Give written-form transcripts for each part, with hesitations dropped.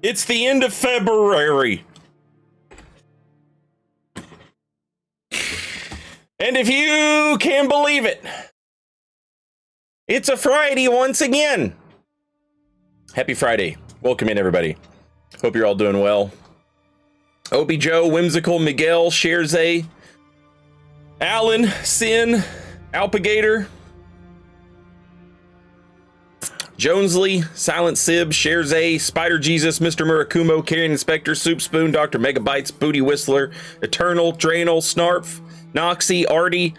It's the end of February. And if you can believe it, it's a Friday once again. Happy Friday. Welcome in, everybody. Hope you're all doing well. Opie Joe, Whimsical, Miguel, Sherze, Alan, Sin, Alpagator, Jonesley, Silent Sib, Sherze, Spider Jesus, Mr. Murakumo, Carrion Inspector, Soup Spoon, Dr. Megabytes, Booty Whistler, Eternal, Draenal, Snarf, Noxy, Artie,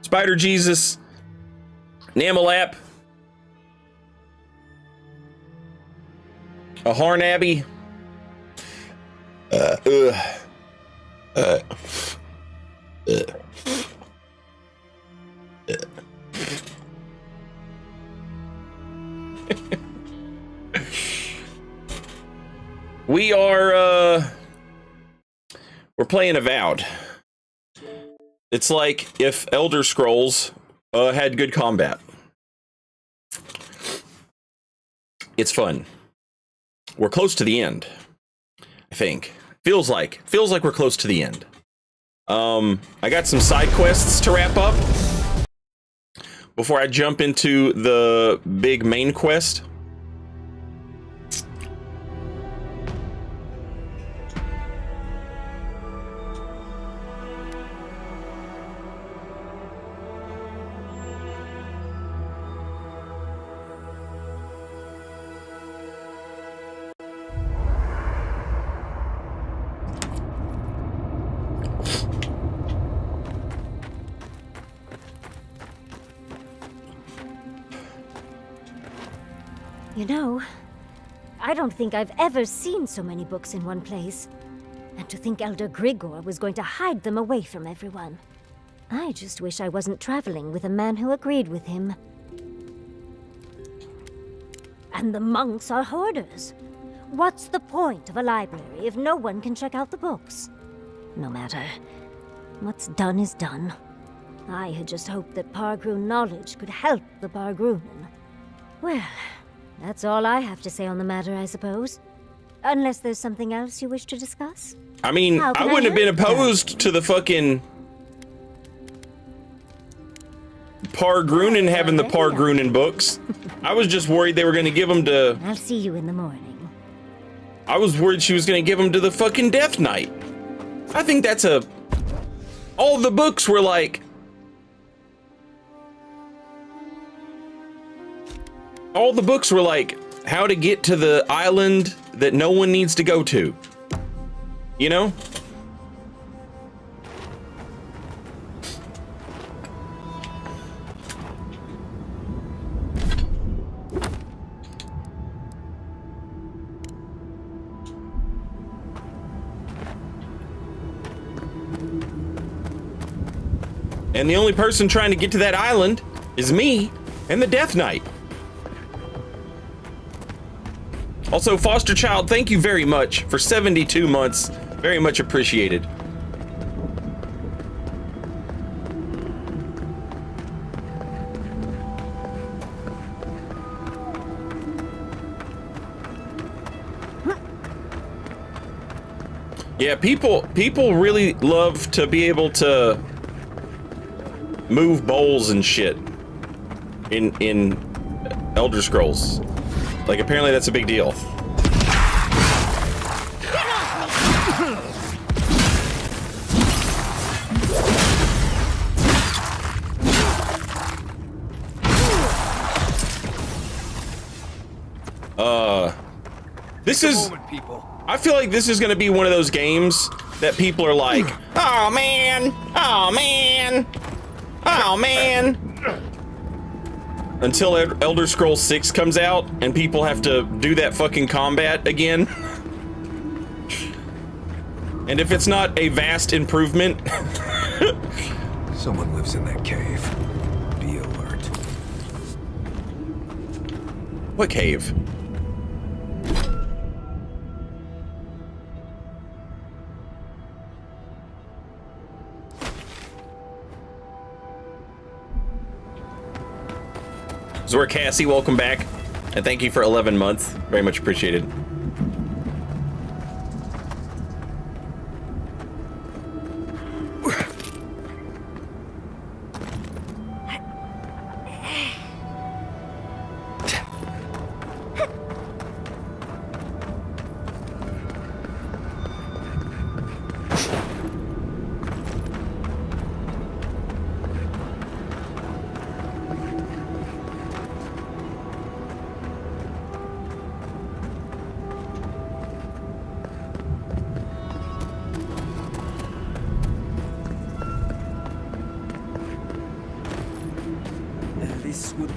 Spider Jesus, Namalap, Aharn Abbey, we are we're playing Avowed. It's like if Elder Scrolls had good combat. It's fun. We're close to the end, I think. Feels like we're close to the end. I got some side quests to wrap up before I jump into the big main quest. You know, I don't think I've ever seen so many books in one place. And to think Elder Grigor was going to hide them away from everyone. I just wish I wasn't traveling with a man who agreed with him. And the monks are hoarders. What's the point of a library if no one can check out the books? No matter. What's done is done. I had just hoped that Pargroon knowledge could help the Pargroonen. Well, that's all I have to say on the matter, I suppose. Unless there's something else you wish to discuss? I mean, I wouldn't have been opposed to the fucking Pargroonen having the Pargroonen books. I was just worried they were going to give them to... I'll see you in the morning. I was worried she was going to give them to the fucking Death Knight. I think that's a... All the books were like... All the books were like, how to get to the island that no one needs to go to. You know? And the only person trying to get to that island is me and the Death Knight. Also, Foster Child, thank you very much for 72 months. Very much appreciated. Yeah, people really love to be able to move bowls and shit in Elder Scrolls. Like, apparently that's a big deal. This is... I feel like this is gonna be one of those games that people are like, oh man, oh man, oh man. Until Elder Scrolls 6 comes out and people have to do that fucking combat again. And if it's not a vast improvement... Someone lives in that cave. Be alert. What cave? Zor Cassie, welcome back. And thank you for 11 months. Very much appreciated.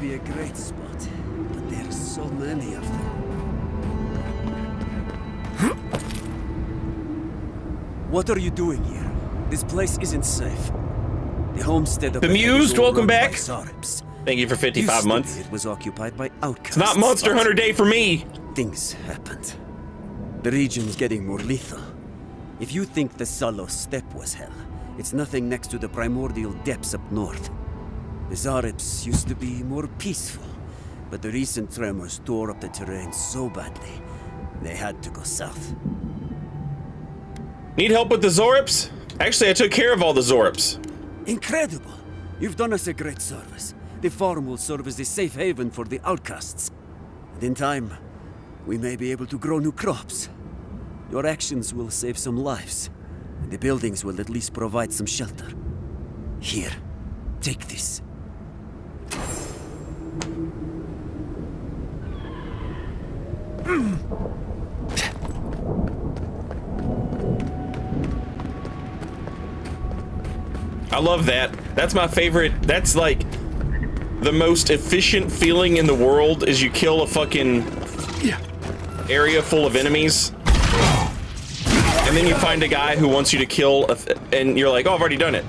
be a great spot, but there's so many of them. What are you doing here? This place isn't safe. The homestead of Bemused, welcome back. Zaribs. Thank you for 55 months. It was occupied by outcasts. It's not Monster Hunter Day for me. Things happened. The region's getting more lethal. If you think the Salo Steppe was hell, it's nothing next to the primordial depths up north. The Zaribs used to be more peaceful, but the recent tremors tore up the terrain so badly, they had to go south. Need help with the Zorips? Actually, I took care of all the Zorips. Incredible! You've done us a great service. The farm will serve as a safe haven for the outcasts. And in time, we may be able to grow new crops. Your actions will save some lives, and the buildings will at least provide some shelter. Here, take this. I love that. That's my favorite. That's like the most efficient feeling in the world is you kill a fucking area full of enemies. And then you find a guy who wants you to kill, and you're like, oh, I've already done it.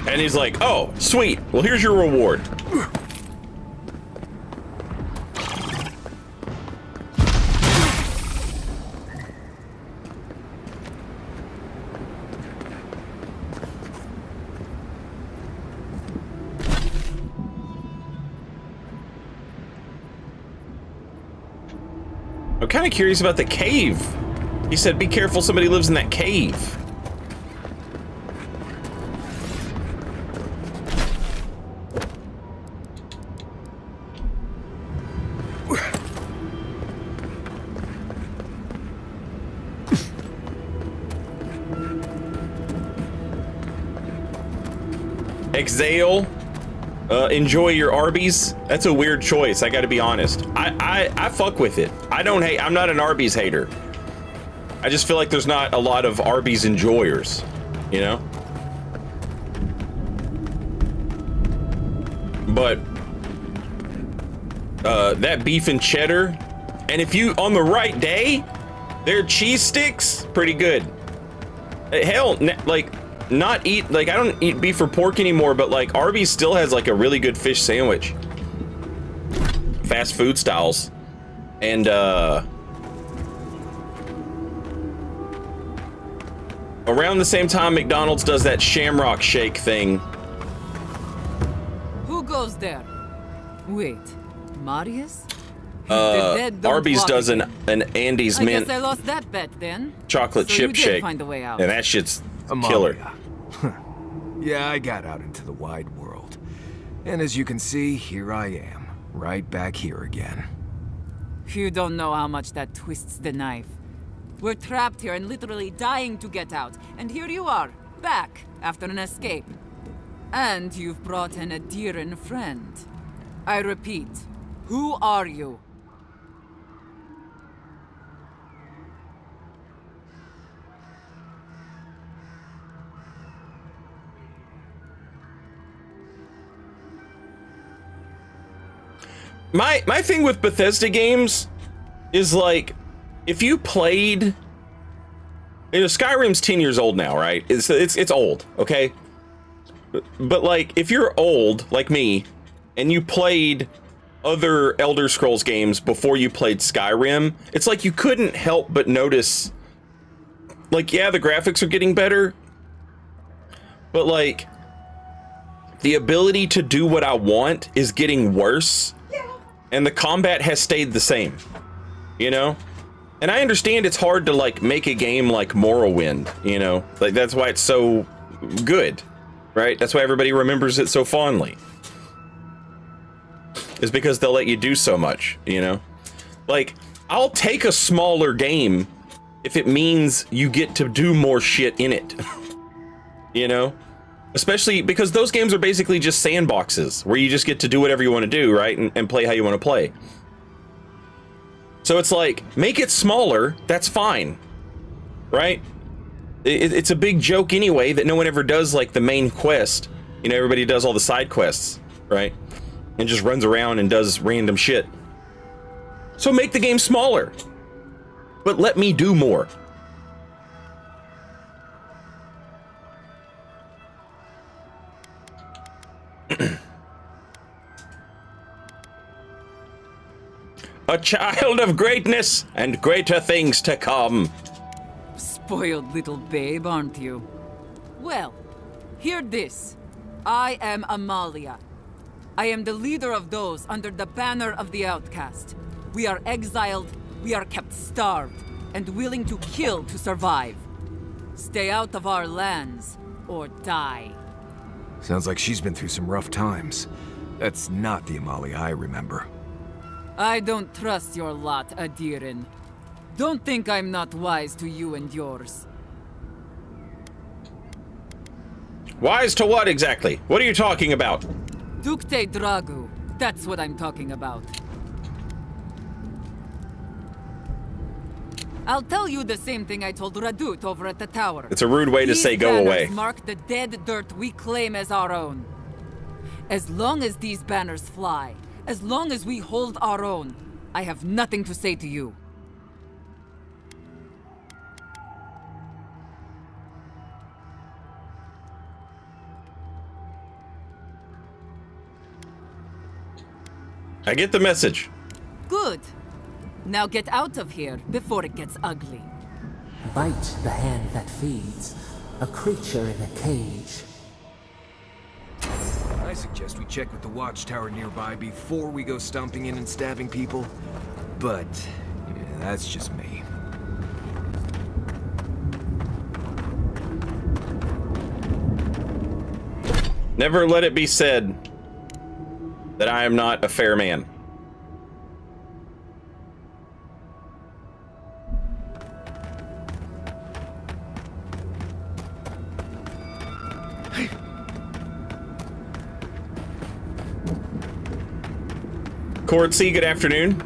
And he's like, oh, sweet. Well, here's your reward. I'm kind of curious about the cave. He said, be careful, somebody lives in that cave. Exhale. Enjoy your Arby's. That's a weird choice, I gotta be honest. I fuck with it. I don't hate, I'm not an Arby's hater. I just feel like there's not a lot of Arby's enjoyers, you know? But that beef and cheddar, and if you, on the right day, their cheese sticks, pretty good. Hell, like, not eat, like, I don't eat beef or pork anymore, but like Arby's still has like a really good fish sandwich. Fast food styles. And around the same time McDonald's does that shamrock shake thing. Who goes there? Wait, Marius? Arby's does an Andy's I mint guess I lost that bet then. chocolate So chip you did shake. find a way out. And that shit's killer. Yeah, I got out into the wide world. And as you can see, here I am, right back here again. You don't know how much that twists the knife. We're trapped here and literally dying to get out. And here you are, back after an escape. And you've brought an Adiran friend. I repeat, who are you? My thing with Bethesda games is like, if you played, you know, Skyrim's 10 years old now, right? It's old, okay? But like, if you're old like me and you played other Elder Scrolls games before you played Skyrim, it's like you couldn't help but notice, like, yeah, the graphics are getting better, but like, the ability to do what I want is getting worse. And the combat has stayed the same, you know? And I understand it's hard to like make a game like Morrowind, you know? Like that's why it's so good, right? That's why everybody remembers it so fondly. Is because they'll let you do so much, you know? Like, I'll take a smaller game if it means you get to do more shit in it. You know? Especially because those games are basically just sandboxes where you just get to do whatever you want to do, right? And play how you want to play. So it's like, make it smaller, that's fine. Right? It's a big joke anyway that no one ever does like the main quest. You know, everybody does all the side quests, right? And just runs around and does random shit. So make the game smaller. But let me do more. A child of greatness and greater things to come. Spoiled little babe, aren't you? Well, hear this. I am Amalia. I am the leader of those under the banner of the outcast. We are exiled, we are kept starved, and willing to kill to survive. Stay out of our lands, or die. Sounds like she's been through some rough times. That's not the Amalia I remember. I don't trust your lot, Adirin. Don't think I'm not wise to you and yours. Wise to what exactly? What are you talking about? Dukte Dragu. That's what I'm talking about. I'll tell you the same thing I told Radut over at the tower. It's a rude way to say go away. These banners mark the dead dirt we claim as our own. As long as these banners fly, as long as we hold our own, I have nothing to say to you. I get the message. Good. Now get out of here before it gets ugly. Bite the hand that feeds, a creature in a cage. I suggest we check with the watchtower nearby before we go stomping in and stabbing people. But yeah, that's just me. Never let it be said that I am not a fair man. Courtsy, good afternoon.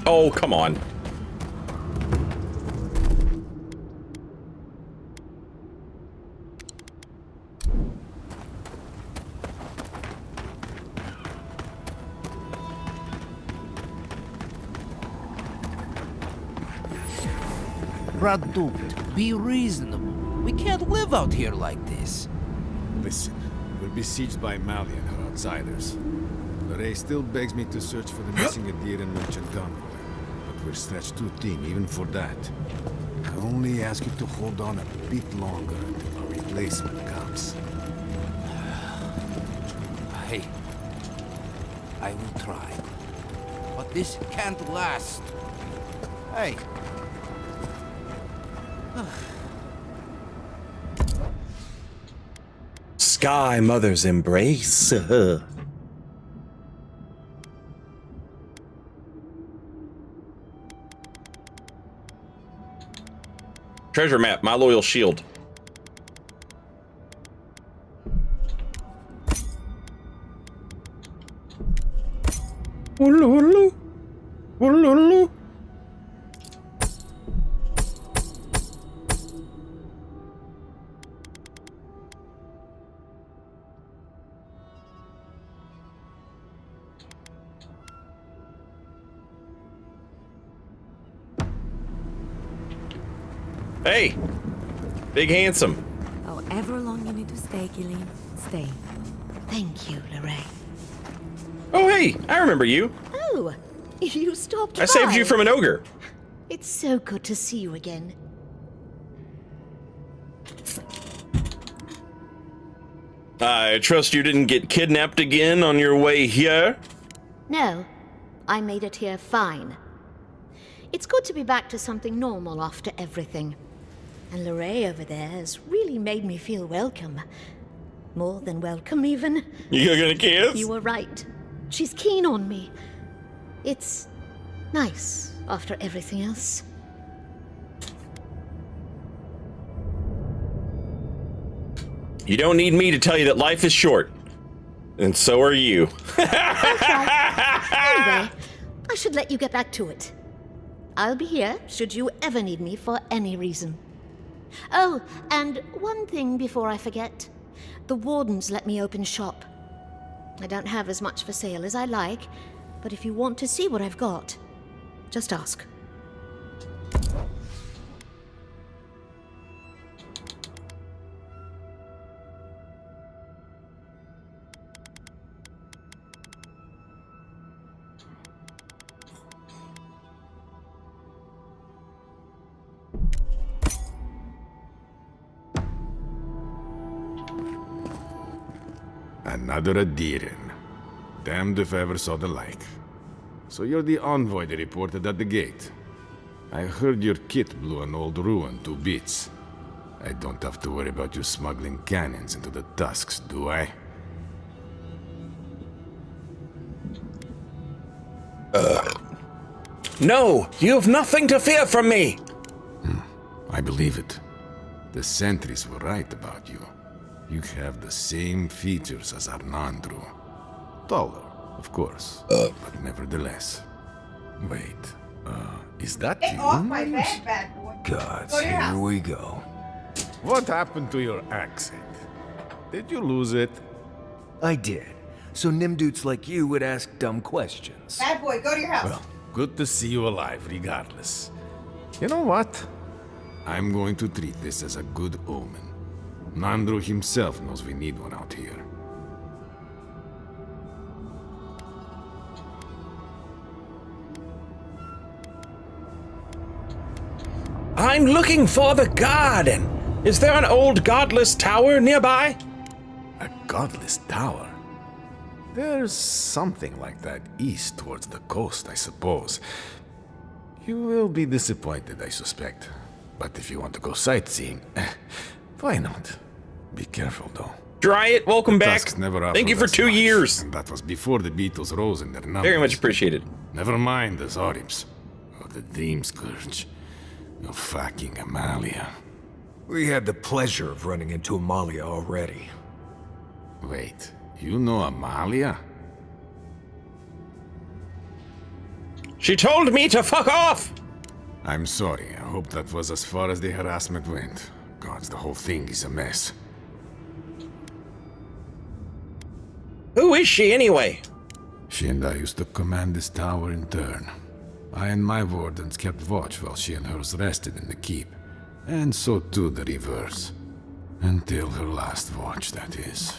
Oh, come on. Radut, be reasonable. We can't live out here like this. Listen, we're besieged by Mali and her outsiders. Lorraine still begs me to search for the missing Adirin merchant convoy, but we're stretched too thin even for that. I only ask you to hold on a bit longer until our replacement comes. Hey, I will try. But this can't last. Hey. Sky Mother's embrace. Treasure map, my loyal shield. Hey, big handsome. However long you need to stay, Gillian, stay. Thank you, Lorraine. Oh, hey, I remember you. Oh, you stopped I saved you from an ogre. It's so good to see you again. I trust you didn't get kidnapped again on your way here? No, I made it here fine. It's good to be back to something normal after everything. And Lorraine over there has really made me feel welcome. More than welcome, even. You gonna kiss? You were right. She's keen on me. It's nice after everything else. You don't need me to tell you that life is short. And so are you. Anyway, I should let you get back to it. I'll be here should you ever need me for any reason. Oh, and one thing before I forget. The wardens let me open shop. I don't have as much for sale as I like, but if you want to see what I've got, just ask. Another Adiran. Damned if I ever saw the like. So you're the envoy they reported at the gate. I heard your kit blew an old ruin to bits. I don't have to worry about you smuggling cannons into the tusks, do I? No, you have nothing to fear from me. I believe it. The sentries were right about you. You have the same features as Arnandru. Taller, of course, but nevertheless. Wait, is that you? Off my back, bad boy. Gods, here we go. What happened to your accent? Did you lose it? I did. So Nimdudes like you would ask dumb questions. Bad boy, go to your house. Well, good to see you alive, regardless. You know what? I'm going to treat this as a good omen. Nandru himself knows we need one out here. I'm looking for the garden. Is there an old godless tower nearby? A godless tower? There's something like that east towards the coast, I suppose. You will be disappointed, I suspect. But if you want to go sightseeing, why not? Be careful, though. Dryit, welcome back. Tusks never Thank you for offered us 2 much, years. And that was before the Beatles rose in their numbers. Very much appreciated. Never mind the Zorims. Or the Dream Scourge. Or fucking Amalia. We had the pleasure of running into Amalia already. Wait, you know Amalia? She told me to fuck off! I'm sorry. I hope that was as far as the harassment went. Gods, the whole thing is a mess. Who is she anyway? She and I used to command this tower in turn. I and my wardens kept watch while she and hers rested in the keep. And so too the reverse. Until her last watch, that is.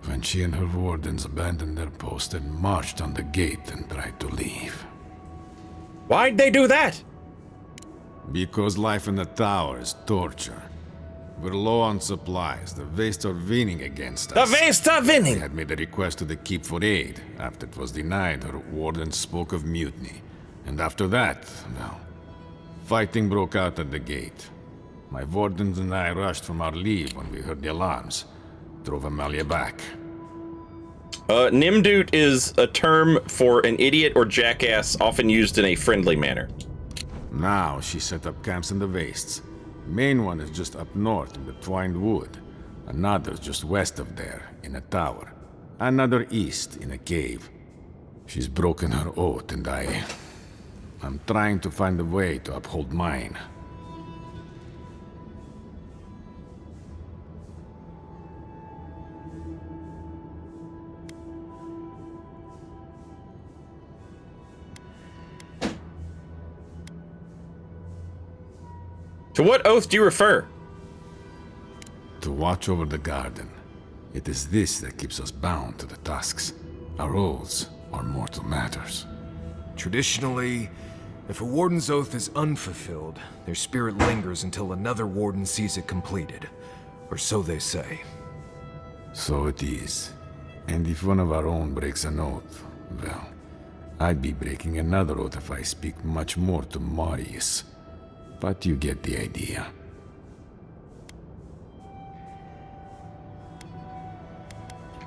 When she and her wardens abandoned their post and marched on the gate and tried to leave. Why'd they do that? Because life in the tower is torture. We're low on supplies. The Waste are winning against us. The Waste are winning! They had made a request to the keep for aid. After it was denied, her wardens spoke of mutiny. And after that, well, fighting broke out at the gate. My wardens and I rushed from our leave when we heard the alarms. Drove Amalia back. Nimdut is a term for an idiot or jackass, often used in a friendly manner. Now she set up camps in the wastes. Main one is just up north in the Twined Wood. Another's just west of there, in a tower. Another east, in a cave. She's broken her oath and I'm trying to find a way to uphold mine. To what oath do you refer? To watch over the garden. It is this that keeps us bound to the tusks. Our oaths are mortal matters. Traditionally, if a warden's oath is unfulfilled, their spirit lingers until another warden sees it completed. Or so they say. So it is. And if one of our own breaks an oath, well, I'd be breaking another oath if I speak much more to Marius. But you get the idea.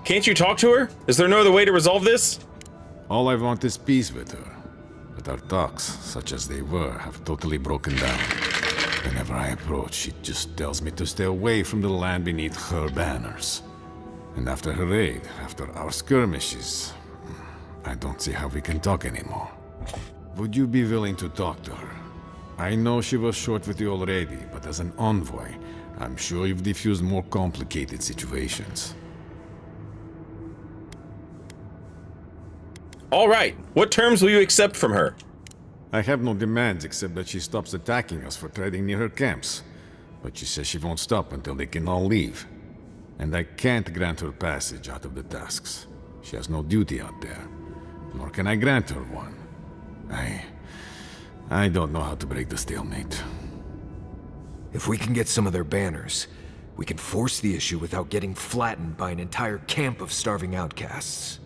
Can't you talk to her? Is there no other way to resolve this? All I want is peace with her. But our talks, such as they were, have totally broken down. Whenever I approach, she just tells me to stay away from the land beneath her banners. And after her raid, after our skirmishes, I don't see how we can talk anymore. Would you be willing to talk to her? I know she was short with you already, but as an envoy, I'm sure you've diffused more complicated situations. All right. What terms will you accept from her? I have no demands except that she stops attacking us for trading near her camps. But she says she won't stop until they can all leave. And I can't grant her passage out of the tasks. She has no duty out there. Nor can I grant her one. I don't know how to break the stalemate. If we can get some of their banners, we can force the issue without getting flattened by an entire camp of starving outcasts.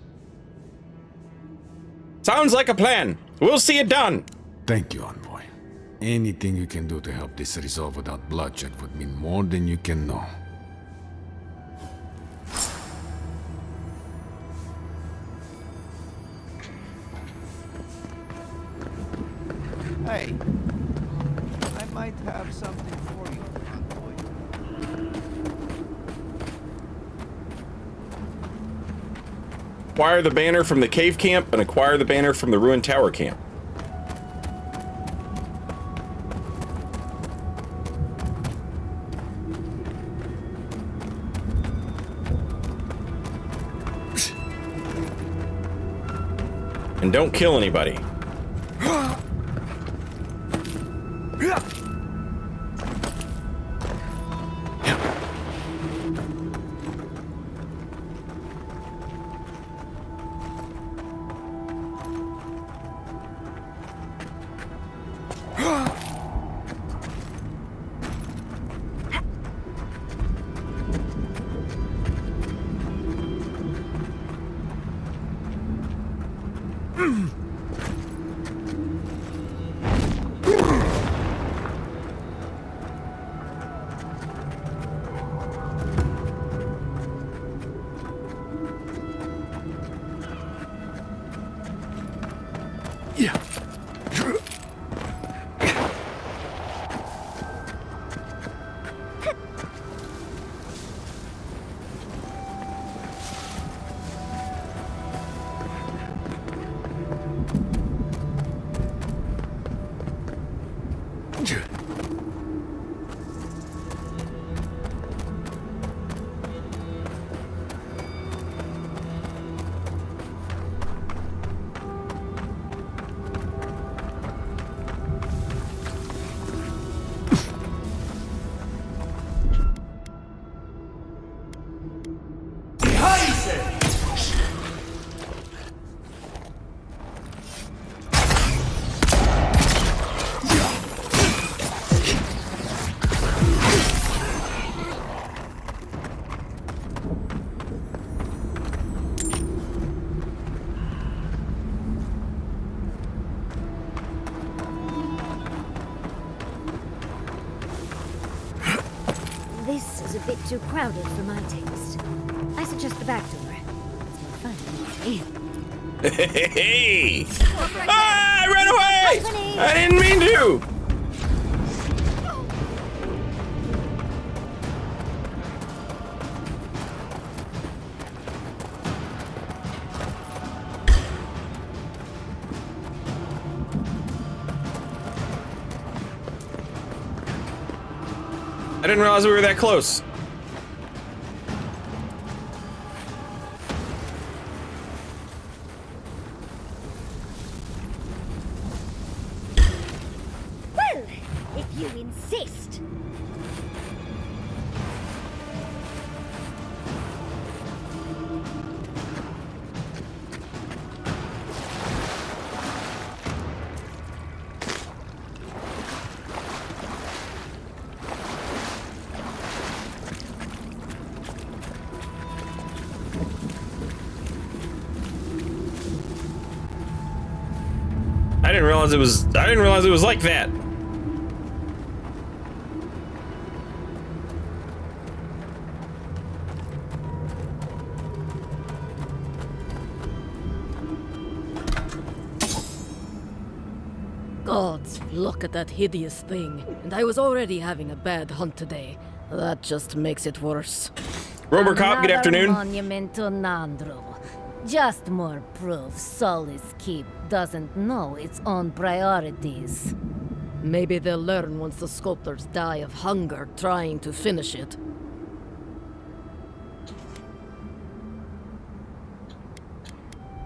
Sounds like a plan. We'll see it done. Thank you, Envoy. Anything you can do to help this resolve without bloodshed would mean more than you can know. Hey, I might have something for you, envoy. Acquire the banner from the cave camp and acquire the banner from the ruined tower camp. And don't kill anybody. This is a bit too crowded for my taste. I suggest the back door. It's more fun, eh? Hey! Ah, I ran away! I didn't mean to! I didn't realize we were that close. Well, if you insist. didn't realize it was like that. Gods, look at that hideous thing. And I was already having a bad hunt today. That just makes it worse. Robocop, good afternoon. Monument to Nandru. Just more proof Solis Keep doesn't know its own priorities. Maybe they'll learn once the sculptors die of hunger trying to finish it.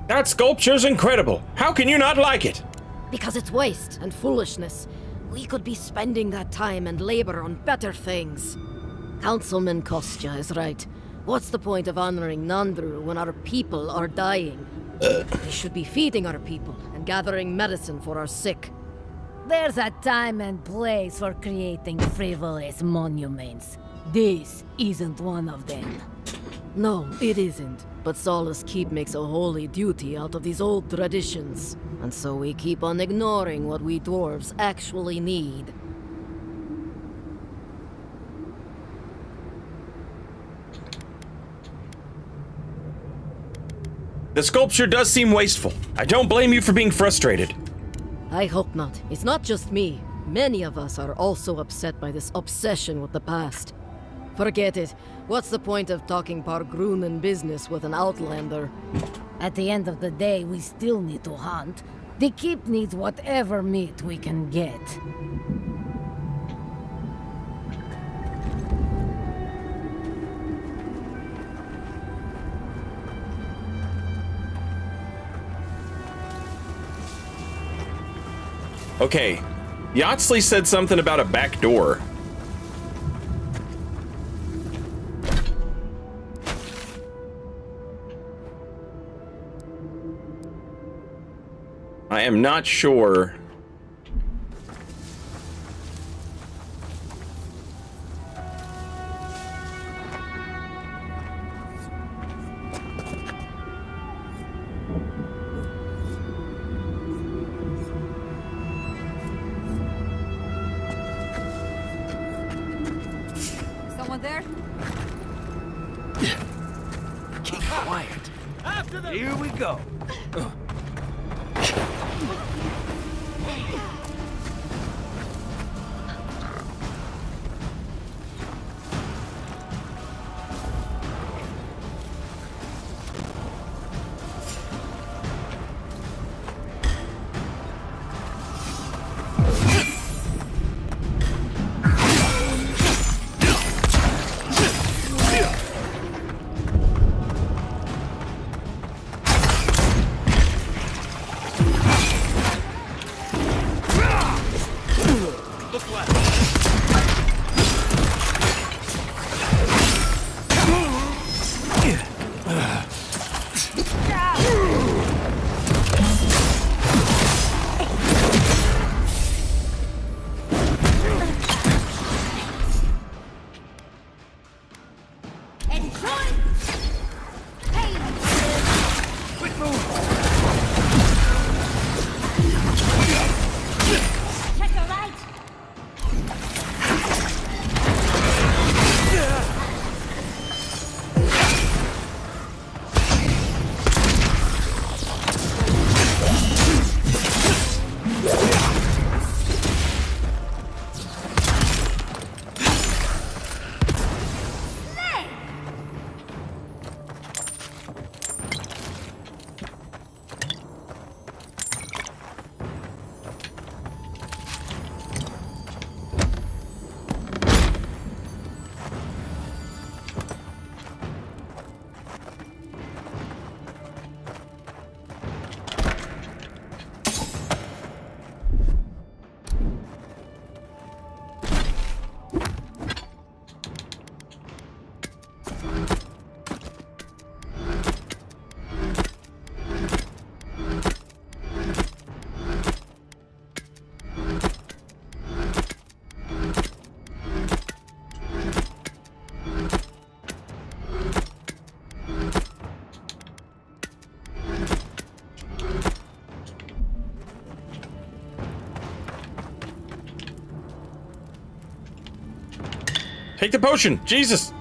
That sculpture's incredible. How can you not like it? Because it's waste and foolishness. We could be spending that time and labor on better things. Councilman Kostya is right. What's the point of honoring Nandru when our people are dying? We should be feeding our people and gathering medicine for our sick. There's a time and place for creating frivolous monuments. This isn't one of them. No, it isn't. But Solace Keep makes a holy duty out of these old traditions. And so we keep on ignoring what we dwarves actually need. The sculpture does seem wasteful. I don't blame you for being frustrated. I hope not. It's not just me. Many of us are also upset by this obsession with the past. Forget it. What's the point of talking Pargrunen business with an outlander? At the end of the day, we still need to hunt. The keep needs whatever meat we can get. Okay, Yatsley said something about a back door. I am not sure. Someone there? Keep quiet. Here we go. Take the potion! Jesus!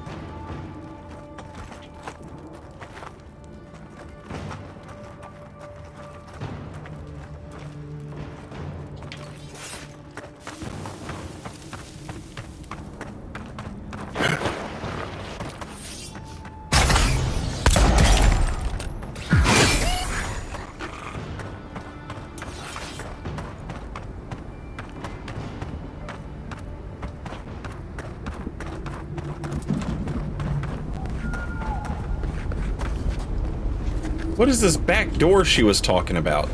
What is this back door she was talking about?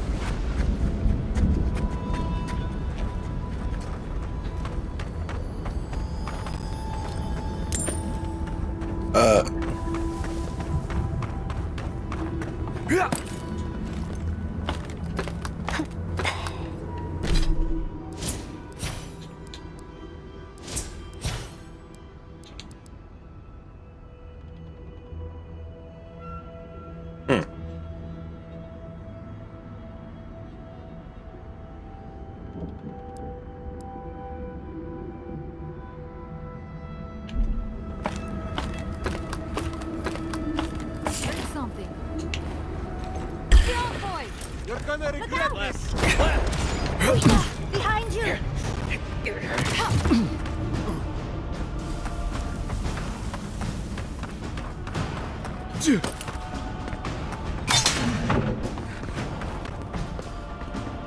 Behind you!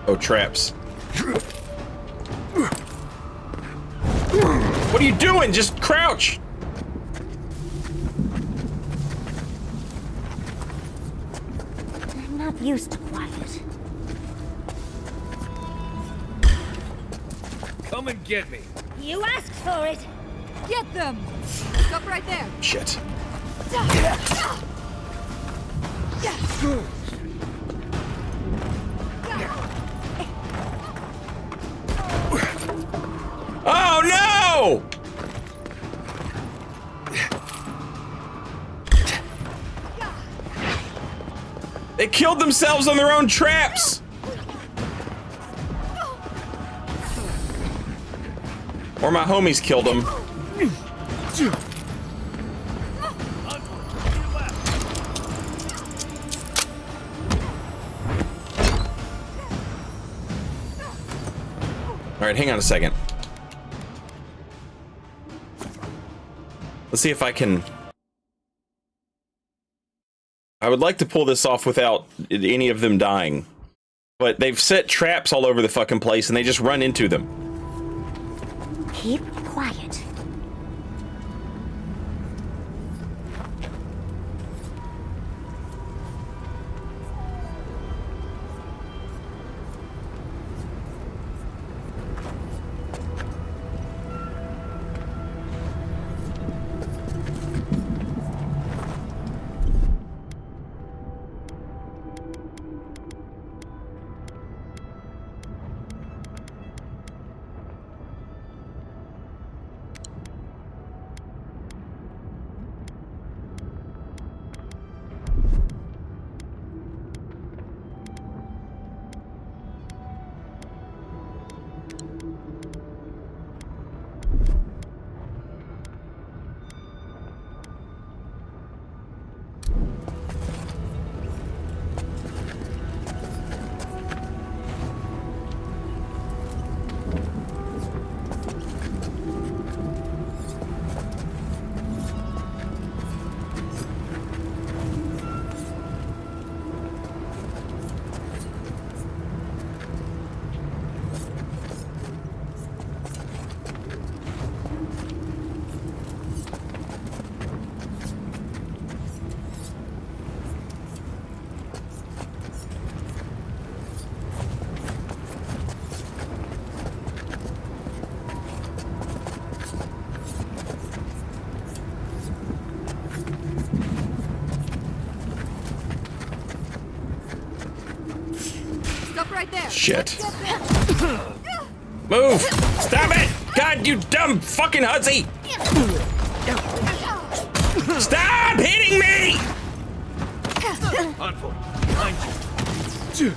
Oh, traps. What are you doing? Just crouch! I'm not used to quiet. Come and get me. You asked for it! Get them! Stop right there! Shit. Oh no! They killed themselves on their own traps! Or my homies killed them. Alright, hang on a second. Let's see if I can... I would like to pull this off without any of them dying. But they've set traps all over the fucking place and they just run into them. Keep quiet. Right there. Shit. Move! Stop it! God, you dumb fucking hussy! Stop hitting me! Handful. Behind you.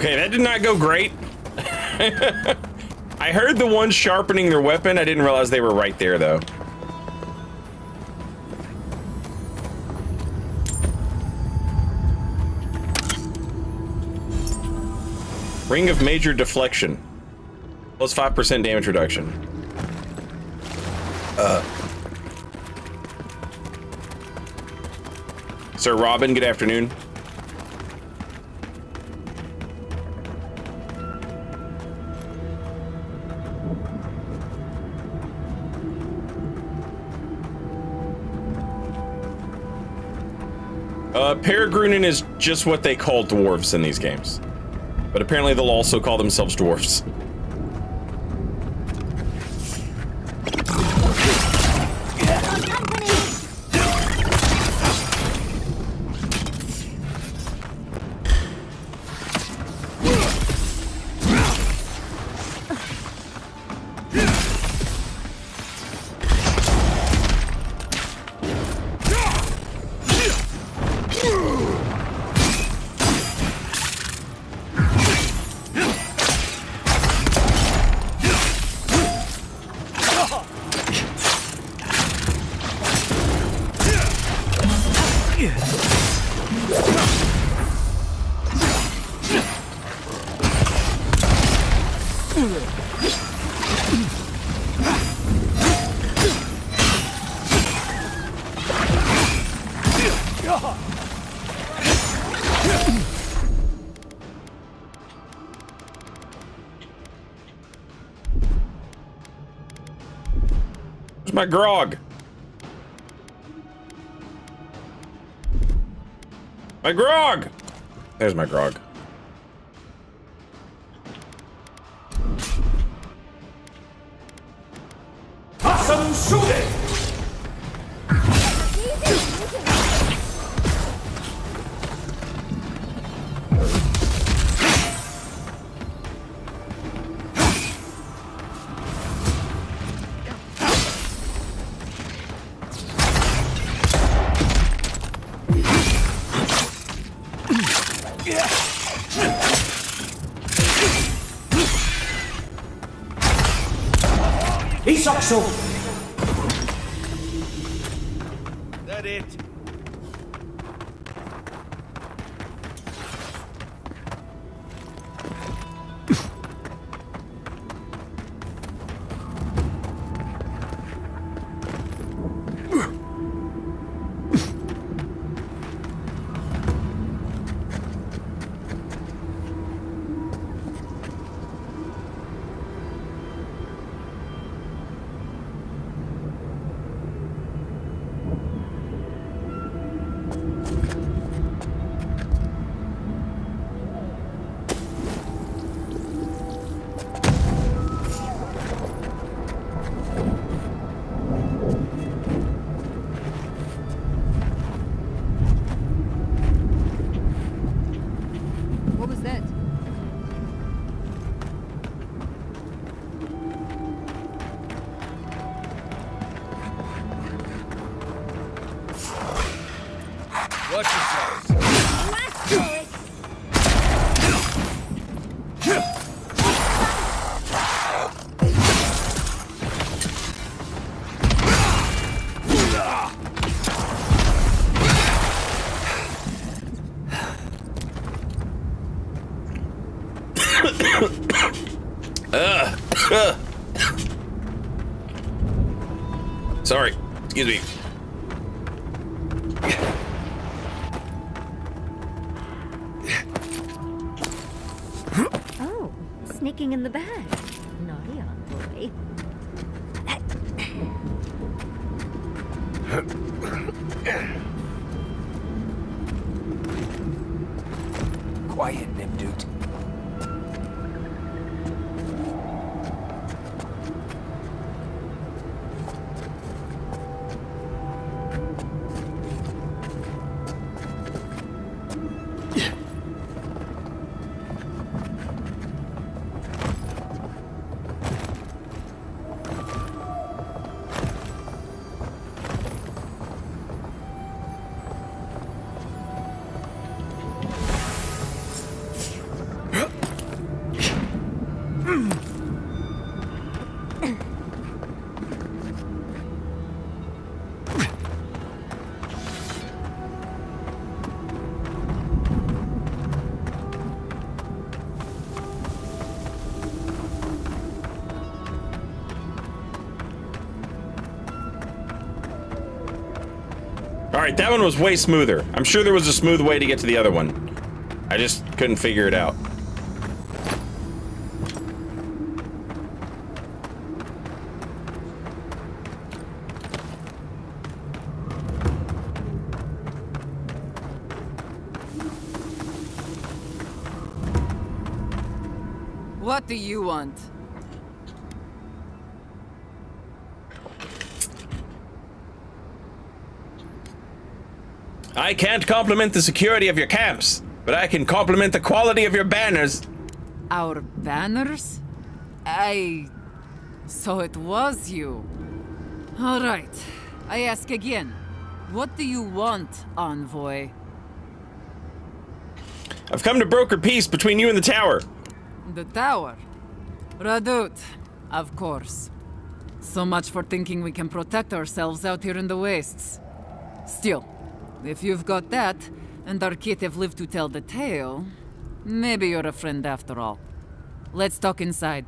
Okay, that did not go great. I heard the ones sharpening their weapon. I didn't realize they were right there, though. Ring of Major Deflection. Plus 5% damage reduction. Sir Robin, good afternoon. Peregrunin is just what they call dwarves in these games. But apparently they'll also call themselves dwarves. Where's my grog? My grog! There's my grog. Awesome shooting! That it? Sorry, excuse me. Oh, sneaking in the bag. Naughty old boy. Quiet, Nimdude. All right, that one was way smoother. I'm sure there was a smooth way to get to the other one. I just couldn't figure it out. What do you want? I can't compliment the security of your camps, but I can compliment the quality of your banners. Our banners? So it was you. All right. I ask again. What do you want, Envoy? I've come to broker peace between you and the tower. The tower? Radut, of course. So much for thinking we can protect ourselves out here in the wastes. Still, if you've got that, and our kith have lived to tell the tale, maybe you're a friend after all. Let's talk inside.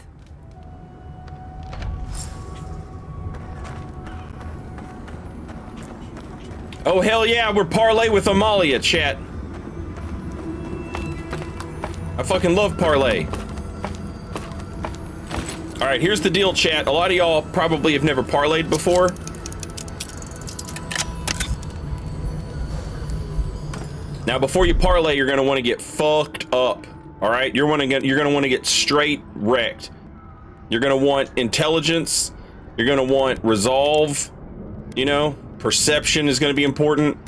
Oh, hell yeah, we're parlay with Amalia, chat. I fucking love parlay. All right, here's the deal, chat. A lot of y'all probably have never parlayed before. Now, before you parlay, you're gonna want to get fucked up. All right, you're gonna want to get straight wrecked. You're gonna want intelligence. You're gonna want resolve. You know, perception is gonna be important.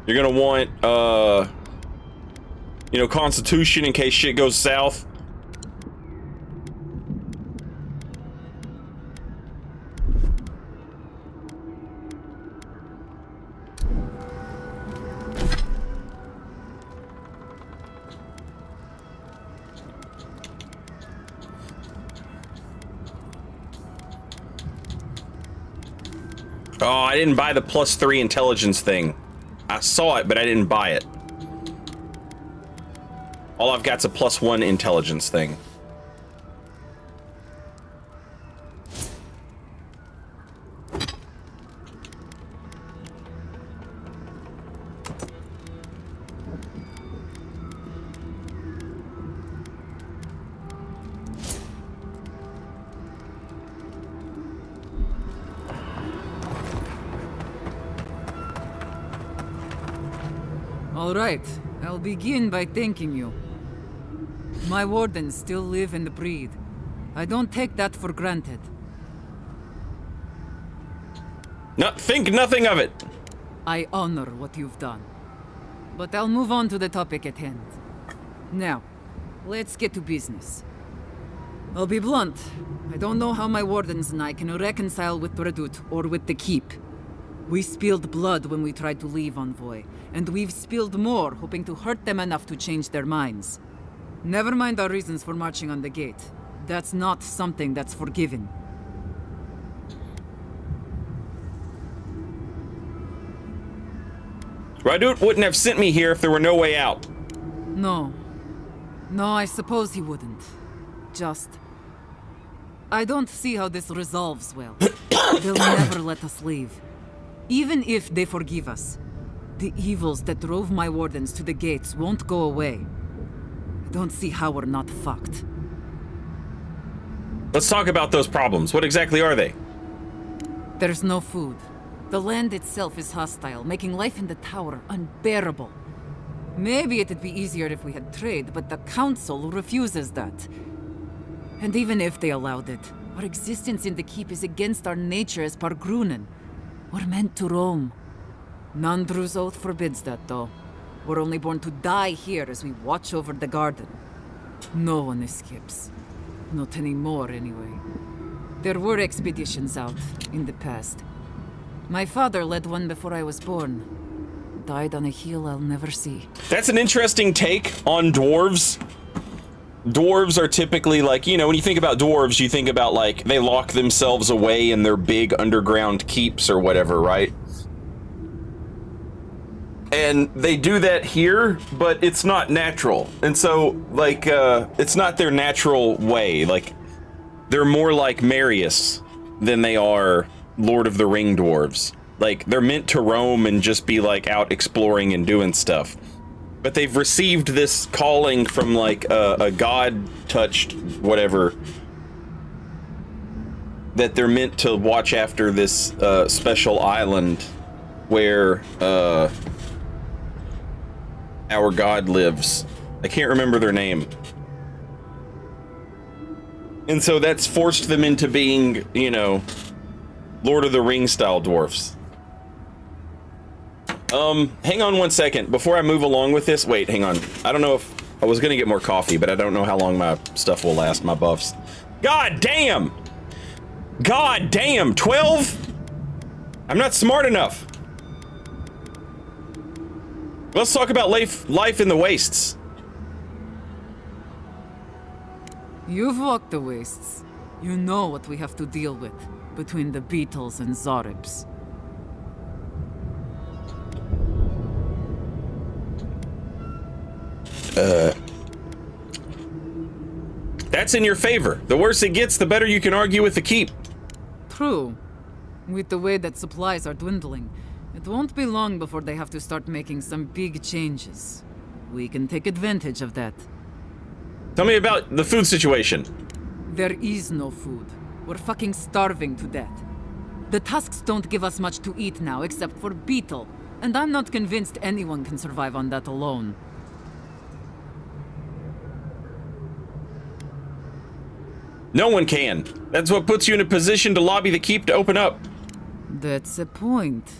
You're gonna want you know, constitution in case shit goes south. Oh, I didn't buy the +3 intelligence thing. I saw it, but I didn't buy it. All I've got's a +1 intelligence thing. All right, I'll begin by thanking you. My wardens still live and breathe. I don't take that for granted. No, think nothing of it. I honor what you've done. But I'll move on to the topic at hand. Now, let's get to business. I'll be blunt. I don't know how my wardens and I can reconcile with Redut or with the Keep. We spilled blood when we tried to leave, Envoy, and we've spilled more hoping to hurt them enough to change their minds. Never mind our reasons for marching on the gate. That's not something that's forgiven. Radut wouldn't have sent me here if there were no way out. No. No, I suppose he wouldn't. Just... I don't see how this resolves well. They'll never let us leave. Even if they forgive us, the evils that drove my wardens to the gates won't go away. I don't see how we're not fucked. Let's talk about those problems. What exactly are they? There's no food. The land itself is hostile, making life in the tower unbearable. Maybe it'd be easier if we had trade, but the council refuses that. And even if they allowed it, our existence in the keep is against our nature as Pargrunen. We're meant to roam. Nandru's oath forbids that, though. We're only born to die here as we watch over the garden. No one escapes. Not anymore, anyway. There were expeditions out, in the past. My father led one before I was born. Died on a hill I'll never see. That's an interesting take on dwarves. Dwarves are typically like, you know, when you think about dwarves, you think about like, they lock themselves away in their big underground keeps or whatever, right? And they do that here, but it's not natural. And so, like, it's not their natural way. Like, they're more like Marius than they are Lord of the Ring dwarves. like they're meant to roam and just be like out exploring and doing stuff. But they've received this calling from like a god-touched whatever, that they're meant to watch after this special island where our god lives. I can't remember their name. And so that's forced them into being, you know, Lord of the Rings style dwarfs. Hang on one second before I move along with this. Wait, hang on. I don't know if I was gonna get more coffee, but I don't know how long my stuff will last, my buffs. God damn! God damn, 12? I'm not smart enough. Let's talk about life in the wastes. You've walked the wastes. You know what we have to deal with between the beetles and Zaribs. That's in your favor. The worse it gets, the better you can argue with the keep. True. With the way that supplies are dwindling, it won't be long before they have to start making some big changes. We can take advantage of that. Tell me about the food situation. There is no food. We're fucking starving to death. The tusks don't give us much to eat now except for beetle, and I'm not convinced anyone can survive on that alone. No one can. That's what puts you in a position to lobby the keep to open up. That's a point.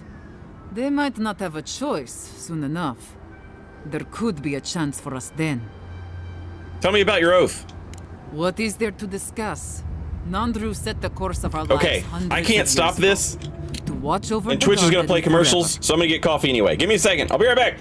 They might not have a choice soon enough. There could be a chance for us then. Tell me about your oath. What is there to discuss? Nandru set the course of our lives. Okay, I can't stop this. To watch over And the Twitch is gonna garden play commercials, forever. so I'm gonna get coffee anyway. Give me a second. I'll be right back.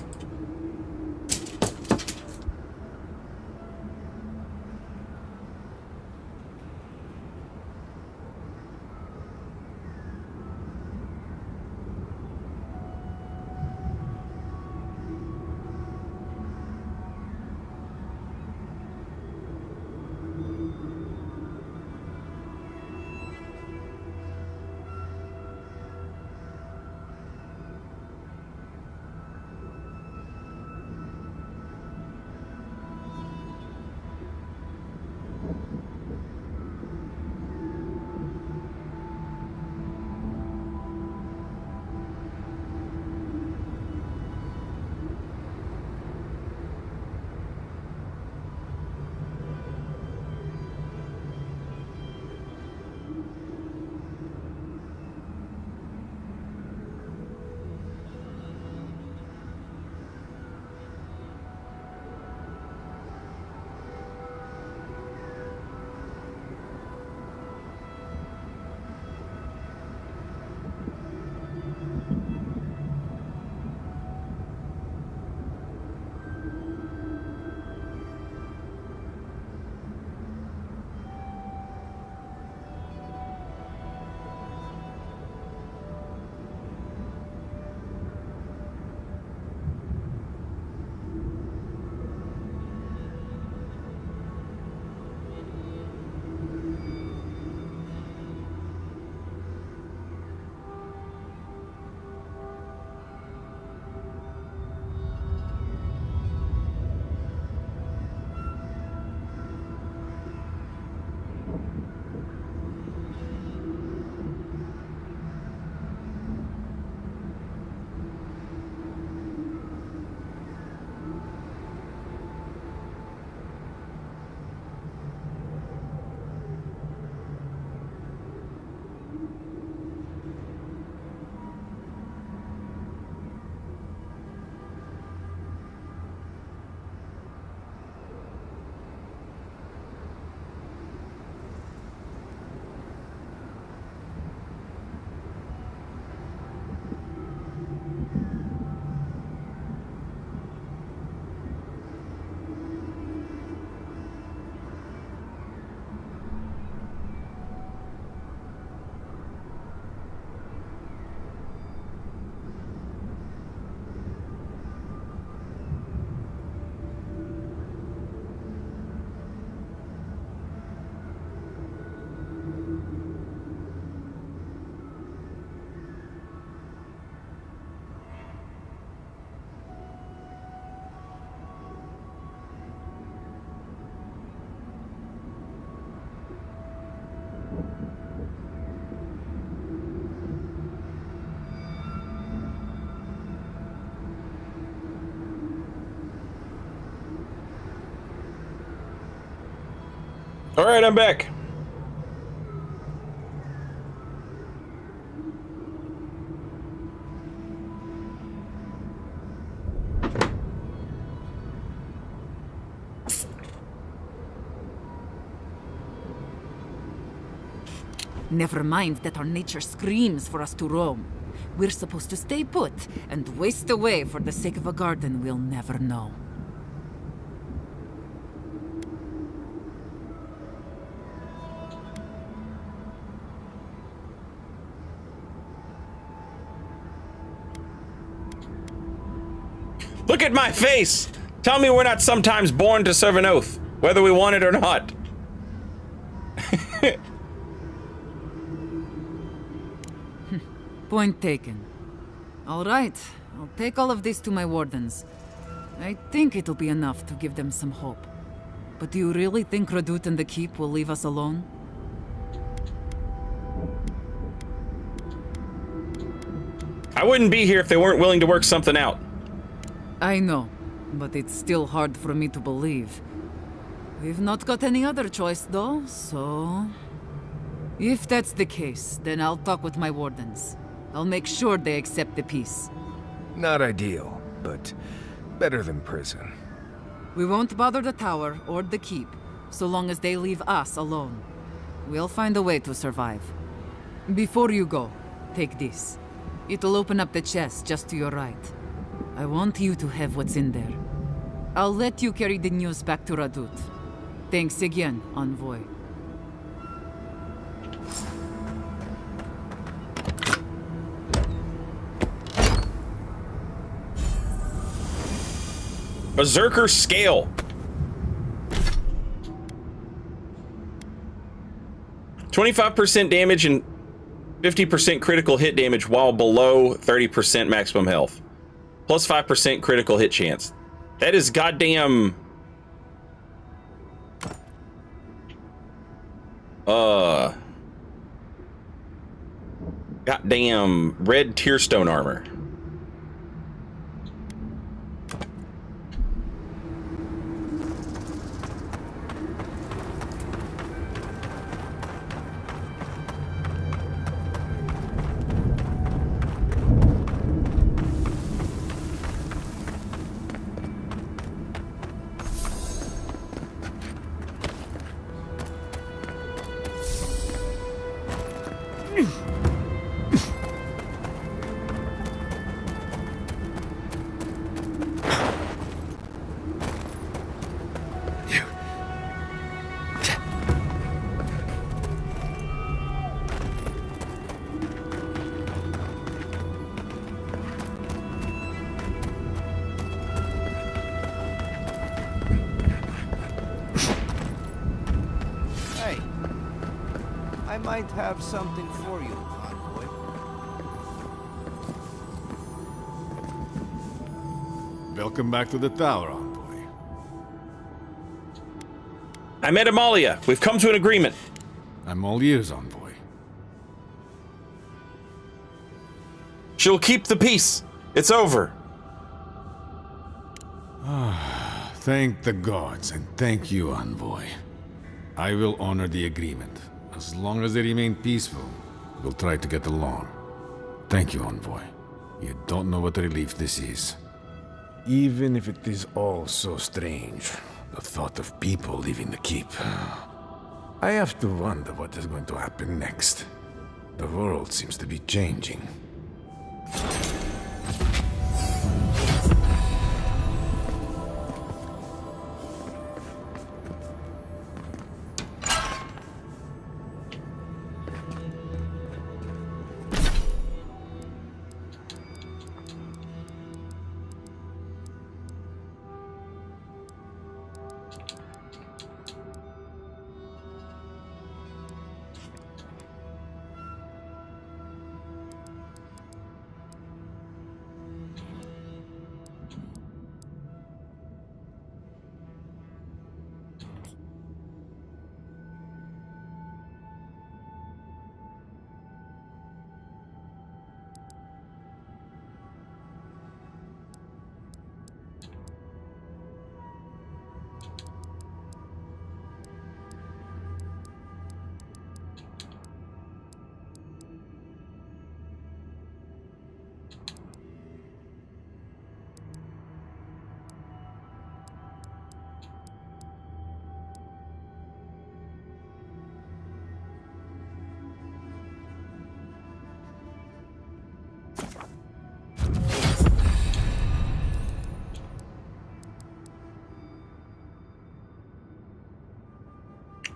All right, I'm back. Never mind that our nature screams for us to roam. We're supposed to stay put and waste away for the sake of a garden we'll never know. Look at my face! Tell me we're not sometimes born to serve an oath, whether we want it or not. Point taken. All right, I'll take all of this to my wardens. I think it'll be enough to give them some hope. But do you really think Radut and the Keep will leave us alone? I wouldn't be here if they weren't willing to work something out. I know, but it's still hard for me to believe. We've not got any other choice, though, so... If that's the case, then I'll talk with my wardens. I'll make sure they accept the peace. Not ideal, but better than prison. We won't bother the tower or the keep, so long as they leave us alone. We'll find a way to survive. Before you go, take this. It'll open up the chest just to your right. I want you to have what's in there. I'll let you carry the news back to Radut. Thanks again, Envoy. Berserker scale. 25% damage and 50% critical hit damage while below 30% maximum health. Plus 5% critical hit chance. That is goddamn... Goddamn red tearstone armor. I might have something for you, Envoy. Welcome back to the tower, Envoy. I met Amalia. We've come to an agreement. I'm all ears, Envoy. She'll keep the peace. It's over. Thank the gods, and thank you, Envoy. I will honor the agreement. As long as they remain peaceful, we'll try to get along. Thank you, Envoy. You don't know what a relief this is. Even if it is all so strange, the thought of people leaving the keep. I have to wonder what is going to happen next. The world seems to be changing.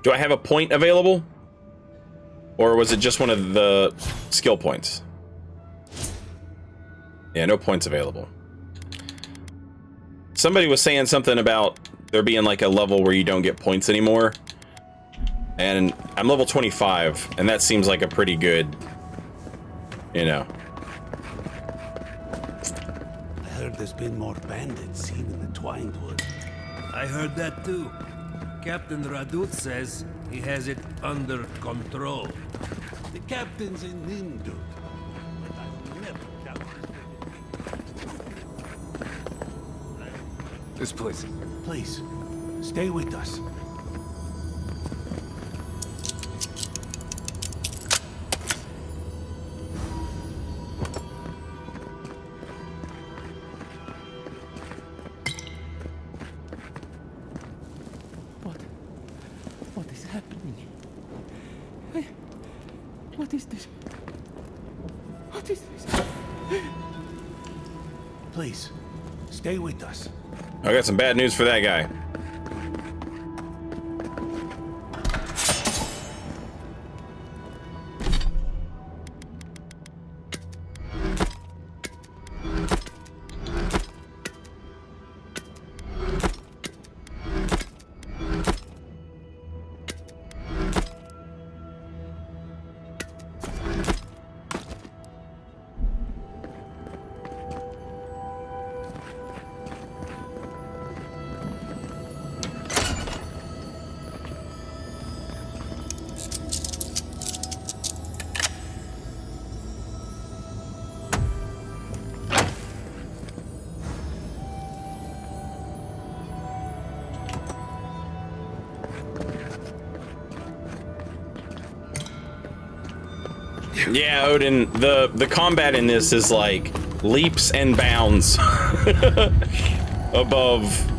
Do I have a point available? Or was it just one of the skill points? Yeah, no points available. Somebody was saying something about there being like a level where you don't get points anymore. And I'm level 25, and that seems like a pretty good, you know. I heard there's been more bandits seen in the Twined Wood. I heard that too. Captain Radut says he has it under control. The captain's a Nimdut, but I've never doubted it. This place. Please, stay with us. What is happening? What is this? What is this? Please, stay with us. I got some bad news for that guy. Yeah, Odin, the combat in this is like leaps and bounds above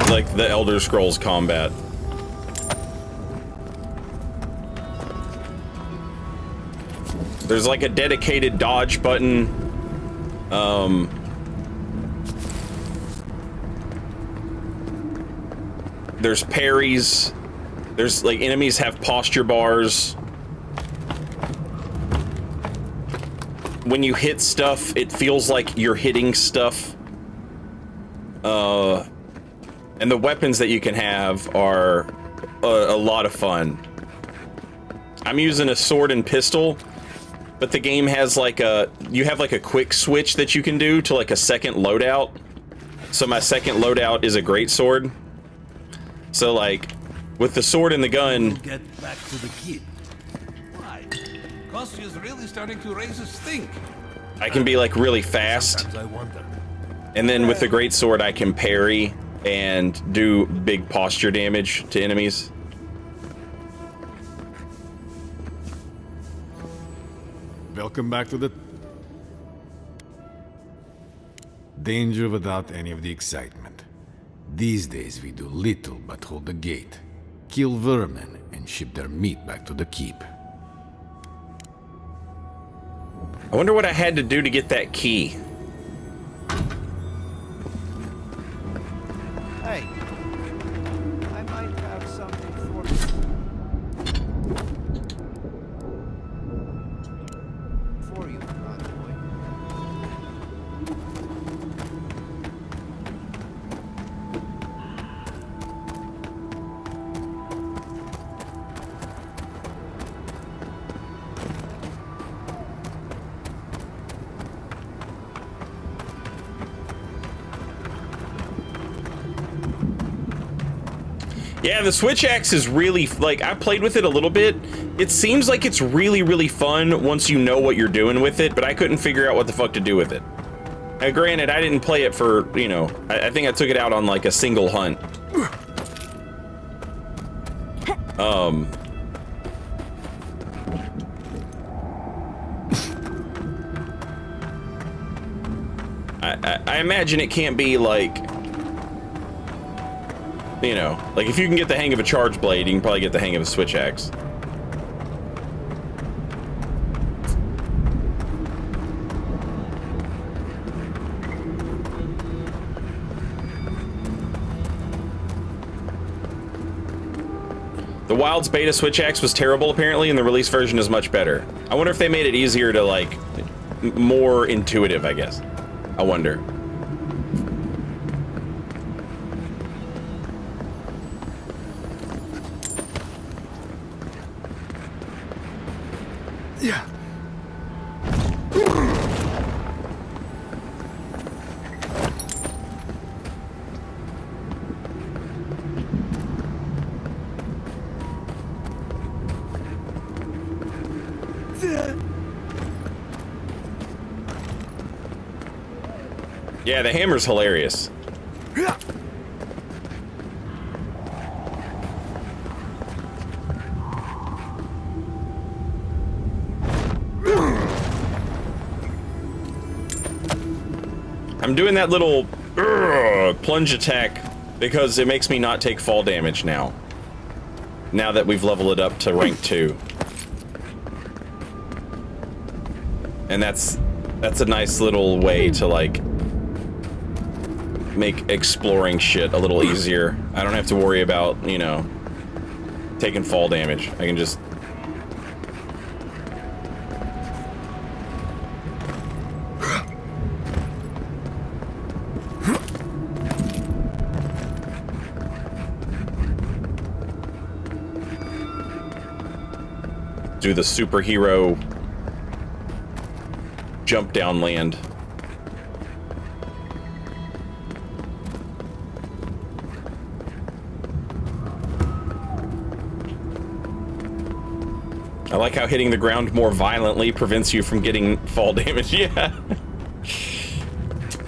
like the Elder Scrolls combat. There's like a dedicated dodge button. There's parries. There's like enemies have posture bars. When you hit stuff, it feels like you're hitting stuff. And the weapons that you can have are a lot of fun. I'm using a sword and pistol, but the game has like you have like a quick switch that you can do to like a second loadout. So my second loadout is a greatsword. So like, with the sword and the gun... Get back to the kid. Why? Kostia's really starting to raise a stink. I can be like really fast. Sometimes I wonder. And then with the greatsword I can parry and do big posture damage to enemies. Welcome back to the... danger without any of the excitement. These days we do little but hold the gate. Kill vermin and ship their meat back to the keep. I wonder what I had to do to get that key. Hey, I might have something for you. For you, envoy. Yeah, the Switch Axe is really, like, I played with it a little bit. It seems like it's really, really fun once you know what you're doing with it, but I couldn't figure out what the fuck to do with it. Now, granted, I didn't play it for, you know, I think I took it out on, like, a single hunt. I imagine it can't be, like... You know, like if you can get the hang of a charge blade, you can probably get the hang of a switch axe. The Wild's beta switch axe was terrible apparently, and the release version is much better. I wonder if they made it easier to, like, more intuitive, I guess. I wonder. Yeah. Yeah, the hammer's hilarious. I'm doing that little plunge attack because it makes me not take fall damage now. Now that we've leveled it up to rank 2. And that's a nice little way to, like, make exploring shit a little easier. I don't have to worry about, you know, taking fall damage. I can just... do the superhero jump down land. I like how hitting the ground more violently prevents you from getting fall damage. Yeah.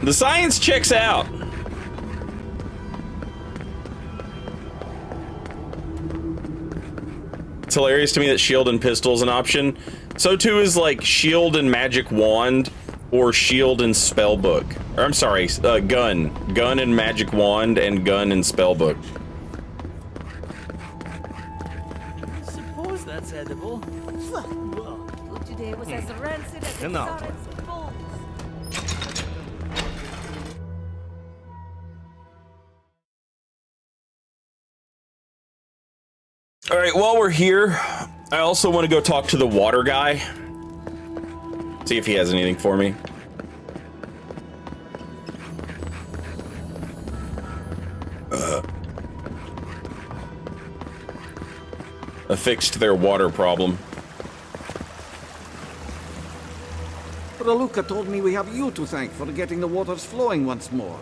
The science checks out. It's hilarious to me that shield and pistol is an option. So too is, like, shield and magic wand, or shield and spellbook. Or I'm sorry, gun. Gun and magic wand, and gun and spellbook. Suppose that's edible. Food today was as rancid as And now. All right, while we're here, I also want to go talk to the water guy. See if he has anything for me. Fixed their water problem. Raluca told me we have you to thank for getting the waters flowing once more.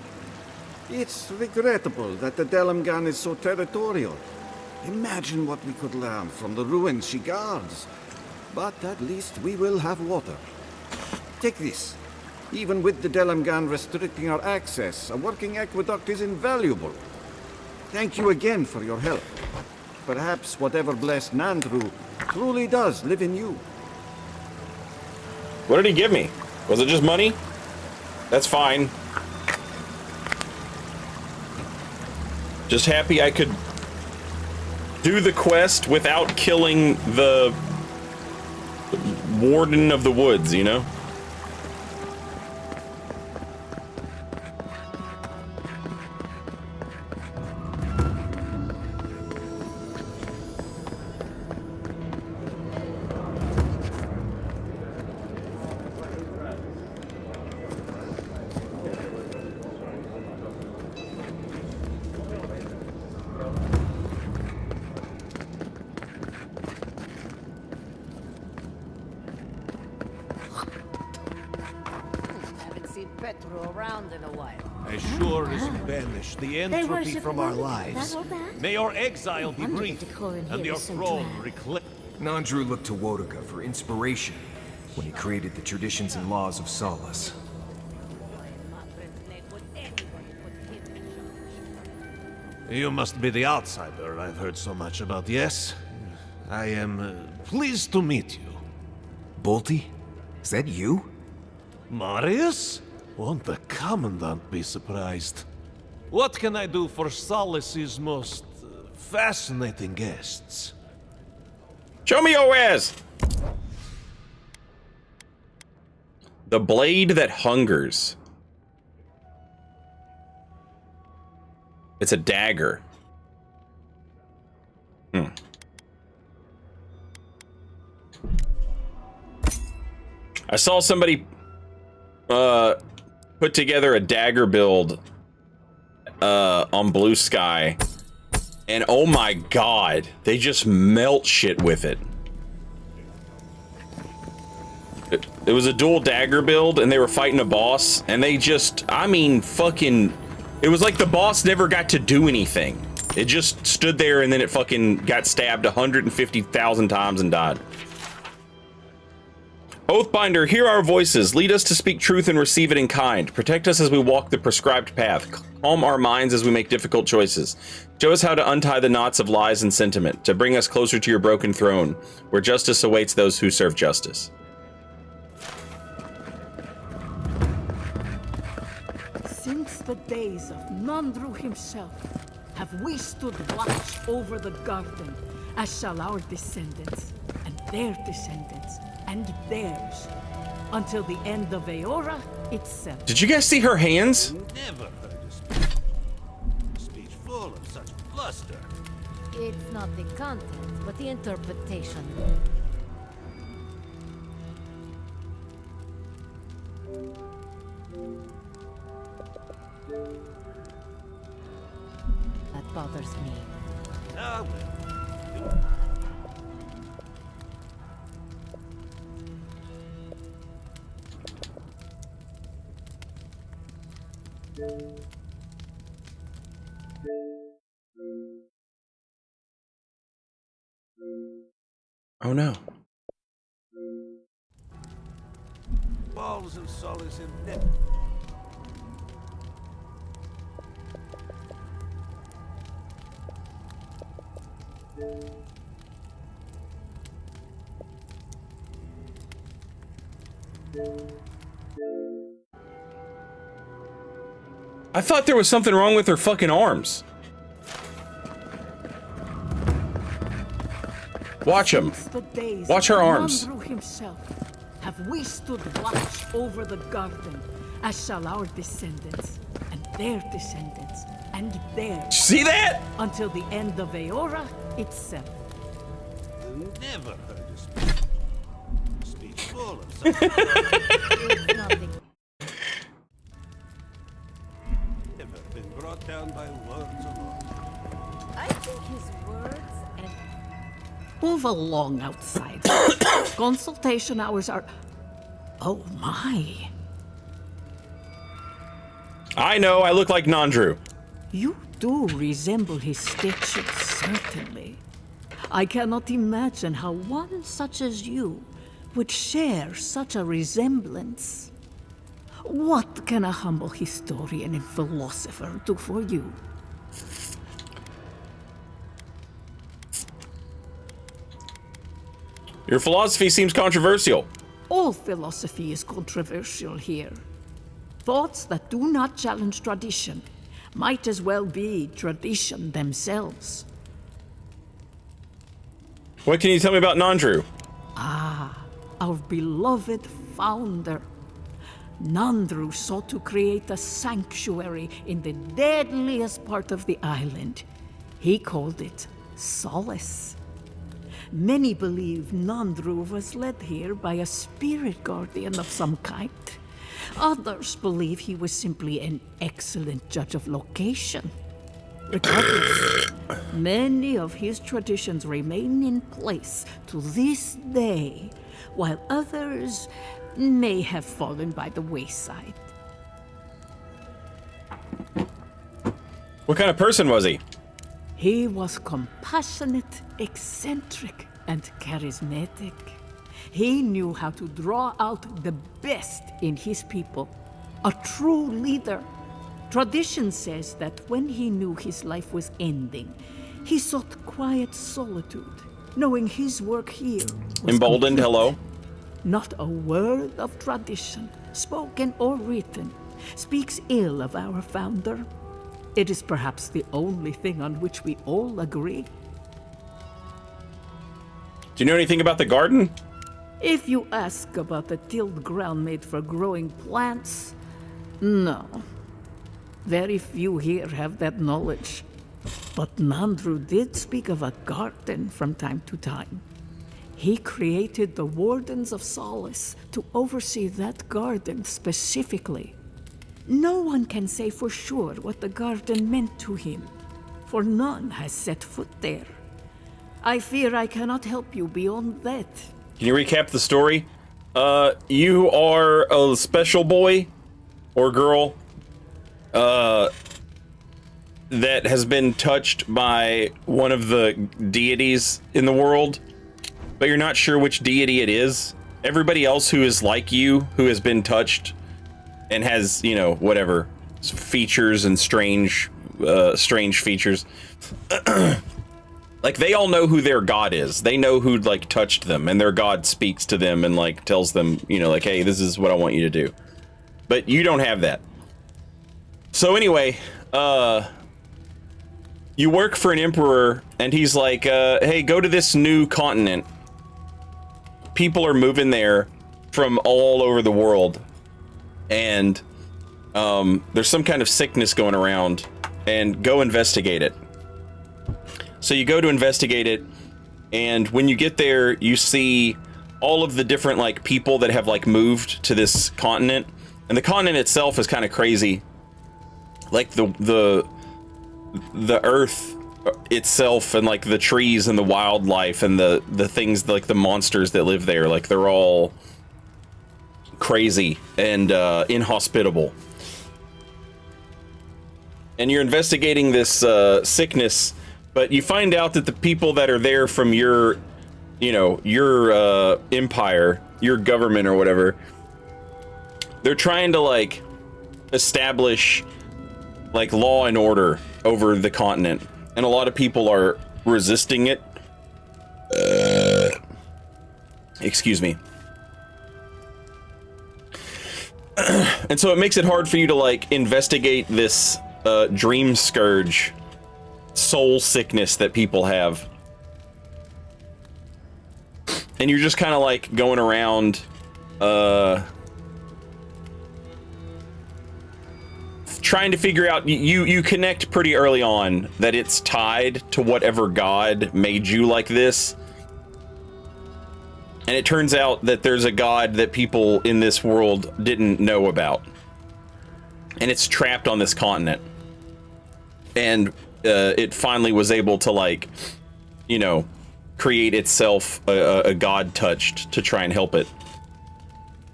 It's regrettable that the Delamgan is so territorial. Imagine what we could learn from the ruins she guards. But at least we will have water. Take this. Even with the Delamgan restricting our access, a working aqueduct is invaluable. Thank you again for your help. Perhaps whatever blessed Nandru truly does live in you. What did he give me? Was it just money? That's fine. Just happy I could do the quest without killing the Warden of the Woods, you know? Around in a while. As sure as banish the entropy from our lives. May your exile be brief, and your throne reclaim. Nandru looked to Wodoka for inspiration when he created the traditions and laws of Solace. You must be the outsider I've heard so much about, yes? I am pleased to meet you. Bolty? Is that you? Marius? Won't the Commandant be surprised? What can I do for Solace's most fascinating guests? Show me your wares! The blade that hungers. It's a dagger. I saw somebody put together a dagger build on Blue Sky, and oh my god, they just melt shit with it. It was a dual dagger build, and they were fighting a boss, and they just, I mean, fucking, it was like the boss never got to do anything. It just stood there, and then it fucking got stabbed 150,000 times and died. Oathbinder, hear our voices. Lead us to speak truth and receive it in kind. Protect us as we walk the prescribed path. Calm our minds as we make difficult choices. Show us how to untie the knots of lies and sentiment, to bring us closer to your broken throne, where justice awaits those who serve justice. Since the days of Nandru himself, have we stood watch over the garden, as shall our descendants, and their descendants, and theirs, until the end of Aora itself. Did you guys see her hands? Never heard a speech full of such bluster. It's not the content, but the interpretation. That bothers me. Now, Oh no. balls of solace in net. I thought there was something wrong with her fucking arms. Watch him. Watch her arms. Himself, have we stood watch over the garden, as shall our descendants, and their descendants, and theirs. See that? Until the end of Aora itself. Never heard a speech full of such. Never been brought down by words alone. I think his words and... Move along outside. Consultation hours are... Oh my. I know, I look like Nandru. You do resemble his statue, certainly. I cannot imagine how one such as you would share such a resemblance. What can a humble historian and philosopher do for you? Your philosophy seems controversial. All philosophy is controversial here. Thoughts that do not challenge tradition might as well be tradition themselves. What can you tell me about Nandru? Ah, our beloved founder. Nandru sought to create a sanctuary in the deadliest part of the island. He called it Solace. Many believe Nandru was led here by a spirit guardian of some kind. Others believe he was simply an excellent judge of location. Regardless, many of his traditions remain in place to this day, while others may have fallen by the wayside. What kind of person was he? He was compassionate, eccentric, and charismatic. He knew how to draw out the best in his people. A true leader. Tradition says that when he knew his life was ending, he sought quiet solitude, knowing his work here was Emboldened, complete. hello? Not a word of tradition, spoken or written, speaks ill of our founder. It is perhaps the only thing on which we all agree. Do you know anything about the garden? If you ask about the tilled ground made for growing plants, no. Very few here have that knowledge. But Nandru did speak of a garden from time to time. He created the Wardens of Solace to oversee that garden specifically. No one can say for sure what the garden meant to him, for none has set foot there. I fear I cannot help you beyond that. Can you recap the story? You are a special boy or girl that has been touched by one of the deities in the world, but you're not sure which deity it is. Everybody else who is like you, who has been touched and has, you know, whatever, features and strange features, like, they all know who their god is. They know who, like, touched them, and their god speaks to them and, like, tells them, you know, like, hey, this is what I want you to do. But you don't have that. So anyway, you work for an emperor, and he's like, hey, go to this new continent. People are moving there from all over the world, and there's some kind of sickness going around, and go investigate it. So you go to investigate it, and when you get there, you see all of the different, like, people that have, like, moved to this continent, and the continent itself is kind of crazy. Like, the earth itself, and, like, the trees and the wildlife and the things, like the monsters that live there, like, they're all crazy and inhospitable. And you're investigating this sickness, but you find out that the people that are there from your, you know, your empire, your government or whatever, they're trying to, like, establish, like, law and order over the continent, and a lot of people are resisting it. Excuse me. And so it makes it hard for you to, like, investigate this dream scourge, soul sickness that people have. And you're just kind of, like, going around trying to figure out, you connect pretty early on that it's tied to whatever god made you like this. And it turns out that there's a god that people in this world didn't know about. And it's trapped on this continent. And it finally was able to, like, you know, create itself a god touched to try and help it.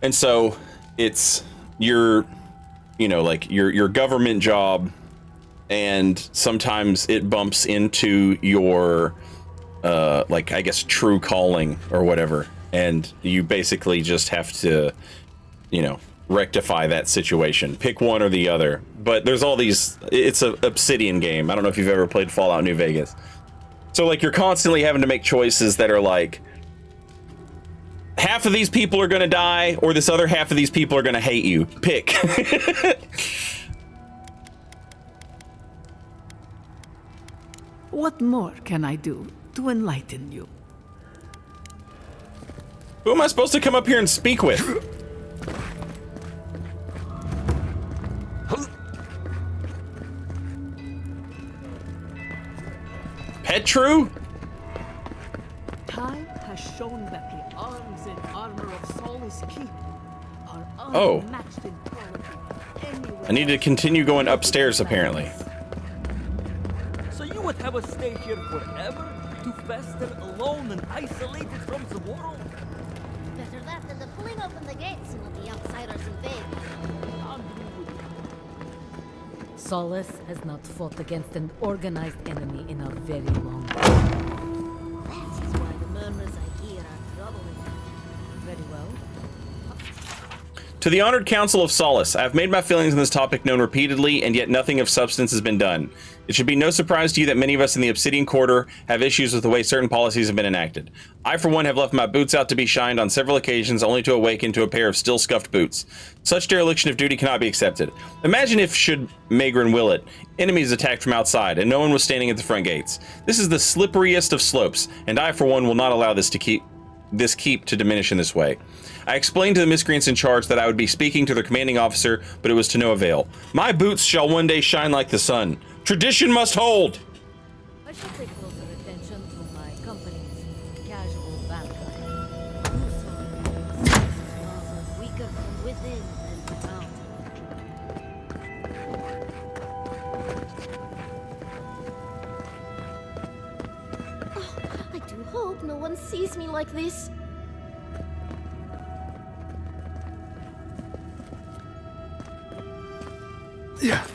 And so it's your, you know, like, your government job, and sometimes it bumps into your like, I guess, true calling or whatever, and you basically just have to, you know, rectify that situation. Pick one or the other. But there's all these, it's a Obsidian game. I don't know if you've ever played Fallout New Vegas. So, like, you're constantly having to make choices that are like, half of these people are gonna die, or this other half of these people are gonna hate you. Pick. What more can I do to enlighten you? Who am I supposed to come up here and speak with? Petru? Time has shown that the arms and armor of Solace Keep are unmatched in quality anywhere. I need to continue going upstairs, apparently. So you would have us stay here forever? To fester alone and isolated from the world? Better that than the pulling open the gates and let the outsiders invade. Solace has not fought against an organized enemy in a very long time. That is why the murmurs I hear are troubling. Very well. To the Honored Council of Solace, I have made my feelings on this topic known repeatedly, and yet nothing of substance has been done. It should be no surprise to you that many of us in the Obsidian Quarter have issues with the way certain policies have been enacted. I, for one, have left my boots out to be shined on several occasions, only to awaken to a pair of still scuffed boots. Such dereliction of duty cannot be accepted. Imagine if, should Magrin will it, enemies attacked from outside, and no one was standing at the front gates. This is the slipperiest of slopes, and I, for one, will not allow this keep to diminish in this way. I explained to the miscreants in charge that I would be speaking to their commanding officer, but it was to no avail. My boots shall one day shine like the sun. Tradition must hold! I should pay closer attention to my company's casual vampire. no one sees me like this. Yeah.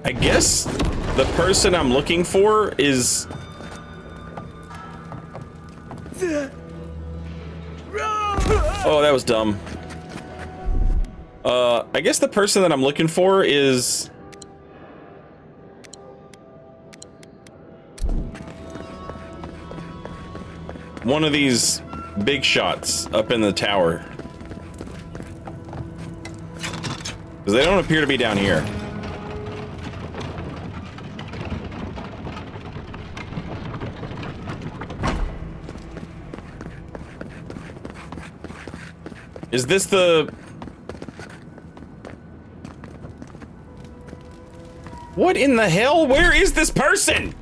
I guess the person I'm looking for is... Oh, that was dumb. I guess the person that I'm looking for is... one of these big shots up in the tower. Because they don't appear to be down here. Is this the... What in the hell? Where is this person?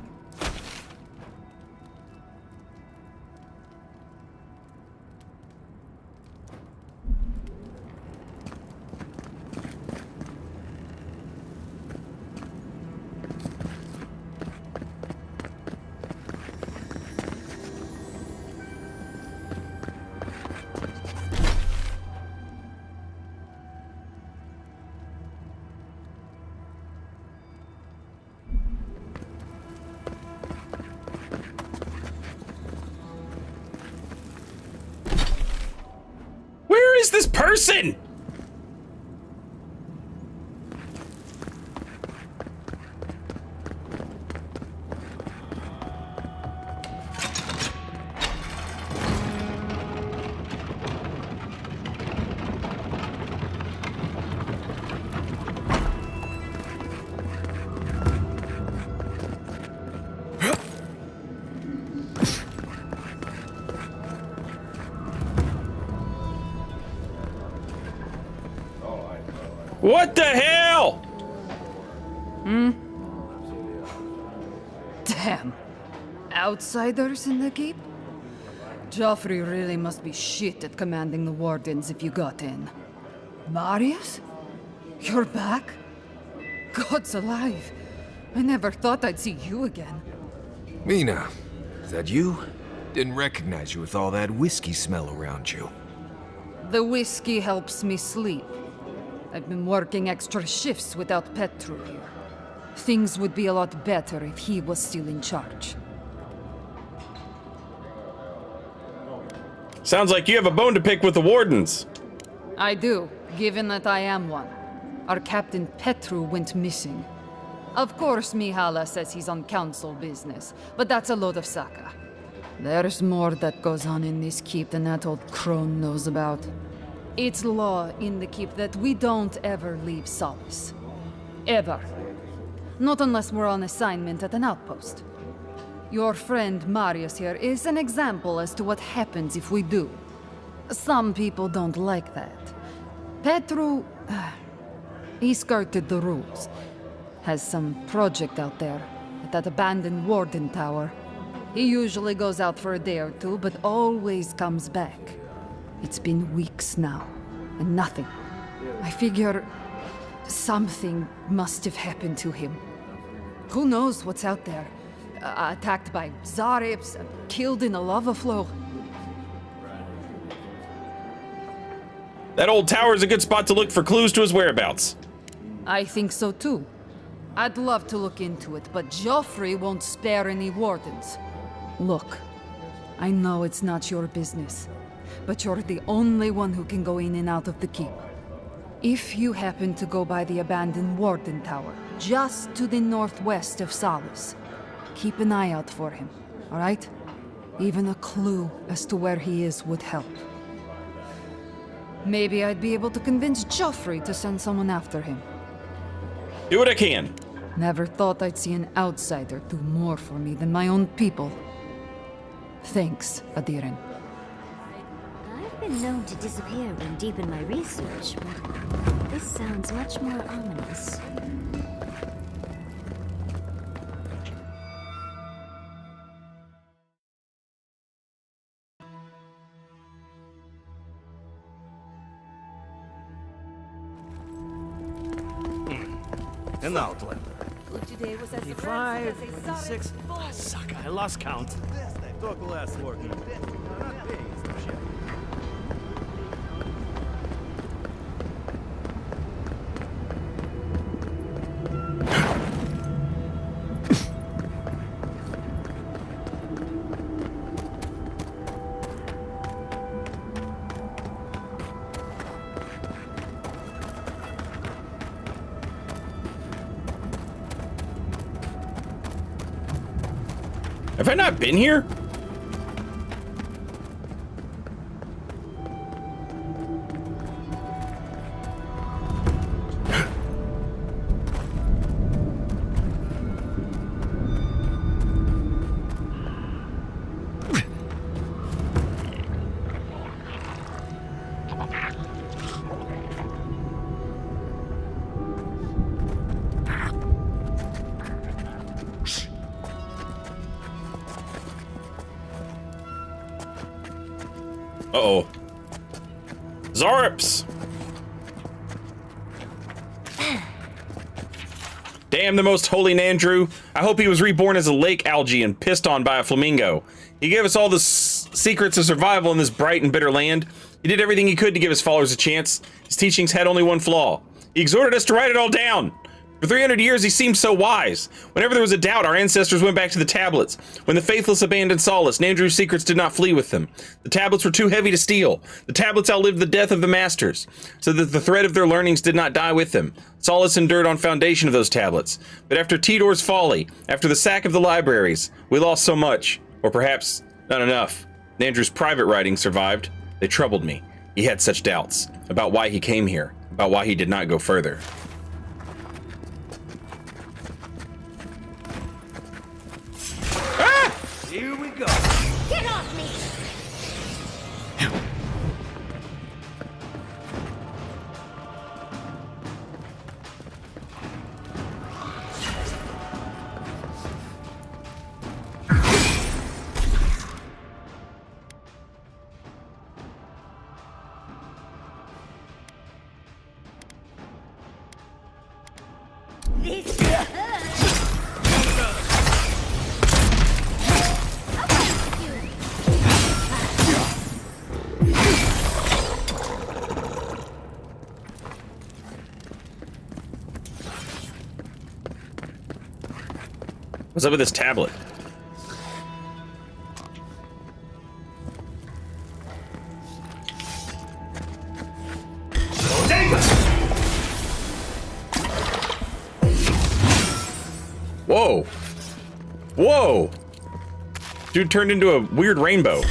Where is this person? What the hell? Hmm? Damn. Outsiders in the keep? Joffrey really must be shit at commanding the wardens if you got in. Marius? You're back? God's alive. I never thought I'd see you again. Mina, is that you? Didn't recognize you with all that whiskey smell around you. The whiskey helps me sleep. I've been working extra shifts without Petru here. Things would be a lot better if he was still in charge. Sounds like you have a bone to pick with the wardens. I do, given that I am one. Our captain Petru went missing. Of course, Mihala says he's on council business, but that's a load of saka. There's more that goes on in this keep than that old crone knows about. It's law in the keep that we don't ever leave Solace. Ever. Not unless we're on assignment at an outpost. Your friend Marius here is an example as to what happens if we do. Some people don't like that. Petru... he skirted the rules. Has some project out there, at that abandoned warden tower. He usually goes out for a day or two, but always comes back. It's been weeks now, and nothing. I figure something must have happened to him. Who knows what's out there? Attacked by Zarips, killed in a lava flow. That old tower's a good spot to look for clues to his whereabouts. I think so too. I'd love to look into it, but Joffrey won't spare any wardens. Look, I know it's not your business, but you're the only one who can go in and out of the keep. If you happen to go by the abandoned warden tower, just to the northwest of Solace, keep an eye out for him, all right? Even a clue as to where he is would help. Maybe I'd be able to convince Joffrey to send someone after him. Do what I can. Never thought I'd see an outsider do more for me than my own people. Thanks, Adiren. I've been known to disappear when deep in my research, but this sounds much more ominous. An outlander. 55, 56. Oh, suck, I lost count. Talk less, Lord. Have I not been here? Uh-oh. Zorps! Damn the most holy Nandrew. I hope he was reborn as a lake algae and pissed on by a flamingo. He gave us all the secrets of survival in this bright and bitter land. He did everything he could to give his followers a chance. His teachings had only one flaw. He exhorted us to write it all down. For 300 years, he seemed so wise. Whenever there was a doubt, our ancestors went back to the tablets. When the faithless abandoned solace, Nandrew's secrets did not flee with them. The tablets were too heavy to steal. The tablets outlived the death of the masters, so that the thread of their learnings did not die with them. Solace endured on foundation of those tablets. But after Tidor's folly, after the sack of the libraries, we lost so much. Or perhaps not enough. Nandrew's private writings survived. They troubled me. He had such doubts about why he came here, about why he did not go further. Here we go. Get off me! This What's up with this tablet? Whoa. Whoa. Dude turned into a weird rainbow.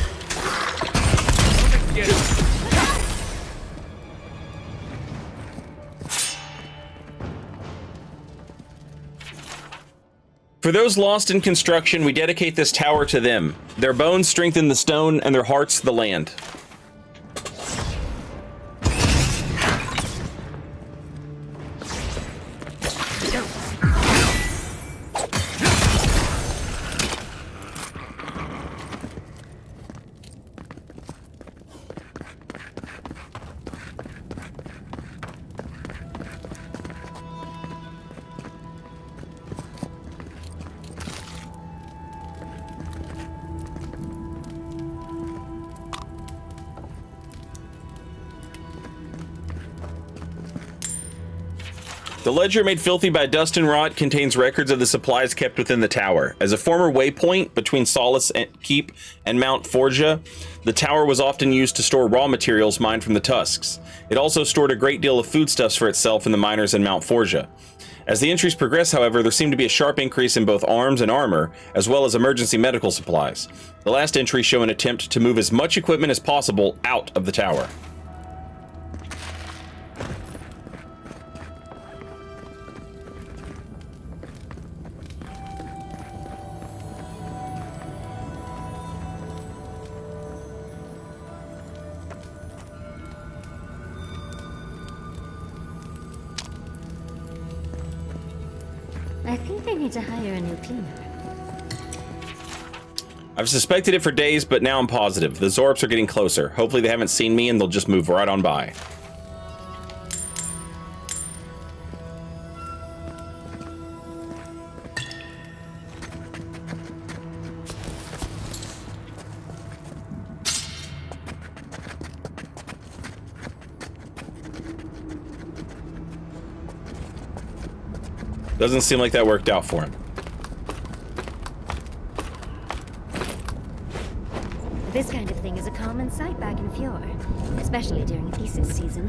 For those lost in construction, we dedicate this tower to them. Their bones strengthen the stone and their hearts the land. The ledger, made filthy by dust and rot, contains records of the supplies kept within the tower. As a former waypoint between Solace Keep and Mount Forja, the tower was often used to store raw materials mined from the tusks. It also stored a great deal of foodstuffs for itself and the miners in Mount Forja. As the entries progress, however, there seemed to be a sharp increase in both arms and armor, as well as emergency medical supplies. The last entries show an attempt to move as much equipment as possible out of the tower. I think they need to hire a new cleaner. I've suspected it for days, but now I'm positive. The Zorps are getting closer. Hopefully they haven't seen me and they'll just move right on by. Doesn't seem like that worked out for him. This kind of thing is a common sight back in Fjord, especially during thesis season.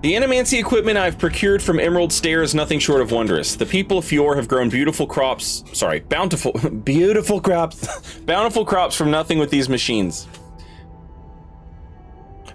The animancy equipment I've procured from Emerald Stair is nothing short of wondrous. The people of Fjord have grown beautiful crops from nothing with these machines.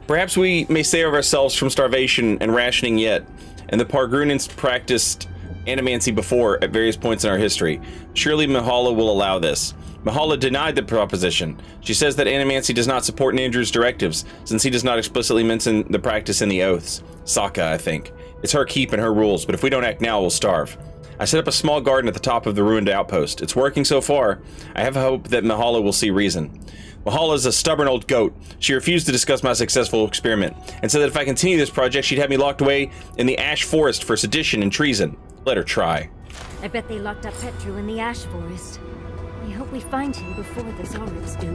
Perhaps we may save ourselves from starvation and rationing yet, and the Pargrunans practiced animancy before at various points in our history. Surely Mahala will allow this. Mahala denied the proposition. She says that animancy does not support Nandru's directives, since he does not explicitly mention the practice in the oaths. Sokka, I think. It's her keep and her rules, but if we don't act now, we'll starve. I set up a small garden at the top of the ruined outpost. It's working so far. I have hope that Mahala will see reason. Mahala is a stubborn old goat. She refused to discuss my successful experiment, and said that if I continue this project, she'd have me locked away in the Ash Forest for sedition and treason. Let her try. I bet they locked up Petru in the Ash Forest. I hope we find him before the Zaribs do.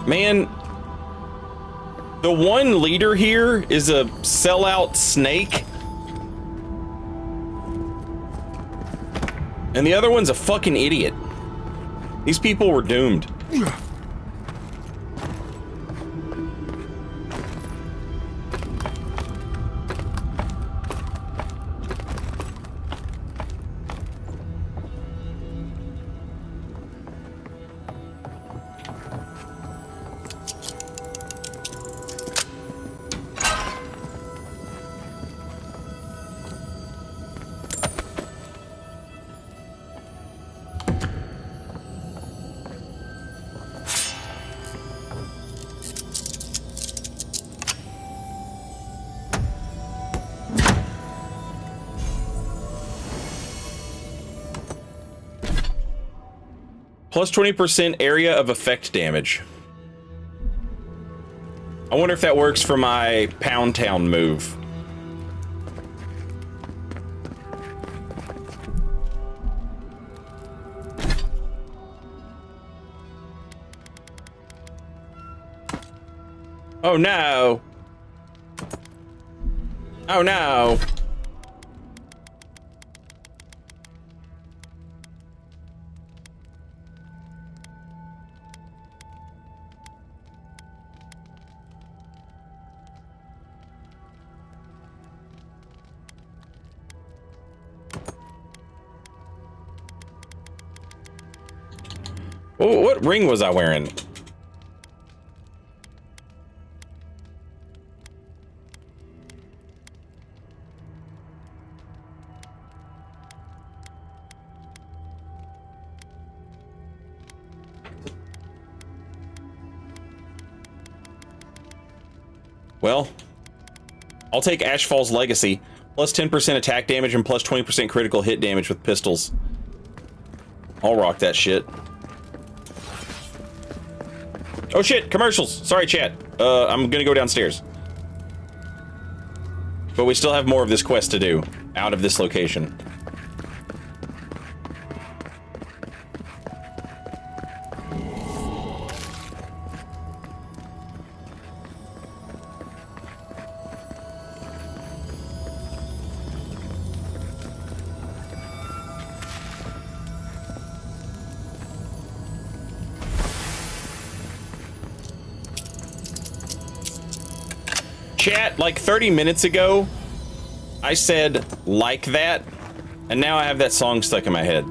Man, the one leader here is a sellout snake. And the other one's a fucking idiot. These people were doomed. Plus 20% area of effect damage. I wonder if that works for my Pound Town move. Oh no! Oh no! Oh, what ring was I wearing? Well, I'll take Ashfall's Legacy. Plus 10% attack damage and plus 20% critical hit damage with pistols. I'll rock that shit. Oh shit, commercials! Sorry, chat. I'm gonna go downstairs. But we still have more of this quest to do, out of this location. Chat, like 30 minutes ago, I said, like that, and now I have that song stuck in my head.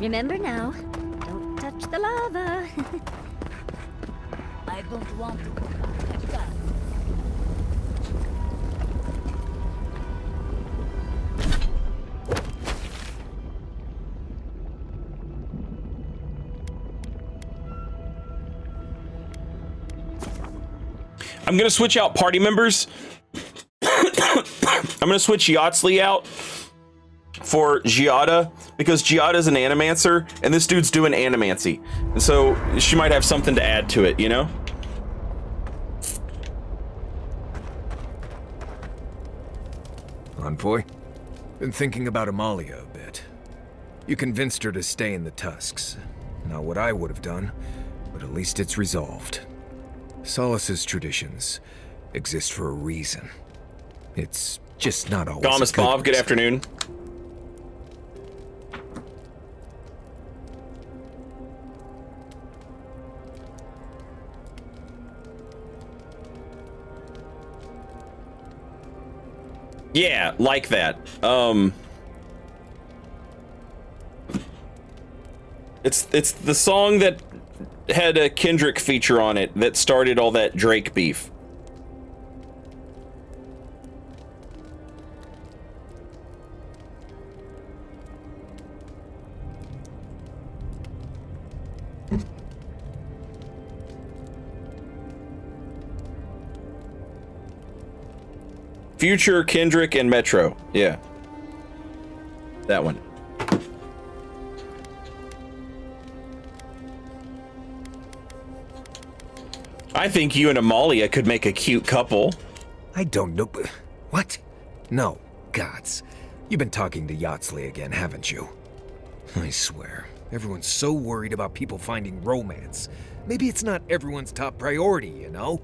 Remember now, don't touch the lava. I don't want to go back like that. I'm gonna switch out party members. I'm gonna switch Yatsley out for Giada, because Giada's an animancer, and this dude's doing animancy. And so she might have something to add to it, you know? Envoy? Been thinking about Amalia a bit. You convinced her to stay in the Tusks. Not what I would have done, but at least it's resolved. Solace's traditions exist for a reason. It's just not always Thomas Bob, good afternoon. Yeah, like that. It's the song that had a Kendrick feature on it that started all that Drake beef. Future, Kendrick, and Metro. Yeah. That one. I think you and Amalia could make a cute couple. I don't know. What? No. Gods. You've been talking to Yatsley again, haven't you? I swear, everyone's so worried about people finding romance. Maybe it's not everyone's top priority, you know?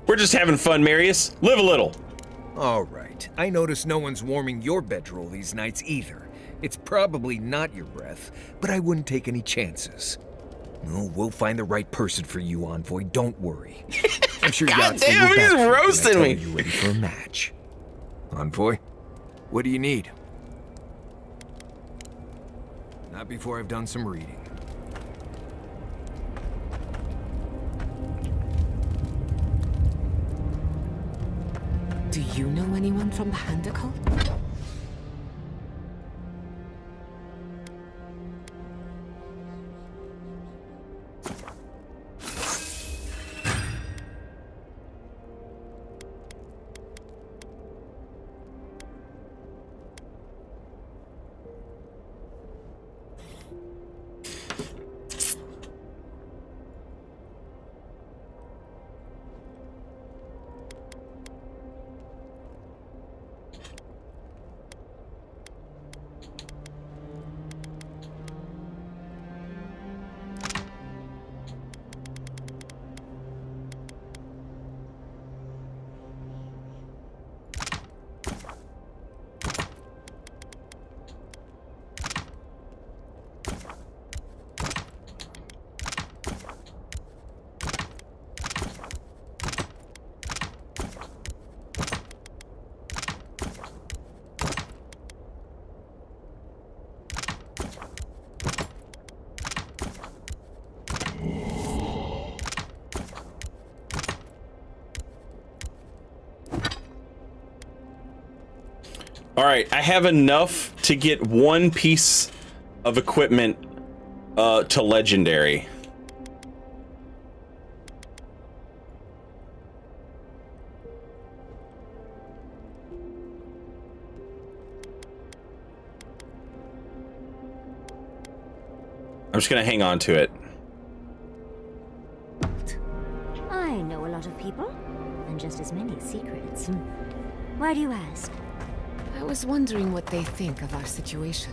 We're just having fun, Marius. Live a little. All right. I notice no one's warming your bedroll these nights either. It's probably not your breath, but I wouldn't take any chances. No, we'll find the right person for you, Envoy. Don't worry. I'm sure God Yahtzee damn, will back he's you when I roasting tell me. you ready for a match. Envoy, what do you need? Not before I've done some reading. Do you know anyone from the Handicult? All right, I have enough to get one piece of equipment to legendary. I'm just gonna hang on to it. I know a lot of people, and just as many secrets. Why do you ask? I was wondering what they think of our situation.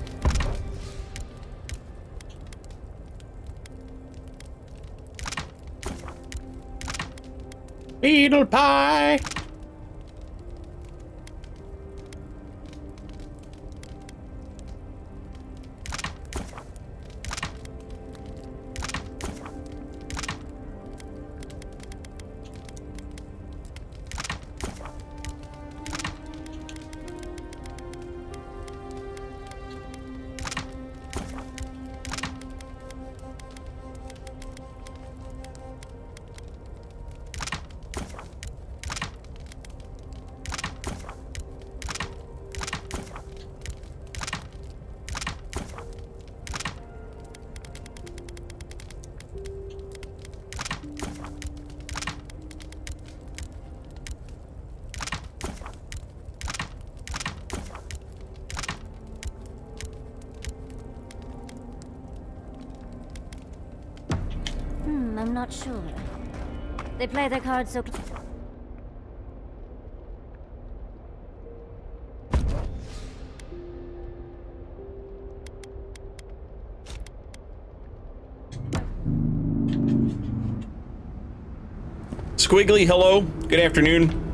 Beetle pie! not sure. They play their cards so... Squiggly, hello. Good afternoon.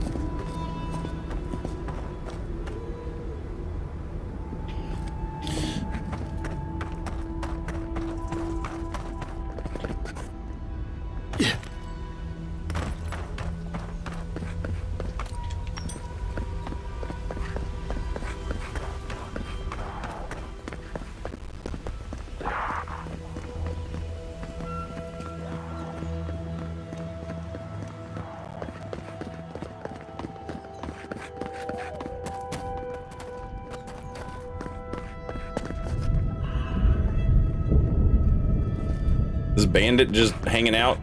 This bandit just hanging out.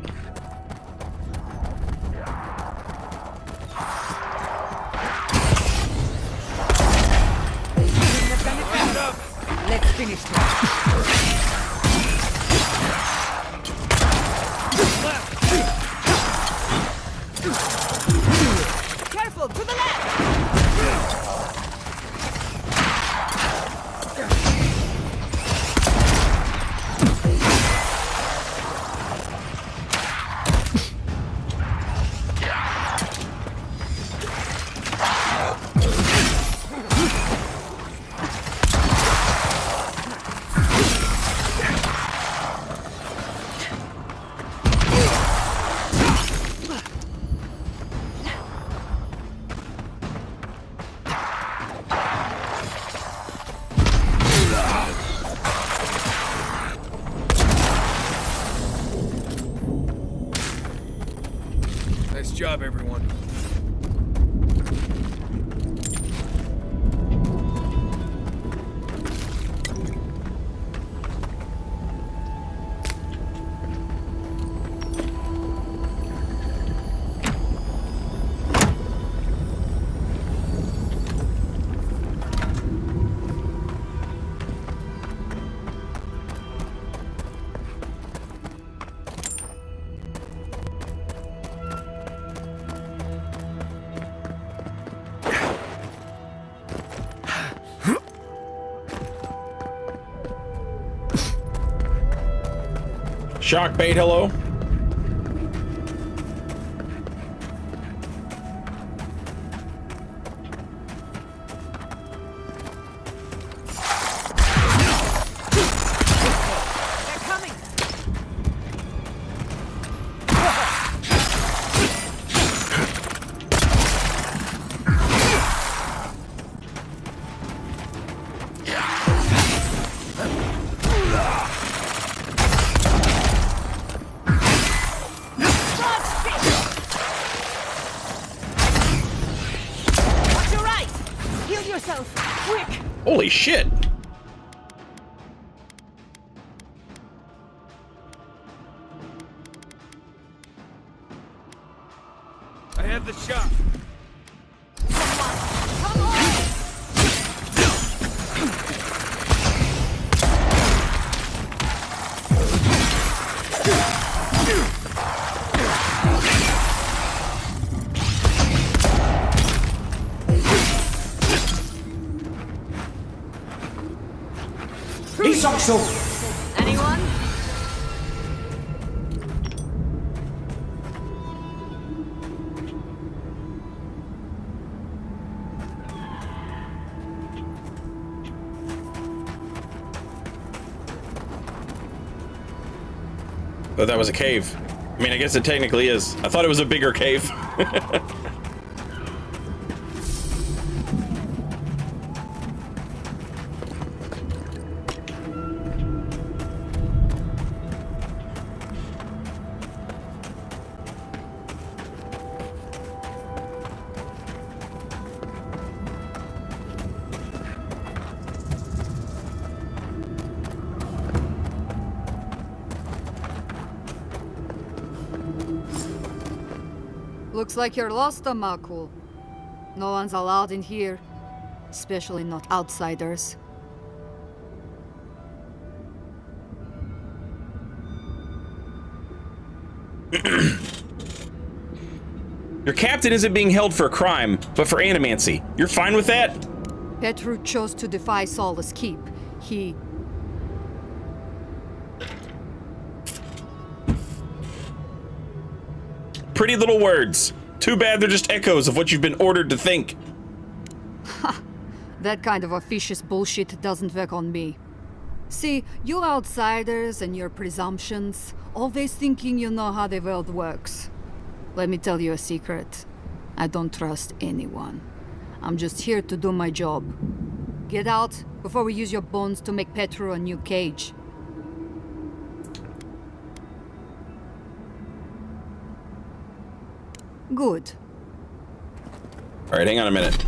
Let's finish this. Careful, to the left! Nice job, everyone. Shock bait, hello. Holy shit! I have the shot. Anyone? Thought that was a cave. I mean, I guess it technically is. I thought it was a bigger cave. Looks like you're lost, Makul. No one's allowed in here, especially not outsiders. Your captain isn't being held for a crime, but for animancy. You're fine with that? Petru chose to defy Solace Keep. He... Pretty little words. Too bad they're just echoes of what you've been ordered to think. That kind of officious bullshit doesn't work on me. See, you outsiders and your presumptions, always thinking you know how the world works. Let me tell you a secret. I don't trust anyone. I'm just here to do my job. Get out before we use your bones to make Petru a new cage. Good. All right, hang on a minute.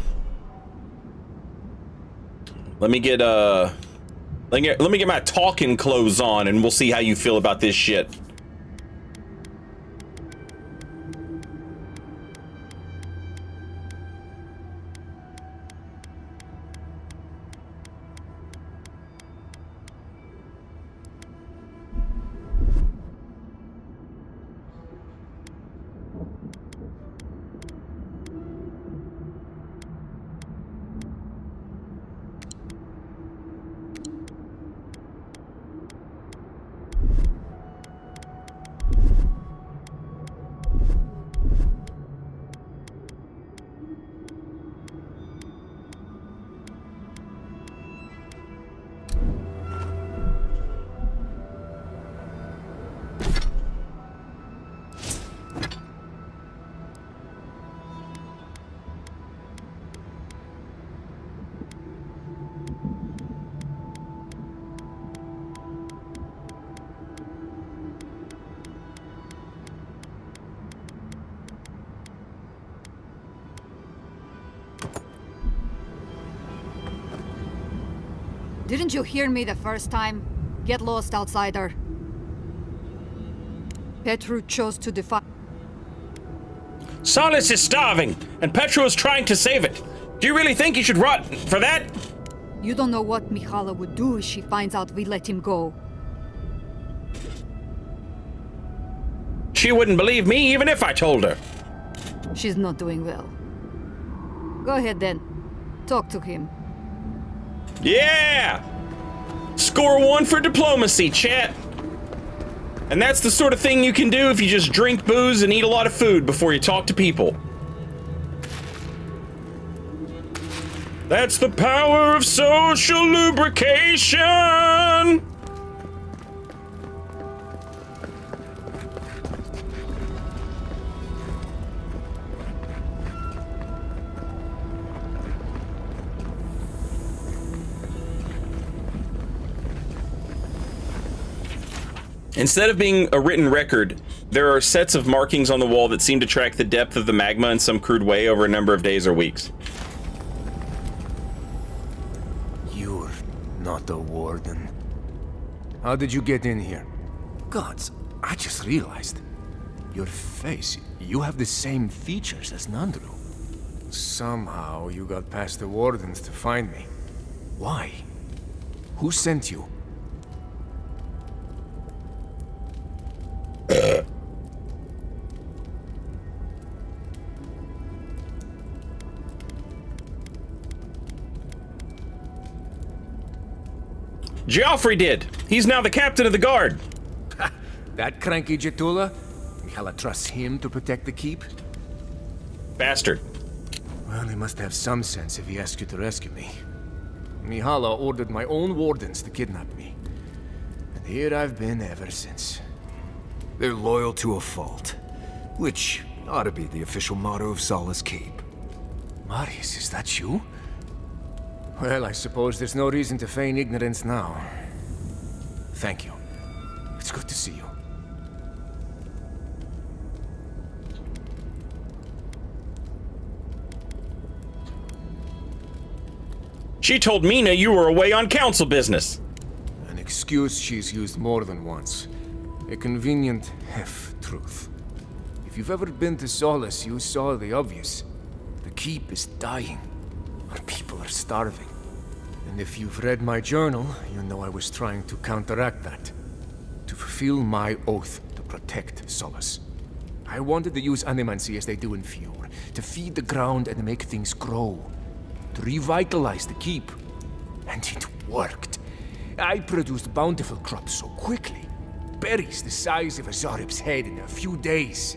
Let me get my talking clothes on, and we'll see how you feel about this shit. Didn't you hear me the first time? Get lost, outsider. Petru chose to defy... Solace is starving, and Petru is trying to save it. Do you really think he should rot for that? You don't know what Mihala would do if she finds out we let him go. She wouldn't believe me even if I told her. She's not doing well. Go ahead then. Talk to him. Yeah! Score 1 for diplomacy, chat. And that's the sort of thing you can do if you just drink booze and eat a lot of food before you talk to people. That's the power of social lubrication! Instead of being a written record, there are sets of markings on the wall that seem to track the depth of the magma in some crude way over a number of days or weeks. You're not a warden. How did you get in here? Gods, I just realized. Your face, you have the same features as Nandru. Somehow you got past the wardens to find me. Why? Who sent you? Joffrey did. He's now the captain of the guard. That cranky Jetula? Mihala trusts him to protect the keep? Bastard. Well, he must have some sense if he asked you to rescue me. Mihala ordered my own wardens to kidnap me. And here I've been ever since. They're loyal to a fault, which ought to be the official motto of Solace Keep. Marius, is that you? Well, I suppose there's no reason to feign ignorance now. Thank you. It's good to see you. She told Mina you were away on council business. An excuse she's used more than once. A convenient half-truth. If you've ever been to Solace, you saw the obvious. The keep is dying. Our people are starving. And if you've read my journal, you know I was trying to counteract that. To fulfill my oath to protect Solace. I wanted to use animancy as they do in Fior, to feed the ground and make things grow. To revitalize the keep. And it worked. I produced bountiful crops so quickly. Berries the size of a Zarib's head in a few days.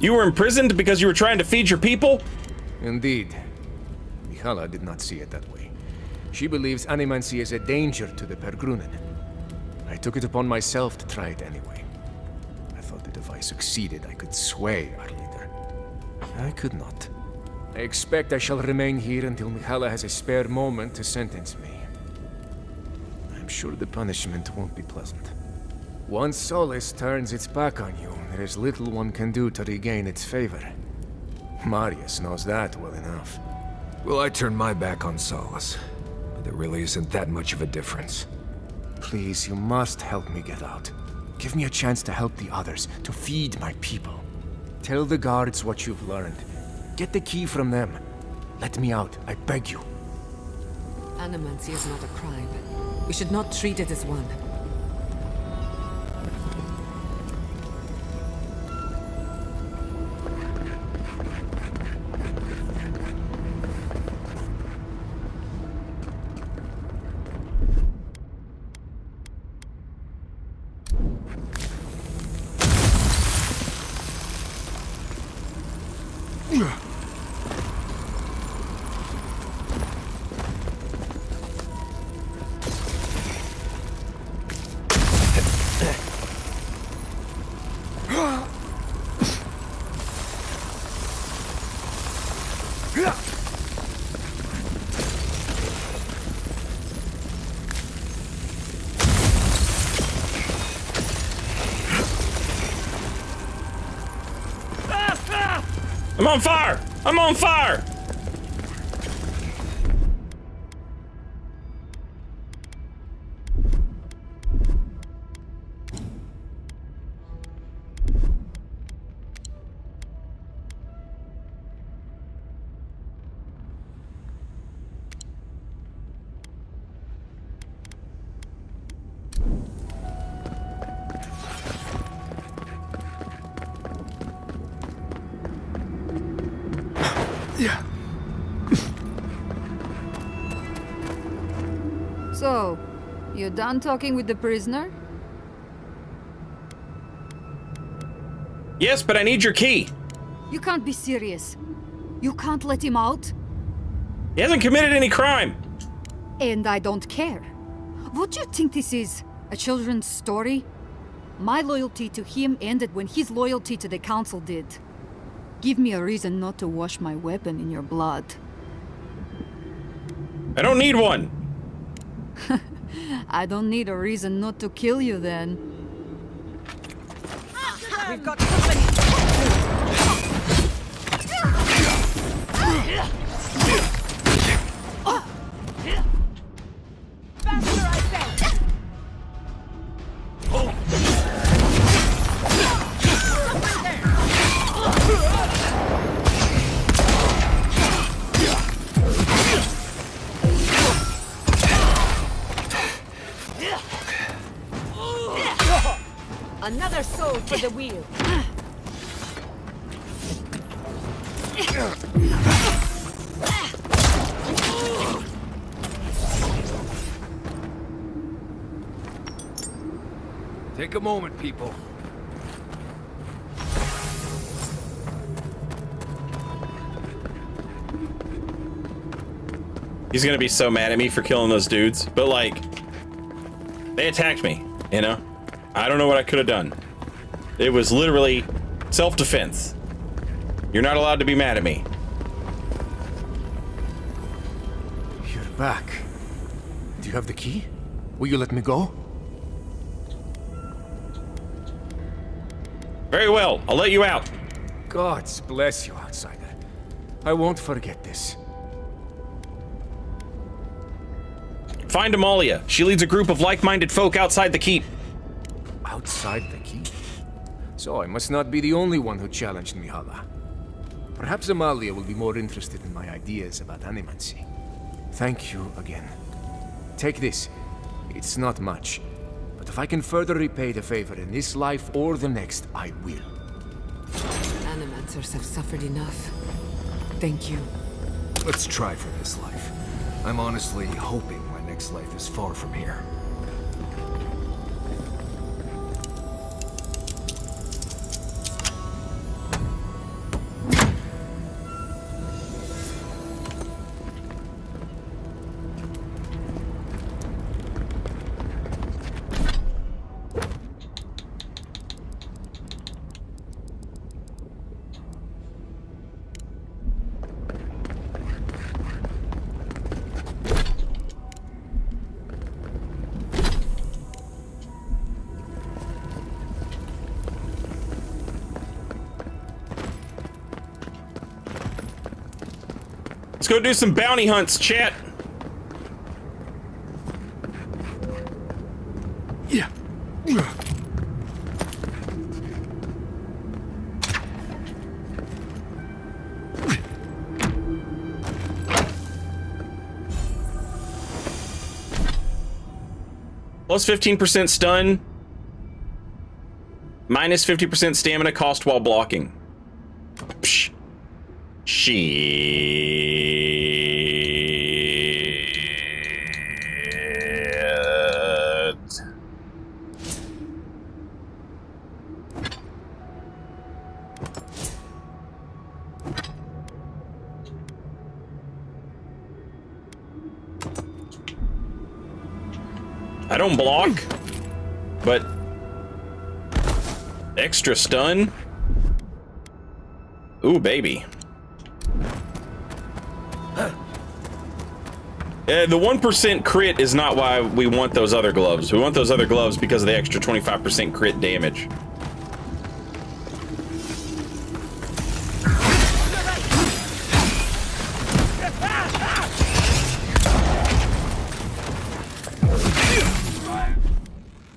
You were imprisoned because you were trying to feed your people? Indeed. Mihala did not see it that way. She believes animancy is a danger to the Pergrunen. I took it upon myself to try it anyway. I thought that if I succeeded, I could sway our leader. I could not. I expect I shall remain here until Mihala has a spare moment to sentence me. I'm sure the punishment won't be pleasant. Once Solace turns its back on you, there is little one can do to regain its favor. Marius knows that well enough. Well, I turned my back on Solace, but there really isn't that much of a difference. Please, you must help me get out. Give me a chance to help the others, to feed my people. Tell the guards what you've learned. Get the key from them. Let me out, I beg you. Animancy is not a crime. We should not treat it as one. I'm on fire! I'm on fire! So, you done talking with the prisoner? Yes, but I need your key. You can't be serious. You can't let him out? He hasn't committed any crime. And I don't care. What do you think this is? A children's story? My loyalty to him ended when his loyalty to the council did. Give me a reason not to wash my weapon in your blood. I don't need one. I don't need a reason not to kill you then. We've got company! Faster, I say! Another soul for the wheel. Take a moment, people. He's gonna be so mad at me for killing those dudes, but like, they attacked me, you know? I don't know what I could have done. It was literally self-defense. You're not allowed to be mad at me. You're back. Do you have the key? Will you let me go? Very well, I'll let you out. Gods bless you, outsider. I won't forget this. Find Amalia. She leads a group of like-minded folk outside the keep. Outside the keep? So I must not be the only one who challenged Mihala. Perhaps Amalia will be more interested in my ideas about animancy. Thank you again. take this. It's not much. But if I can further repay the favor in this life or the next, I will. Animancers have suffered enough. Thank you. Let's try for this life. I'm honestly hoping my next life is far from here. Let's go do some bounty hunts, chat. Yeah. Plus 15% stun. Minus 50% stamina cost while blocking. Psh. Shit. I don't block, but extra stun. Ooh, baby. The 1% crit is not why we want those other gloves. We want those other gloves because of the extra 25% crit damage.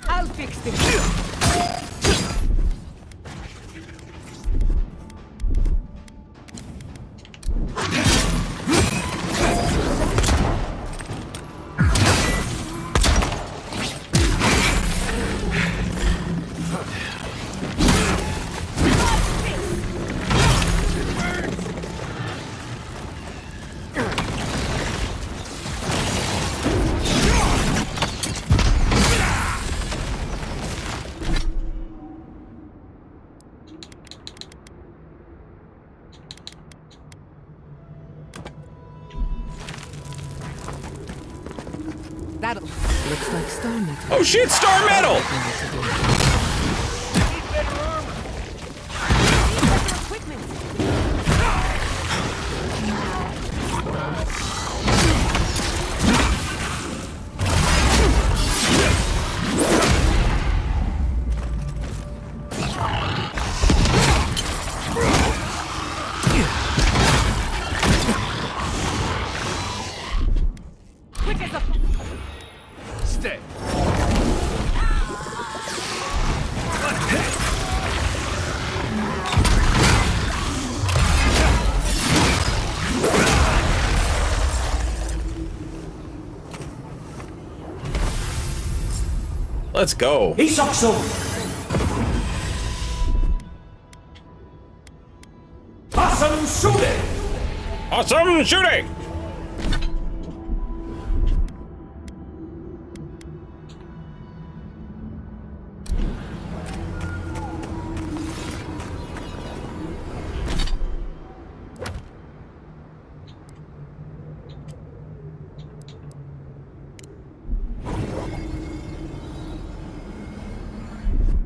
I'll fix this. That'll looks like star metal. Oh shit, star metal! Stay. Let's go. Awesome shooting! Awesome shooting!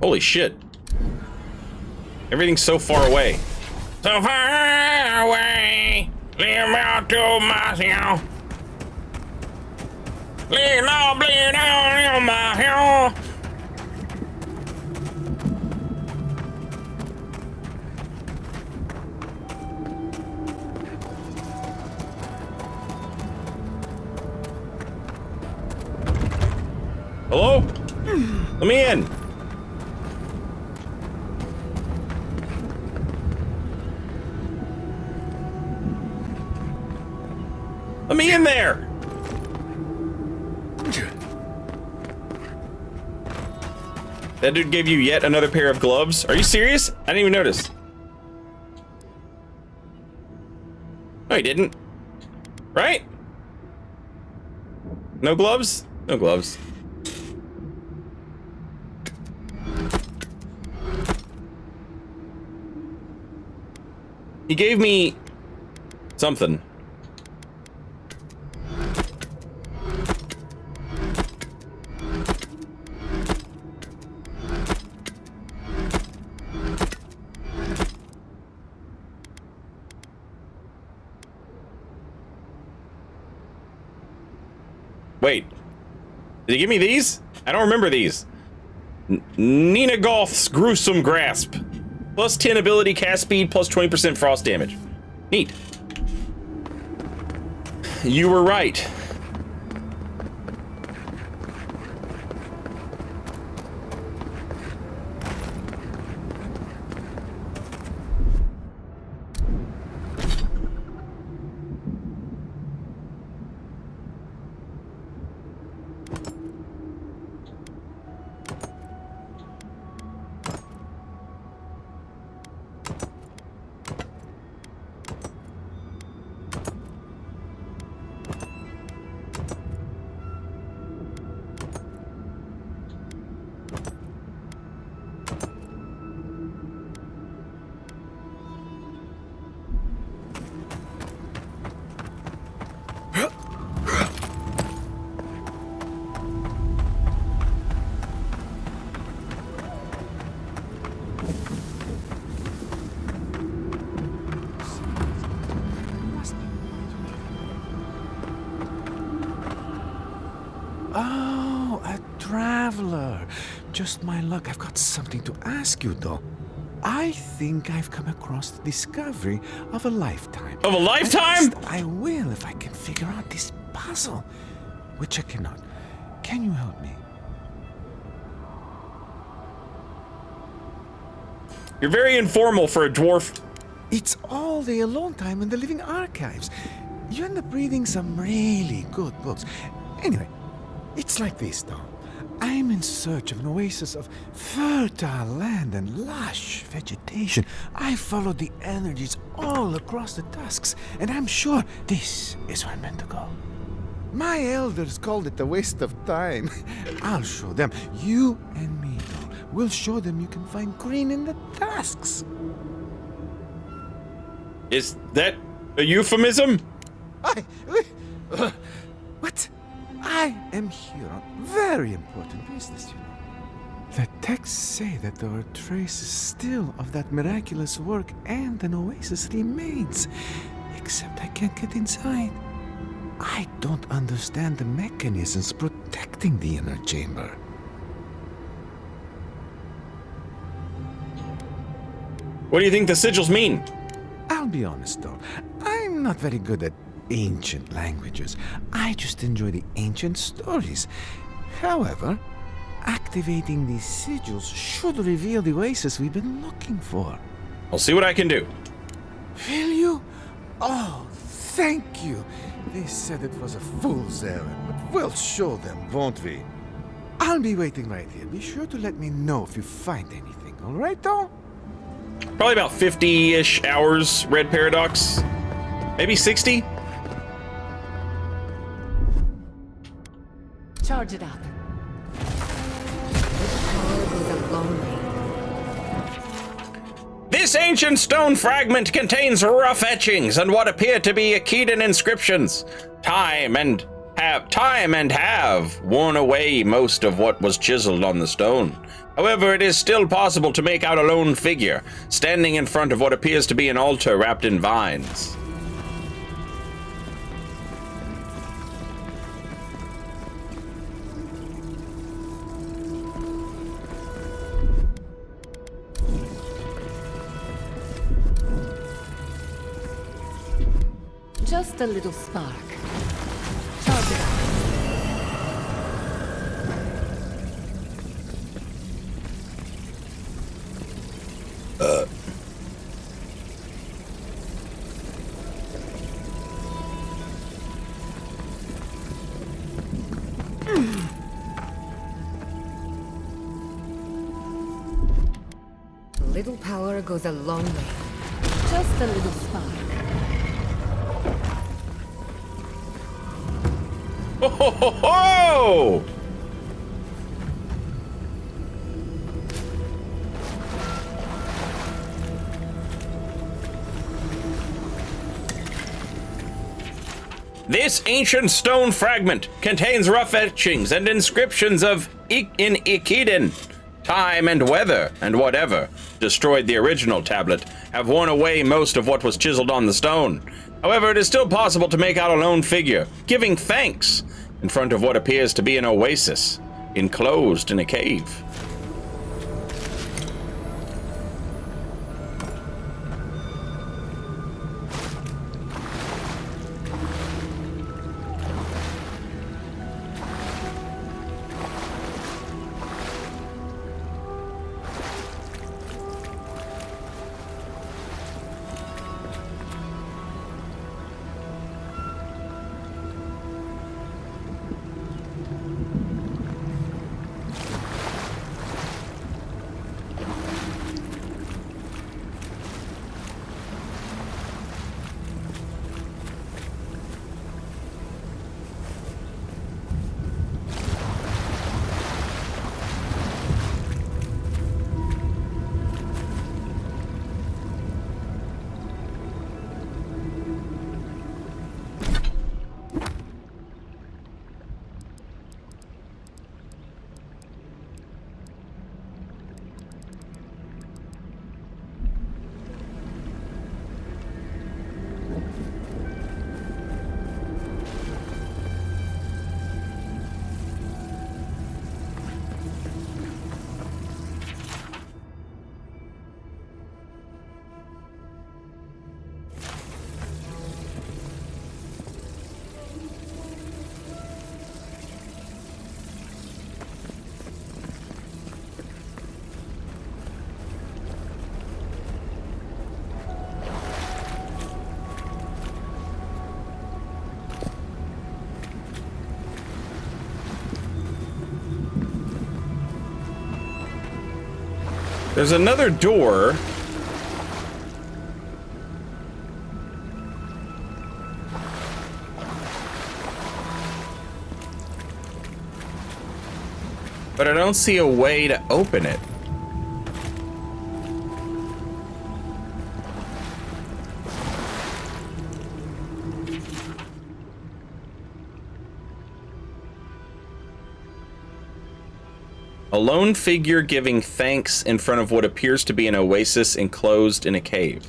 Holy shit. Everything's so far away. So far away. Leave out to myself. Leave no bleed on my hill. Hello? Let me in. Let me in there. That dude gave you yet another pair of gloves? Are you serious? I didn't even notice. No, he didn't. Right? No gloves? No gloves. He gave me something. Wait, did he give me these? I don't remember these. Nina Goth's Gruesome Grasp. Plus 10 ability cast speed, plus 20% frost damage. Neat. You were right. Oh, a traveler. Just my luck. I've got something to ask you, though. I think I've come across the discovery of a lifetime. Of a lifetime? I will if I can figure out this puzzle, which I cannot. Can you help me? You're very informal for a dwarf. It's all the alone time in the living archives. You end up reading some really good books. Anyway, it's like this, though. I'm in search of an oasis of fertile land and lush vegetation. I follow the energies all across the tusks, and I'm sure this is where I'm meant to go. My elders called it a waste of time. I'll show them. You and me, though. We'll show them you can find green in the tusks. Is that a euphemism? What? I am here on very important business, you know. The texts say that there are traces still of that miraculous work and an oasis remains. Except I can't get inside. I don't understand the mechanisms protecting the inner chamber. What do you think the sigils mean? I'll be honest, though. I'm not very good at ancient languages. I just enjoy the ancient stories. However, activating these sigils should reveal the oasis we've been looking for. I'll see what I can do. Will you? Oh, thank you. They said it was a fool's errand, but we'll show them, won't we? I'll be waiting right here. Be sure to let me know if you find anything, all right, though? Probably about 50-ish hours, Red Paradox. Maybe 60? Charge it up. This ancient stone fragment contains rough etchings and what appear to be Akhedan inscriptions. Time and have worn away most of what was chiseled on the stone. However, it is still possible to make out a lone figure, standing in front of what appears to be an altar wrapped in vines. Just a little spark. Charge it up. little power goes a long way. Just a little spark. Ho ho ho ho! This ancient stone fragment contains rough etchings and inscriptions of in Ikeden. Time and weather and whatever destroyed the original tablet have worn away most of what was chiseled on the stone. However, it is still possible to make out a lone figure giving thanks in front of what appears to be an oasis enclosed in a cave. There's another door. But I don't see a way to open it. A lone figure giving thanks in front of what appears to be an oasis enclosed in a cave.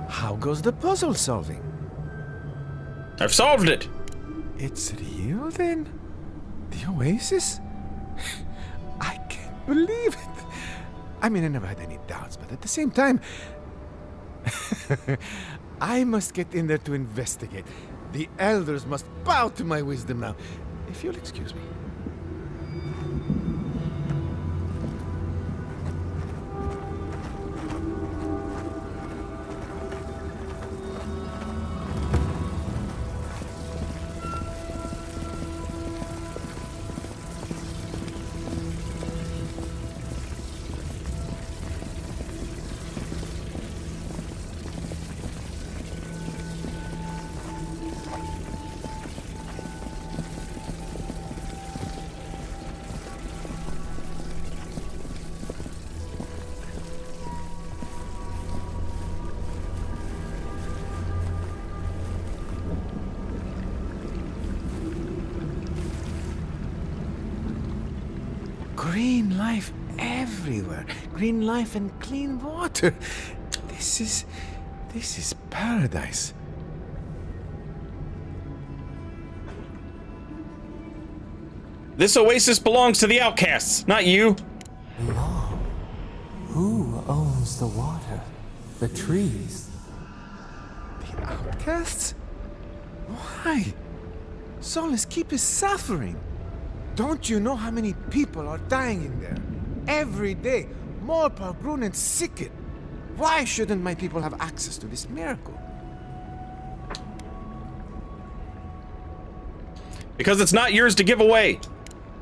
How goes the puzzle solving? I've solved it! It's real then? The oasis? I can't believe it. I mean, I never had any doubts, but at the same time, I must get in there to investigate. The elders must bow to my wisdom now. If you'll excuse me. Green life everywhere. Green life and clean water. This is paradise. This oasis belongs to the outcasts, not you. Long. Who owns the water? The trees? The outcasts? Why? Solace, keep us suffering. Don't you know how many people are dying in there? Every day. Morpah, Grun, and Sickit. Why shouldn't my people have access to this miracle? Because it's not yours to give away.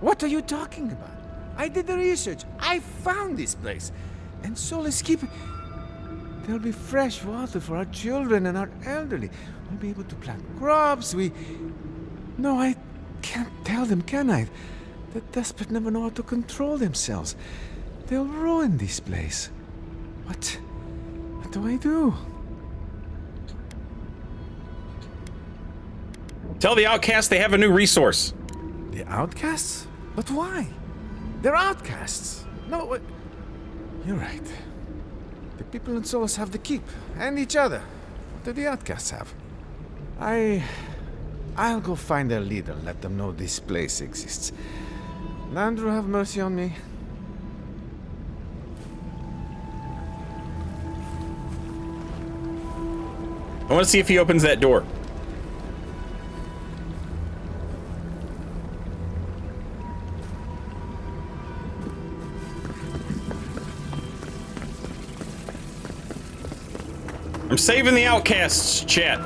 What are you talking about? I did the research. I found this place. And Solace Keep... There'll be fresh water for our children and our elderly. We'll be able to plant crops. No, I can't tell them, can I? The desperate never know how to control themselves. They'll ruin this place. What do I do? Tell the outcasts they have a new resource. The outcasts? But why? They're outcasts. No, you're right. The people in Solace have the keep, and each other. What do the outcasts have? I'll go find their leader and let them know this place exists. Nandru, have mercy on me. I want to see if he opens that door. I'm saving the outcasts, chat.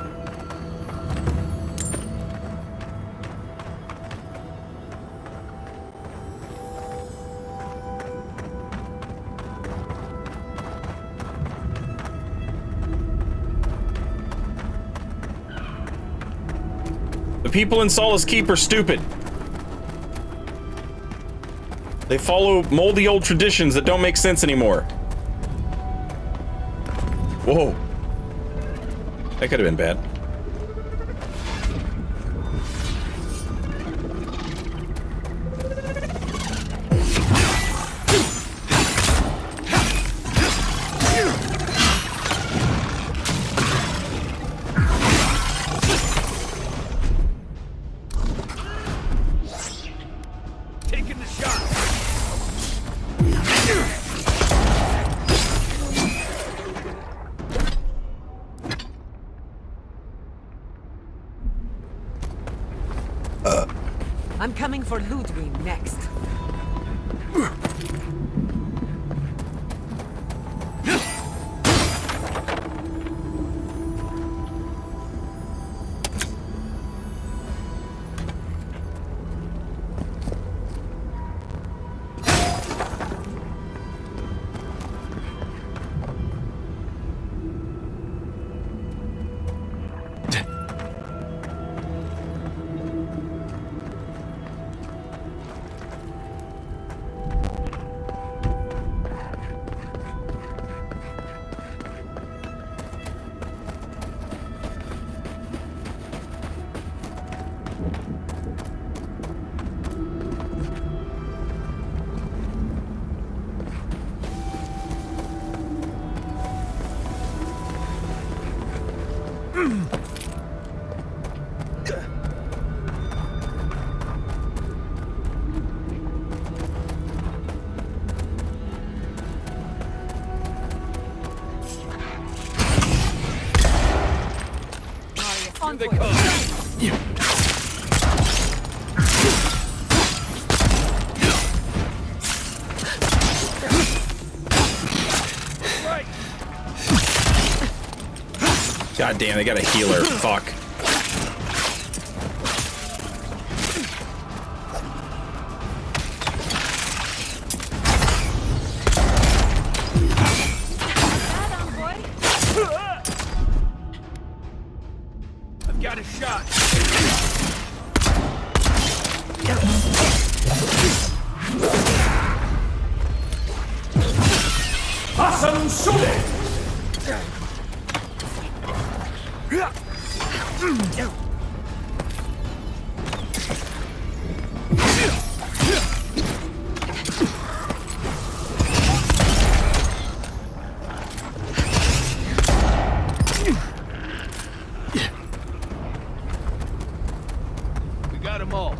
The people in Solace Keep are stupid. They follow moldy old traditions that don't make sense anymore. Whoa. That could have been bad. Taking the shot. I'm coming for Ludwig next. On they come. God damn, they got a healer. Fuck. I've got a shot. Hassan Sule! We got them all.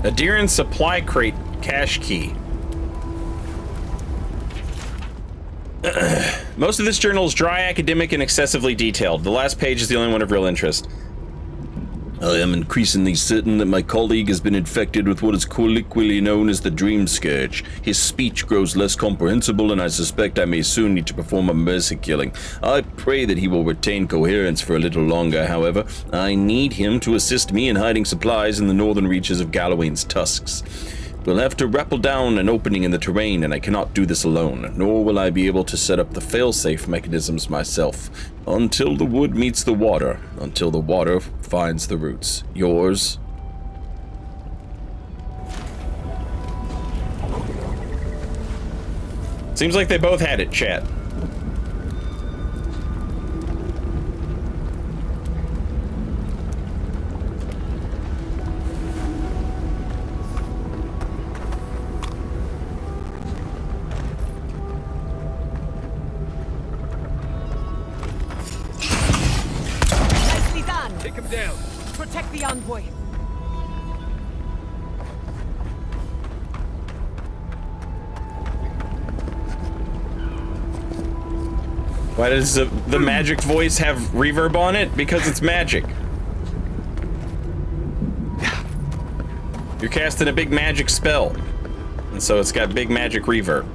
Adiran supply crate cache key. Most of this journal is dry, academic, and excessively detailed. The last page is the only one of real interest. I am increasingly certain that my colleague has been infected with what is colloquially known as the dream scourge. His speech grows less comprehensible, and I suspect I may soon need to perform a mercy killing. I pray that he will retain coherence for a little longer, however. I need him to assist me in hiding supplies in the northern reaches of Gallowayne's tusks. We'll have to rappel down an opening in the terrain, and I cannot do this alone, nor will I be able to set up the fail-safe mechanisms myself. Until the wood meets the water, until the water finds the roots. Yours. Seems like they both had it, chat. Protect the envoy. Why does the magic voice have reverb on it? Because it's magic. You're casting a big magic spell, and so it's got big magic reverb.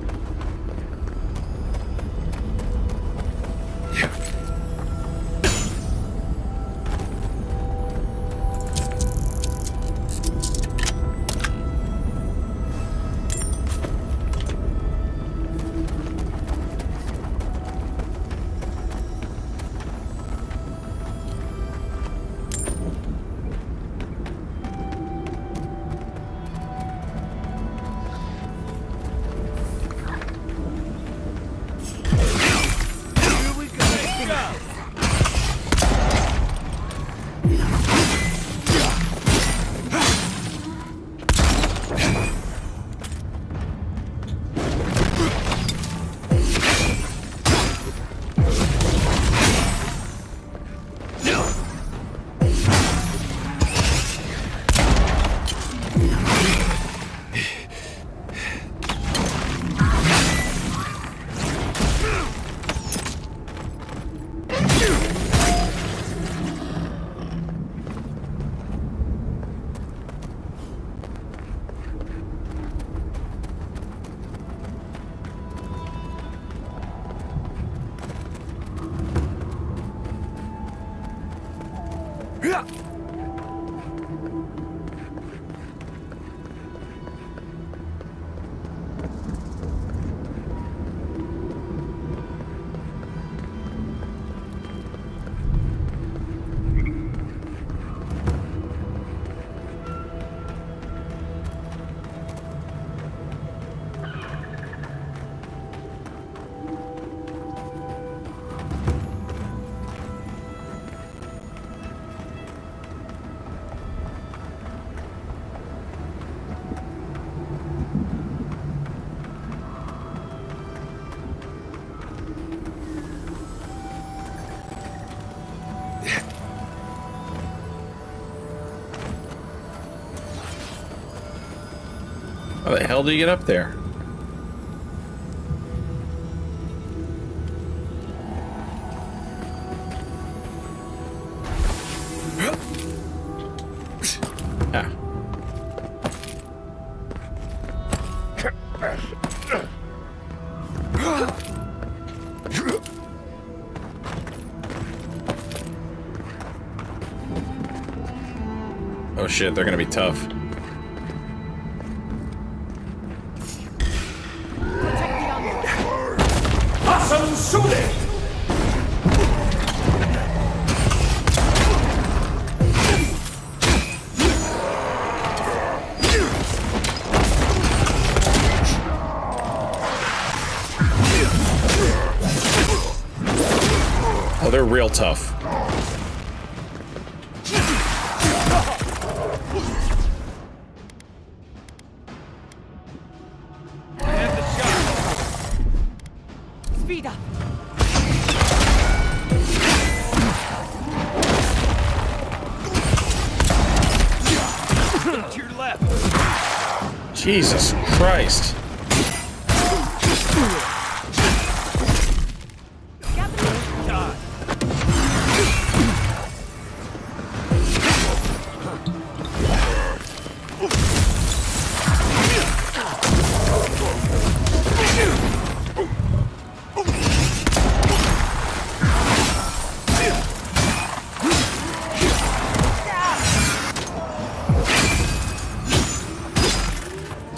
How the hell do you get up there? Ah. Oh shit, they're gonna be tough. Oh, they're real tough. Speed up. To your left. Jesus Christ.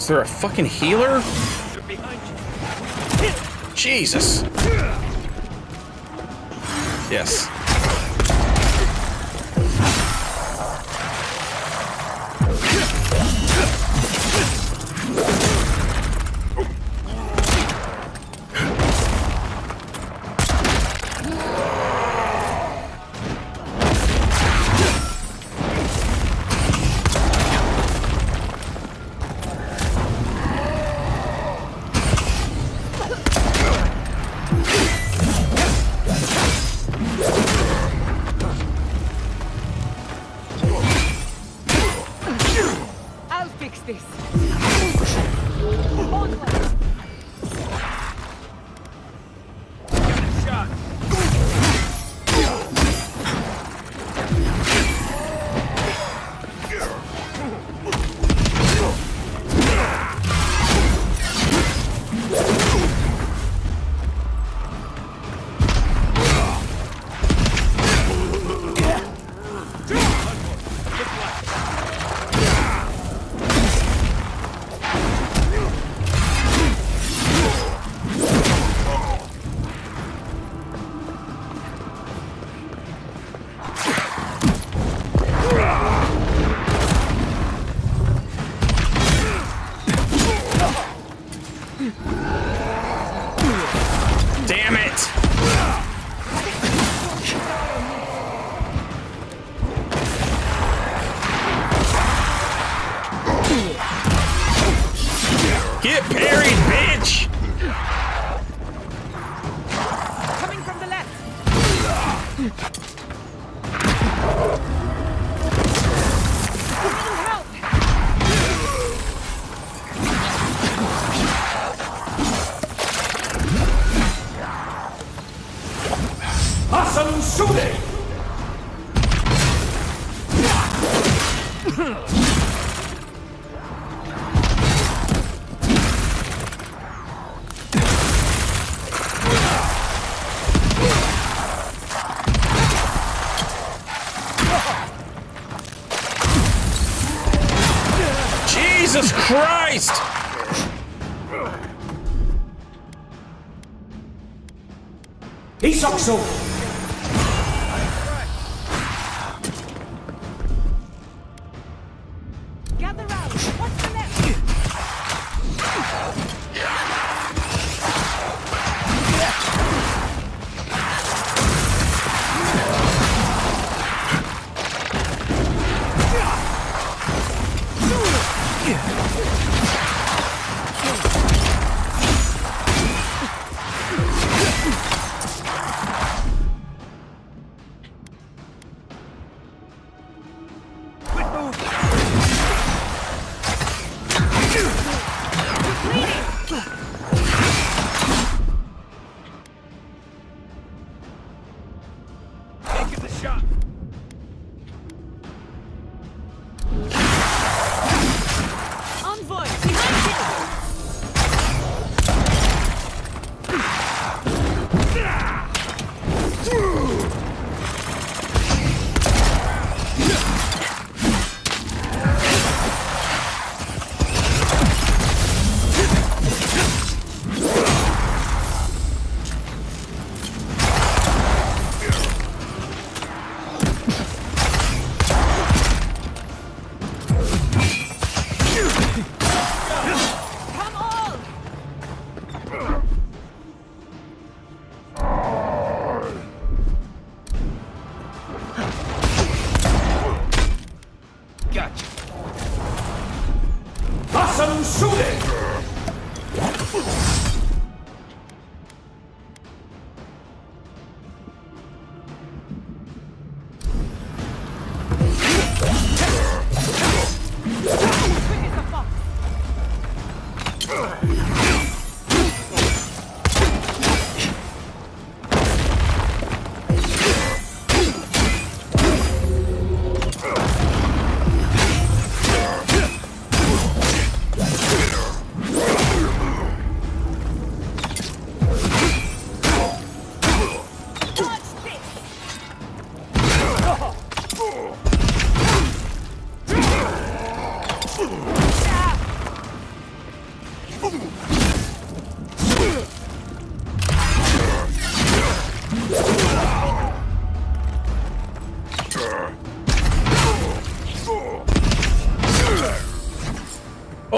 Is there a fucking healer? Jesus. Yes. I'll fix this. Damn it! Get parried, bitch! Coming from the left. Help! Awesome shooting! Jesus Christ! Isokso! Gather round. What's the left? Taking the shot! Envoy, behind you!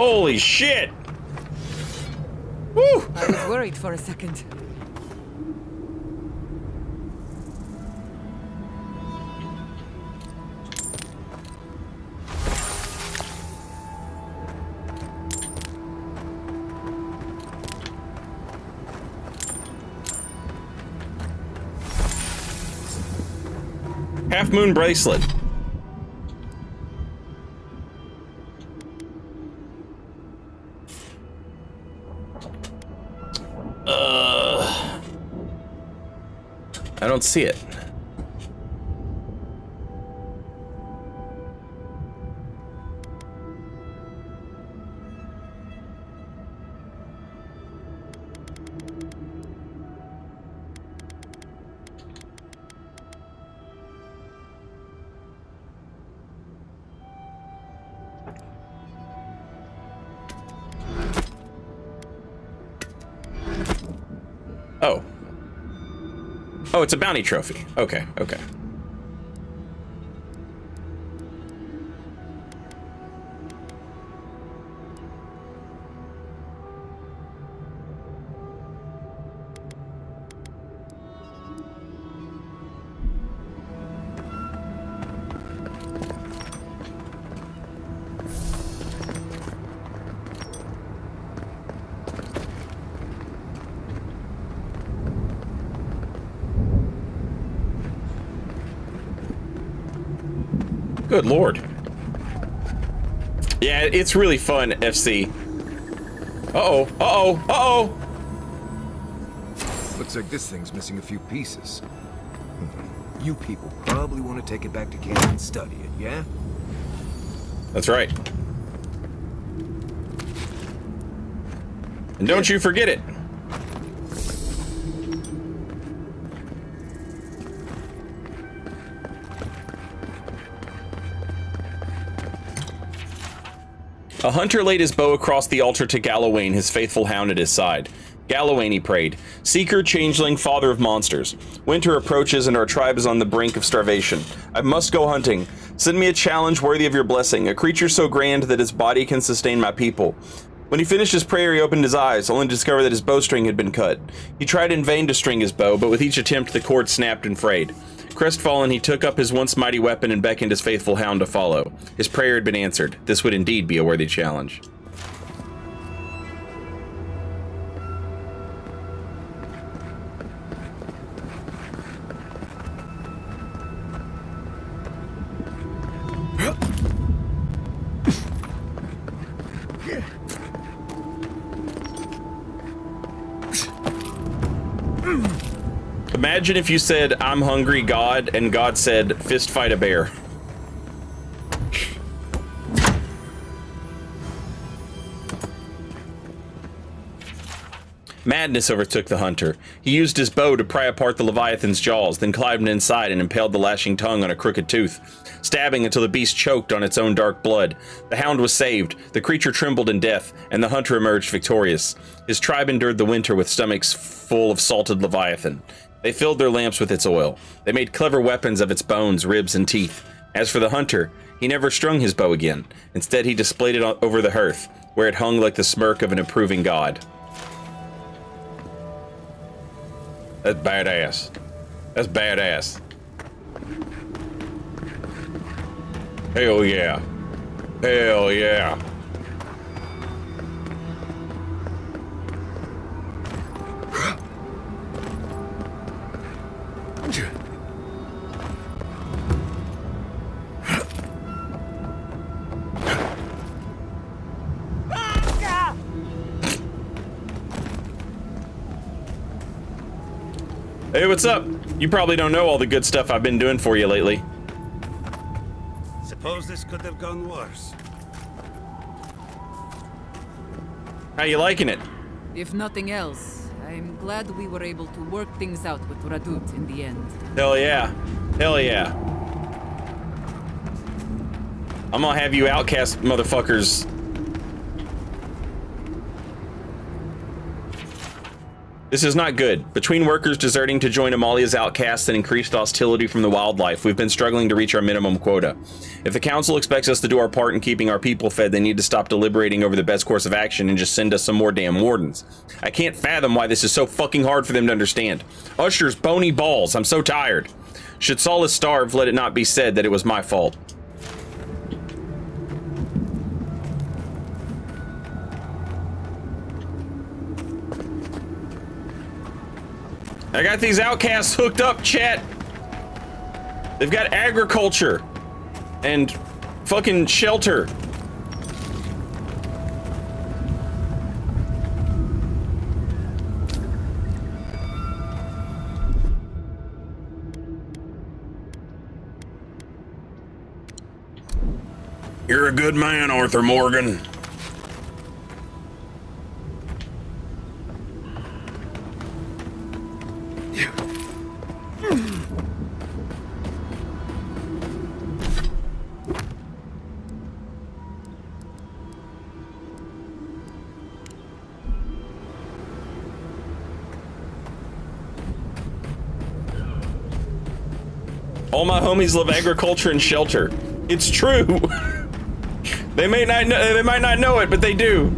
Holy shit! Woo! I was worried for a second. Half moon bracelet. I don't see it. Oh. Oh, it's a bounty trophy. Okay, okay. Good lord. Yeah, it's really fun, FC. Uh-oh, uh-oh, uh-oh! Looks like this thing's missing a few pieces. You people probably want to take it back to camp and study it, yeah? That's right. And don't you forget it. A hunter laid his bow across the altar to Gallowayne, his faithful hound at his side. Gallowayne, he prayed, Seeker, Changeling, Father of Monsters. Winter approaches and our tribe is on the brink of starvation. I must go hunting. Send me a challenge worthy of your blessing, a creature so grand that its body can sustain my people. When he finished his prayer, he opened his eyes, only to discover that his bowstring had been cut. He tried in vain to string his bow, but with each attempt the cord snapped and frayed. Crestfallen, he took up his once mighty weapon and beckoned his faithful hound to follow. His prayer had been answered. This would indeed be a worthy challenge. Imagine if you said, I'm hungry, God, and God said, fist fight a bear. Madness overtook the hunter. He used his bow to pry apart the Leviathan's jaws, then climbed inside and impaled the lashing tongue on a crooked tooth, stabbing until the beast choked on its own dark blood. The hound was saved, the creature trembled in death, and the hunter emerged victorious. His tribe endured the winter with stomachs full of salted Leviathan. They filled their lamps with its oil. They made clever weapons of its bones, ribs, and teeth. As for the hunter, he never strung his bow again. Instead, he displayed it over the hearth, where it hung like the smirk of an approving god. That's badass. That's badass. Hell yeah. Hell yeah. Hey, what's up? You probably don't know all the good stuff I've been doing for you lately. Suppose this could have gone worse. How you liking it? If nothing else, I'm glad we were able to work things out with Radut in the end. Hell yeah. Hell yeah. I'm gonna have you outcast motherfuckers This is not good. Between workers deserting to join Amalia's outcasts and increased hostility from the wildlife, we've been struggling to reach our minimum quota. If the council expects us to do our part in keeping our people fed, they need to stop deliberating over the best course of action and just send us some more damn wardens. I can't fathom why this is so fucking hard for them to understand. Usher's bony balls, I'm so tired. Should Solace starve, let it not be said that it was my fault. I got these outcasts hooked up, chat. They've got agriculture and fucking shelter. You're a good man, Arthur Morgan. All my homies love agriculture and shelter. It's true. They might not know it, but they do.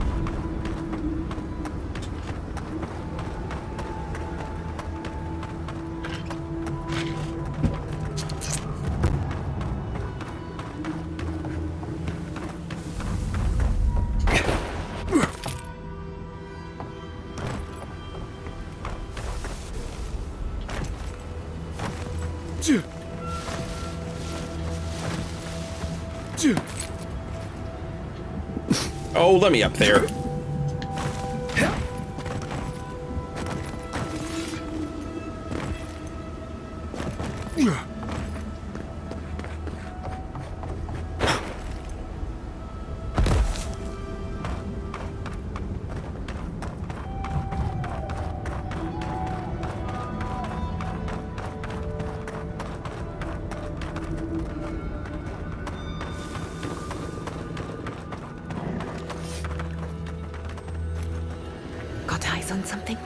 Oh, let me up there. Got eyes on something?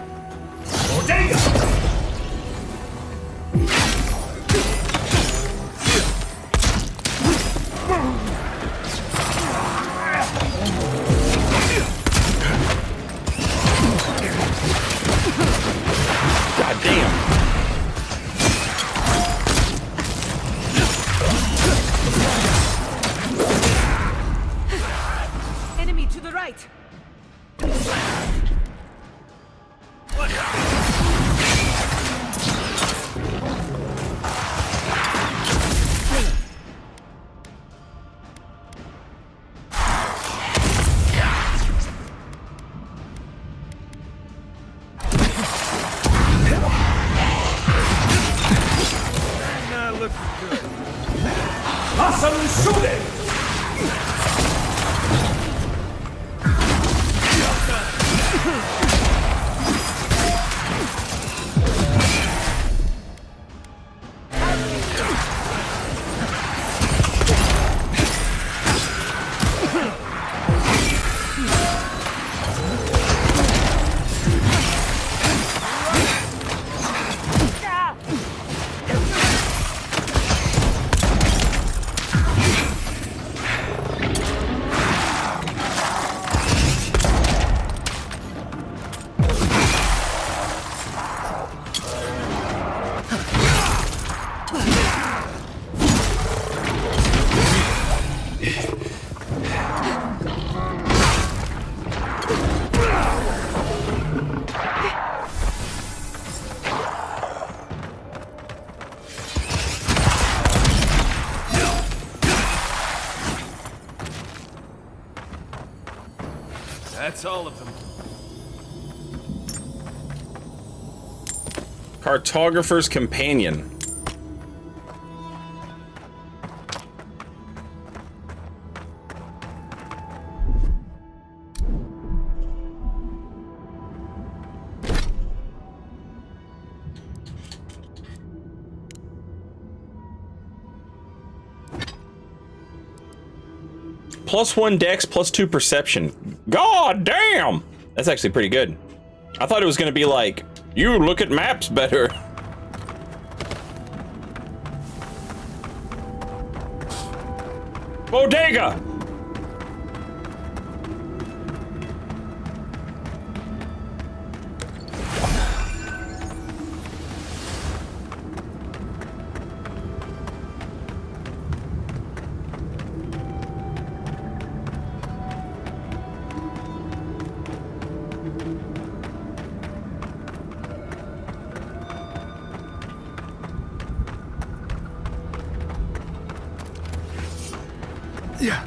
God damn. Enemy to the right. Awesome shooting! That's all of them. Cartographer's Companion. +1 dex, +2 perception. God damn! That's actually pretty good. I thought it was gonna be like, you look at maps better. Bodega! Yeah.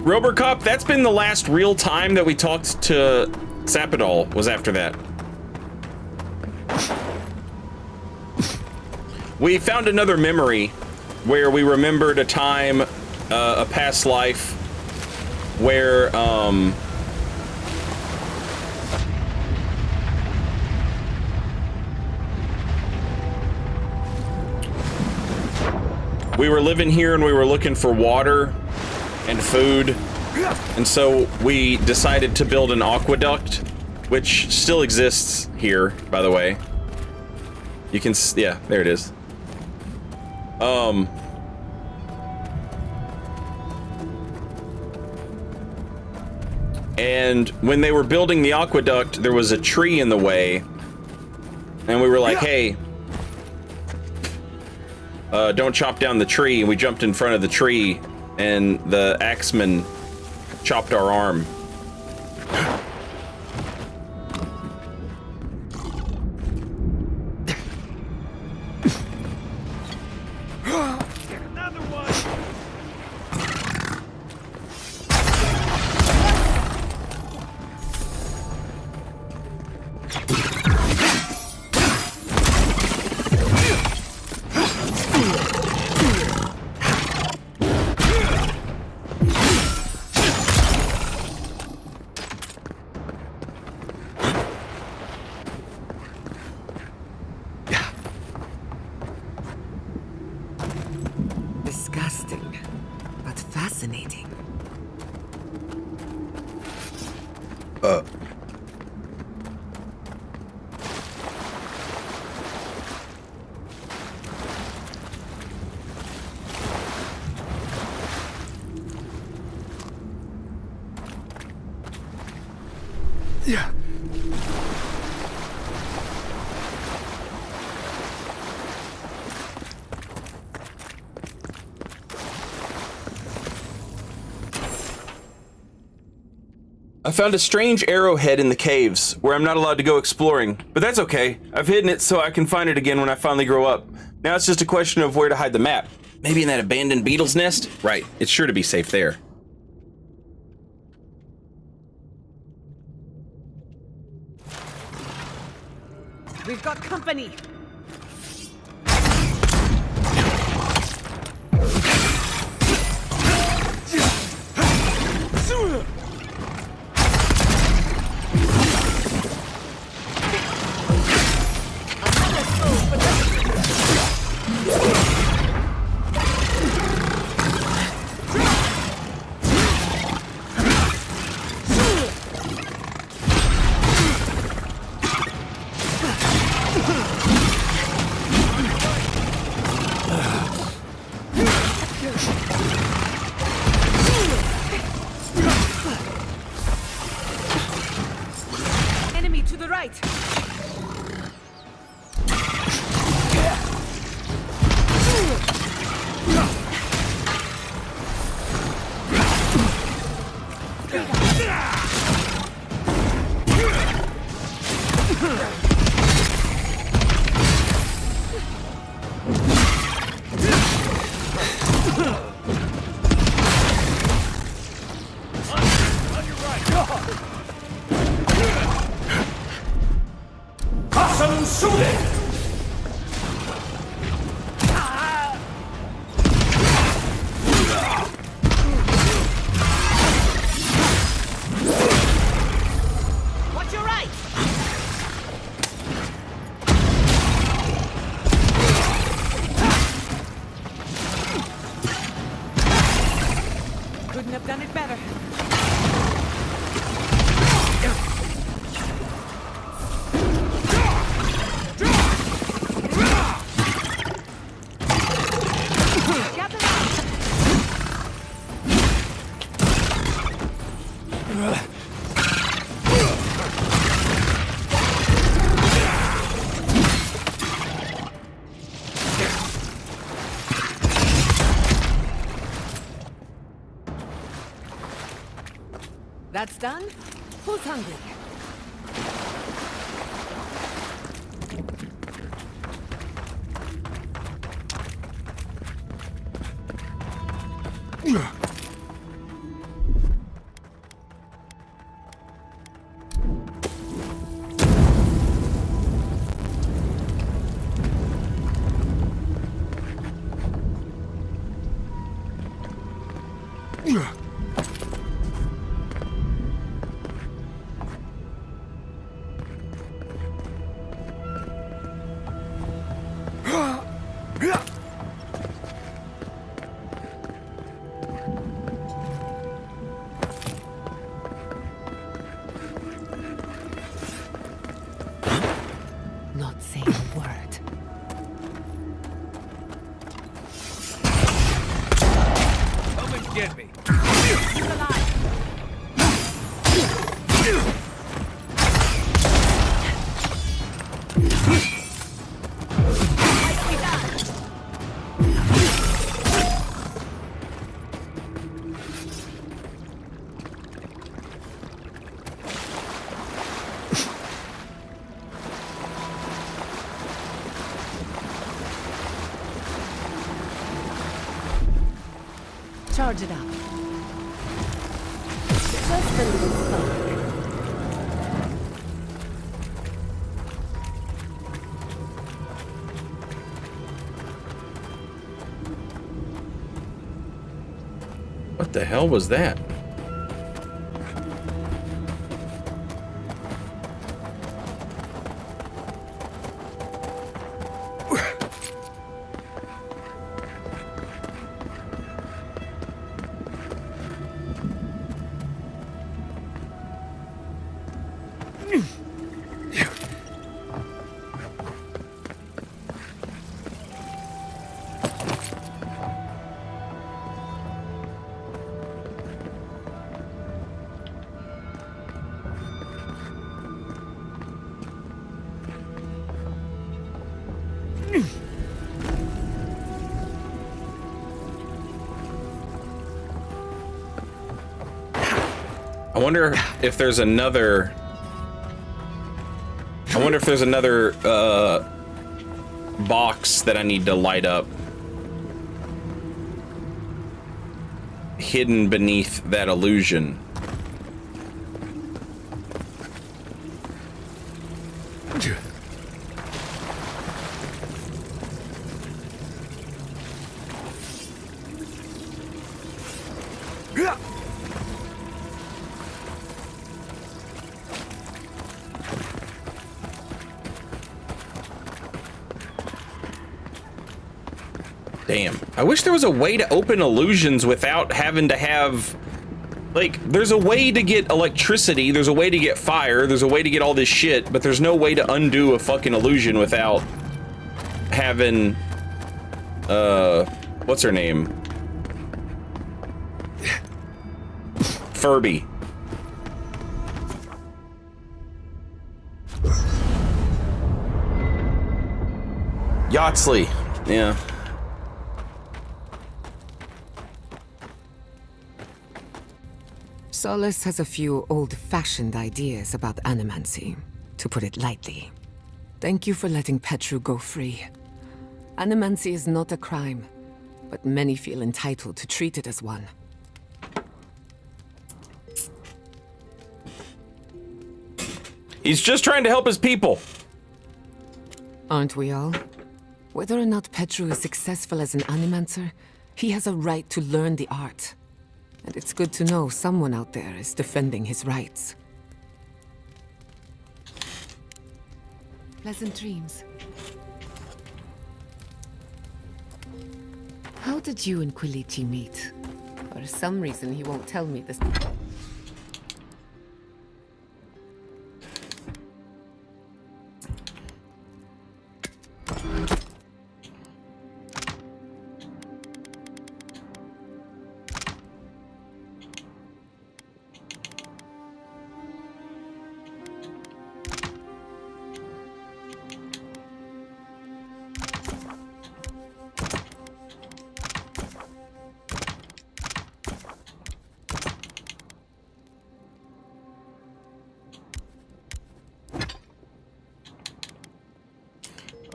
Robocop, that's been the last real time that we talked to Sapidol, was after that. We found another memory where we remembered a time, a past life, where, we were living here and we were looking for water and food, and so we decided to build an aqueduct, which still exists here, by the way. You can, yeah, there it is. And when they were building the aqueduct, there was a tree in the way, and we were like, hey, don't chop down the tree, and we jumped in front of the tree, and the axeman chopped our arm. Disgusting, but fascinating. Yeah. I found a strange arrowhead in the caves where I'm not allowed to go exploring, but that's okay. I've hidden it so I can find it again when I finally grow up. Now it's just a question of where to hide the map. Maybe in that abandoned beetle's nest? Right, it's sure to be safe there. We've got company. Enemy to the right. have done it better. That's done? Who's hungry? Not saying a word. Come and get me. He's alive. Charge it up. Just a little spark. What the hell was that? I wonder if there's another. I wonder if there's another box that I need to light up hidden beneath that illusion. Damn. I wish there was a way to open illusions without having to have... Like, there's a way to get electricity, there's a way to get fire, there's a way to get all this shit, but there's no way to undo a fucking illusion without having... what's her name? Furby. Yachtsley. Yeah. Solace has a few old-fashioned ideas about animancy, to put it lightly. Thank you for letting Petru go free. Animancy is not a crime, but many feel entitled to treat it as one. He's just trying to help his people. Aren't we all? Whether or not Petru is successful as an animancer, he has a right to learn the art. And it's good to know someone out there is defending his rights. Pleasant dreams. How did you and Quilici meet? Or For some reason, he won't tell me this.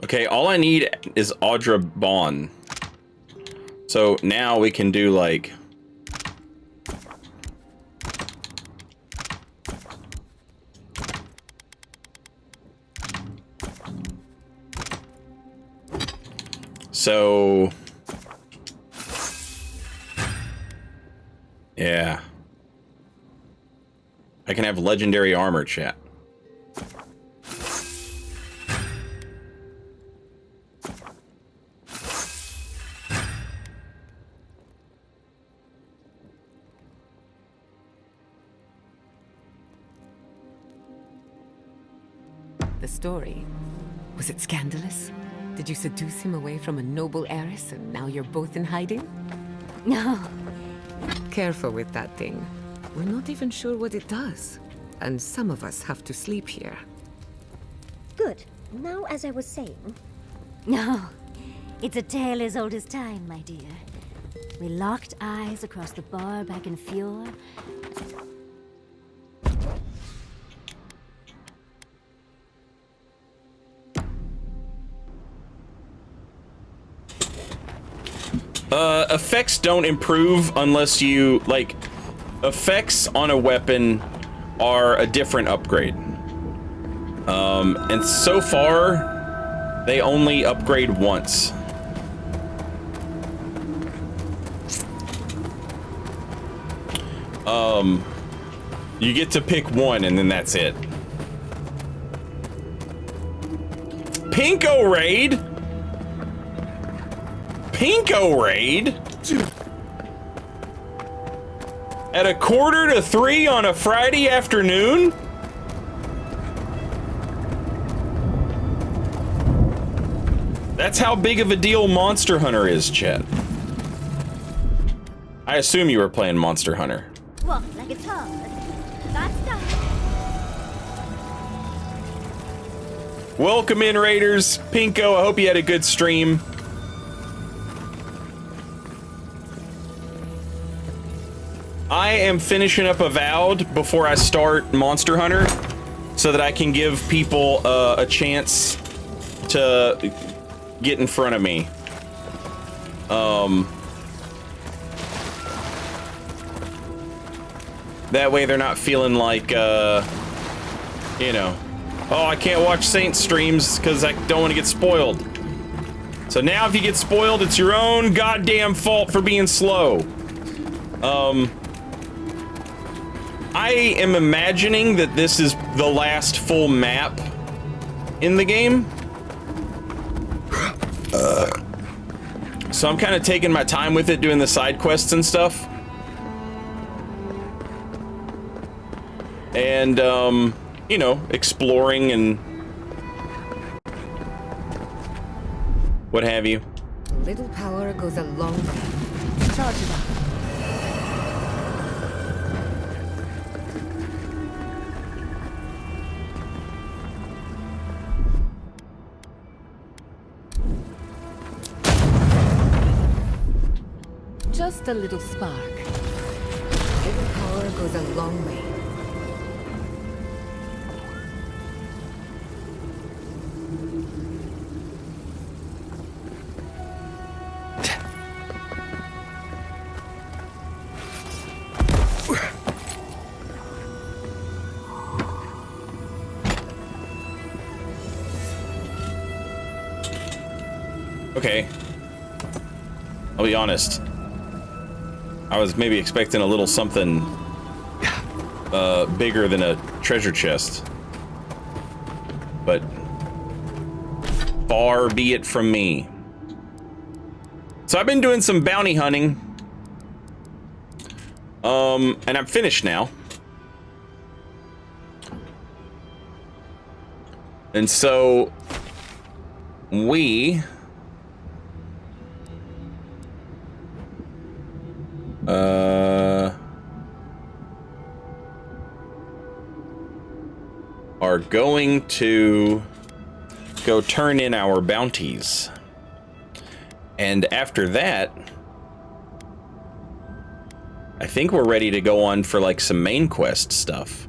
Okay, all I need is Audra Bond. So now we can do like... So... Yeah. I can have legendary armor, chat. Story. Was it scandalous? Did you seduce him away from a noble heiress and now you're both in hiding? No. Careful with that thing. We're not even sure what it does. And some of us have to sleep here. Good. Now, as I was saying... No. It's a tale as old as time, my dear. We locked eyes across the bar back in Fjord. Effects don't improve unless you, like, effects on a weapon are a different upgrade. And so far, they only upgrade once. You get to pick one and then that's it. Pinko Raid? Pinko Raid? At 2:45 on a Friday afternoon? That's how big of a deal Monster Hunter is, chat. I assume you were playing Monster Hunter. Walk like it's hard. That's done. Welcome in, Raiders. Pinko, I hope you had a good stream. I am finishing up Avowed before I start Monster Hunter so that I can give people a chance to get in front of me. That way they're not feeling like, you know, oh, I can't watch Saint streams because I don't want to get spoiled. So now if you get spoiled, it's your own goddamn fault for being slow. I am imagining that this is the last full map in the game. So I'm kind of taking my time with it, doing the side quests and stuff. And, you know, exploring and what have you. Little power goes a long way. Charge it up. Just a little spark. Little power goes a long way. Okay. I'll be honest. I was maybe expecting a little something bigger than a treasure chest. But far be it from me. So I've been doing some bounty hunting. And I'm finished now. And so we are going to go turn in our bounties. And after that, I think we're ready to go on for like some main quest stuff.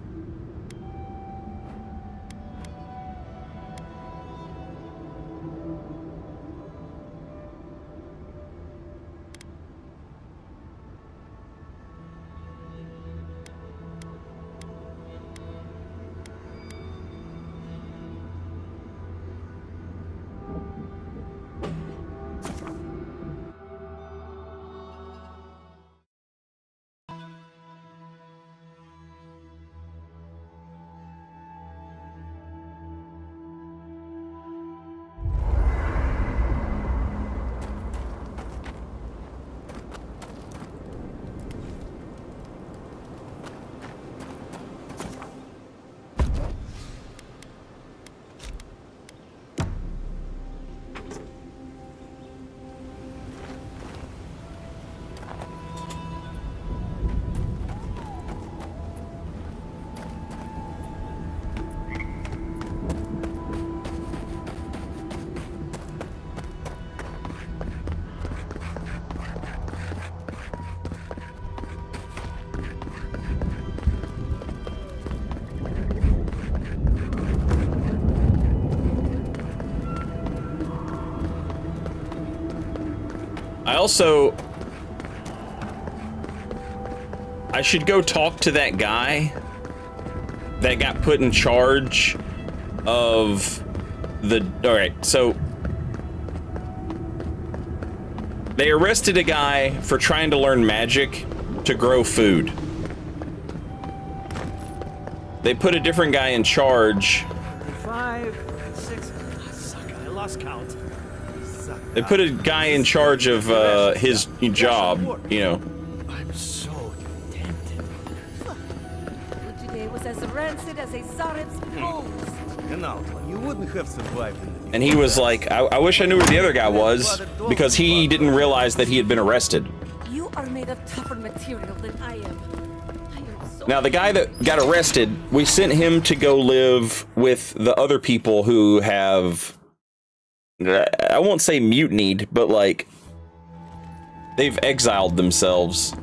I should go talk to that guy that got put in charge of the... Alright, so... They arrested a guy for trying to learn magic to grow food. They put a different guy in charge. 5, 6... Suck, I lost count. They put a guy in charge of his job, you know. I'm so tempted. Today was as rancid as a Tsarev's bones. And now, you wouldn't have survived in the... And he was like, I wish I knew where the other guy was, because he didn't realize that he had been arrested. You are made of tougher material than I am. Now, the guy that got arrested, we sent him to go live with the other people who have... I won't say mutinied, but like they've exiled themselves.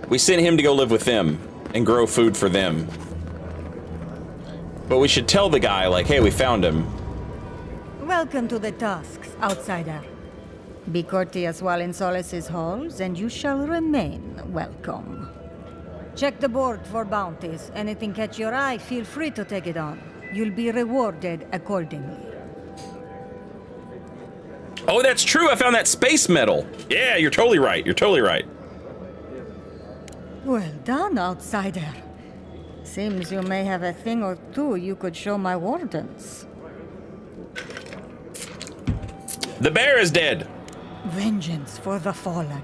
We sent him to go live with them and grow food for them. But we should tell the guy, like, hey, we found him. Welcome to the Tusks, outsider. Be courteous while in Solas's halls, and you shall remain welcome. Check the board for bounties. Anything catch your eye, feel free to take it on. You'll be rewarded accordingly. Oh, that's true. I found that space medal. Yeah, you're totally right. You're totally right. Well done, outsider. Seems you may have a thing or two you could show my wardens. The bear is dead. Vengeance for the fallen.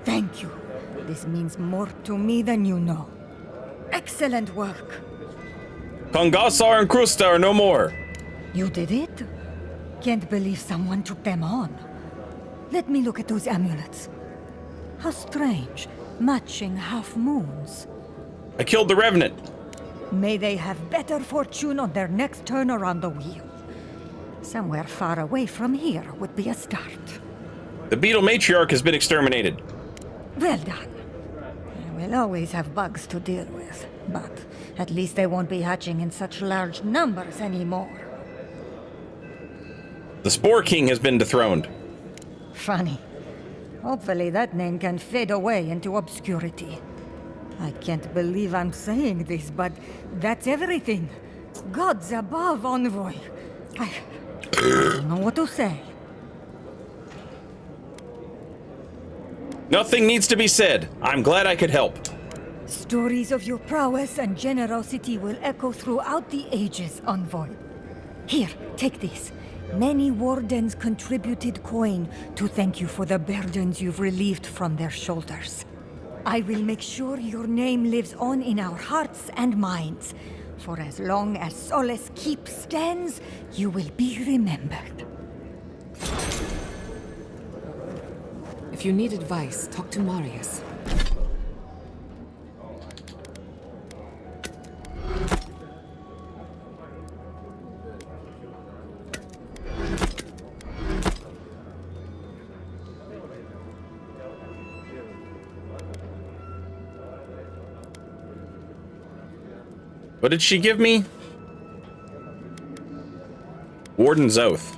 Thank you. This means more to me than you know. Excellent work. Kongasar and Krusta are no more. You did it? Can't believe someone took them on. Let me look at those amulets. How strange, matching half moons. I killed the Revenant. May they have better fortune on their next turn around the wheel. Somewhere far away from here would be a start. The beetle matriarch has been exterminated. Well done. We'll always have bugs to deal with, but at least they won't be hatching in such large numbers anymore. The Spore King has been dethroned. Funny. Hopefully that name can fade away into obscurity. I can't believe I'm saying this, but that's everything. Gods above, Envoy. I don't know what to say. Nothing needs to be said. I'm glad I could help. Stories of your prowess and generosity will echo throughout the ages, Envoy. Here, take this. Many wardens contributed coin to thank you for the burdens you've relieved from their shoulders. I will make sure your name lives on in our hearts and minds. For as long as Solace Keep stands, you will be remembered. If you need advice, talk to Marius. What did she give me? Warden's Oath.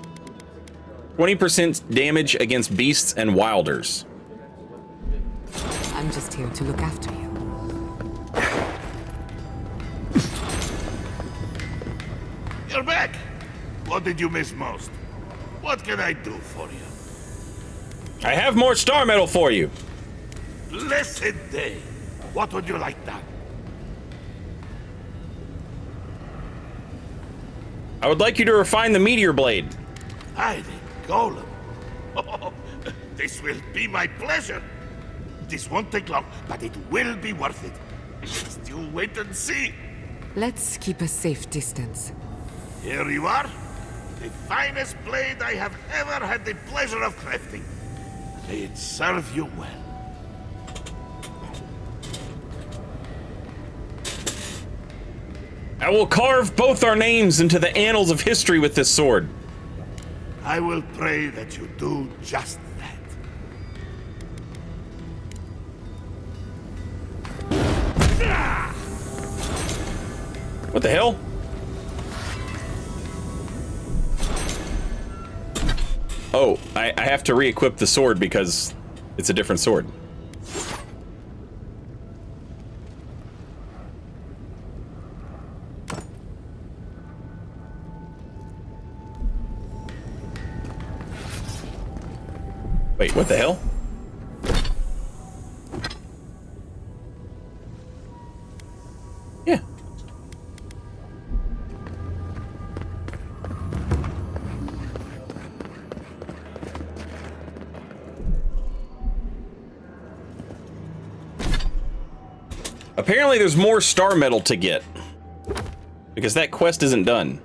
20% damage against beasts and wilders. I'm just here to look after you. You're back! What did you miss most? What can I do for you? I have more star metal for you. Blessed day! What would you like done? I would like you to refine the meteor blade. Aye, Golem. Oh, this will be my pleasure. This won't take long, but it will be worth it. Just you wait and see. Let's keep a safe distance. Here you are. The finest blade I have ever had the pleasure of crafting. May it serve you well. I will carve both our names into the annals of history with this sword. I will pray that you do just that. What the hell? Oh, I have to re-equip the sword because it's a different sword. Wait, what the hell? Yeah. Apparently there's more star metal to get, because that quest isn't done.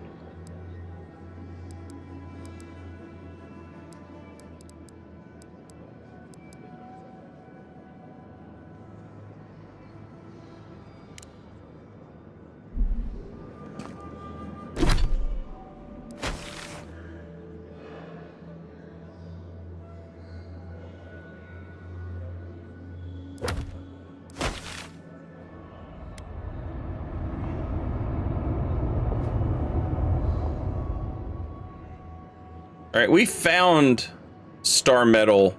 All right, we found star metal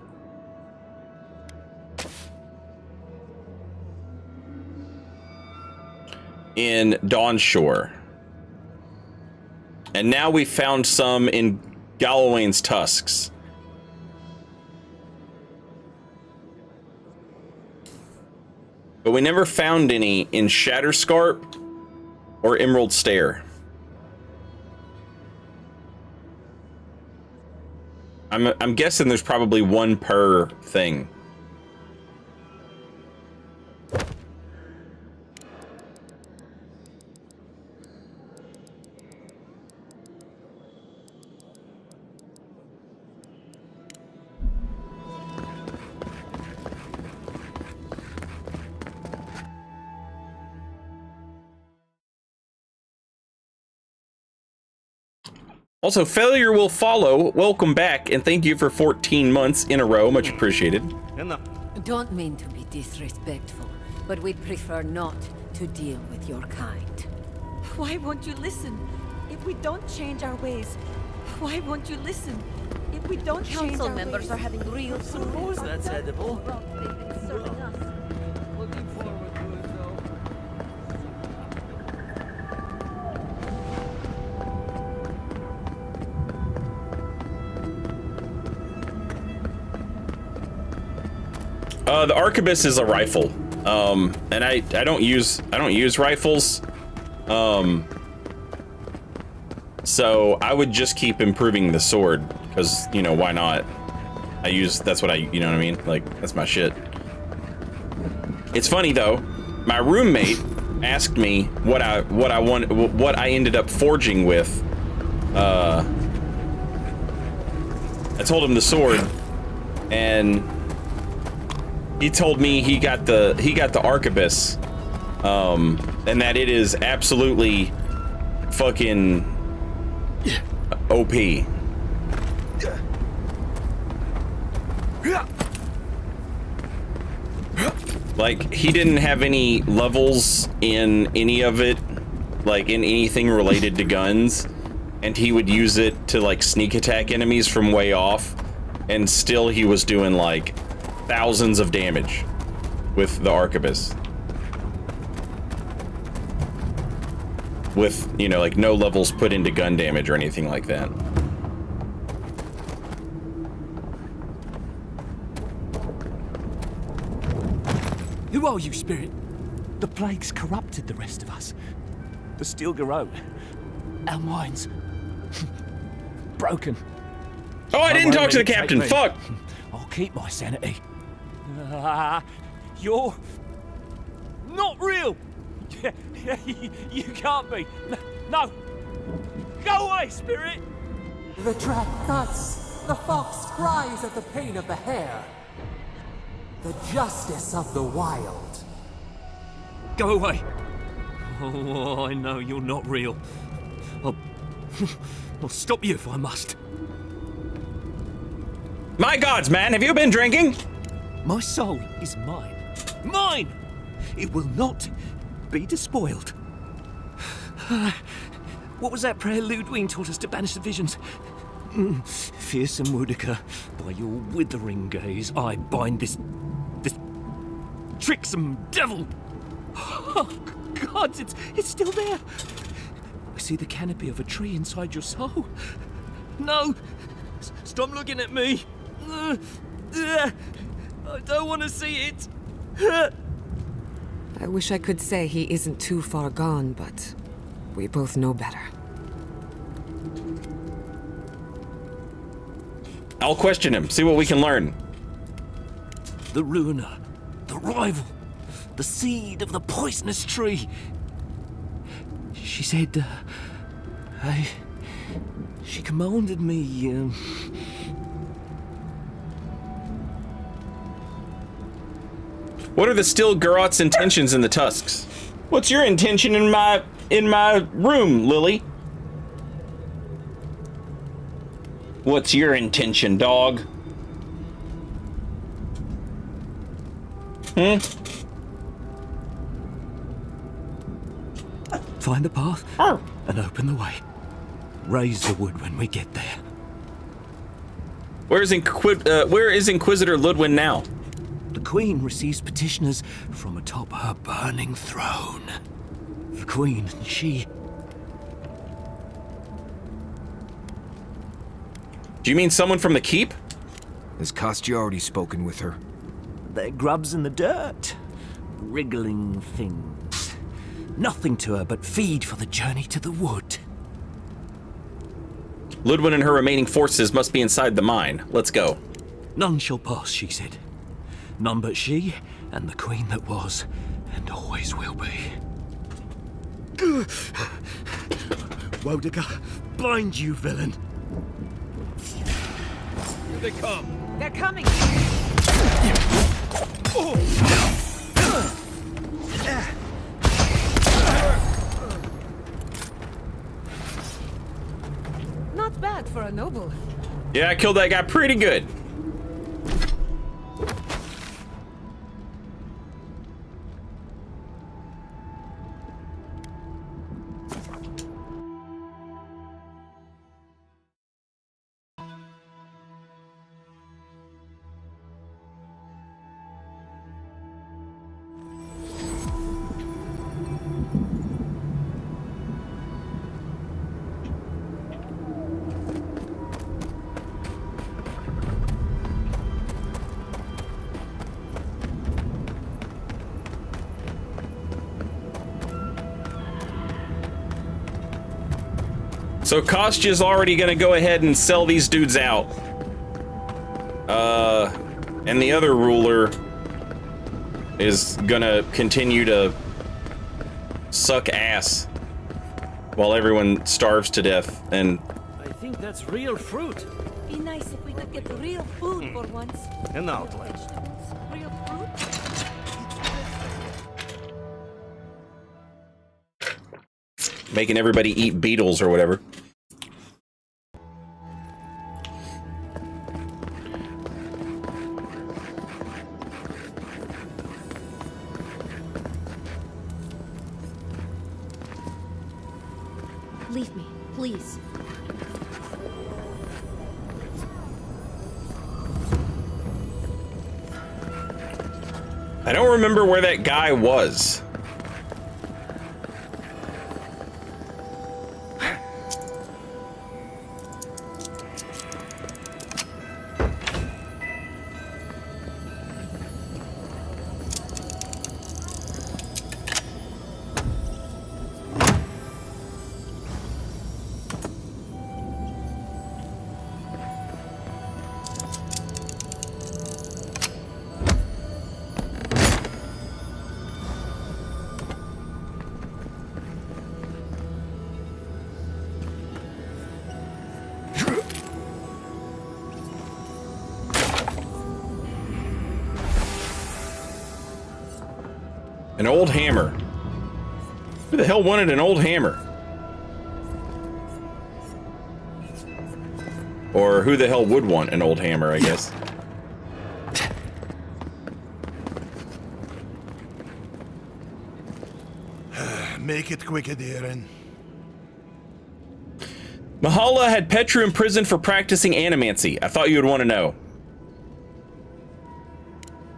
in Dawnshore. And now we found some in Gallowayne's Tusks. But we never found any in Shatterscarp or Emerald Stair. I'm guessing there's probably one per thing. Also, failure will follow. Welcome back, and thank you for 14 months in a row. Much appreciated. Don't mean to be disrespectful, but we'd prefer not to deal with your kind. Why won't you listen? If we don't change our ways, why won't you listen? If we don't change Council our members ways, are having real suppose that's edible. Looking forward to it, though. The arquebus is a rifle, and I don't use rifles, So I would just keep improving the sword, because, you know, why not? That's what you know what I mean? Like, that's my shit. It's funny though, my roommate asked me what I ended up forging with. I told him the sword, and he told me he got the arquebus, and that it is absolutely fucking OP. Like, he didn't have any levels in any of it, like in anything related to guns, and he would use it to like sneak attack enemies from way off, and still he was doing like thousands of damage with the arquebus. With, you know, like no levels put into gun damage or anything like that. Who are you, Spirit? The plague's corrupted the rest of us. The steel garrote. Our minds. Broken. Oh, I didn't talk to the captain. Fuck! I'll keep my sanity. You're not real. You can't be. No. Go away, Spirit. The trap thuds. The fox cries at the pain of the hare. The justice of the wild. Go away. Oh, I know you're not real. I'll stop you if I must. My gods, man, have you been drinking? My soul is mine. Mine! It will not be despoiled. What was that prayer Ludwig taught us to banish the visions? Fearsome Woodica, by your withering gaze, I bind this tricksome devil. Oh, God, it's still there. I see the canopy of a tree inside your soul. No! Stop looking at me! I don't want to see it! I wish I could say he isn't too far gone, but we both know better. I'll question him, see what we can learn. The ruiner, the rival, the seed of the poisonous tree. She said, she commanded me, What are the Steel Garrot's intentions in the tusks? What's your intention in my room, Lily? What's your intention, dog? Find the path and open the way. Raise the wood when we get there. Where is Inquisitor Ludwig now? The Queen receives petitioners from atop her burning throne. The Queen and she... Do you mean someone from the keep? Has Kostya already spoken with her? They're grubs in the dirt. Wriggling things. Nothing to her but feed for the journey to the wood. Ludwig and her remaining forces must be inside the mine. Let's go. None shall pass, she said. None but she and the Queen that was and always will be. Woedica, bind you, villain! Here they come! They're coming! Not bad for a noble. Yeah, I killed that guy pretty good. So Kostya's already gonna go ahead and sell these dudes out. And the other ruler is gonna continue to suck ass while everyone starves to death. And I think that's real fruit. Be nice if we could get real food for once. An outlet. Real fruit? making everybody eat beetles or whatever. Leave me, please. I don't remember where that guy was. An old hammer. Who the hell wanted an old hammer? Or who the hell would want an old hammer, I guess. Make it quick, Adiran. Mahala had Petru imprisoned for practicing animancy. I thought you would want to know.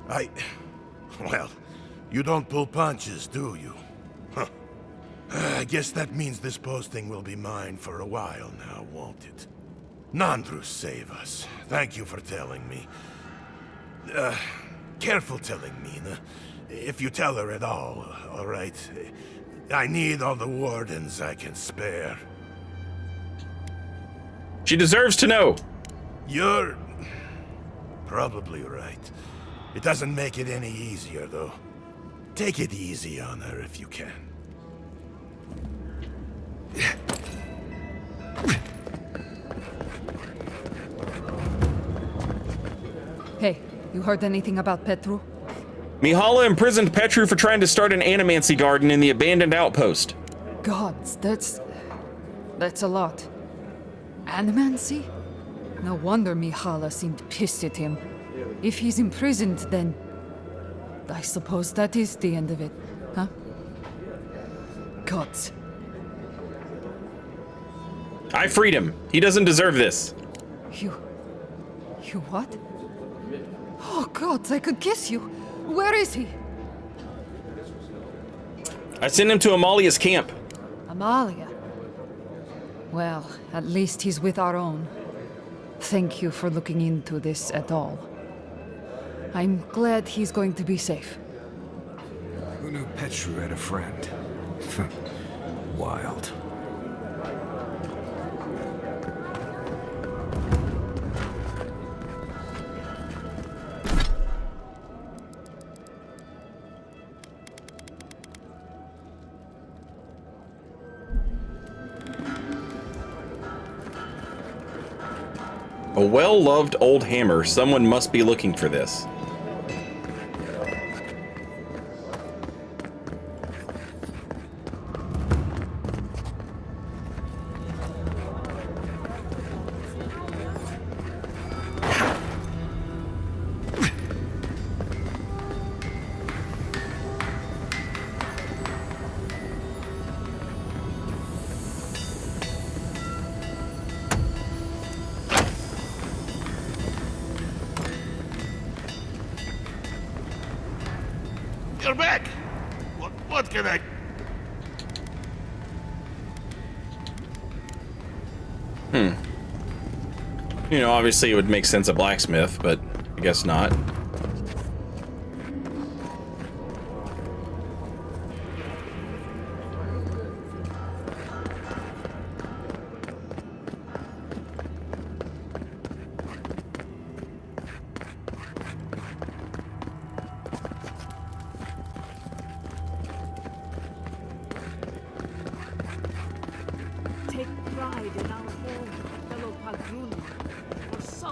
Well, you don't pull punches, do you? Huh. I guess that means this posting will be mine for a while now, won't it? Nandru, save us. Thank you for telling me. Careful telling Mina. If you tell her at all right? I need all the wardens I can spare. She deserves to know. You're probably right. It doesn't make it any easier, though. Take it easy on her if you can. Hey, you heard anything about Petru? Mihala imprisoned Petru for trying to start an animancy garden in the abandoned outpost. Gods, that's a lot. Animancy? No wonder Mihala seemed pissed at him. If he's imprisoned, then I suppose that is the end of it, huh? Gods. I freed him. He doesn't deserve this. You what? Oh, gods, I could kiss you. Where is he? I sent him to Amalia's camp. Amalia? Well, at least he's with our own. Thank you for looking into this at all. I'm glad he's going to be safe. Who knew Petru had a friend? Wild. A well-loved old hammer. Someone must be looking for this. You're back! What can I... You know, obviously it would make sense a blacksmith, but I guess not.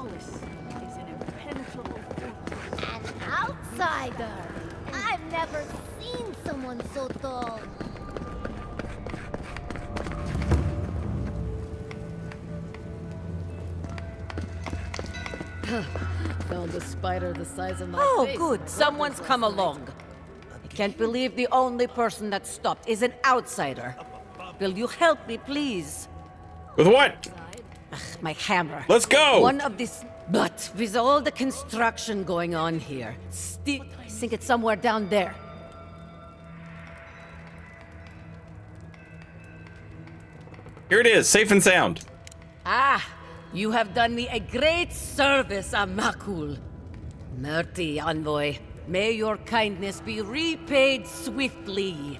Solace is an impenetrable fortress. An outsider! I've never seen someone so tall. Found a spider the size of my Oh, face. good. Someone's come along. I can't believe the only person that stopped is an outsider. Will you help me, please? With what? Ugh, my hammer. Let's go! One of these... But with all the construction going on here, I think it's somewhere down there. Here it is, safe and sound. Ah, you have done me a great service, Amakul. Merty envoy, may your kindness be repaid swiftly.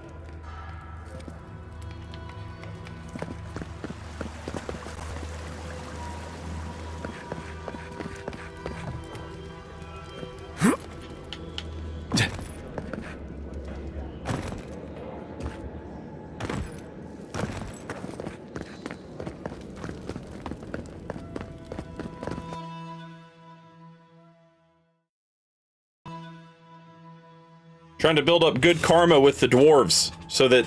Trying to build up good karma with the dwarves so that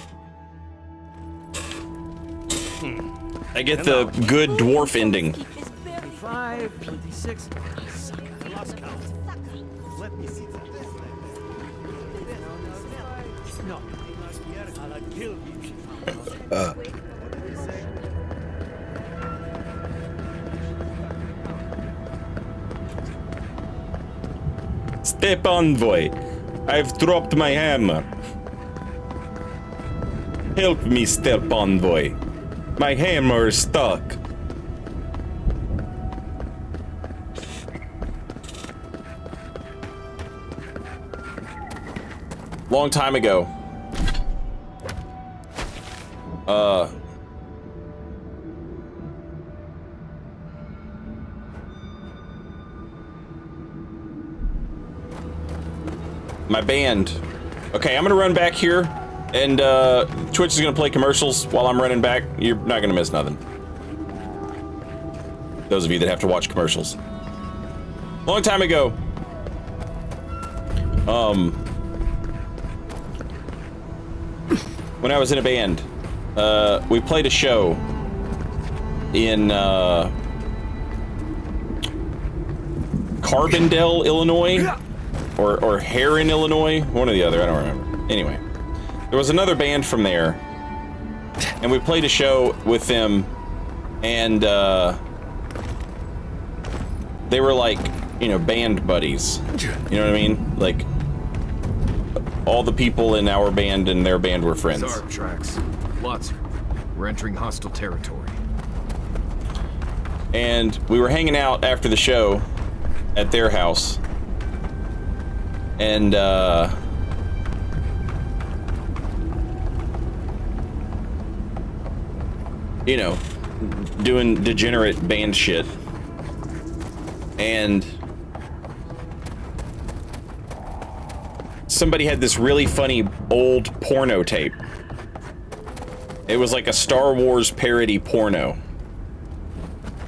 I get the good dwarf ending. 25, 26. Let me see that. No. I'll kill you. Step envoy. I've dropped my hammer. Help me, step envoy. My hammer is stuck. Long time ago. My band. Okay, I'm gonna run back here, and Twitch is gonna play commercials while I'm running back. You're not gonna miss nothing. Those of you that have to watch commercials. Long time ago. When I was in a band, we played a show in Carbondale, Illinois. Or Heron, Illinois, one or the other, I don't remember. Anyway, there was another band from there, and we played a show with them, and they were like, you know, band buddies. You know what I mean? Like, all the people in our band and their band were friends. Zarb tracks. Lots. We're entering hostile territory. And we were hanging out after the show at their house. And, you know, doing degenerate band shit. And somebody had this really funny old porno tape. It was like a Star Wars parody porno.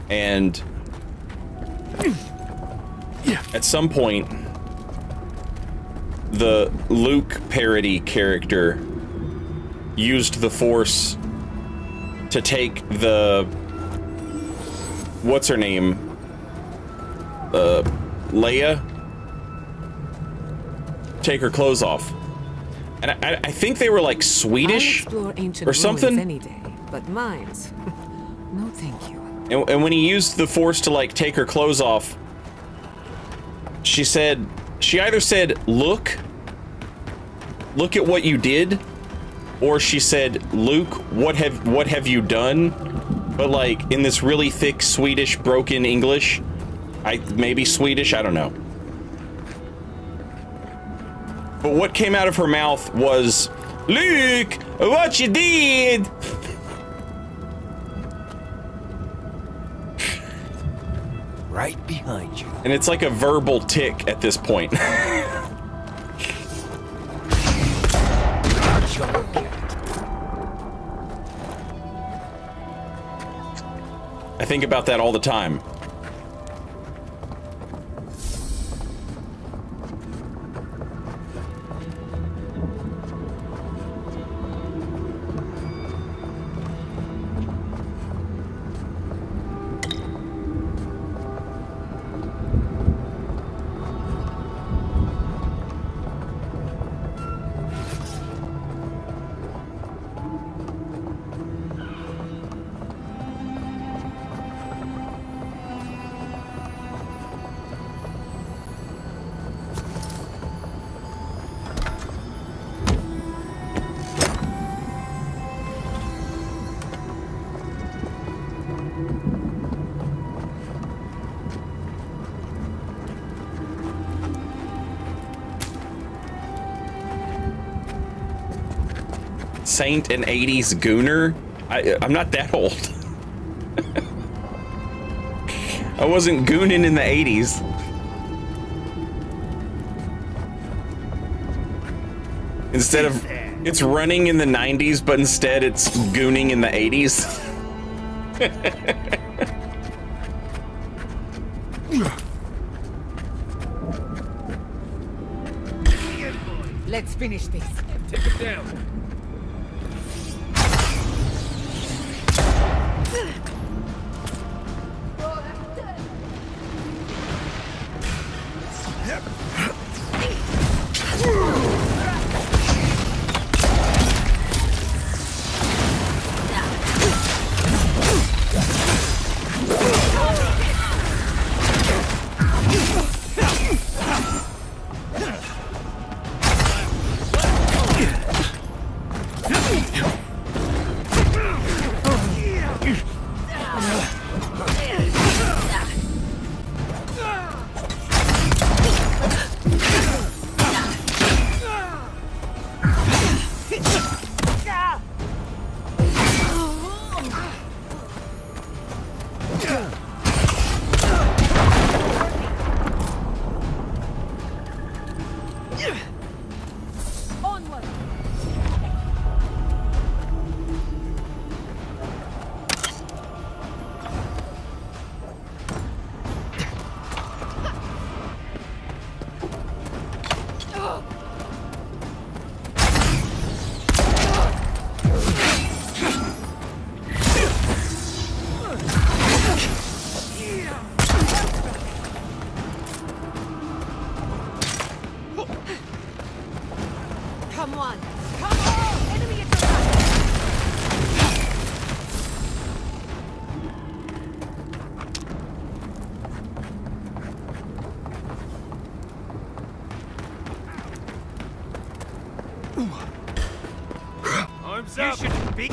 And at some point, the Luke parody character used the Force to take the... what's her name? Leia? Take her clothes off. And I think they were like Swedish or something. Any day, but mines. No, thank you. And when he used the Force to like take her clothes off, she said... She either said, look at what you did, or she said, Luke, what have you done? But like in this really thick Swedish broken English. Maybe Swedish, I don't know. But what came out of her mouth was, Luke, what you did? Right behind you. And it's like a verbal tick at this point. I think about that all the time. Saint and 80s gooner. I'm not that old. I wasn't gooning in the 80s. Instead of, it's running in the 90s, but instead it's gooning in the 80s. Let's finish this. Take it down. Come on! Come on! Enemy at your back! Arms up! You should be...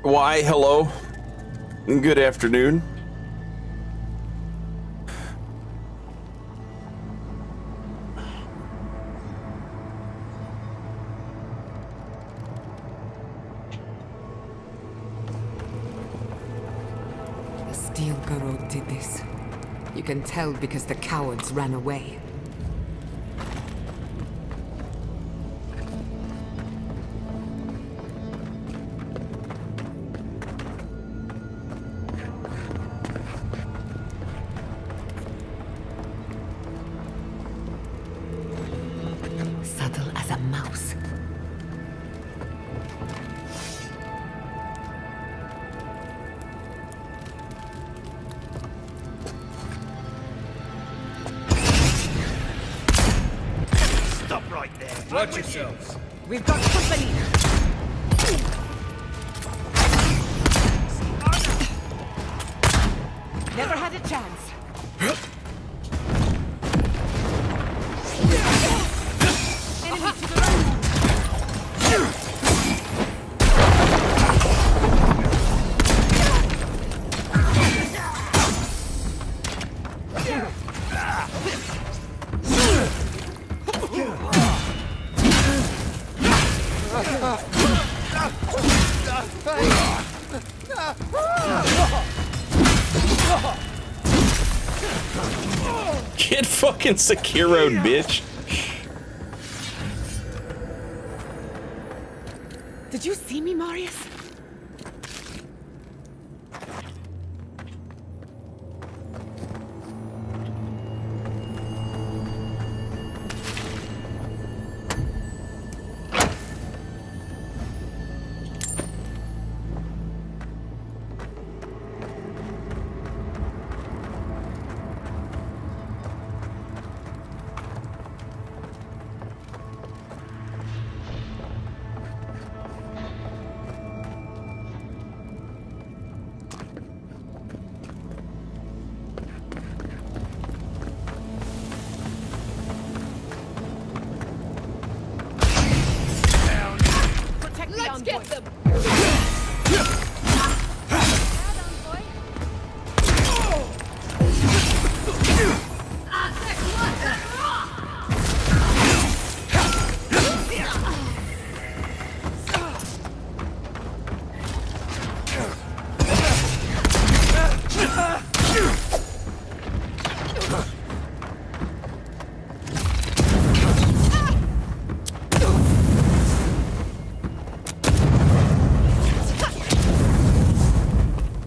Why, hello. Good afternoon. The Steel Garrote did this. You can tell because the cowards ran away. Subtle as a mouse. Stop right there. Watch yourselves. We've got company! Never had a chance. Enemy to the right! Get fucking Sekiro'd, bitch. Did you see me, Marius? Let's get them!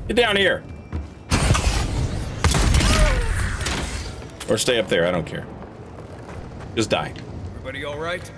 Get down here. Or stay up there, I don't care. Just die. Everybody all right?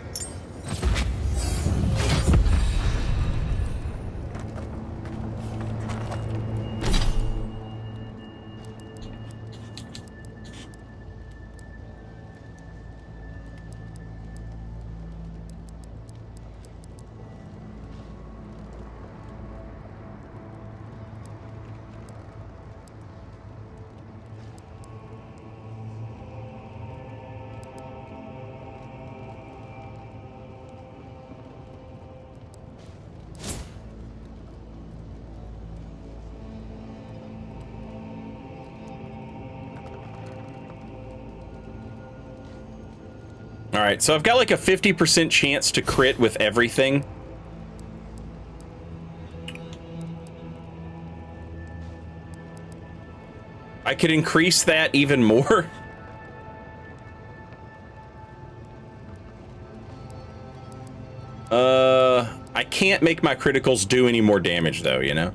All right, so I've got like a 50% chance to crit with everything. I could increase that even more. I can't make my criticals do any more damage though, you know?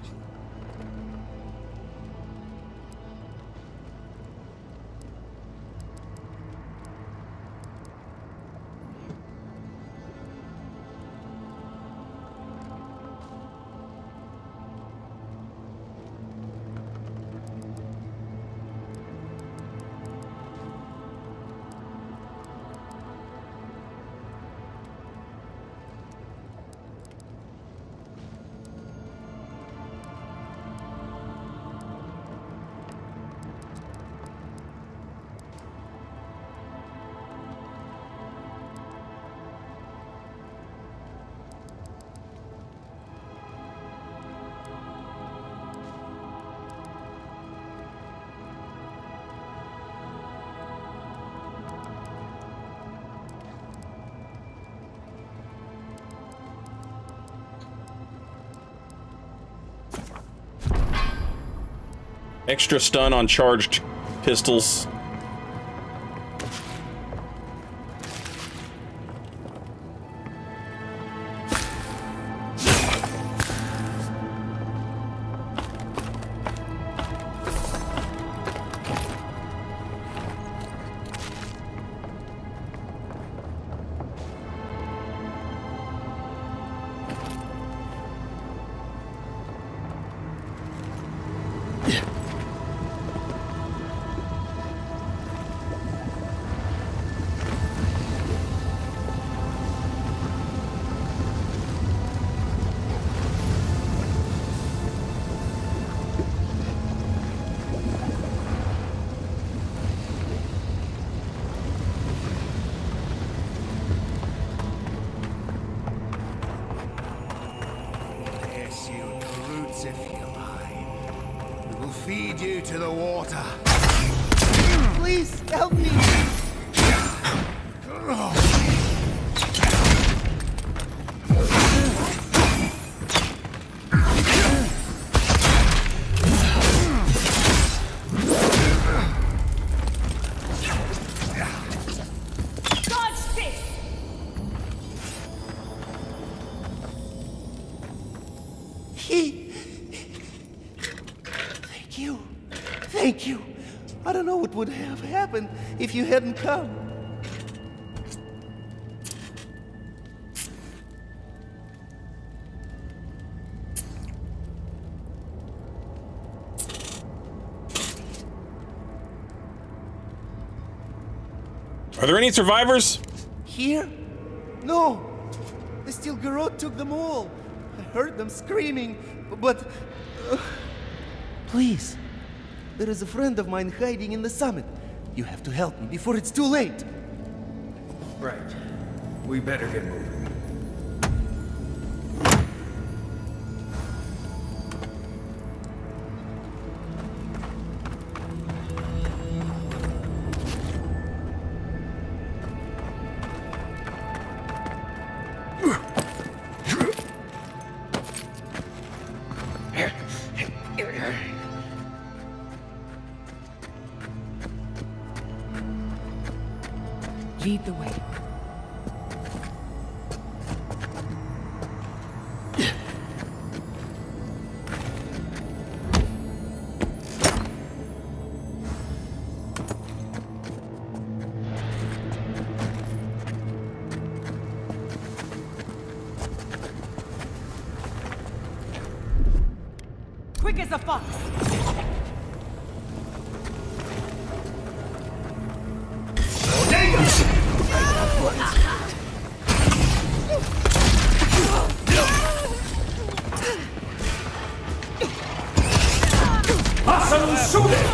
Extra stun on charged pistols. Feed you to the water. Please help me. Thank you. I don't know what would have happened if you hadn't come. Are there any survivors? Here? No. The Steel Garrote took them all. I heard them screaming, but... Please. There is a friend of mine hiding in the summit. You have to help me before it's too late. Right. We better get moving. Lead the way. Quick as a fox! Awesome shooting!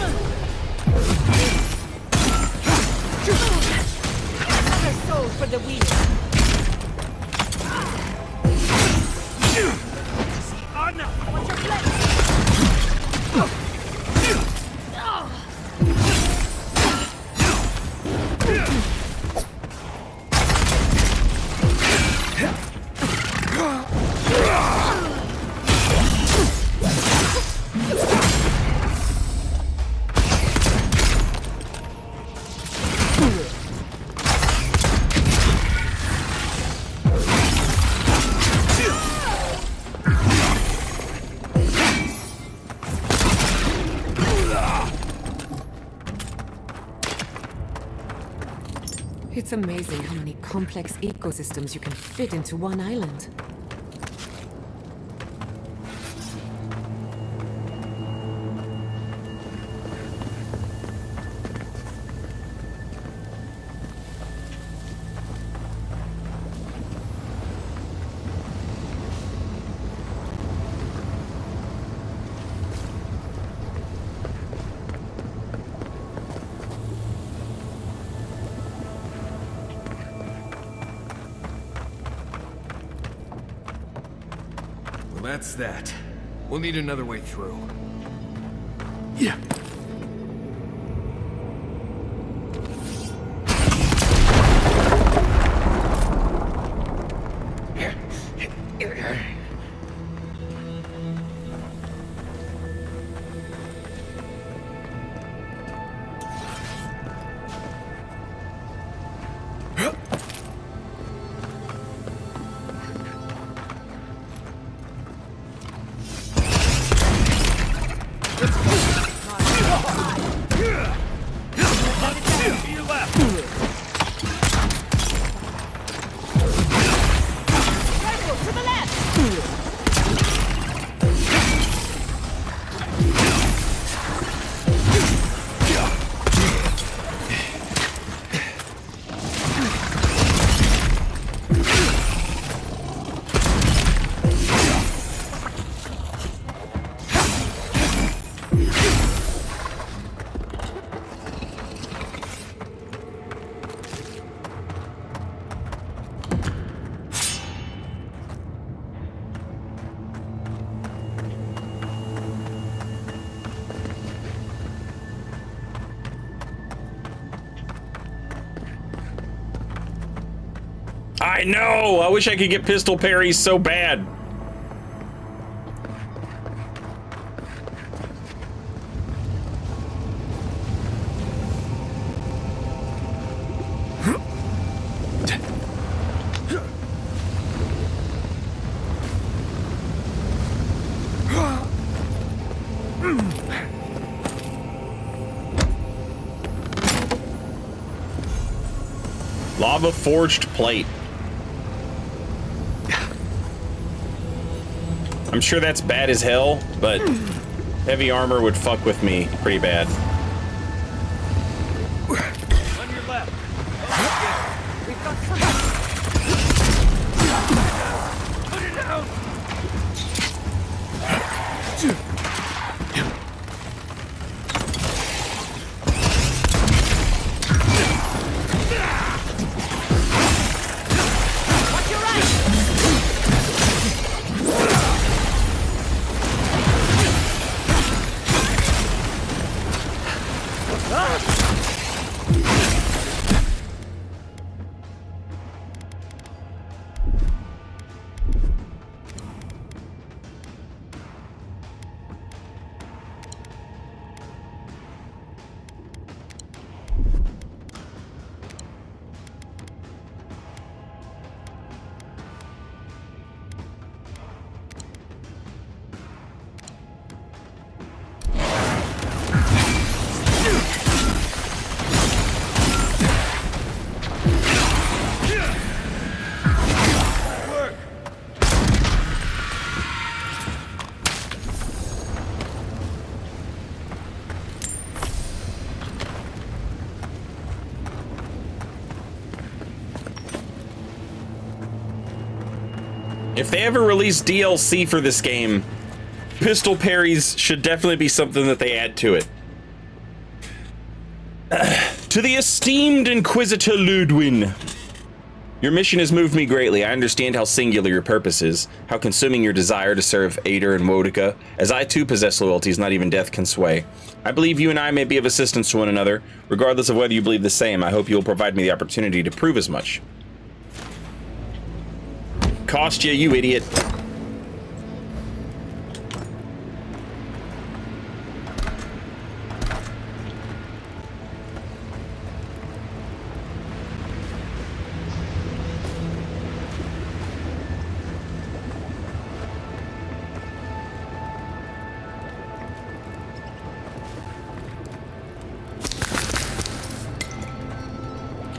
Another soul for the wheel! Oh no! Watch your flex! It's amazing how many complex ecosystems you can fit into one island. That's that. We'll need another way through. Yeah. I know! I wish I could get pistol parries so bad. Lava forged plate. I'm sure that's bad as hell, but heavy armor would fuck with me pretty bad. On your left. We've got some. Put it down. Watch your right! If they ever release DLC for this game, pistol parries should definitely be something that they add to it. To the esteemed Inquisitor Ludwin. Your mission has moved me greatly. I understand how singular your purpose is, how consuming your desire to serve Ader and Wodica, as I too possess loyalties not even death can sway. I believe you and I may be of assistance to one another. Regardless of whether you believe the same, I hope you will provide me the opportunity to prove as much. Cost you idiot.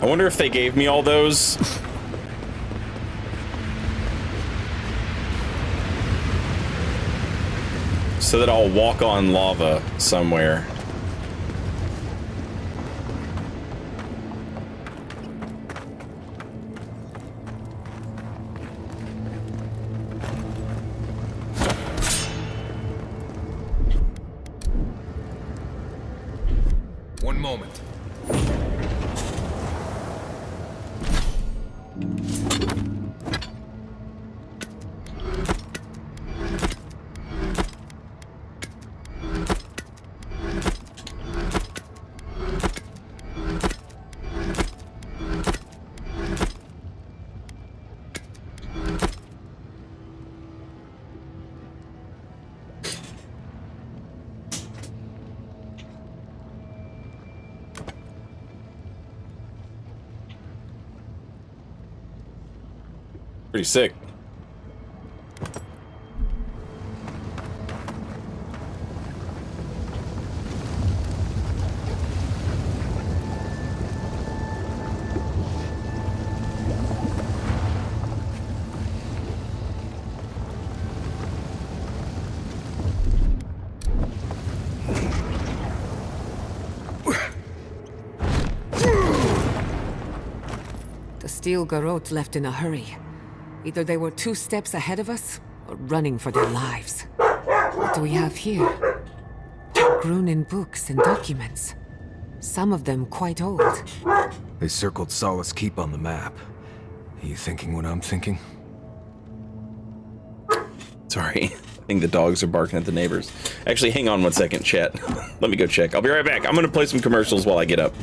I wonder if they gave me all those. So that I'll walk on lava somewhere. One moment. Pretty sick. The steel garrote left in a hurry. Either they were 2 steps ahead of us, or running for their lives. What do we have here? Grunin books and documents. Some of them quite old. They circled Solace Keep on the map. Are you thinking what I'm thinking? Sorry, I think the dogs are barking at the neighbors. Actually, hang on one second, chat. Let me go check. I'll be right back. I'm gonna play some commercials while I get up.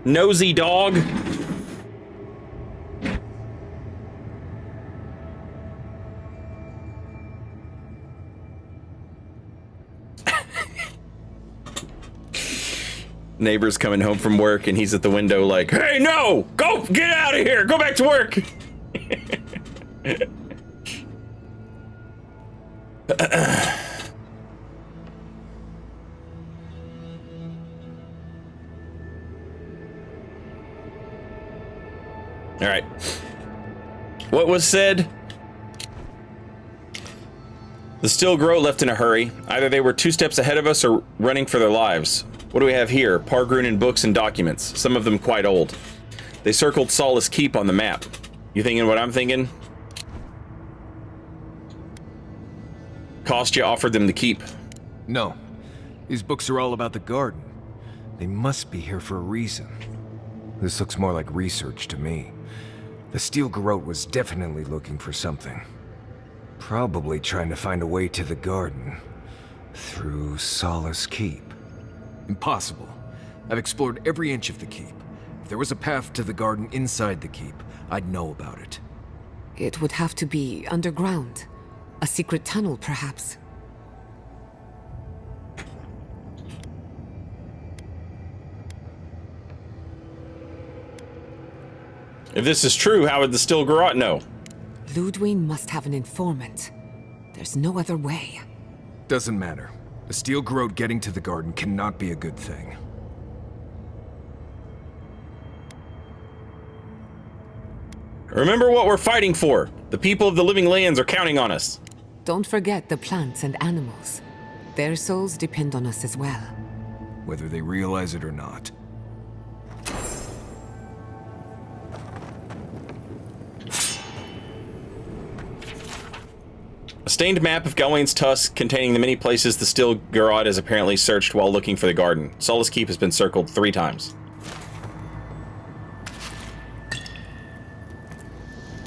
Nosy dog. Neighbor's coming home from work and he's at the window like, hey, no, go, get out of here, go back to work. All right. What was said? The steel grow left in a hurry. Either they were 2 steps ahead of us or running for their lives. What do we have here? Pargrunin books and documents, some of them quite old. They circled Solace Keep on the map. You thinking what I'm thinking? Kostya offered them the keep. No. These books are all about the garden. They must be here for a reason. This looks more like research to me. The Steel Garrote was definitely looking for something. Probably trying to find a way to the garden. Through Solace Keep. Impossible. I've explored every inch of the keep. If there was a path to the garden inside the keep, I'd know about it. It would have to be underground. A secret tunnel, perhaps. If this is true, how would the Steel Garrote know? Ludwig must have an informant. There's no other way. Doesn't matter. The Steel Garrote getting to the garden cannot be a good thing. Remember what we're fighting for. The people of the Living Lands are counting on us. Don't forget the plants and animals. Their souls depend on us as well. Whether they realize it or not. A stained map of Gawain's tusk containing the many places the Steel Garrote has apparently searched while looking for the garden. Solace Keep has been circled 3 times.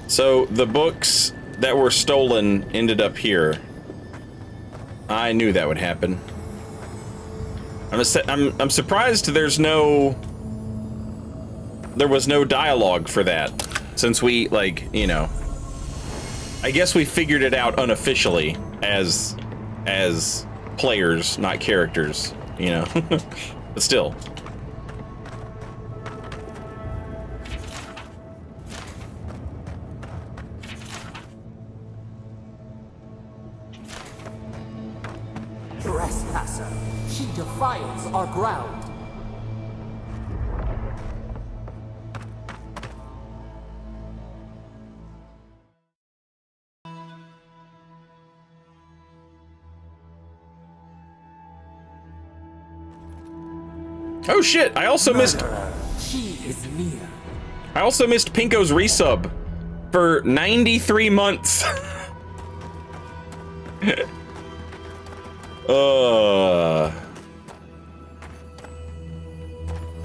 So the books that were stolen ended up here. I knew that would happen. I'm surprised there was no dialogue for that, since we, like, you know, I guess we figured it out unofficially as players, not characters, you know. But still. Trespasser, she defiles our ground. Oh shit, I also missed... She is near. I also missed Pinko's resub for 93 months.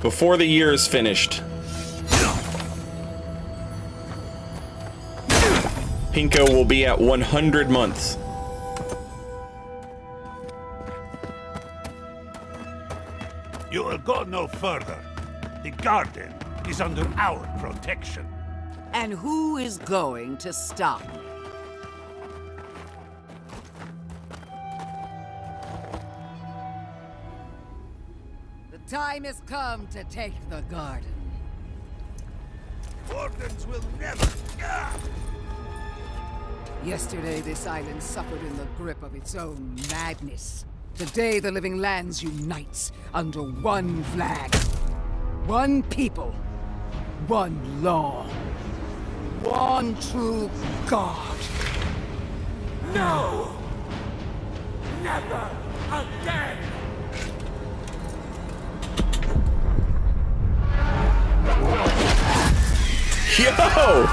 Before the year is finished, Pinko will be at 100 months. You will go no further. The garden is under our protection. And who is going to stop me? The time has come to take the garden. Wardens will never... Yesterday, this island suffered in the grip of its own madness. Today, the Living Lands unites under one flag. One people. One law. One true God. No! Never again! Yo!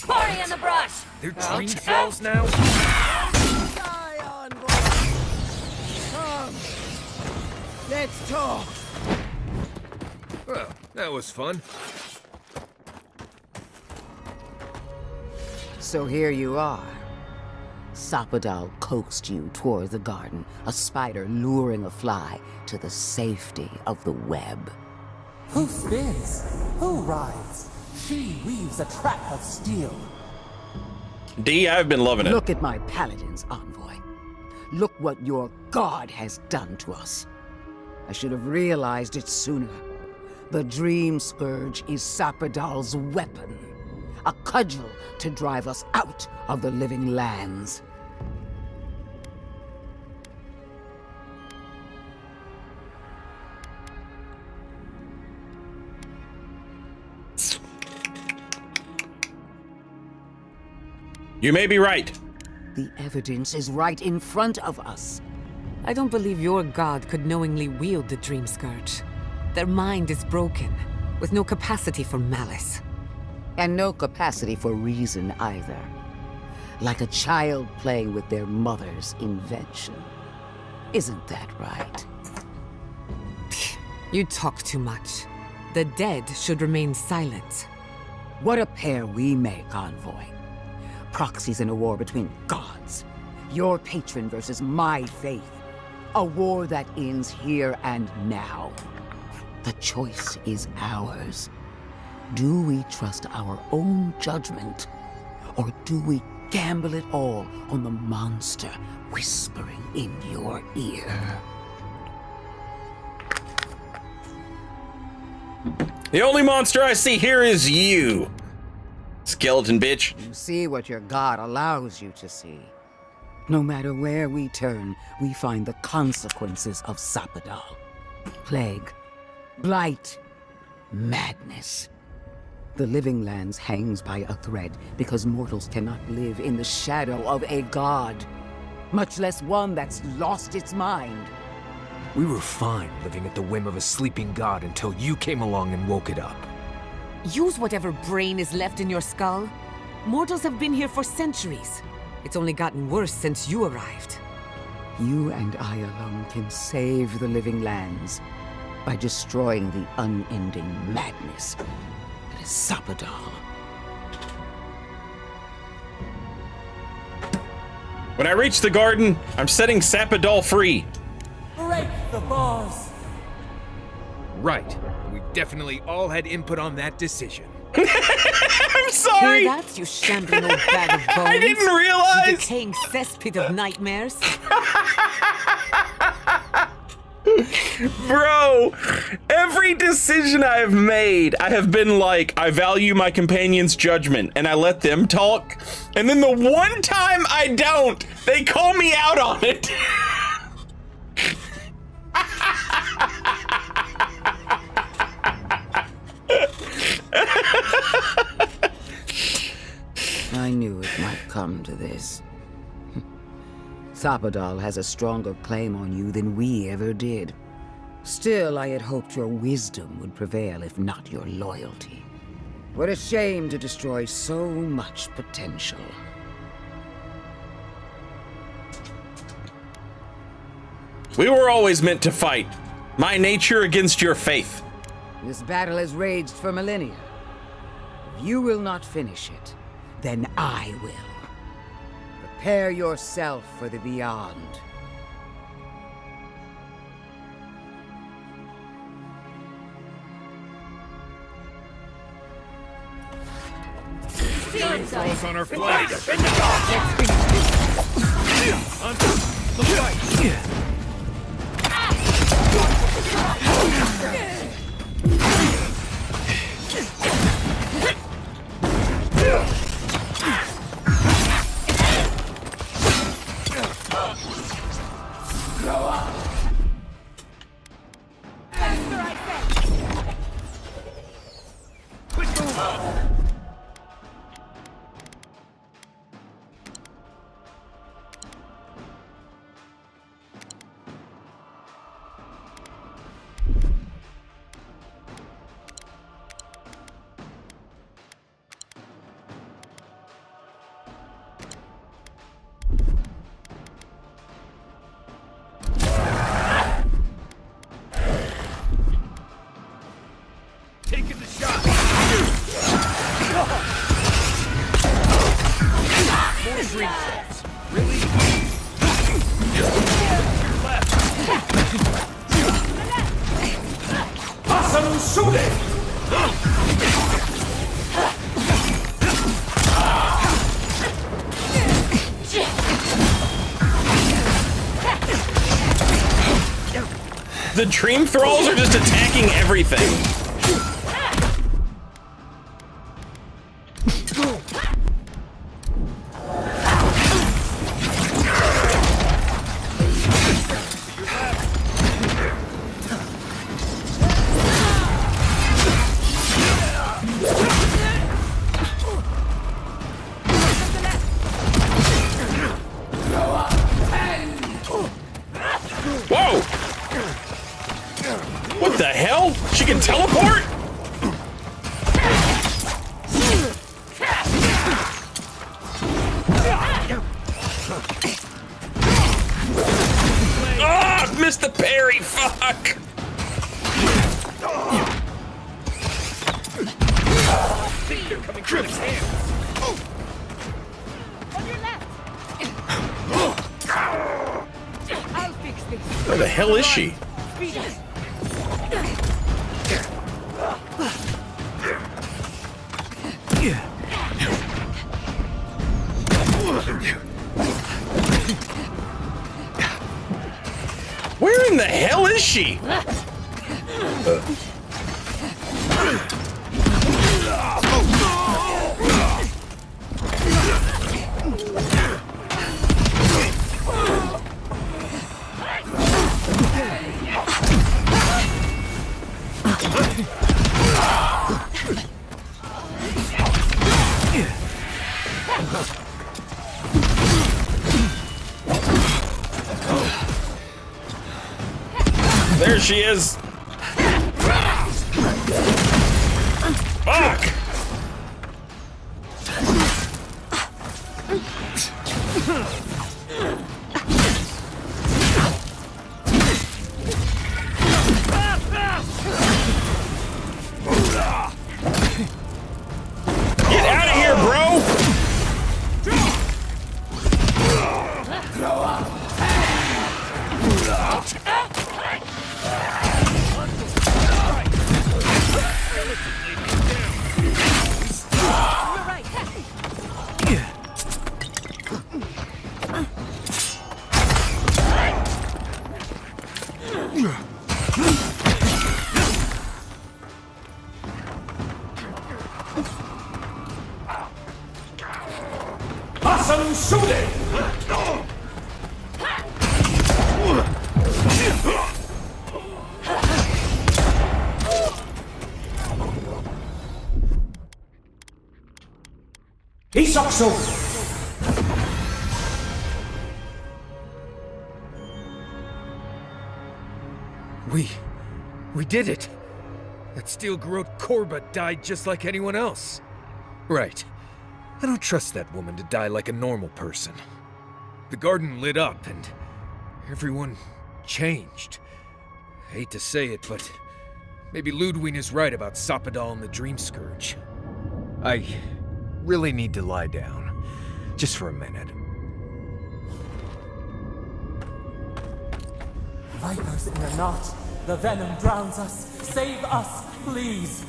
Party in the brush! They're tree trolls now? Die, envoy! Come! Let's talk! Well, that was fun. So here you are. Sapodal coaxed you toward the garden, a spider luring a fly to the safety of the web. Who spins? Who rides? She weaves a trap of steel. D, I've been loving it. Look at my paladins, envoy. Look what your god has done to us. I should have realized it sooner. The Dream Scourge is Sapodal's weapon. A cudgel to drive us out of the Living Lands. You may be right. The evidence is right in front of us. I don't believe your god could knowingly wield the Dream Scourge. Their mind is broken, with no capacity for malice. And no capacity for reason either. Like a child playing with their mother's invention. Isn't that right? You talk too much. The dead should remain silent. What a pair we make, Envoy. Proxies in a war between gods. Your patron versus my faith. A war that ends here and now. The choice is ours. Do we trust our own judgment? Or do we gamble it all on the monster whispering in your ear? The only monster I see here is you, skeleton bitch. You see what your god allows you to see. No matter where we turn, we find the consequences of Sappadal. Plague, blight, madness. The Living Lands hangs by a thread because mortals cannot live in the shadow of a god, much less one that's lost its mind. We were fine living at the whim of a sleeping god until you came along and woke it up. Use whatever brain is left in your skull. Mortals have been here for centuries. It's only gotten worse since you arrived. You and I alone can save the Living Lands by destroying the unending madness that is Sappadal. When I reach the garden, I'm setting Sappadal free. Break the bars! Right. We definitely all had input on that decision. I'm sorry! Hear that, you shambling old bag of bones? I didn't realize! You decaying cesspit of nightmares? Bro, every decision I have made, I have been like, I value my companion's judgment, and I let them talk. And then the one time I don't, they call me out on it. I knew it might come to this. Sappadal has a stronger claim on you than we ever did. Still, I had hoped your wisdom would prevail, if not your loyalty. What a shame to destroy so much potential. We were always meant to fight. My nature against your faith. This battle has raged for millennia. If you will not finish it, then I will. Prepare yourself for the beyond. Falls on our flank. Under the fight! Taking the shot! More green shots. Really? Left. Awesome shooting! The Dream Thralls are just attacking everything. coming through his hands. On your left. I'll fix this. Where the hell is she? Speed us. Where in the hell is she? There she is. Fuck. Get out of here, bro. Awesome shooting! Isakso! We did it! That steel garrote Korba died just like anyone else. Right. I don't trust that woman to die like a normal person. The garden lit up and everyone changed. I hate to say it, but maybe Ludwig is right about Sappadal and the Dream Scourge. I really need to lie down, just for a minute. Vipers in the knot. The venom drowns us. Save us, please.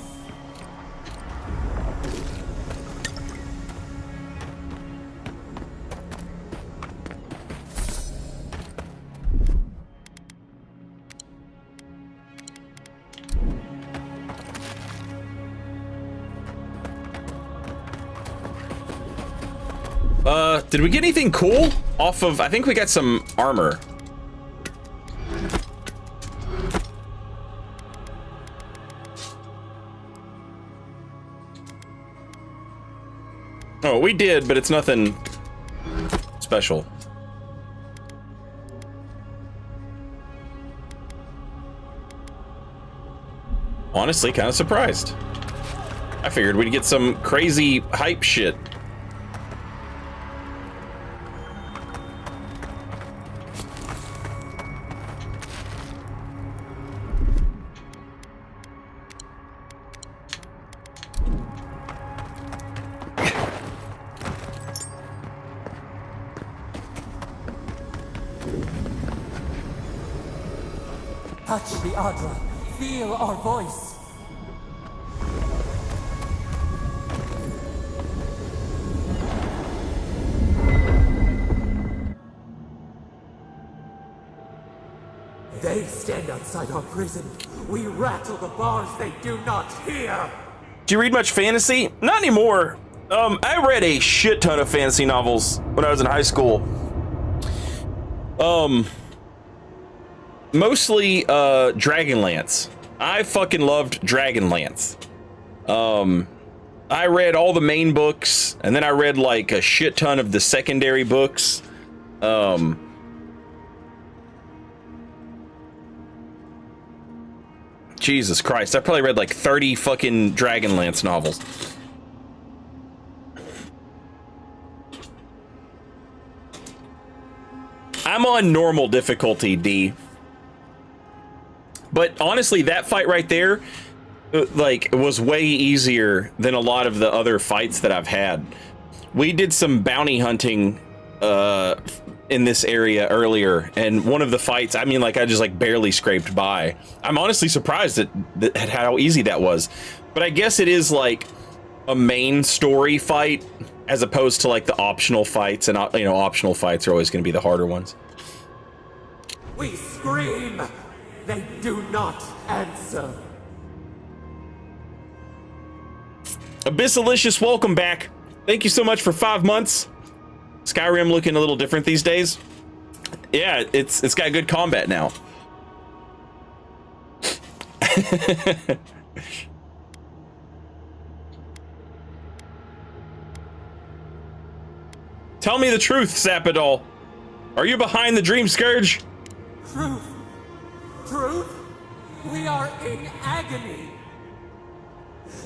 Did we get anything cool off of, I think we got some armor. Oh, we did, but it's nothing special. Honestly, kind of surprised. I figured we'd get some crazy hype shit. Touch the Adra. Feel our voice. They stand outside our prison. We rattle the bars they do not hear. Do you read much fantasy? Not anymore. I read a shit ton of fantasy novels when I was in high school. Mostly Dragonlance. I fucking loved Dragonlance. I read all the main books, and then I read like a shit ton of the secondary books. Jesus Christ, I probably read like 30 fucking Dragonlance novels. I'm on normal difficulty, D. But honestly, that fight right there, like, was way easier than a lot of the other fights that I've had. We did some bounty hunting in this area earlier, and one of the fights, I mean, like, I just like barely scraped by. I'm honestly surprised at how easy that was. But I guess it is like a main story fight as opposed to like the optional fights, and you know, optional fights are always going to be the harder ones. We scream. They do not answer. Abyssalicious, welcome back. Thank you so much for 5 months. Skyrim looking a little different these days. Yeah, it's got good combat now. Tell me the truth, Sapidol. Are you behind the Dream Scourge? Truth. Truth? We are in agony.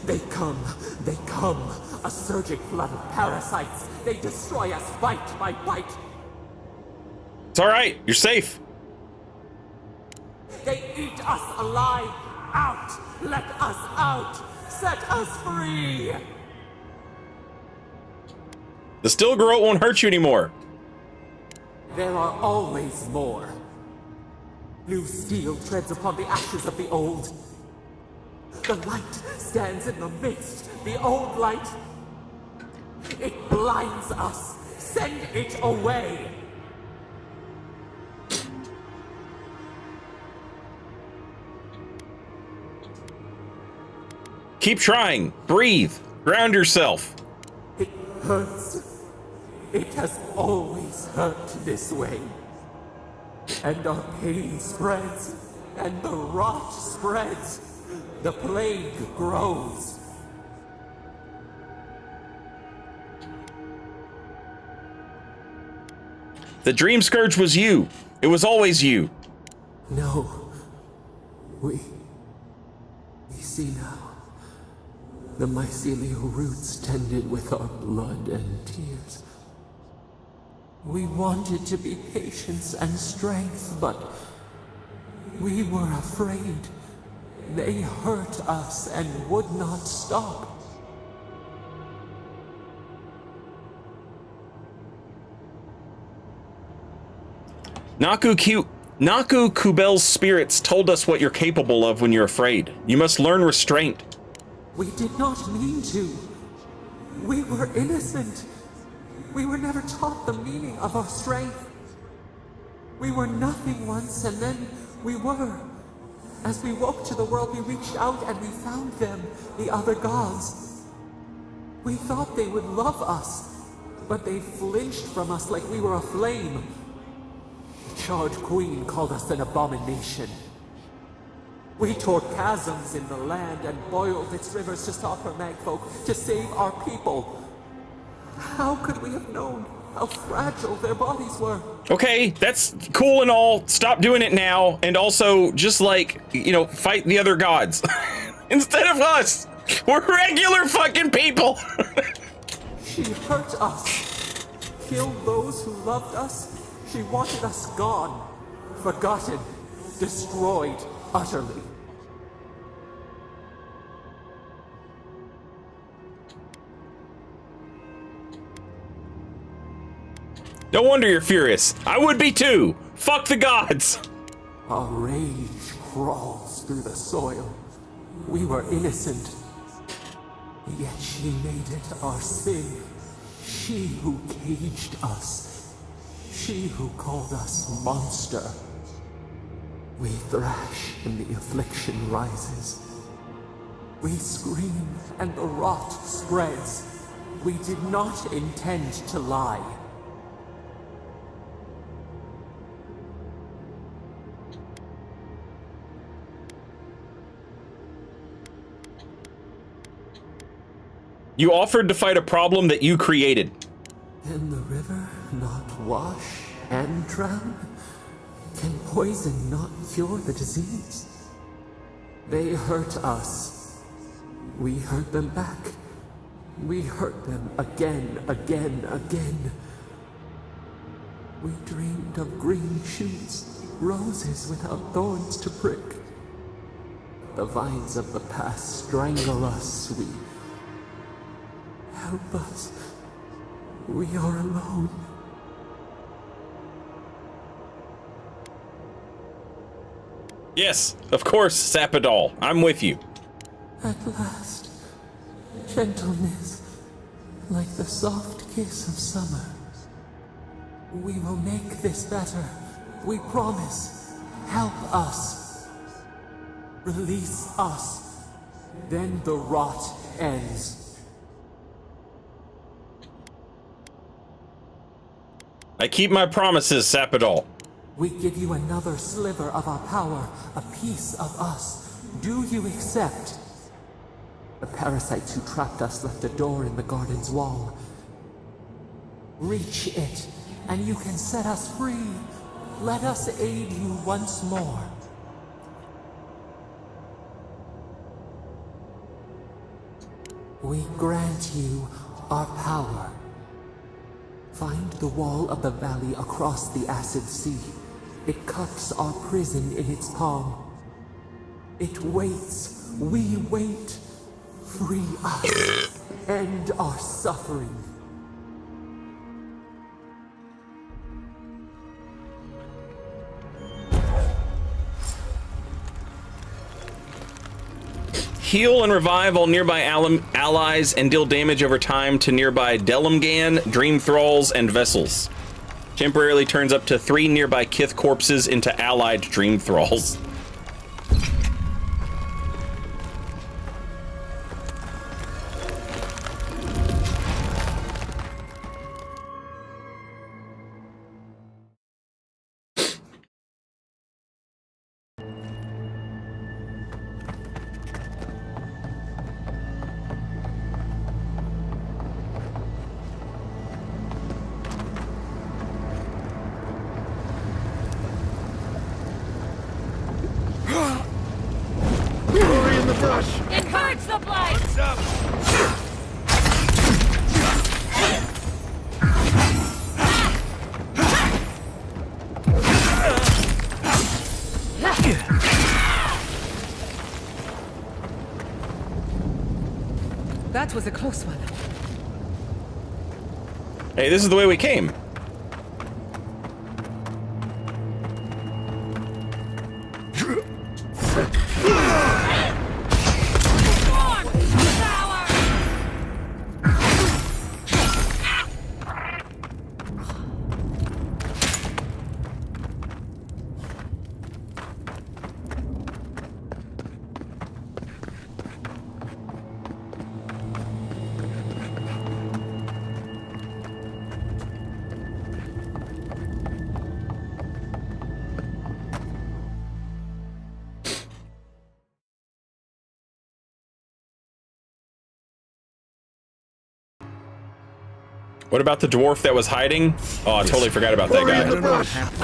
They come, a surging flood of parasites. They destroy us bite by bite. It's all right, you're safe. They eat us alive. Out! Let us out! Set us free! The still garrote won't hurt you anymore. There are always more. New steel treads upon the ashes of the old. The light stands in the midst, the old light. It blinds us. Send it away. Keep trying. Breathe. Ground yourself. It hurts. It has always hurt this way. And our pain spreads, and the rot spreads. The plague grows. The Dream Scourge was you. It was always you. No. We see now. The mycelial roots tended with our blood and tears. We wanted to be patience and strength, but we were afraid. They hurt us and would not stop. Naku Kubel's spirits told us what you're capable of when you're afraid. You must learn restraint. We did not mean to. We were innocent. We were never taught the meaning of our strength. We were nothing once, and then we were. As we woke to the world, we reached out and we found them, the other gods. We thought they would love us, but they flinched from us like we were a flame. The Charred Queen called us an abomination. We tore chasms in the land and boiled its rivers to stop her magfolk, to save our people. How could we have known how fragile their bodies were? Okay, that's cool and all. Stop doing it now. And also, just like, you know, fight the other gods. Instead of us. We're regular fucking people. She hurt us. Killed those who loved us. She wanted us gone. Forgotten. Destroyed. Utterly. No wonder you're furious. I would be too. Fuck the gods. Our rage crawls through the soil. We were innocent. Yet she made it our sin. She who caged us. She who called us monster. We thrash and the affliction rises. We scream and the rot spreads. We did not intend to lie. You offered to fight a problem that you created. Can the river not wash and drown? Can poison not cure the disease? They hurt us. We hurt them back. We hurt them again. We dreamed of green shoots, roses without thorns to prick. The vines of the past strangle us, sweet. Help us. We are alone. Yes, of course, Sappadal. I'm with you. At last, gentleness, like the soft kiss of summer. We will make this better. We promise. Help us. Release us. Then the rot ends. I keep my promises, Sappadal. We give you another sliver of our power, a piece of us. Do you accept? The parasites who trapped us left a door in the garden's wall. Reach it, and you can set us free. Let us aid you once more. We grant you our power. Find the wall of the valley across the acid sea. It cups our prison in its palm. It waits. We wait. Free us. End our suffering. Heal and revive all nearby allies and deal damage over time to nearby Delimgan, Dream Thralls, and Vessels. Temporarily turns up to 3 nearby Kith corpses into allied Dream Thralls. Encourage the blight! What's up? That was a close one. Hey, this is the way we came. What about the dwarf that was hiding? Oh, I totally forgot about that guy. I don't know what happened.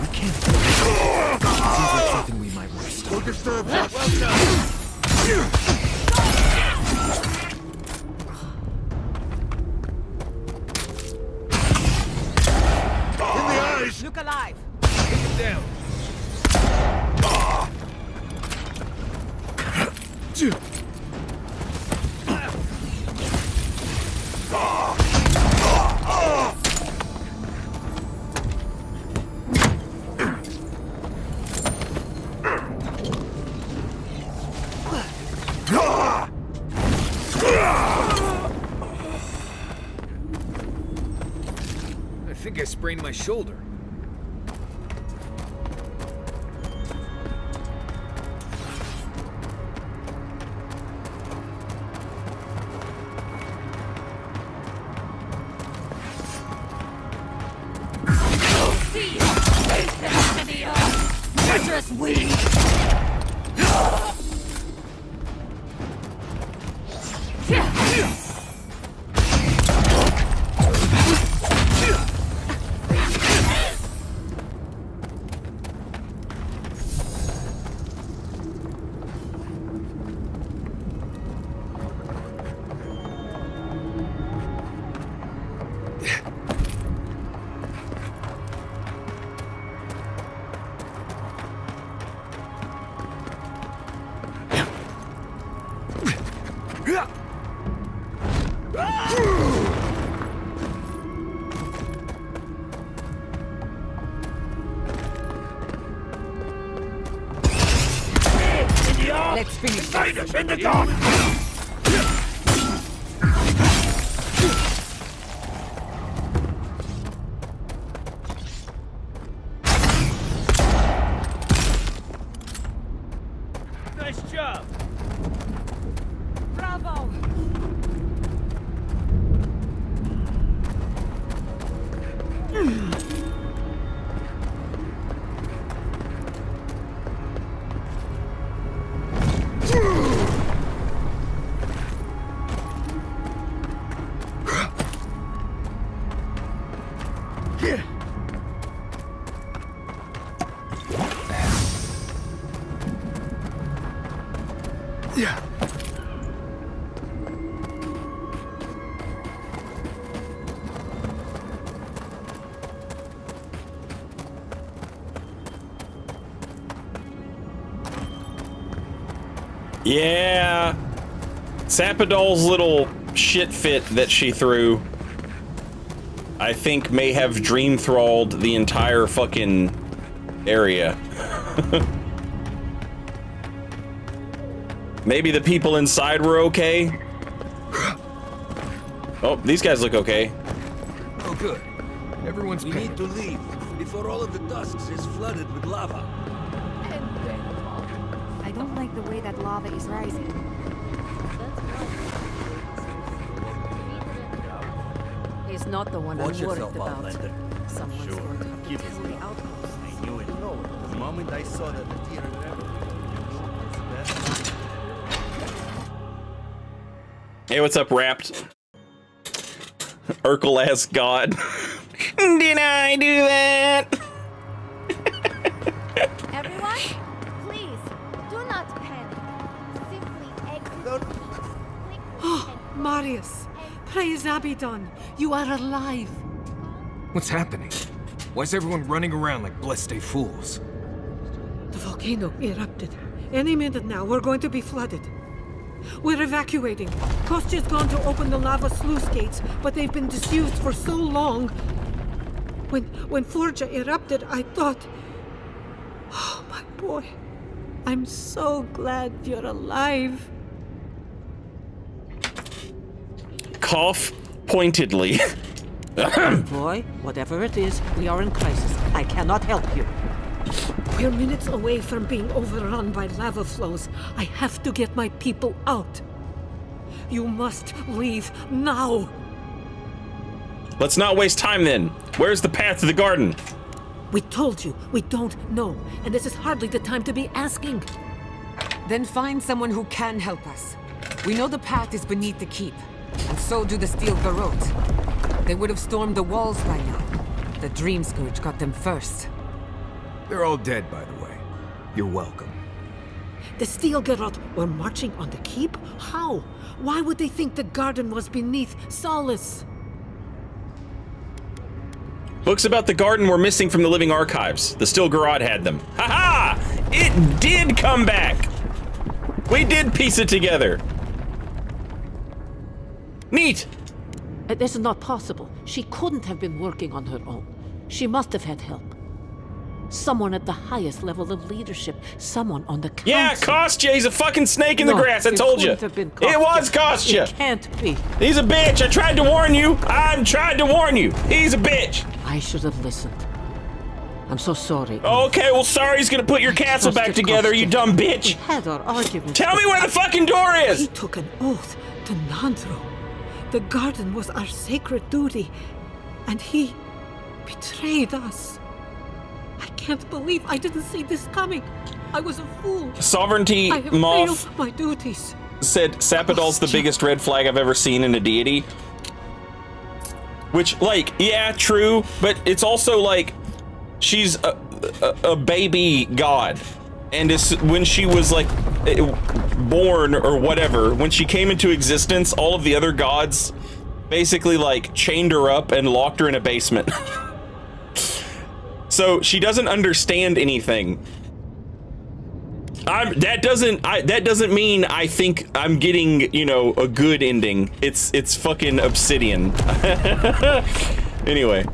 We can't. Seems like something we might want to stop. In the eyes! Look alive! Take it down! I think I sprained my shoulder. Treacherous weed! Let's finish this. In the dark! Nice job! Bravo! Yeah. Yeah. Sapidol's little shit fit that she threw, I think, may have dream thralled the entire fucking area. Maybe the people inside were okay. Oh, these guys look okay. Oh, good. Everyone's We need to leave before all of the Tusks is flooded with lava. I don't like the way that lava is rising. He's not the one I'm Watch worried yourself, about. Outlander. Someone's Sure. going to have to Keep tell it. the outpost. I knew it. The moment I saw that the theater Hey, what's up, Wrapped? Urkel-ass god. Did I do that? Everyone, please, do not panic. Simply exit. Oh, Marius, praise Abaddon, you are alive. What's happening? Why is everyone running around like blessed fools? The volcano erupted. Any minute now, we're going to be flooded. We're evacuating. Kostya's gone to open the lava sluice gates, but they've been disused for so long. When Forja erupted, I thought... Oh, my boy. I'm so glad you're alive. Cough pointedly. Boy, whatever it is, we are in crisis. I cannot help you. We're minutes away from being overrun by lava flows. I have to get my people out. You must leave now. Let's not waste time then. Where's the path to the garden? We told you, we don't know. And this is hardly the time to be asking. Then find someone who can help us. We know the path is beneath the keep, and so do the steel garrote. They would have stormed the walls by now. The Dream Scourge got them first. They're all dead, by the way. You're welcome. The steel garrote were marching on the keep? How? Why would they think the garden was beneath Solace? Books about the garden were missing from the living archives. The Steel Garrote had them. Ha-ha! It did come back! We did piece it together. Neat! This is not possible. She couldn't have been working on her own. She must have had help. Someone at the highest level of leadership. Someone on the council. Yeah, Kostya, he's a fucking snake in the grass, I told you. It was Kostya. It can't be. He's a bitch. I tried to warn you. I tried to warn you. He's a bitch. I should have listened. I'm so sorry. Okay, well, sorry he's gonna put your castle back together, you dumb bitch. We had our argument. Tell me where the fucking door is. He took an oath to Nandru. The garden was our sacred duty, and he betrayed us. I can't believe I didn't see this coming. I was a fool. Sovereignty I have Moth failed my duties. said Sapidol's the biggest red flag I've ever seen in a deity. Which, like, yeah, true, but it's also like she's a baby god. And when she was like born or whatever, when she came into existence, all of the other gods basically like chained her up and locked her in a basement. So she doesn't understand anything. That doesn't mean I think I'm getting, you know, a good ending. It's fucking Obsidian. Anyway.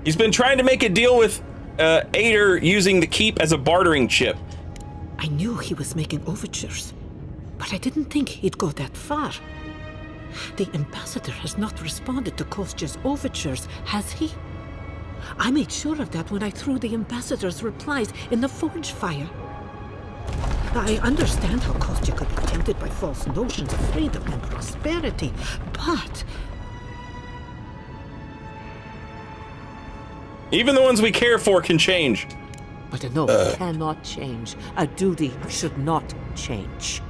He's been trying to make a deal with Ader using the keep as a bartering chip. I knew he was making overtures, but I didn't think he'd go that far. The ambassador has not responded to Kostya's overtures, has he? I made sure of that when I threw the ambassador's replies in the forge fire. I understand how Kostya could be tempted by false notions of freedom and prosperity, but... Even the ones we care for can change. But an oath cannot change. A duty should not change.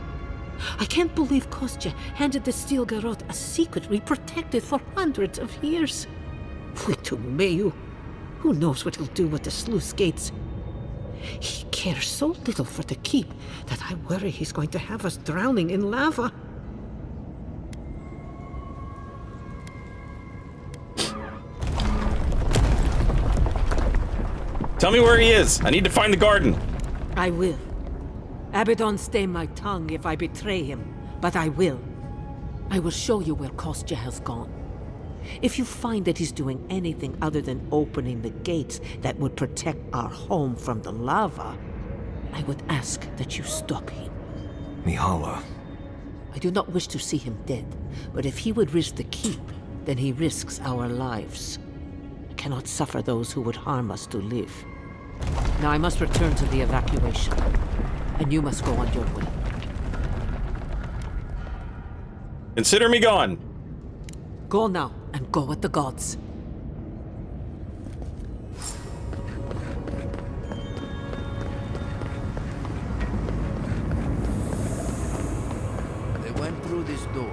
I can't believe Kostya handed the Steel Garrote a secret we protected for hundreds of years. Who knows what he'll do with the sluice gates? He cares so little for the keep that I worry he's going to have us drowning in lava. Tell me where he is. I need to find the garden. I will. Abaddon stay my tongue if I betray him, but I will. I will show you where Kostya has gone. If you find that he's doing anything other than opening the gates that would protect our home from the lava, I would ask that you stop him. Mihala. I do not wish to see him dead, but if he would risk the keep, then he risks our lives. I cannot suffer those who would harm us to live. Now I must return to the evacuation, and you must go on your way. Consider me gone. Go now, and go with the gods. They went through this door.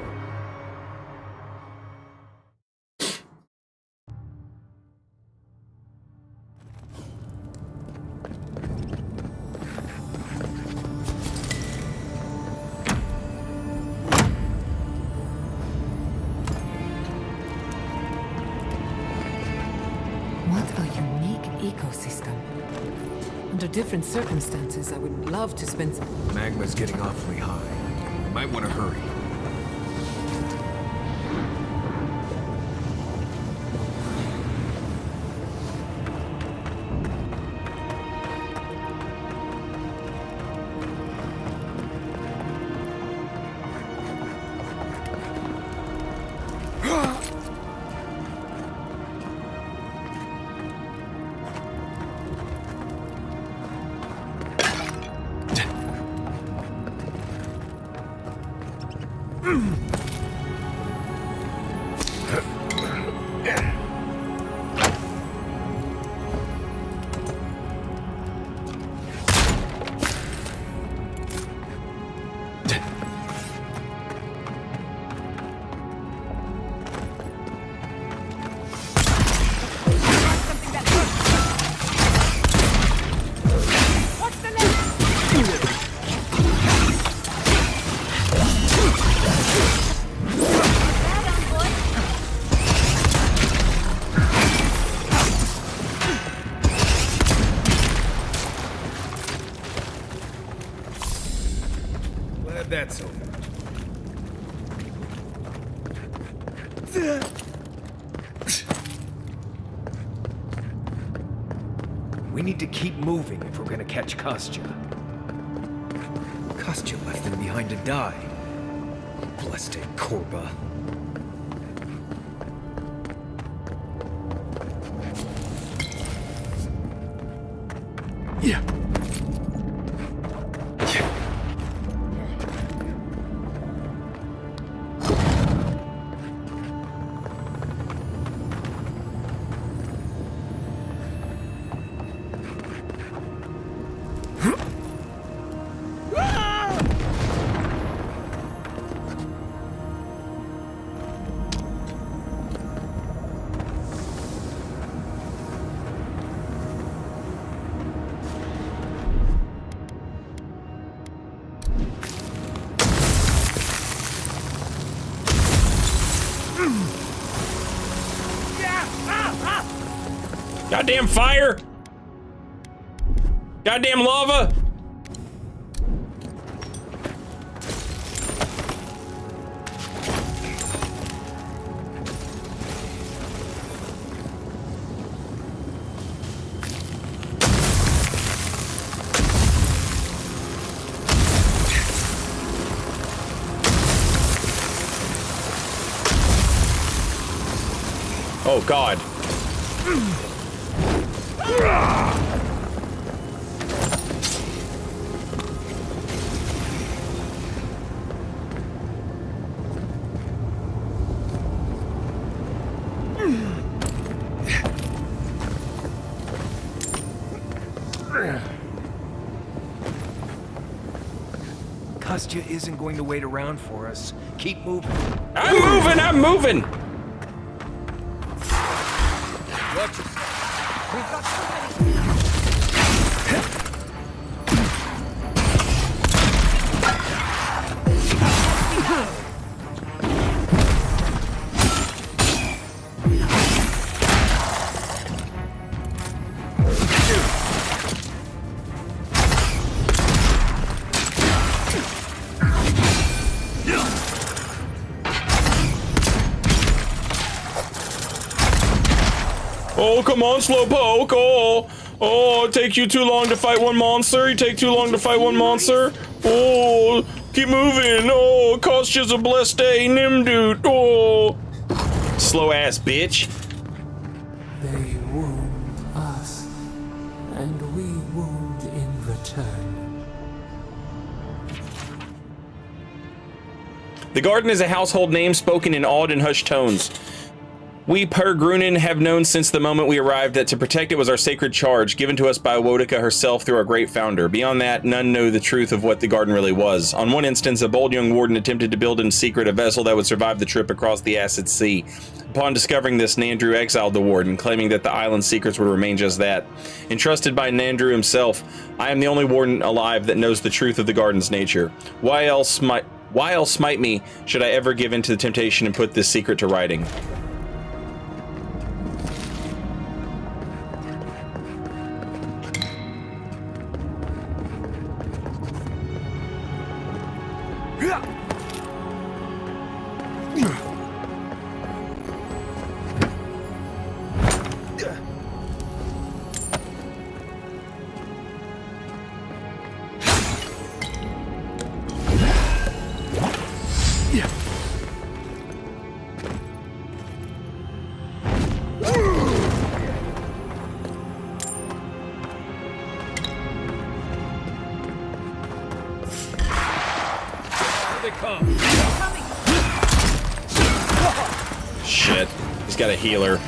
Under different circumstances, I would love to spend some... Magma's getting awfully high. You might want to hurry. That's over. We need to keep moving if we're gonna catch Kostya. Kostya left him behind to die. Blessed Korba. Yeah. Goddamn fire! Goddamn lava! Oh God. Kostya isn't going to wait around for us. Keep moving. I'm moving! Watch yourself. We've got so many. Oh, come on, Slowpoke. Oh, it takes you too long to fight one monster. You take too long to fight one monster. Oh, keep moving. Oh, Kostya's a blessed day, Nimdude. Oh, slow ass bitch. They wound us, and we wound in return. The garden is a household name spoken in awed and hushed tones. We Per Grunin have known since the moment we arrived that to protect it was our sacred charge, given to us by Wodika herself through our great founder. Beyond that, none know the truth of what the garden really was. On one instance, a bold young warden attempted to build in secret a vessel that would survive the trip across the acid sea. Upon discovering this, Nandrew exiled the warden, claiming that the island's secrets would remain just that. Entrusted by Nandrew himself, I am the only warden alive that knows the truth of the garden's nature. Why else smite me should I ever give in to the temptation and put this secret to writing? Shit, he's got a healer.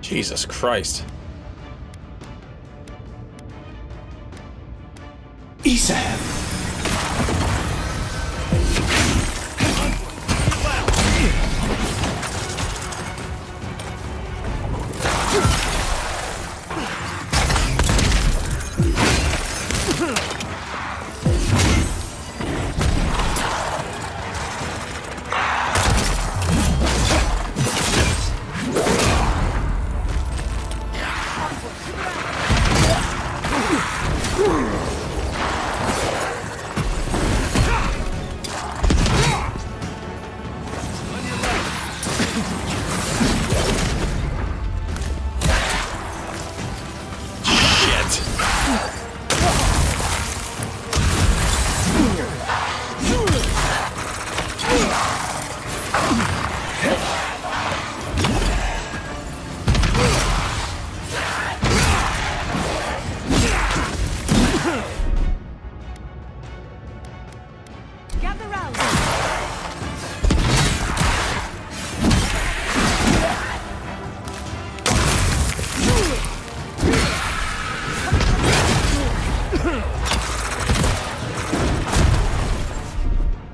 Jesus Christ. Isab!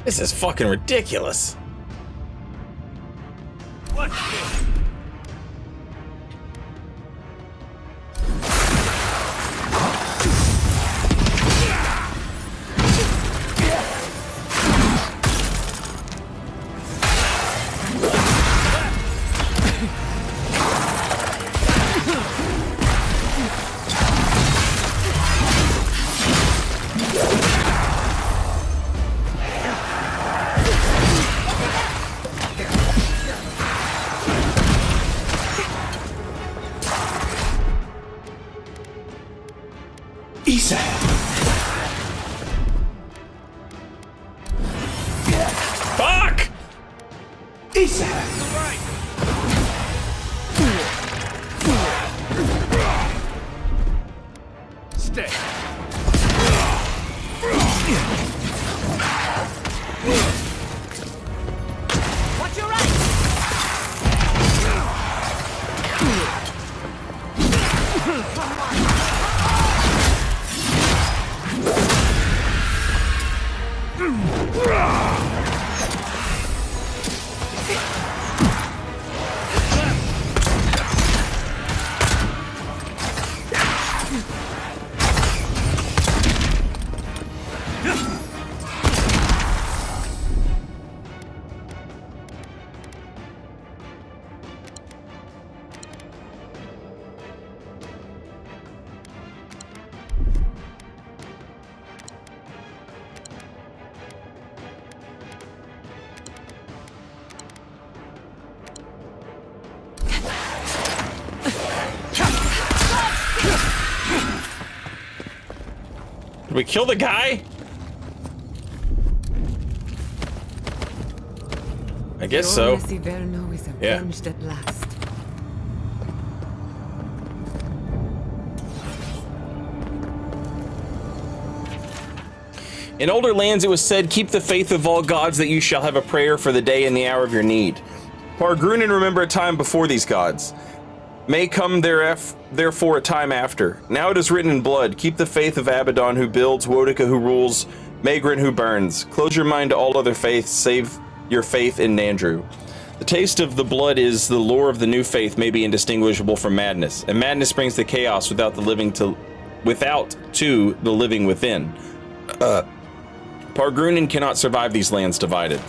This is fucking ridiculous. What's this? Fuck! Stay. Watch your right! Did we kill the guy? I guess so. Yeah. At last. In older lands it was said, keep the faith of all gods that you shall have a prayer for the day and the hour of your need. Pargrunin remember a time before these gods. May come therefore a time after. Now it is written in blood, keep the faith of Abaddon who builds, Wodika who rules, Magrin who burns. Close your mind to all other faiths, save your faith in Nandru. The taste of the blood is the lore of the new faith may be indistinguishable from madness, and madness brings the chaos without the living to the living within. Pargrunin cannot survive these lands divided.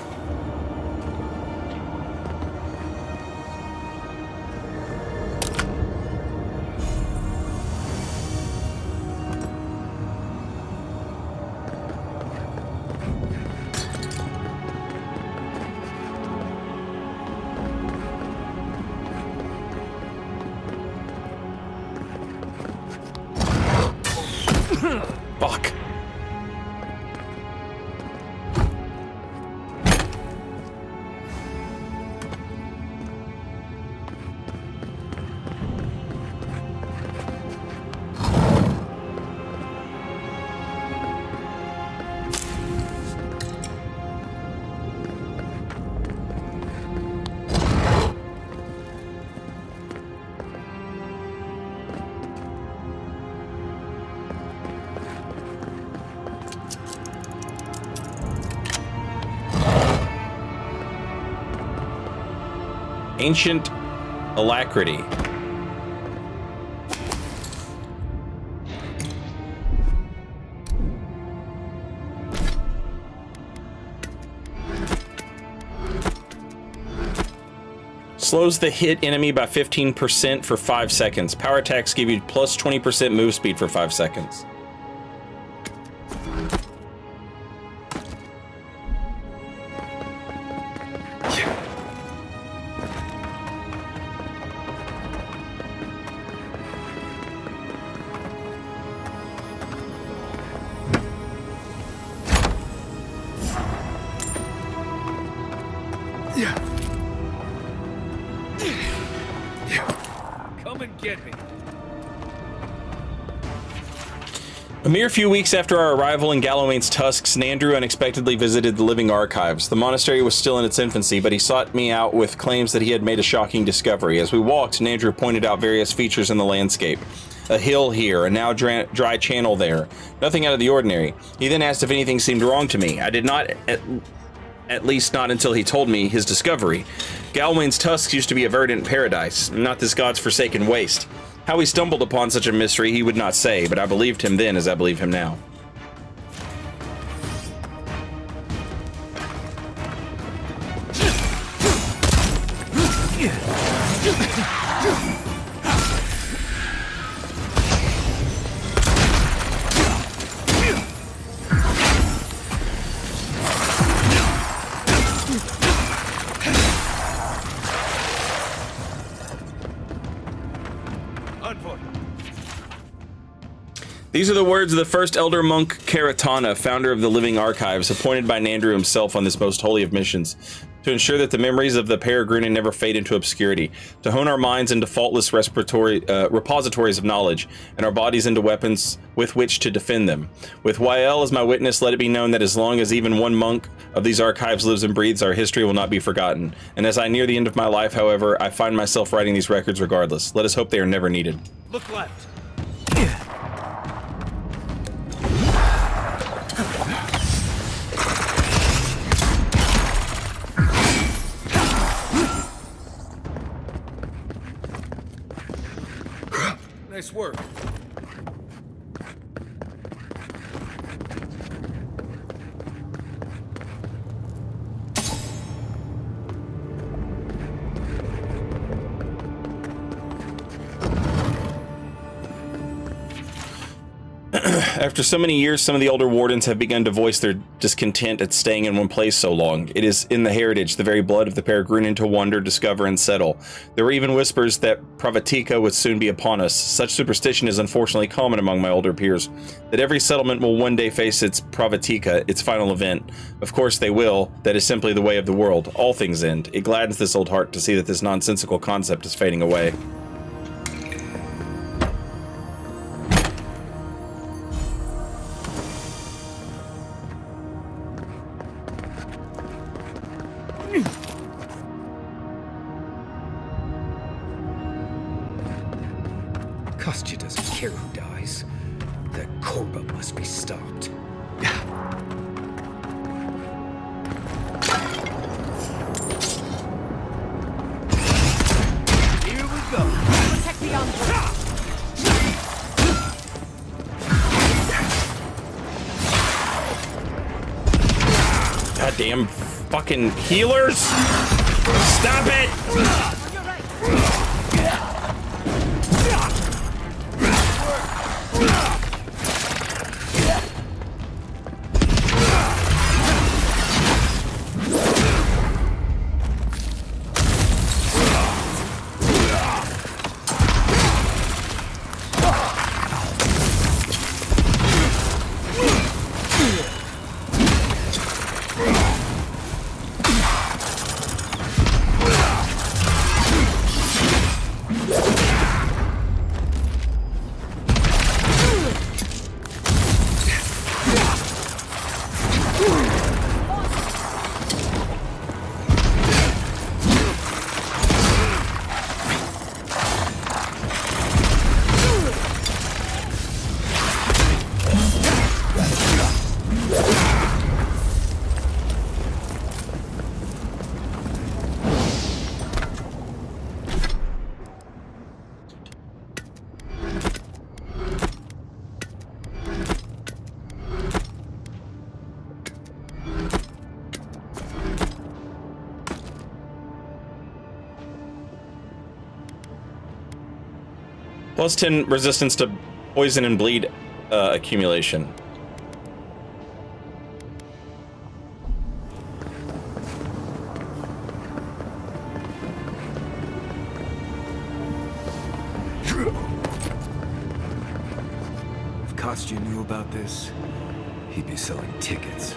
Fuck. Ancient alacrity. Slows the hit enemy by 15% for 5 seconds. Power attacks give you plus 20% move speed for 5 seconds. A mere few weeks after our arrival in Gallowayne's tusks, Nandru unexpectedly visited the living archives. The monastery was still in its infancy, but he sought me out with claims that he had made a shocking discovery. As we walked, Nandru pointed out various features in the landscape. A hill here, a now dry channel there. Nothing out of the ordinary. He then asked if anything seemed wrong to me. I did not At least not until he told me his discovery. Galwain's tusks used to be a verdant paradise, not this god's forsaken waste. How he stumbled upon such a mystery he would not say, but I believed him then as I believe him now. These are the words of the first elder monk Karatana, founder of the Living Archives, appointed by Nandru himself on this most holy of missions, to ensure that the memories of the Peregrine never fade into obscurity, to hone our minds into faultless repositories of knowledge, and our bodies into weapons with which to defend them. With Yael as my witness, let it be known that as long as even one monk of these archives lives and breathes, our history will not be forgotten. And as I near the end of my life, however, I find myself writing these records regardless. Let us hope they are never needed. Look left. Nice work. After so many years, some of the older wardens have begun to voice their discontent at staying in one place so long. It is in the heritage, the very blood of the Peregrine, to wander, discover, and settle. There were even whispers that Pravatika would soon be upon us. Such superstition is unfortunately common among my older peers, that every settlement will one day face its Pravatika, its final event. Of course they will. That is simply the way of the world. All things end. It gladdens this old heart to see that this nonsensical concept is fading away. Kostya doesn't care who dies. That Korba must be stopped. Here we go. Protect the envoy. Goddamn fucking healers! Stop it! Plus 10 resistance to poison and bleed accumulation. If Kostya knew about this, he'd be selling tickets.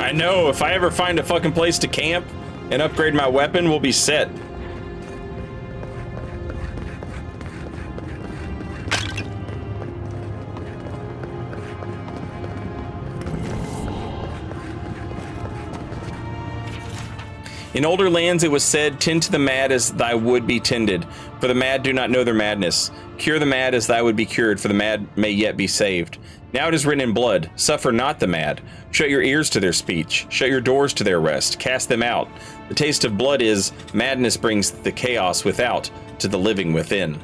I know, if I ever find a fucking place to camp and upgrade my weapon, we'll be set. In older lands it was said, tend to the mad as thy would be tended, for the mad do not know their madness. Cure the mad as thy would be cured, for the mad may yet be saved. Now it is written in blood, suffer not the mad. Shut your ears to their speech, shut your doors to their rest, cast them out. The taste of blood is, madness brings the chaos without to the living within.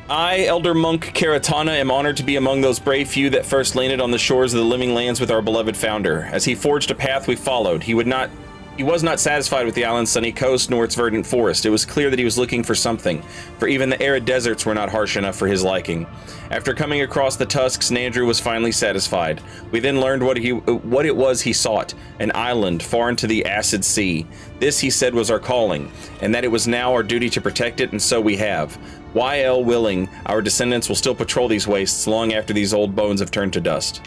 I, Elder Monk Karatana, am honored to be among those brave few that first landed on the shores of the living lands with our beloved founder. As he forged a path we followed, he was not satisfied with the island's sunny coast nor its verdant forest. It was clear that he was looking for something, for even the arid deserts were not harsh enough for his liking. After coming across the tusks, Nandrew was finally satisfied. We then learned what it was he sought, an island far into the acid sea. This, he said, was our calling, and that it was now our duty to protect it, and so we have. YL willing, our descendants will still patrol these wastes long after these old bones have turned to dust.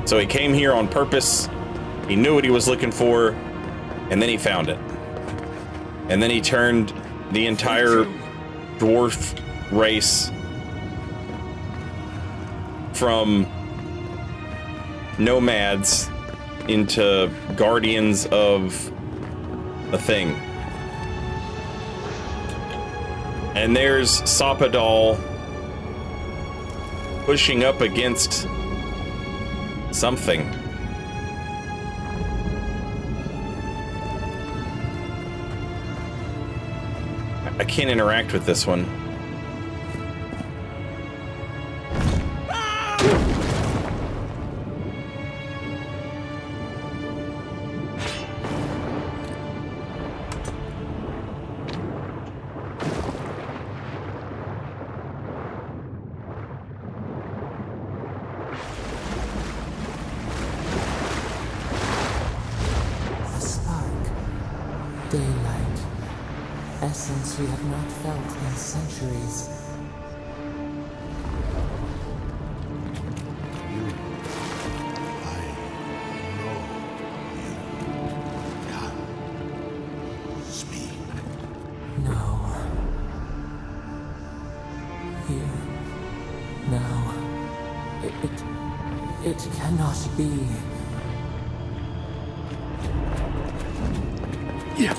So he came here on purpose, he knew what he was looking for, and then he found it. And then he turned the entire dwarf race from nomads into guardians of a thing. And there's Sapadal pushing up against something. I can't interact with this one. Essence we have not felt in centuries. Speak. No. Here. Now. It cannot be. Yeah.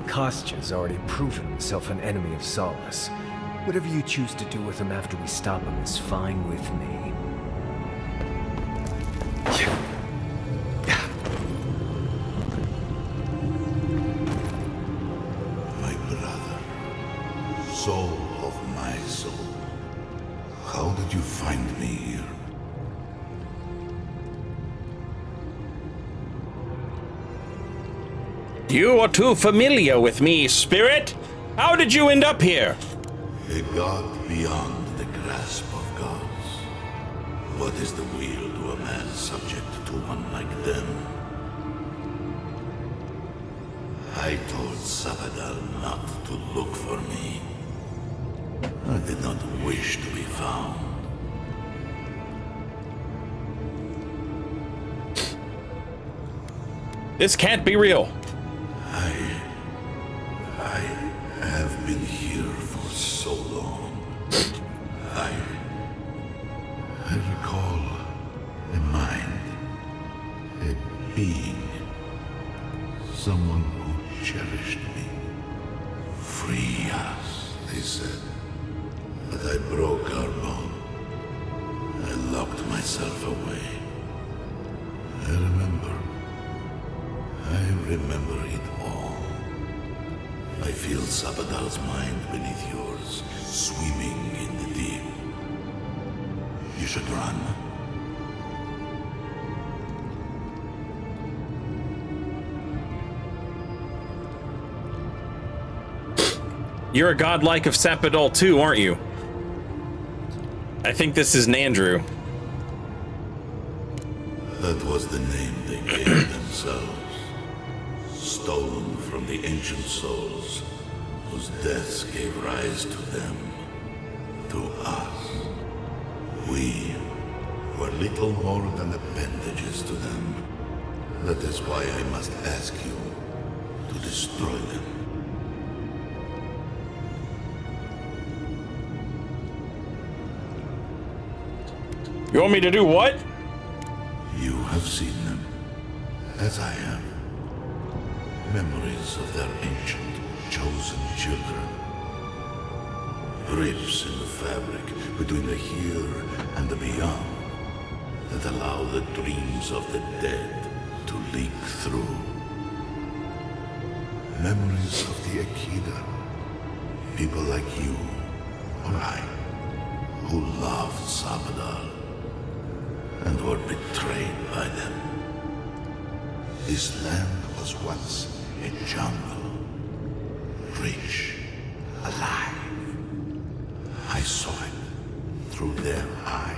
Kostya's already proven himself an enemy of Solace. Whatever you choose to do with him after we stop him is fine with me. My brother, soul of my soul, how did you find me here? You are too familiar with me, spirit. How did you end up here? A god beyond the grasp of gods. What is the will to a man subject to one like them? I told Sabadal not to look for me. I did not wish to be found. This can't be real. I have been here for so long. being. Someone who cherished me. Free us, they said. But I broke our bond. I locked myself away. I remember it all. I feel Sabadal's mind beneath yours, swimming in the deep. You should run. You're a godlike of Sappadal too, aren't you? I think this is Nandrew. That was the name they gave themselves. Stolen from the ancient souls, whose deaths gave rise to them, to us. We were little more than appendages to them. That is why I must ask you to destroy them. You want me to do what? You have seen them, as I have. Memories of their ancient, chosen children. Rips in the fabric between the here and the beyond that allow the dreams of the dead to leak through. Memories of the Akida. People like you, or I, who loved Sabadal and were betrayed by them. This land was once a jungle, rich, alive. I saw it through their eyes.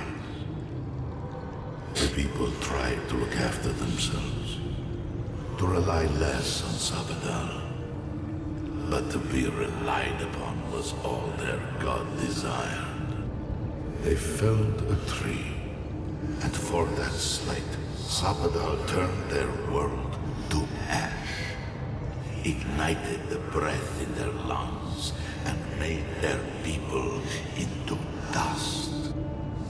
The people tried to look after themselves, to rely less on Sabadal. But to be relied upon was all their god desired. They felled a tree, and for that slight, Sabadal turned their world to ash, ignited the breath in their lungs, and made their people into dust.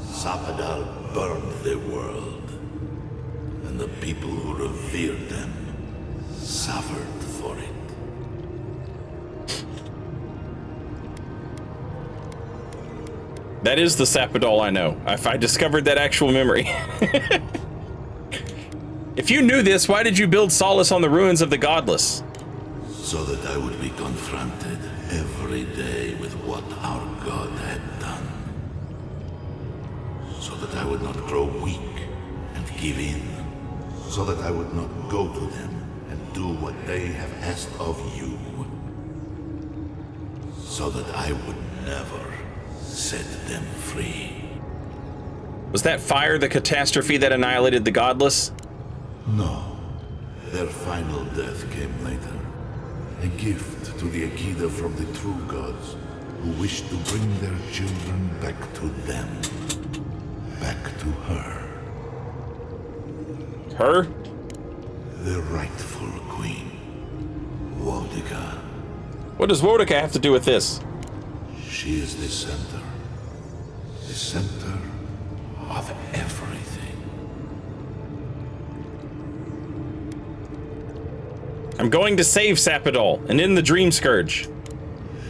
Sabadal burned the world, and the people who revered them suffered for it. That is the Sappadal I know. I discovered that actual memory. If you knew this, why did you build Solace on the ruins of the Godless? So that I would be confronted every day with what our God had done. So that I would not grow weak and give in. So that I would not go to them and do what they have asked of you. So that I would never set them free. Was that fire the catastrophe that annihilated the Godless? No. Their final death came later. A gift to the Akida from the true gods, who wished to bring their children back to them. Back to her. Her? The rightful queen. Wodica. What does Wodica have to do with this? She is the center. The center of everything. I'm going to save Sappadal and end the Dream Scourge.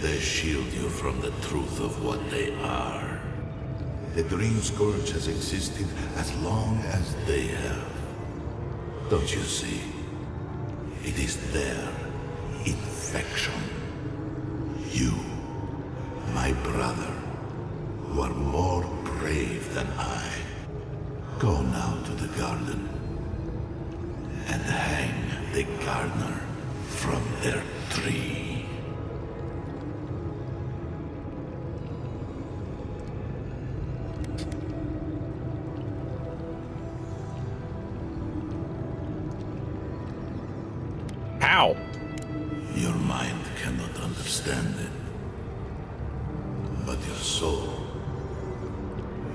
They shield you from the truth of what they are. The Dream Scourge has existed as long as they have. Don't you see? It is their infection. You, my brother, who are more brave than I, go now to the garden and hang the gardener from their tree. How? Your mind cannot understand it. But your soul,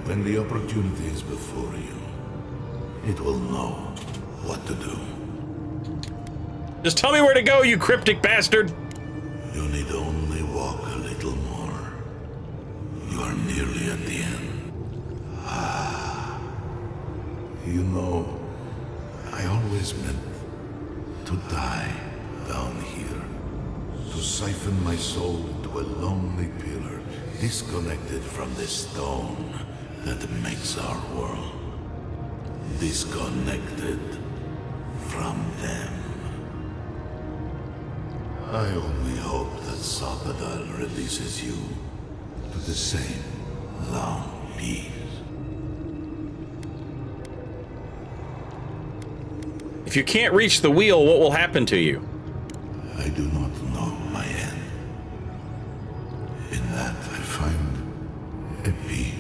when the opportunity is before you, it will know what to do. Just tell me where to go, you cryptic bastard! You need only walk a little more. You are nearly at the end. Ah. You know, I always is meant to die down here. To siphon my soul into a lonely pillar, disconnected from the stone that makes our world. Disconnected from them. I only hope that Psychedelic releases you to the same long peace. If you can't reach the wheel, what will happen to you? I do not know my end. In that I find a peace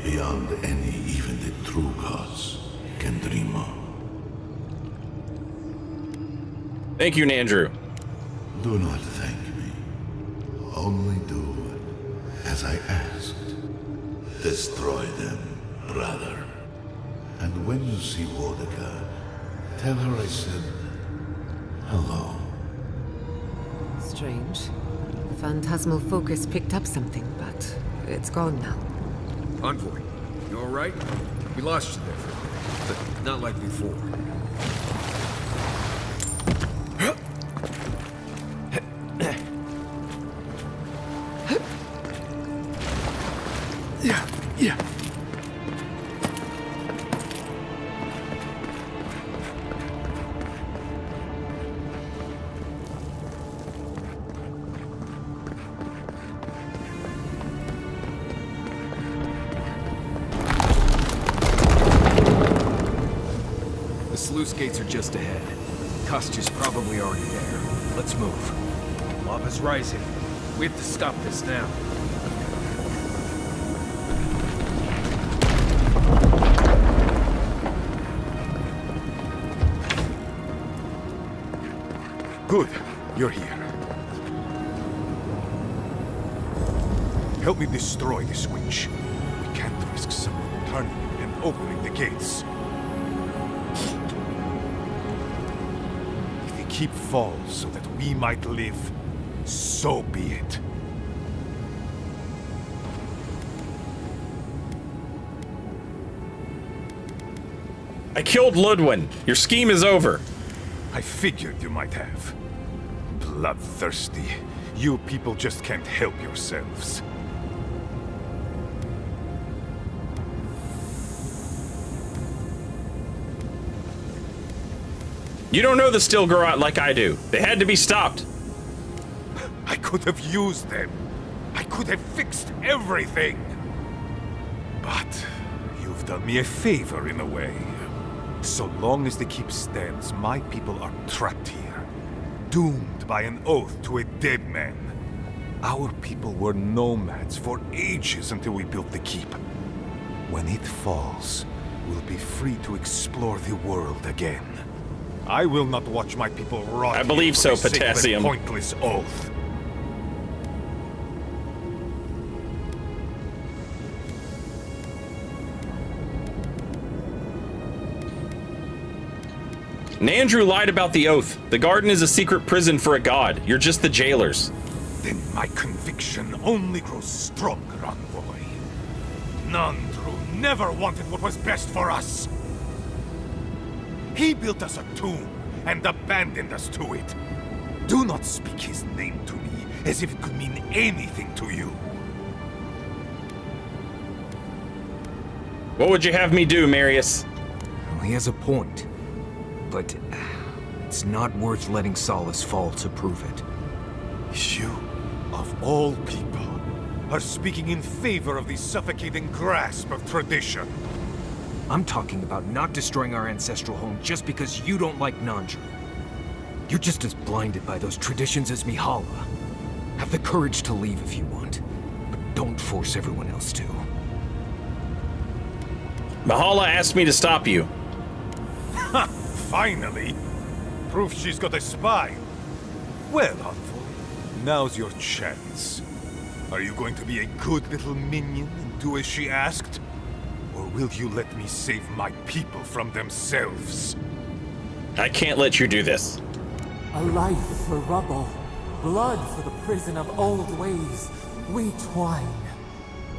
beyond any even the true gods can dream of. Thank you, Nandrew. Do not thank me. Only do as I asked. Destroy them, brother. And when you see Wodeka, tell her I said hello. Strange. The phantasmal focus picked up something, but it's gone now. Envoy, you alright? We lost you there for a minute, but not like before. Yeah. The sluice gates are just ahead. Kostya's probably already there. Let's move. Lava's rising. We have to stop this now. Good, you're here. Help me destroy the switch. We can't risk someone turning and opening the gates. If the keep falls so that we might live, so be it. I killed Ludwin. Your scheme is over. I figured you might have. Bloodthirsty. You people just can't help yourselves. You don't know the Stilgarrot like I do. They had to be stopped. I could have used them. I could have fixed everything. But you've done me a favor in a way. So long as the keep stands, my people are trapped here, doomed by an oath to a dead man. Our people were nomads for ages until we built the keep. When it falls, we'll be free to explore the world again. I will not watch my people rot. I believe so, Potassium. Pointless oath. Nandrew lied about the oath. The garden is a secret prison for a god. You're just the jailers. Then my conviction only grows stronger, Envoy. Nandrew never wanted what was best for us. He built us a tomb and abandoned us to it. Do not speak his name to me as if it could mean anything to you. What would you have me do, Marius? Well, he has a point. But it's not worth letting Solace fall to prove it. You, of all people, are speaking in favor of the suffocating grasp of tradition. I'm talking about not destroying our ancestral home just because you don't like Nandrew. You're just as blinded by those traditions as Mihala. Have the courage to leave if you want, but don't force everyone else to. Mihala asked me to stop you. Ha! Finally! Proof she's got a spine. Well, Envoy, now's your chance. Are you going to be a good little minion and do as she asked? Or will you let me save my people from themselves? I can't let you do this. A life for rubble, blood for the prison of old ways. We twine.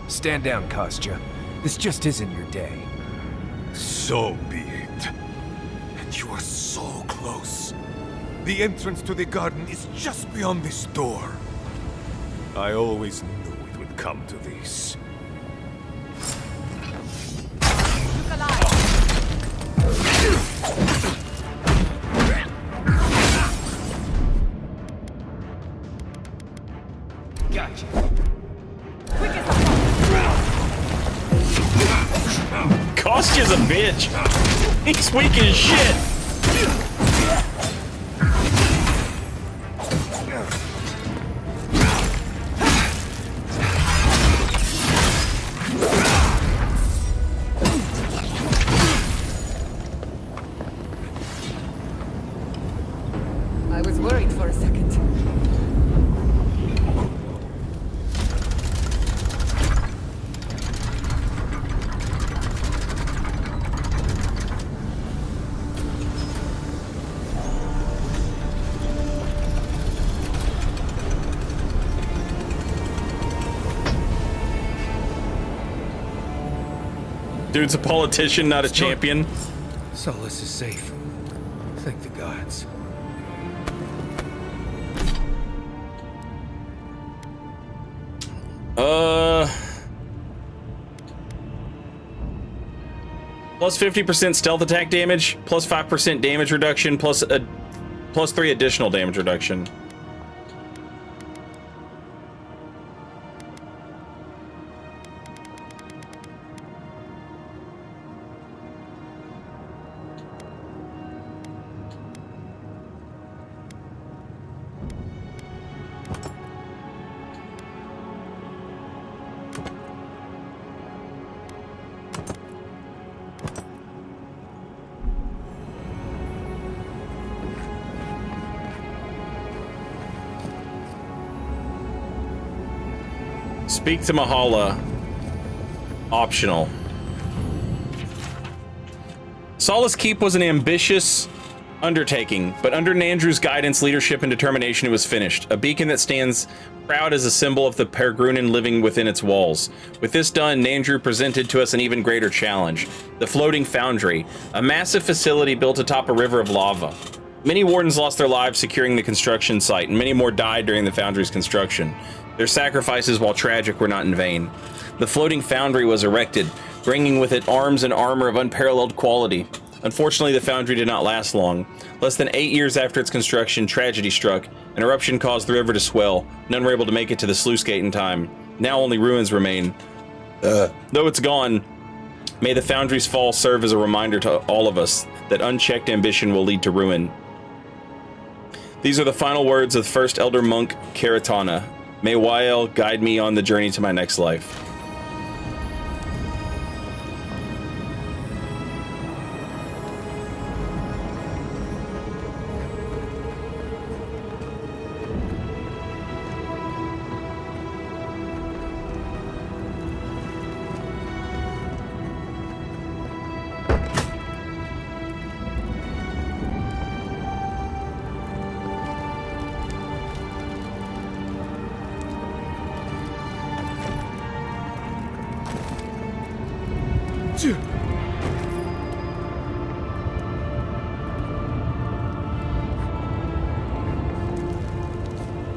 Stand down, Kostya. This just isn't your day. So be it. And you You are so close. The entrance to the garden is just beyond this door. I always knew it would come to this. Gotcha. Kostya's a bitch. He's weak as shit. I was worried for a second. Dude's a politician, not a champion. Solace is safe. Thank the gods. Plus 50% stealth attack damage, plus 5% damage reduction, plus 3 additional damage reduction. Speak to Mahala. Optional. Solace Keep was an ambitious undertaking, but under Nandru's guidance, leadership, and determination, it was finished. A beacon that stands proud as a symbol of the Peregrunan living within its walls. With this done, Nandru presented to us an even greater challenge. The Floating Foundry, a massive facility built atop a river of lava. Many wardens lost their lives securing the construction site, and many more died during the foundry's construction. Their sacrifices, while tragic, were not in vain. The floating foundry was erected, bringing with it arms and armor of unparalleled quality. Unfortunately, the foundry did not last long. Less than 8 years after its construction, tragedy struck. An eruption caused the river to swell. None were able to make it to the sluice gate in time. Now only ruins remain. Though it's gone, may the foundry's fall serve as a reminder to all of us that unchecked ambition will lead to ruin. These are the final words of the first elder monk, Karatana. May Wael guide me on the journey to my next life.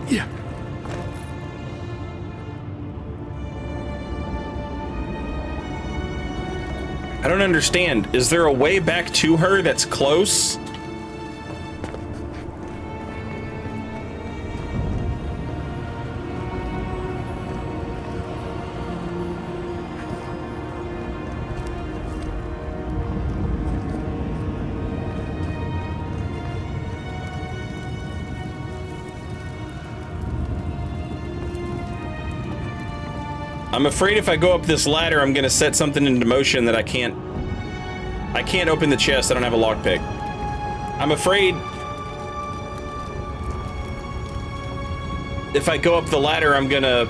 Yeah. I don't understand. Is there a way back to her that's close? I'm afraid if I go up this ladder, I'm gonna set something into motion that I can't open the chest. I don't have a lockpick. I'm afraid if I go up the ladder, I'm gonna...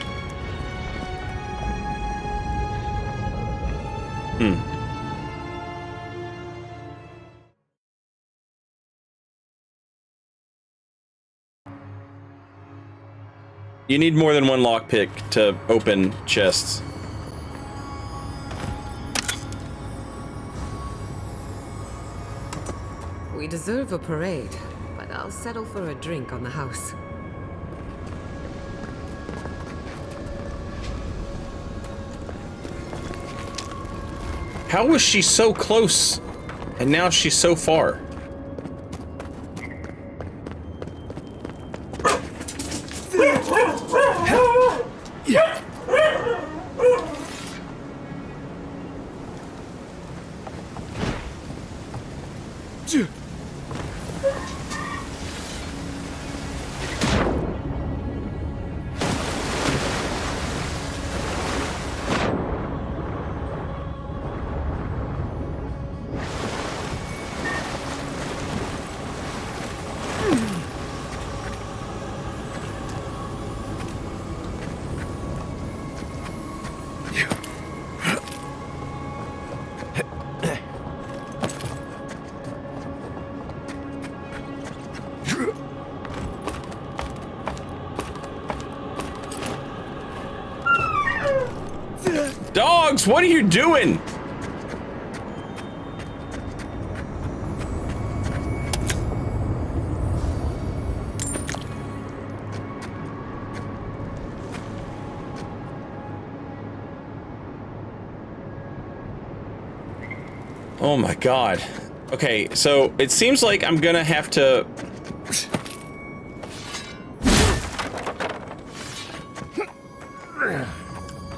You need more than one lockpick to open chests. We deserve a parade, but I'll settle for a drink on the house. How was she so close and now she's so far? Dogs, what are you doing? Oh my God. Okay, so it seems like I'm gonna have to...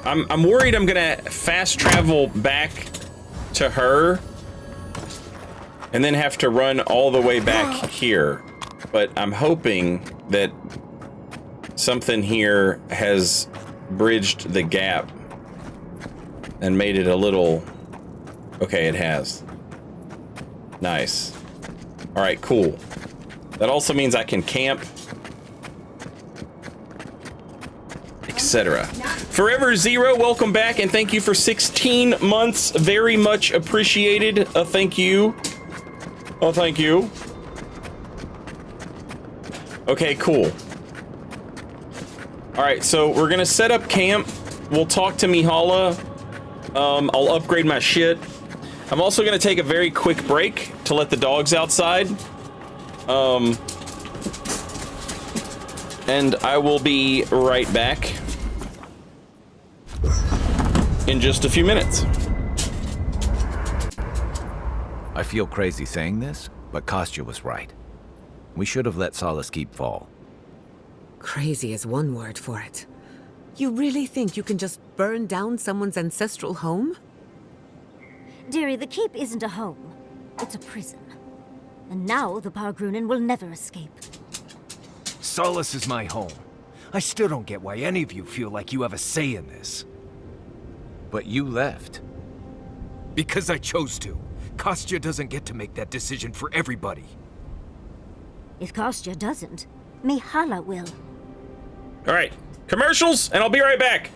I'm worried I'm gonna fast travel back to her and then have to run all the way back here. But I'm hoping that something here has bridged the gap and made it a little... Okay, it has. Nice. All right, cool. That also means I can camp, etc. Forever Zero, welcome back, and thank you for 16 months. Very much appreciated. Thank you. Oh, thank you. Okay, cool. All right, so we're gonna set up camp. We'll talk to Mihala. I'll upgrade my shit. I'm also gonna take a very quick break to let the dogs outside. And I will be right back in just a few minutes. I feel crazy saying this, but Kostya was right. We should have let Solace Keep fall. Crazy is one word for it. You really think you can just burn down someone's ancestral home? Dearie, the keep isn't a home. It's a prison. And now the Pargrunen will never escape. Solace is my home. I still don't get why any of you feel like you have a say in this. But you left. Because I chose to. Kostya doesn't get to make that decision for everybody. If Kostya doesn't, Mihala will. All right, commercials, and I'll be right back.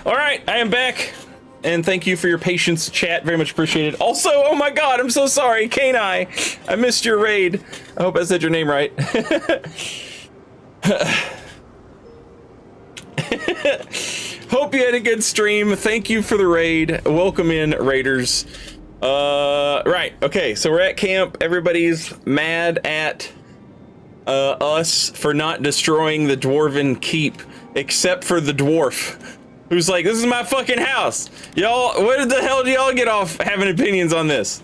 All right, I am back. And thank you for your patience, chat. Very much appreciated. Also, oh my god, I'm so sorry. Kanai, I missed your raid. I hope I said your name right. Hope you had a good stream. Thank you for the raid. Welcome in, raiders. Right, okay, so we're at camp. Everybody's mad at us for not destroying the dwarven keep, except for the dwarf, who's like, this is my fucking house. Y'all, what the hell do y'all get off having opinions on this?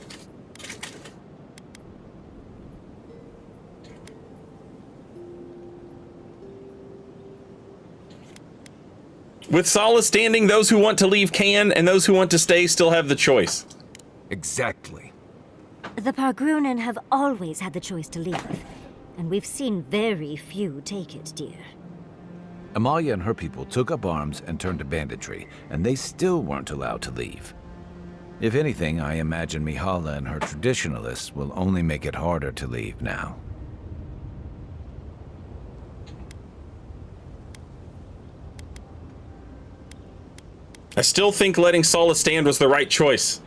With Solace standing, those who want to leave can, and those who want to stay still have the choice. Exactly. The Pargrunen have always had the choice to leave, and we've seen very few take it, dear. Amalia and her people took up arms and turned to banditry, and they still weren't allowed to leave. If anything, I imagine Mihala and her traditionalists will only make it harder to leave now. I still think letting Solace stand was the right choice.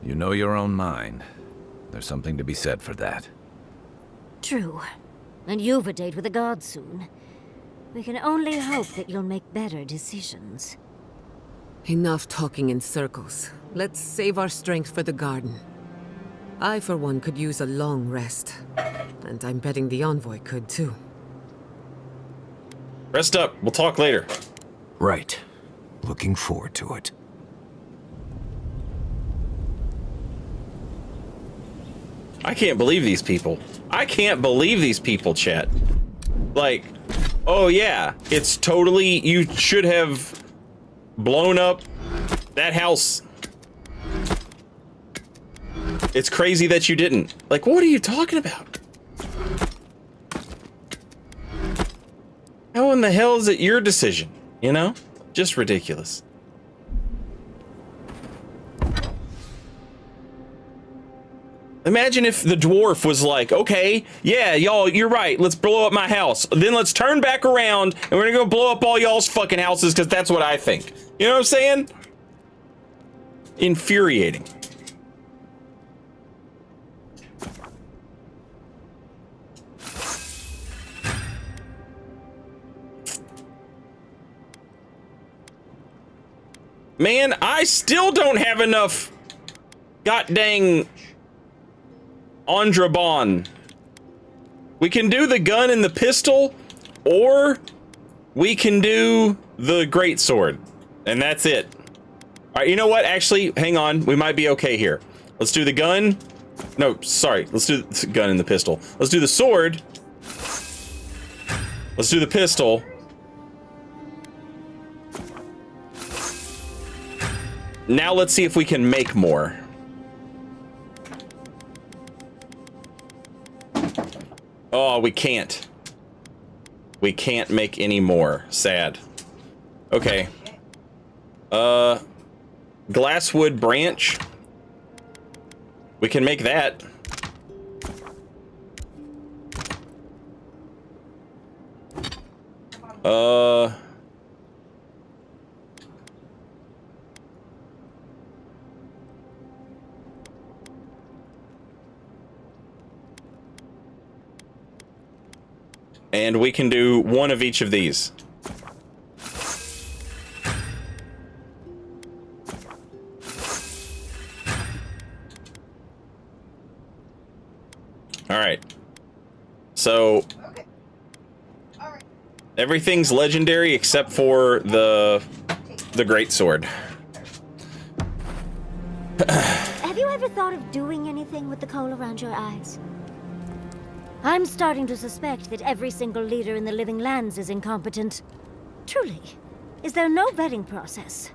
You know your own mind. There's something to be said for that. True. And you've a date with the gods soon. We can only hope that you'll make better decisions. Enough talking in circles. Let's save our strength for the garden. I, for one, could use a long rest. And I'm betting the envoy could, too. Rest up. We'll talk later. Right. Looking forward to it. I can't believe these people. I can't believe these people, chat. Like, oh yeah, it's totally, you should have blown up that house. It's crazy that you didn't. Like, what are you talking about? How in the hell is it your decision? You know? Just ridiculous. Imagine if the dwarf was like, okay, yeah, y'all, you're right. Let's blow up my house. Then let's turn back around and we're gonna go blow up all y'all's fucking houses because that's what I think. You know what I'm saying? Infuriating. Man, I still don't have enough god dang Andrabon. We can do the gun and the pistol, or we can do the greatsword, and that's it. All right, you know what? Actually, hang on. We might be okay here. Let's do the gun. No, sorry. Let's do the gun and the pistol. Let's do the sword. Let's do the pistol. Now let's see if we can make more. Oh, we can't. We can't make any more. Sad. Okay. Glasswood branch. We can make that. And we can do one of each of these. All right. So everything's legendary except for the greatsword. Have you ever thought of doing anything with the coal around your eyes? I'm starting to suspect that every single leader in the Living Lands is incompetent. Truly. Is there no vetting process?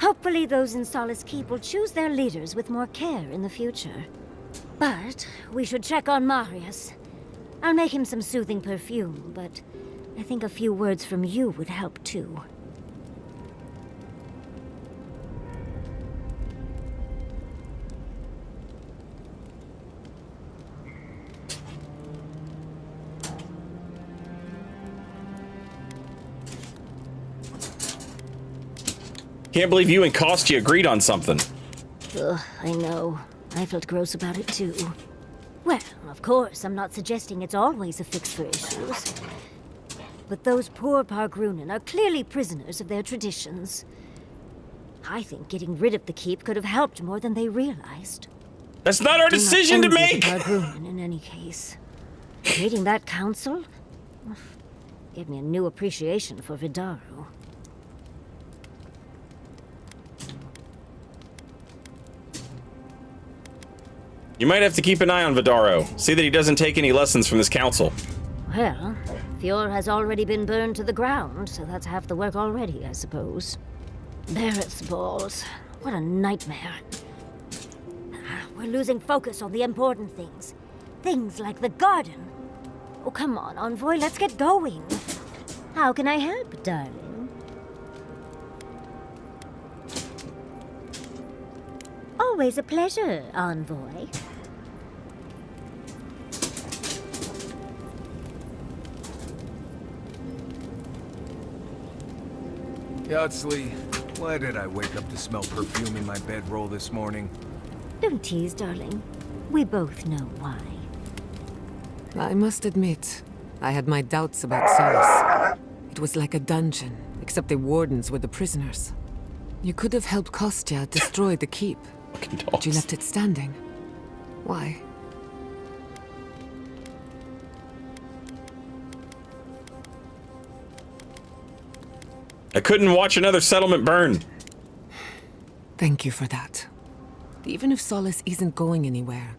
Hopefully those in Solace Keep will choose their leaders with more care in the future. But we should check on Marius. I'll make him some soothing perfume, but I think a few words from you would help too. Can't believe you and Kostya agreed on something. Ugh, I know. I felt gross about it too. Well, of course, I'm not suggesting it's always a fix for issues. But those poor Pargrunen are clearly prisoners of their traditions. I think getting rid of the keep could have helped more than they realized. That's not our decision to make! Pargrunen, in any case. Meeting that council gave me a new appreciation for Vidaru. You might have to keep an eye on Vidaru. See that he doesn't take any lessons from this council. Well, Fjord has already been burned to the ground, so that's half the work already, I suppose. Barrett's balls. What a nightmare. We're losing focus on the important things. Things like the garden. Oh, come on, Envoy, let's get going. How can I help, darling? Always a pleasure, Envoy. Yardsley, why did I wake up to smell perfume in my bedroll this morning? Don't tease, darling. We both know why. I must admit, I had my doubts about Solace. It was like a dungeon, except the wardens were the prisoners. You could have helped Kostya destroy the keep, but you left it standing. Why? I couldn't watch another settlement burn. Thank you for that. Even if Solace isn't going anywhere,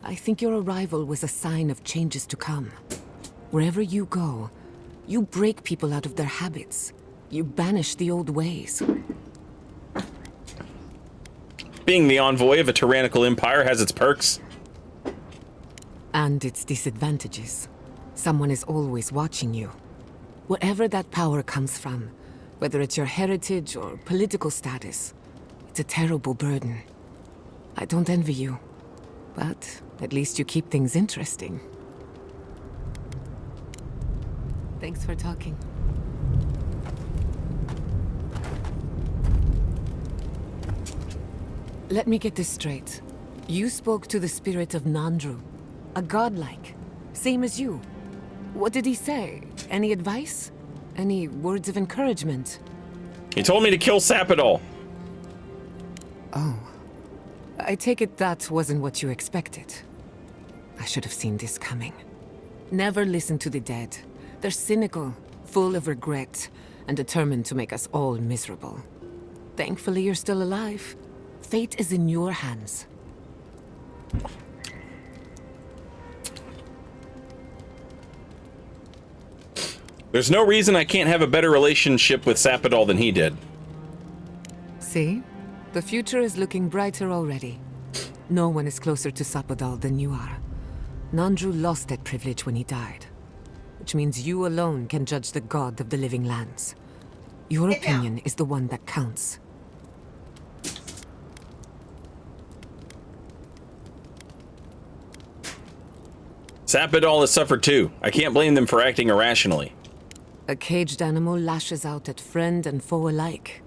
I think your arrival was a sign of changes to come. Wherever you go, you break people out of their habits. You banish the old ways. Being the envoy of a tyrannical empire has its perks. And its disadvantages. Someone is always watching you. Wherever that power comes from, whether it's your heritage or political status, it's a terrible burden. I don't envy you, but at least you keep things interesting. Thanks for talking. Let me get this straight. You spoke to the spirit of Nandru, a godlike, same as you. What did he say? Any advice? Any words of encouragement? He told me to kill Sapidol. Oh. I take it that wasn't what you expected. I should have seen this coming. Never listen to the dead. They're cynical, full of regret, and determined to make us all miserable. Thankfully, you're still alive. Fate is in your hands. There's no reason I can't have a better relationship with Sapidol than he did. See? The future is looking brighter already. No one is closer to Sapidol than you are. Nandru lost that privilege when he died, which means you alone can judge the god of the living lands. Your opinion is the one that counts. Sapidol has suffered too. I can't blame them for acting irrationally. A caged animal lashes out at friend and foe alike.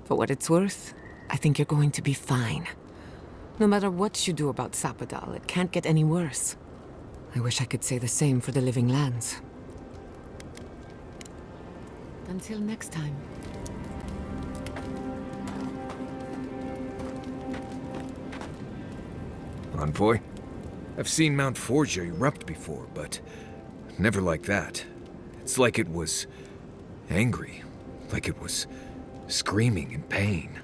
For what it's worth, I think you're going to be fine. No matter what you do about Sapidol, it can't get any worse. I wish I could say the same for the living lands. Until next time. Envoy? I've seen Mount Forja erupt before, but never like that. It's like it was angry, like it was screaming in pain.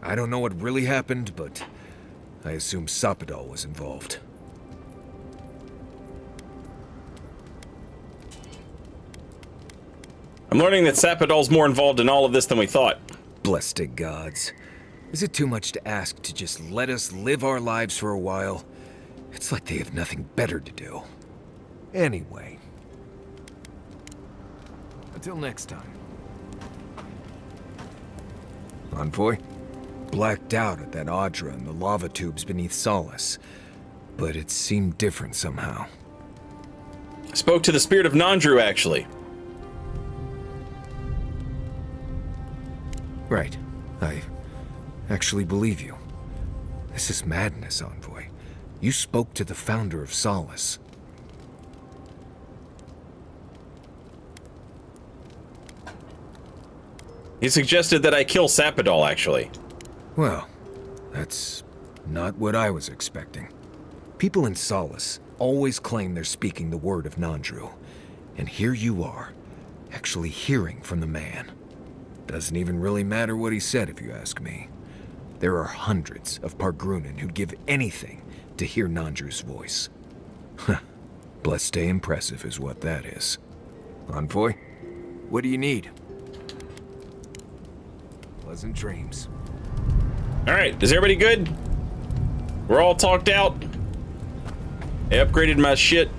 I don't know what really happened, but I assume Sapidol was involved. I'm learning that Sapidol's more involved in all of this than we thought. Blessed gods. Is it too much to ask to just let us live our lives for a while? It's like they have nothing better to do. Anyway. Until next time. Envoy? Blacked out at that Audra and the lava tubes beneath Solace. But it seemed different somehow. I spoke to the spirit of Nandru, actually. Right. I actually believe you. This is madness, Envoy. You spoke to the founder of Solace. He suggested that I kill Sappadal, actually. Well, that's not what I was expecting. People in Solace always claim they're speaking the word of Nandru. And here you are, actually hearing from the man. Doesn't even really matter what he said, if you ask me. There are hundreds of Pargrunan who'd give anything to hear Nandru's voice. Blessed day impressive is what that is. Envoy, what do you need? Pleasant dreams. Alright, is everybody good? We're all talked out. I upgraded my shit.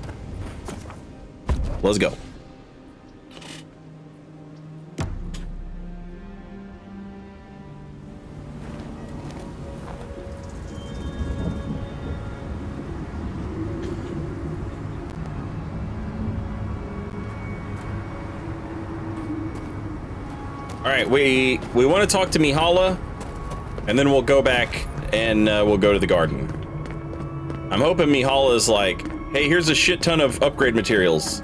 Let's go. Alright, we want to talk to Mihala, and then we'll go back and we'll go to the garden. I'm hoping Mihala is like, hey, here's a shit ton of upgrade materials.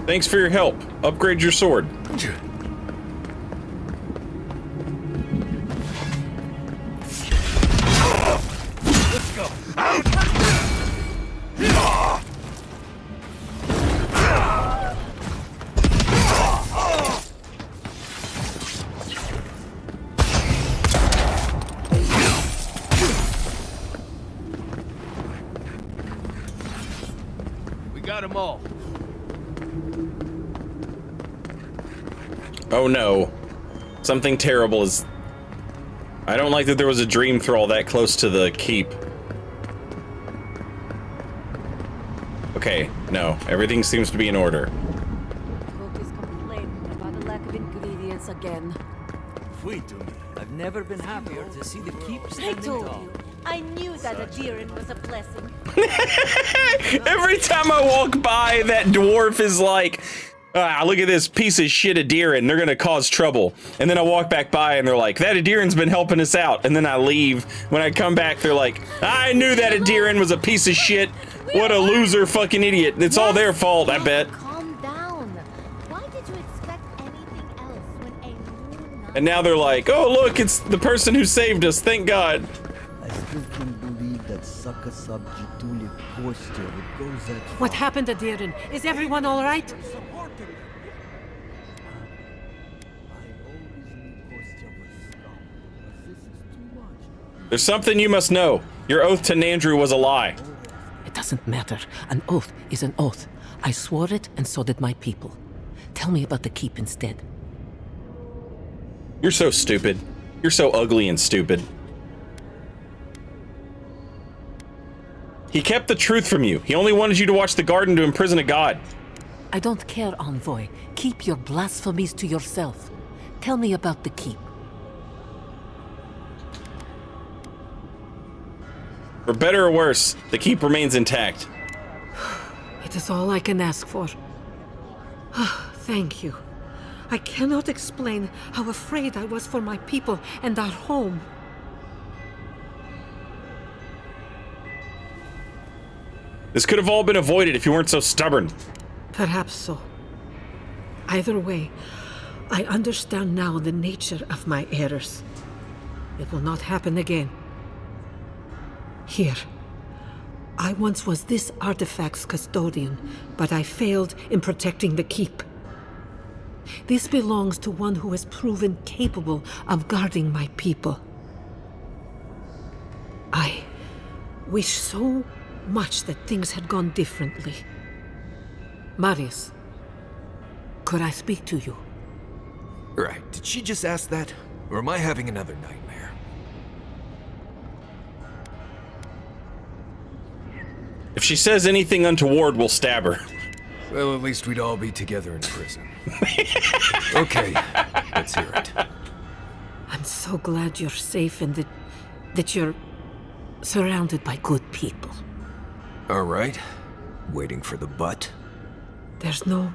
Thanks for your help. Upgrade your sword. Let's go. We got them all. Oh no. Something terrible is... I don't like that there was a dream thrall that close to the keep. Okay, no. Everything seems to be in order. Cook is complaining about the lack of ingredients again. Wait to me. I've never been happier to see the keep I standing told tall. you. I knew that a Dirin was a blessing. Every time I walk by, that dwarf is like, look at this piece of shit Adiran. They're gonna cause trouble. And then I walk back by and they're like, that Adiran's been helping us out. And then I leave. When I come back, they're like, I knew that Adiran was a piece of shit. What a loser fucking idiot. It's all their fault, I bet. Calm down. Why did you expect anything else when a And now they're like, oh look, it's the person who saved us. Thank God. I still can't believe that Saka Subjitulia posture goes that far. What happened to Dirin? Is everyone all right? There's something you must know. Your oath to Nandru was a lie. It doesn't matter. An oath is an oath. I swore it, and so did my people. Tell me about the keep instead. You're so stupid. You're so ugly and stupid. He kept the truth from you. He only wanted you to watch the garden to imprison a god. I don't care, Envoy. Keep your blasphemies to yourself. Tell me about the keep. For better or worse, the keep remains intact. It is all I can ask for. Thank you. I cannot explain how afraid I was for my people and our home. This could have all been avoided if you weren't so stubborn. Perhaps so. Either way, I understand now the nature of my errors. It will not happen again. Here. I once was this artifact's custodian, but I failed in protecting the keep. This belongs to one who has proven capable of guarding my people. I wish so much that things had gone differently. Marius, could I speak to you? Right, did she just ask that? Or am I having another nightmare? If she says anything untoward, we'll stab her. Well, at least we'd all be together in prison. Okay, let's hear it. I'm so glad you're safe and that you're surrounded by good people. All right. Waiting for the but? There's no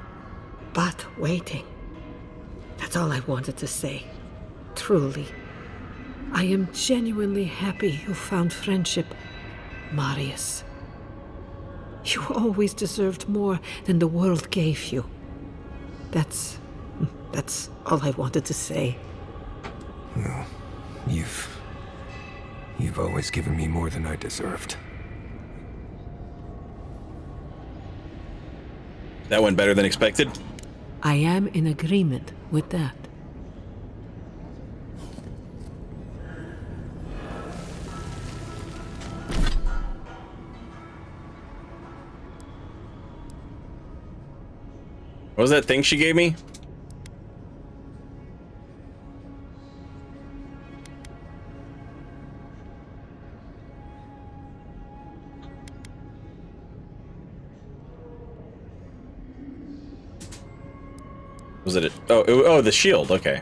but waiting. That's all I wanted to say. Truly. I am genuinely happy you found friendship, Marius. You always deserved more than the world gave you. That's all I wanted to say. Well, you've always given me more than I deserved. That went better than expected. I am in agreement with that. What was that thing she gave me? Was it? Oh, the shield. Okay.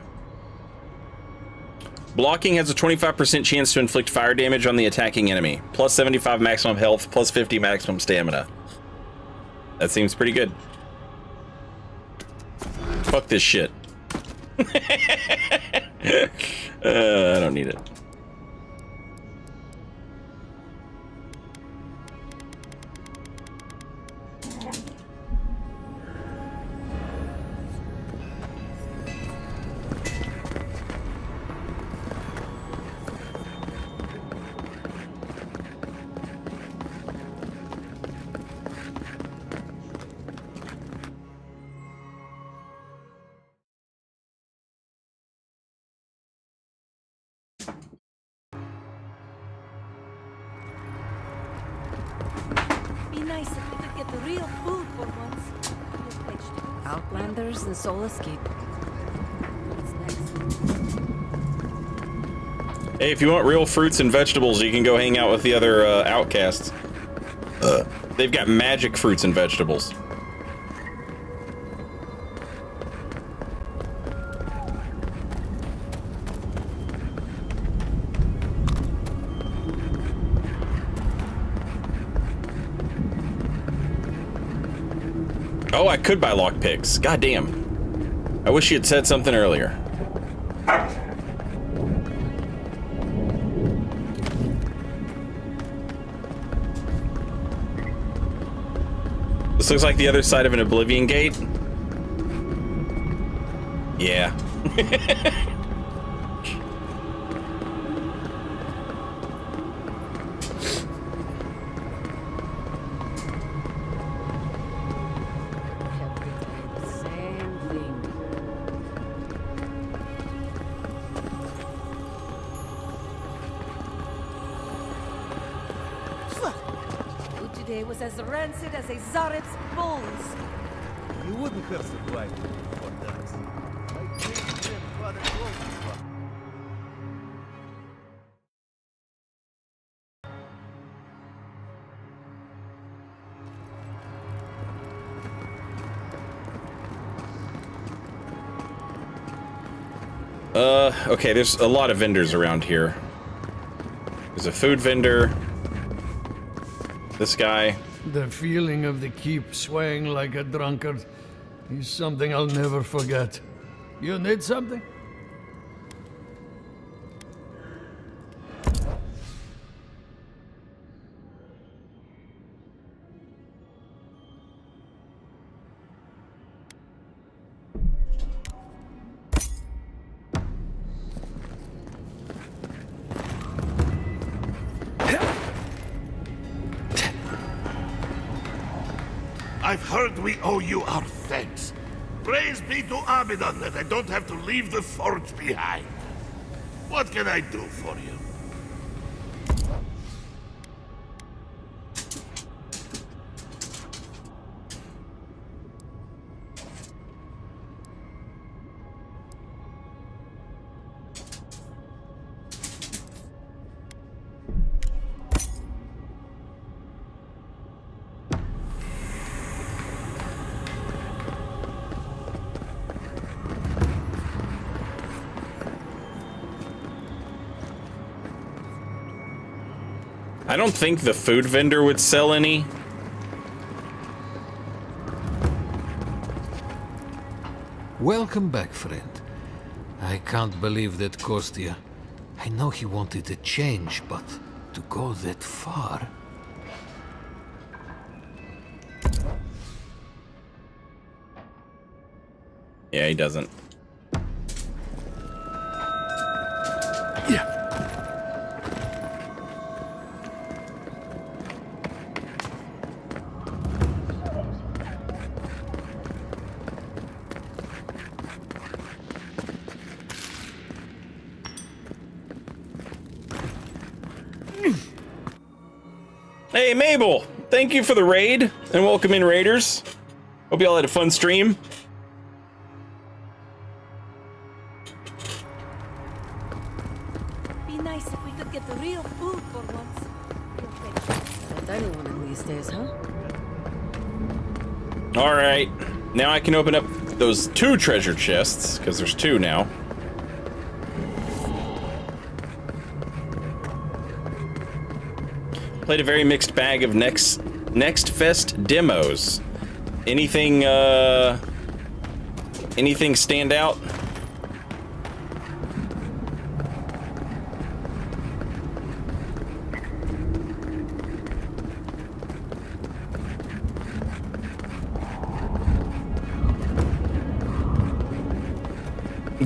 Blocking has a 25% chance to inflict fire damage on the attacking enemy. Plus 75 maximum health, plus 50 maximum stamina. That seems pretty good. Fuck this shit. I don't need it. Be nice if we could get the real food for once. Real vegetables. Outlanders and Soul Escape. Hey, if you want real fruits and vegetables, you can go hang out with the other outcasts. They've got magic fruits and vegetables. Oh, I could buy lockpicks. God damn. I wish you had said something earlier. This looks like the other side of an Oblivion Gate. Yeah. Food today was as rancid as a Zaret's bones. You wouldn't have survived for that. I think them Father Clovis. Okay, there's a lot of vendors around here. There's a food vendor. This guy. The feeling of the keep swaying like a drunkard is something I'll never forget. You need something? I've heard we owe you our thanks. Praise be to Abaddon that I don't have to leave the forge behind. What can I do for you? I don't think the food vendor would sell any. Welcome back, friend. I can't believe that Kostya. I know he wanted to change, but to go that far... Yeah, he doesn't. Yeah. Hey, Mabel! Thank you for the raid, and welcome in, Raiders. Hope y'all had a fun stream. Be nice if we could get the real food for once. Not anyone in these days, huh? Alright, now I can open up those 2 treasure chests, because there's 2 now. Played a very mixed bag of Next Fest demos. Anything stand out?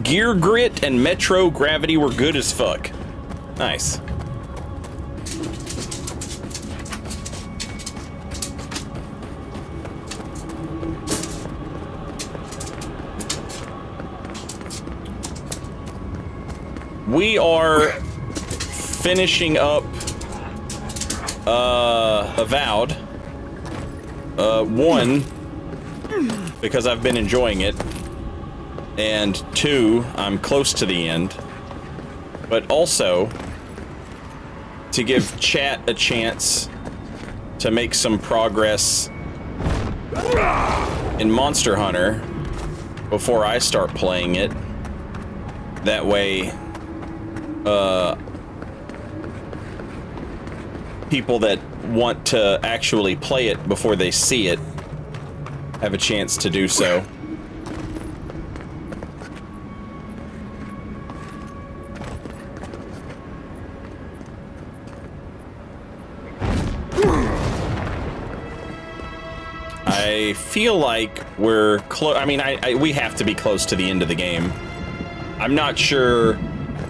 Gear Grit and Metro Gravity were good as fuck. Nice. We are finishing up Avowed. 1, because I've been enjoying it. And 2, I'm close to the end. But also, to give chat a chance to make some progress in Monster Hunter before I start playing it. That way, people that want to actually play it before they see it have a chance to do so. I feel like we're close. I mean, we have to be close to the end of the game. I'm not sure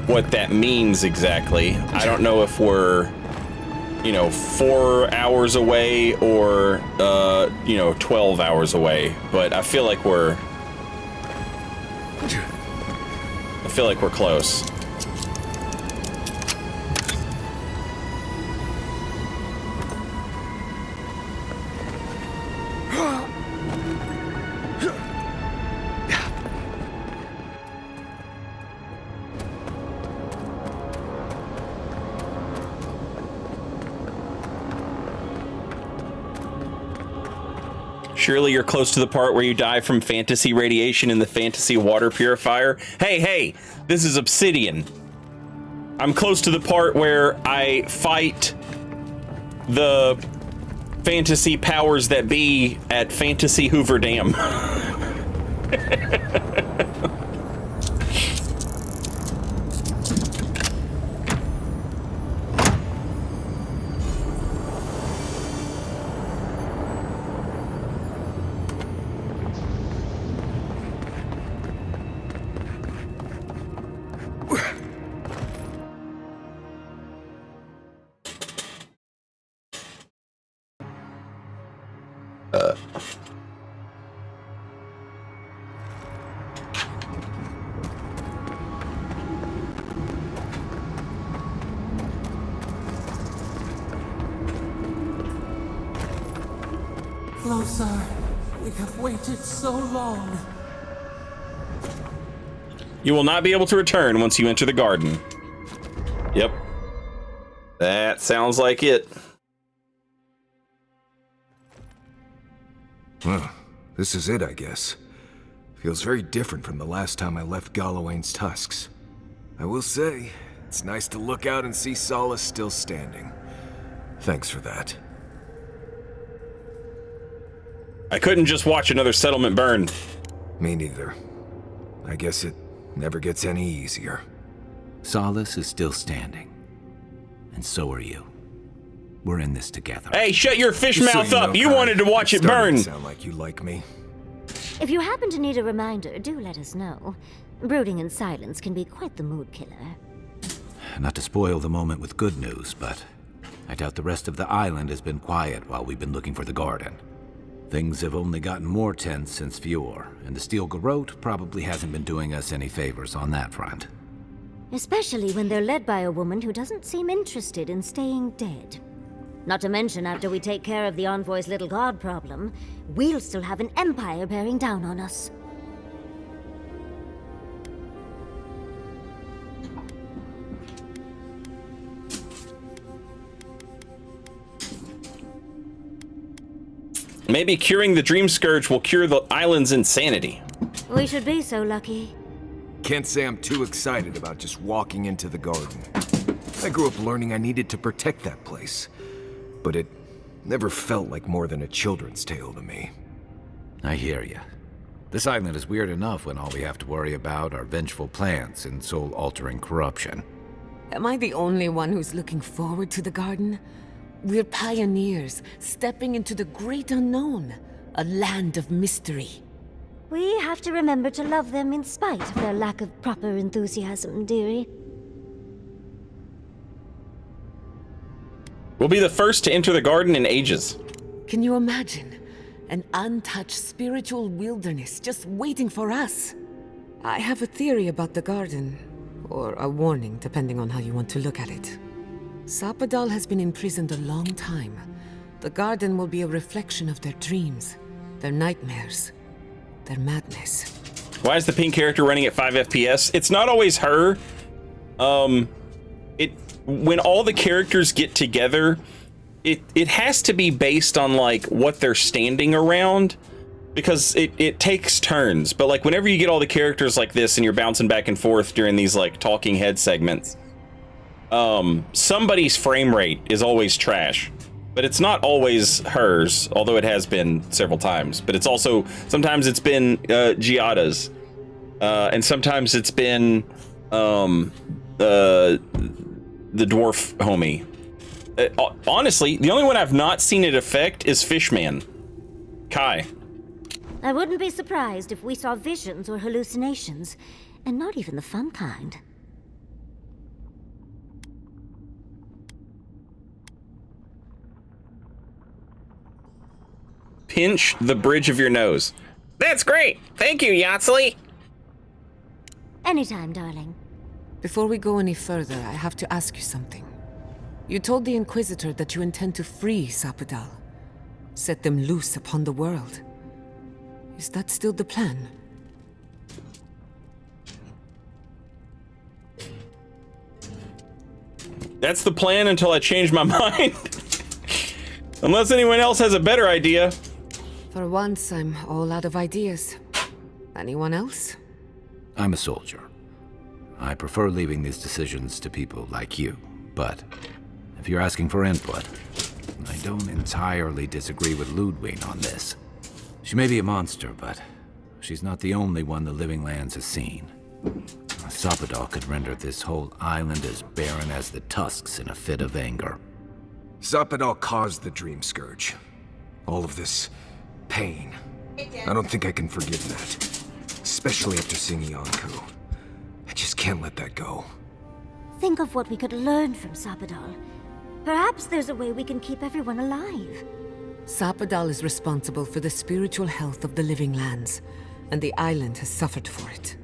what that means exactly. I don't know if we're, 4 hours away or, 12 hours away. But I feel like we're close. Surely you're close to the part where you die from fantasy radiation in the fantasy water purifier. Hey, this is Obsidian. I'm close to the part where I fight the fantasy powers that be at Fantasy Hoover Dam. Closer. We have waited so long. You will not be able to return once you enter the garden. Yep. That sounds like it. Well, this is it, I guess. Feels very different from the last time I left Galawain's tusks. I will say, it's nice to look out and see Solace still standing. Thanks for that. I couldn't just watch another settlement burn. Me neither. I guess it never gets any easier. Solace is still standing. And so are you. We're in this together. Hey, shut your fish mouth up! You wanted to watch it burn! Sound like you like me. If you happen to need a reminder, do let us know. Brooding in silence can be quite the mood killer. Not to spoil the moment with good news, but I doubt the rest of the island has been quiet while we've been looking for the garden. Things have only gotten more tense since Fior, and the Steel Garrote probably hasn't been doing us any favors on that front. Especially when they're led by a woman who doesn't seem interested in staying dead. Not to mention, after we take care of the Envoy's little god problem, we'll still have an empire bearing down on us. Maybe curing the Dream Scourge will cure the island's insanity. We should be so lucky. Can't say I'm too excited about just walking into the garden. I grew up learning I needed to protect that place, but it never felt like more than a children's tale to me. I hear you. This island is weird enough when all we have to worry about are vengeful plans and soul-altering corruption. Am I the only one who's looking forward to the garden? We're pioneers, stepping into the great unknown, a land of mystery. We have to remember to love them in spite of their lack of proper enthusiasm, dearie. We'll be the first to enter the garden in ages. Can you imagine? An untouched spiritual wilderness just waiting for us. I have a theory about the garden, or a warning, depending on how you want to look at it. Sapadal has been imprisoned a long time. The garden will be a reflection of their dreams, their nightmares, their madness. Why is the pink character running at 5 FPS? It's not always her. When all the characters get together, it has to be based on like what they're standing around, because it takes turns. But like whenever you get all the characters like this and you're bouncing back and forth during these like talking head segments, somebody's frame rate is always trash. But it's not always hers, although it has been several times. But it's also, sometimes it's been Giada's. And sometimes it's been the dwarf homie. Honestly, the only one I've not seen it affect is Fishman. Kai. I wouldn't be surprised if we saw visions or hallucinations, and not even the fun kind. Pinch the bridge of your nose. That's great. Thank you, Yatsli. Anytime, darling. Before we go any further, I have to ask you something. You told the Inquisitor that you intend to free Sapadal, set them loose upon the world. Is that still the plan? That's the plan until I change my mind. Unless anyone else has a better idea. For once, I'm all out of ideas. Anyone else? I'm a soldier. I prefer leaving these decisions to people like you, but if you're asking for input, I don't entirely disagree with Ludwig on this. She may be a monster, but she's not the only one the Living Lands has seen. Sapadal could render this whole island as barren as the tusks in a fit of anger. Sapadal caused the Dream Scourge. All of this pain. I don't think I can forgive that. Especially after seeing Yonku. I just can't let that go. Think of what we could learn from Sapadal. Perhaps there's a way we can keep everyone alive. Sapadal is responsible for the spiritual health of the Living Lands, and the island has suffered for it.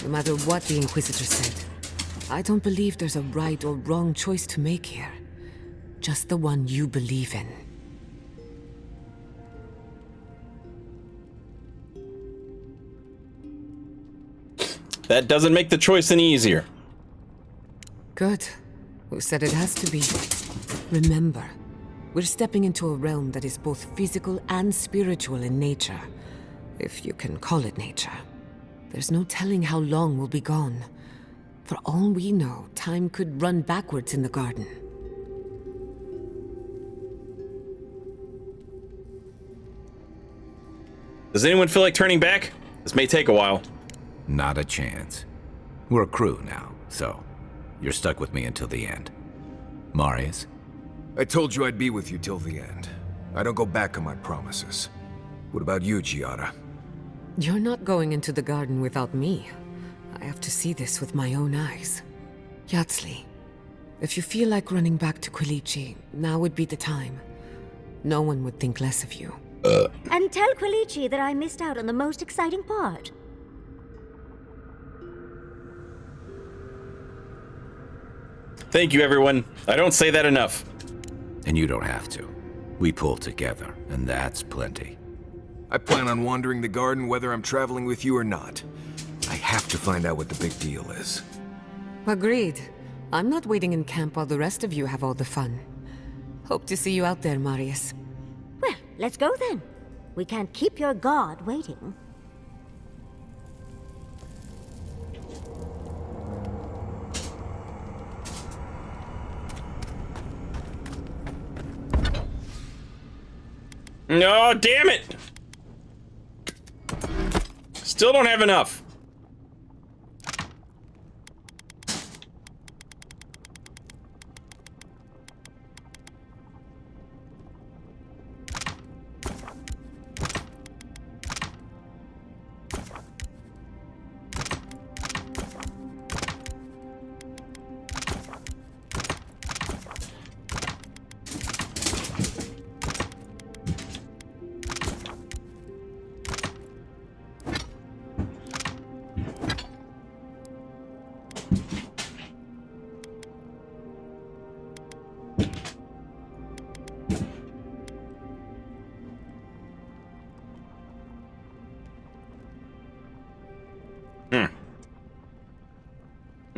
No matter what the Inquisitor said, I don't believe there's a right or wrong choice to make here. Just the one you believe in. That doesn't make the choice any easier. Good. Who said it has to be? Remember, we're stepping into a realm that is both physical and spiritual in nature. If you can call it nature. There's no telling how long we'll be gone. For all we know, time could run backwards in the garden. Does anyone feel like turning back? This may take a while. Not a chance. We're a crew now, so you're stuck with me until the end. Marius? I told you I'd be with you till the end. I don't go back on my promises. What about you, Giada? You're not going into the garden without me. I have to see this with my own eyes. Yatsley, if you feel like running back to Quilici, now would be the time. No one would think less of you. And tell Quilici that I missed out on the most exciting part. Thank you, everyone. I don't say that enough. And you don't have to. We pull together, and that's plenty. I plan on wandering the garden whether I'm traveling with you or not. I have to find out what the big deal is. Agreed. I'm not waiting in camp while the rest of you have all the fun. Hope to see you out there, Marius. Well, let's go then. We can't keep your god waiting. No, damn it! Still don't have enough.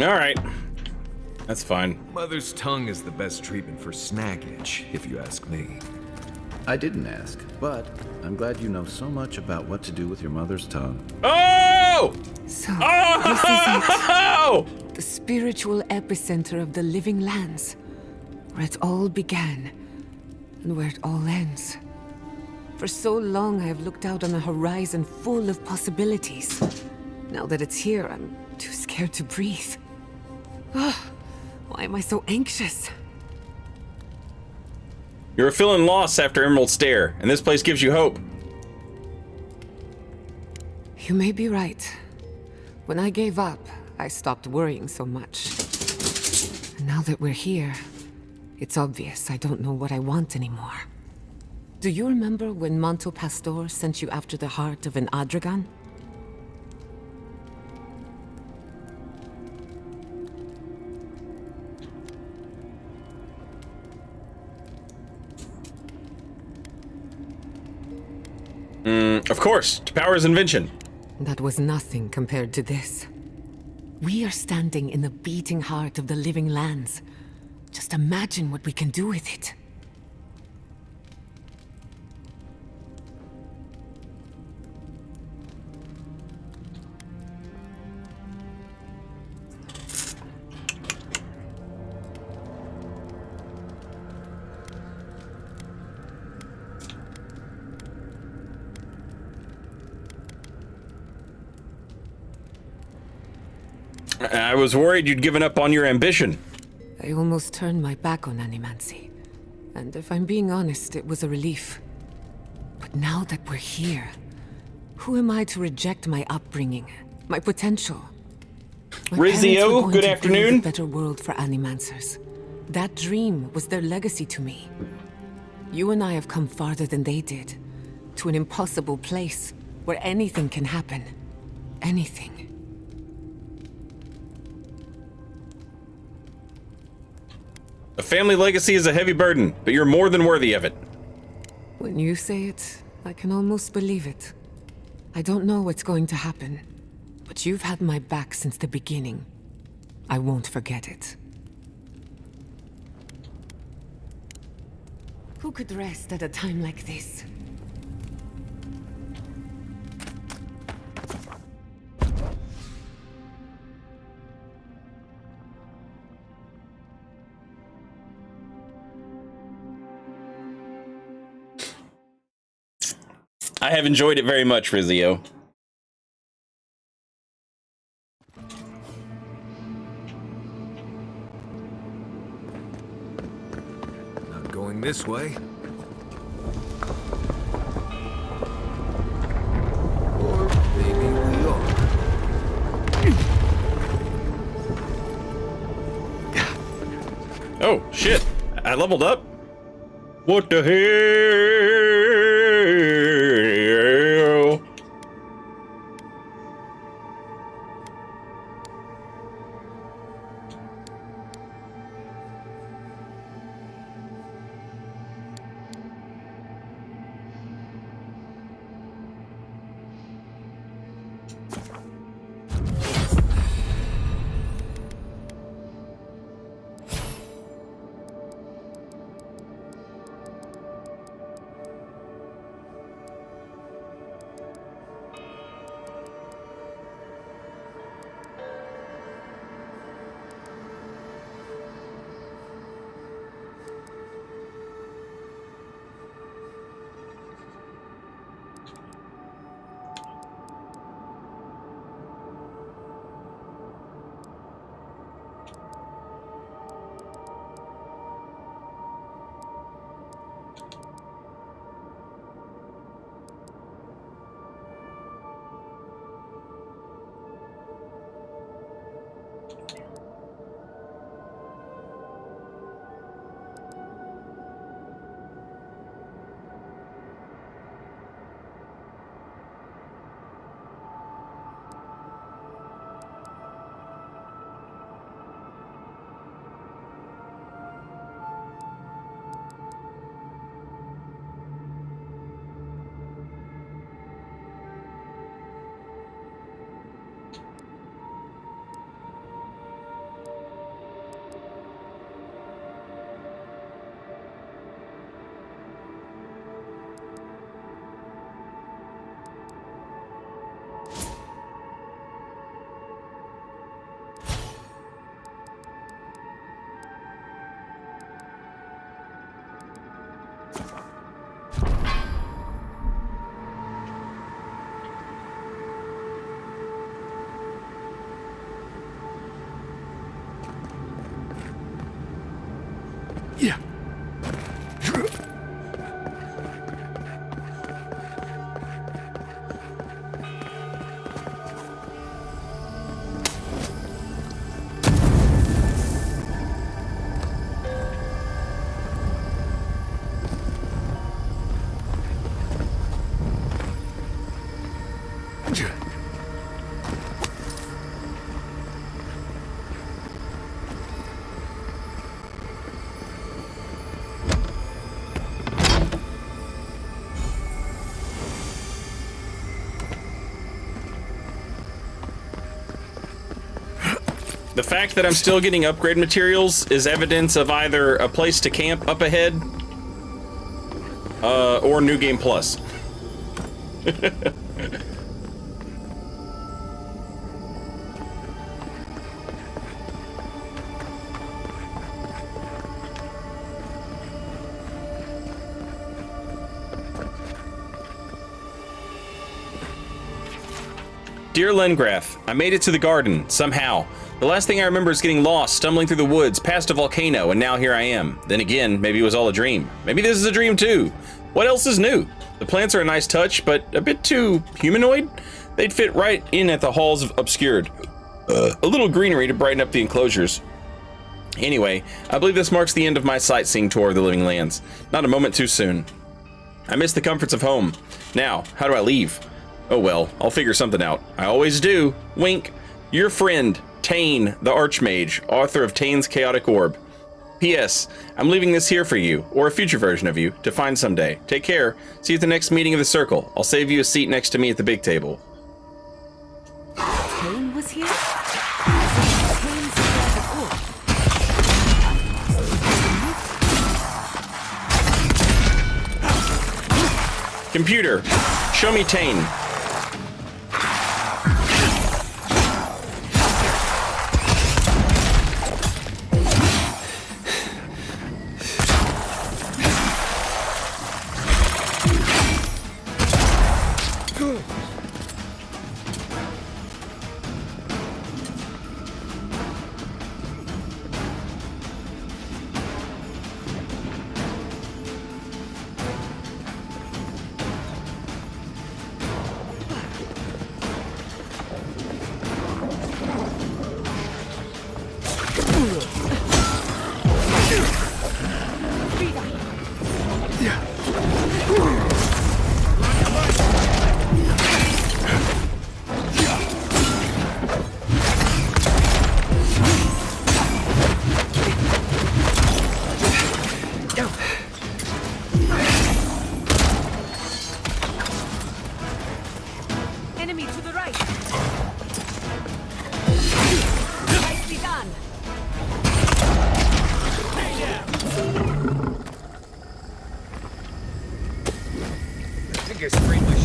All right. That's fine. Mother's tongue is the best treatment for snaggage, if you ask me. I didn't ask, but I'm glad you know so much about what to do with your mother's tongue. Oh! So, Oh! this is it. The spiritual epicenter of the living lands. Where it all began, and where it all ends. For so long, I have looked out on a horizon full of possibilities. Now that it's here, I'm too scared to breathe. Oh, why am I so anxious? You're feeling lost after Emerald Stair, and this place gives you hope. You may be right. When I gave up, I stopped worrying so much. And now that we're here, it's obvious I don't know what I want anymore. Do you remember when Manto Pastor sent you after the heart of an Adragan? Of course, to power his invention. That was nothing compared to this. We are standing in the beating heart of the living lands. Just imagine what we can do with it. I was worried you'd given up on your ambition. I almost turned my back on animancy. And if I'm being honest, it was a relief. But now that we're here, who am I to reject my upbringing, my potential? My parents were Rizio, going good to afternoon. build a better world for animancers. That dream was their legacy to me. You and I have come farther than they did, to an impossible place where anything can happen. Anything. A family legacy is a heavy burden, but you're more than worthy of it. When you say it, I can almost believe it. I don't know what's going to happen, but you've had my back since the beginning. I won't forget it. Who could rest at a time like this? I have enjoyed it very much, Rizio. Not going this way. Or maybe we are. Oh, shit. I leveled up? What the hell? Yeah. The fact that I'm still getting upgrade materials is evidence of either a place to camp up ahead, or New Game Plus. Dear Lengrath, I made it to the garden, somehow. The last thing I remember is getting lost, stumbling through the woods, past a volcano, and now here I am. Then again, maybe it was all a dream. Maybe this is a dream too. What else is new? The plants are a nice touch, but a bit too humanoid? They'd fit right in at the halls of obscured. A little greenery to brighten up the enclosures. Anyway, I believe this marks the end of my sightseeing tour of the Living Lands. Not a moment too soon. I miss the comforts of home. Now, how do I leave? Oh well, I'll figure something out. I always do. Wink. Your friend, Tane, the Archmage, author of Tane's Chaotic Orb. P.S. I'm leaving this here for you, or a future version of you, to find someday. Take care. See you at the next meeting of the Circle. I'll save you a seat next to me at the big table. Tane was here? Computer, show me Tane.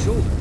shoulder.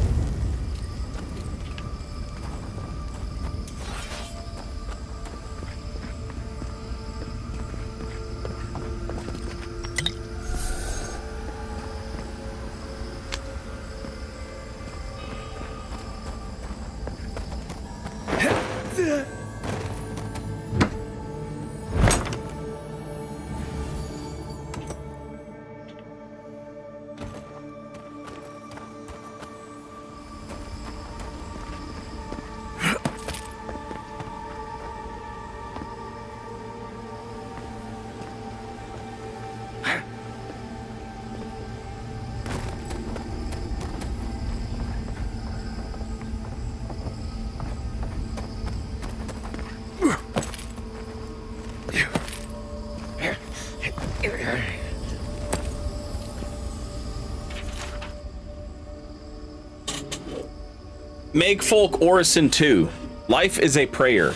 Meg Folk Orison 2. Life is a prayer.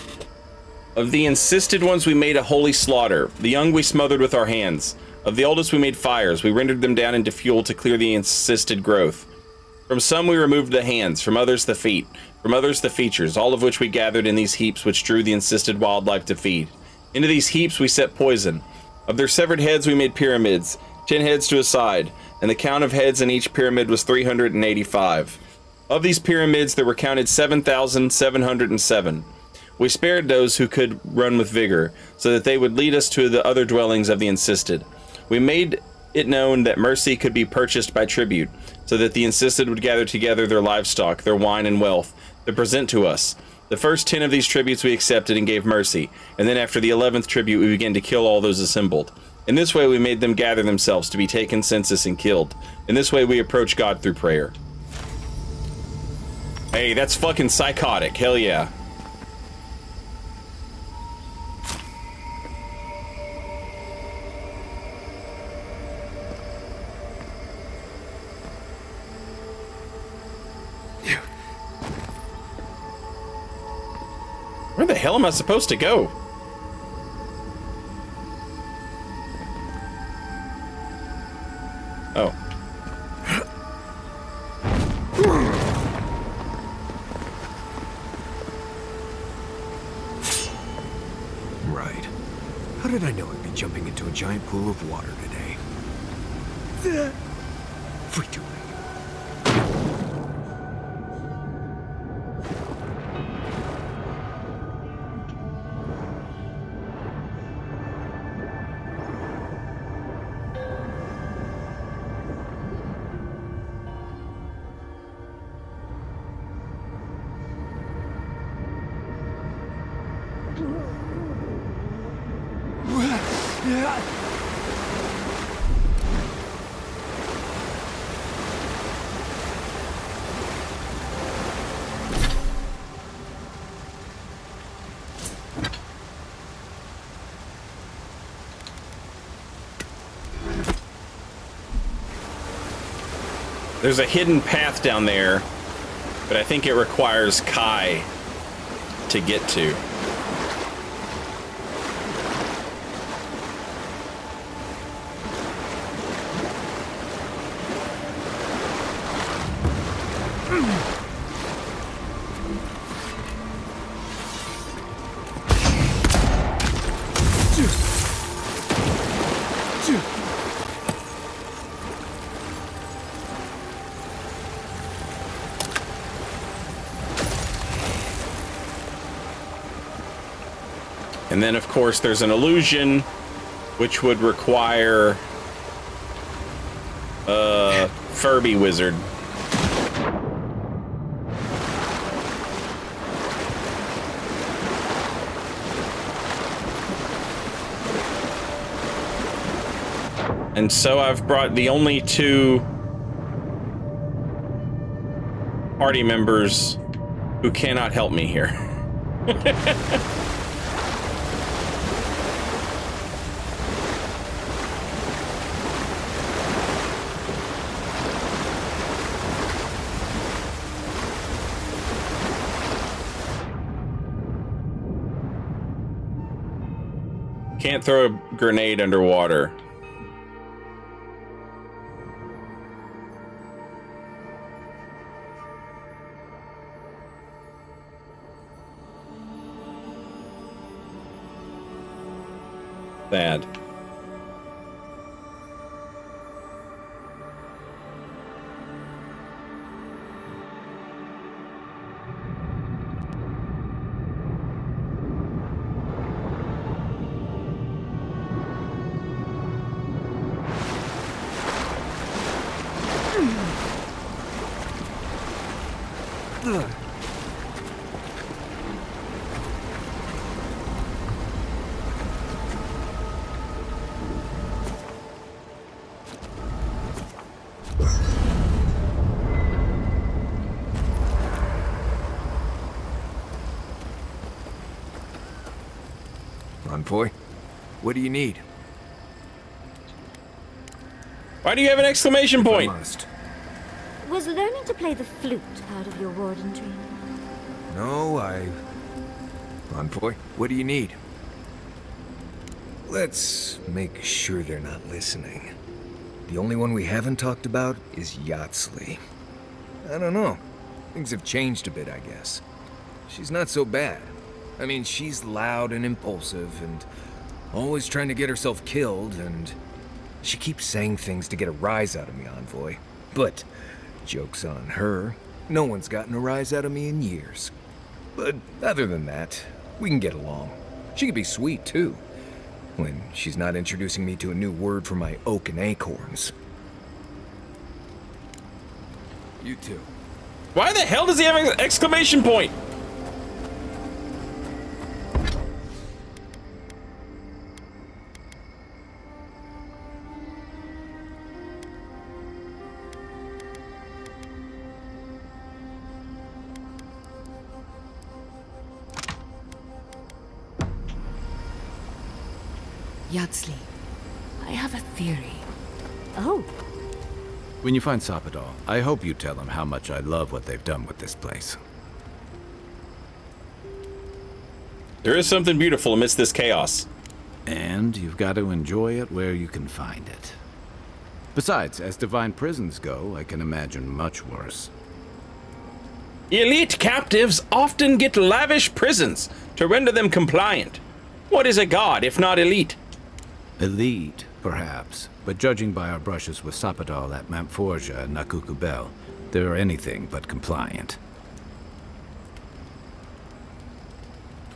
Of the insisted ones we made a holy slaughter. The young we smothered with our hands. Of the oldest we made fires. We rendered them down into fuel to clear the insisted growth. From some we removed the hands, from others the feet, from others the features, all of which we gathered in these heaps which drew the insisted wildlife to feed. Into these heaps we set poison. Of their severed heads we made pyramids, 10 heads to a side, and the count of heads in each pyramid was 385. Of these pyramids there were counted 7,707. We spared those who could run with vigor, so that they would lead us to the other dwellings of the insisted. We made it known that mercy could be purchased by tribute, so that the insisted would gather together their livestock, their wine and wealth, to present to us. The first 10 of these tributes we accepted and gave mercy, and then after the 11th tribute we began to kill all those assembled. In this way we made them gather themselves to be taken census and killed. In this way we approach God through prayer. Hey, that's fucking psychotic. Hell yeah. Where the hell am I supposed to go? Oh. Right. How did I know I'd be jumping into a giant pool of water today? Free to There's a hidden path down there, but I think it requires Kai to get to. And then, of course, there's an illusion, which would require a Furby wizard. And so I've brought the only two party members who cannot help me here. Can't throw a grenade underwater. Bad. Envoy, what do you need? Why do you have an exclamation point? Was learning to play the flute part of your warden dream? No, Envoy, what do you need? Let's make sure they're not listening. The only one we haven't talked about is Yatsley. I don't know. Things have changed a bit, I guess. She's not so bad. I mean, she's loud and impulsive and always trying to get herself killed, and she keeps saying things to get a rise out of me, Envoy. But, joke's on her, no one's gotten a rise out of me in years. But other than that, we can get along. She can be sweet, too, when she's not introducing me to a new word for my oak and acorns. You too. Why the hell does he have an exclamation point? Yatsley, I have a theory. Oh. When you find Sappadal, I hope you tell him how much I love what they've done with this place. There is something beautiful amidst this chaos. And you've got to enjoy it where you can find it. Besides, as divine prisons go, I can imagine much worse. Elite captives often get lavish prisons to render them compliant. What is a god if not elite? Elite, perhaps, but judging by our brushes with Sappadal at Mampforja and Nakukubel, they're anything but compliant.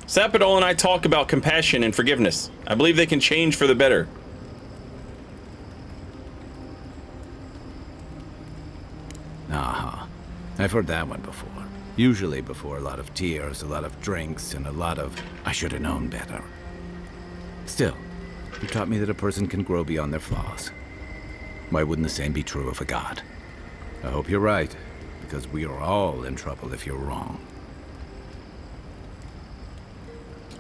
Sappadal and I talk about compassion and forgiveness. I believe they can change for the better. Uh-huh. I've heard that one before. Usually before a lot of tears, a lot of drinks, and a lot of, I should have known better. Still, you taught me that a person can grow beyond their flaws. Why wouldn't the same be true of a god? I hope you're right, because we are all in trouble if you're wrong.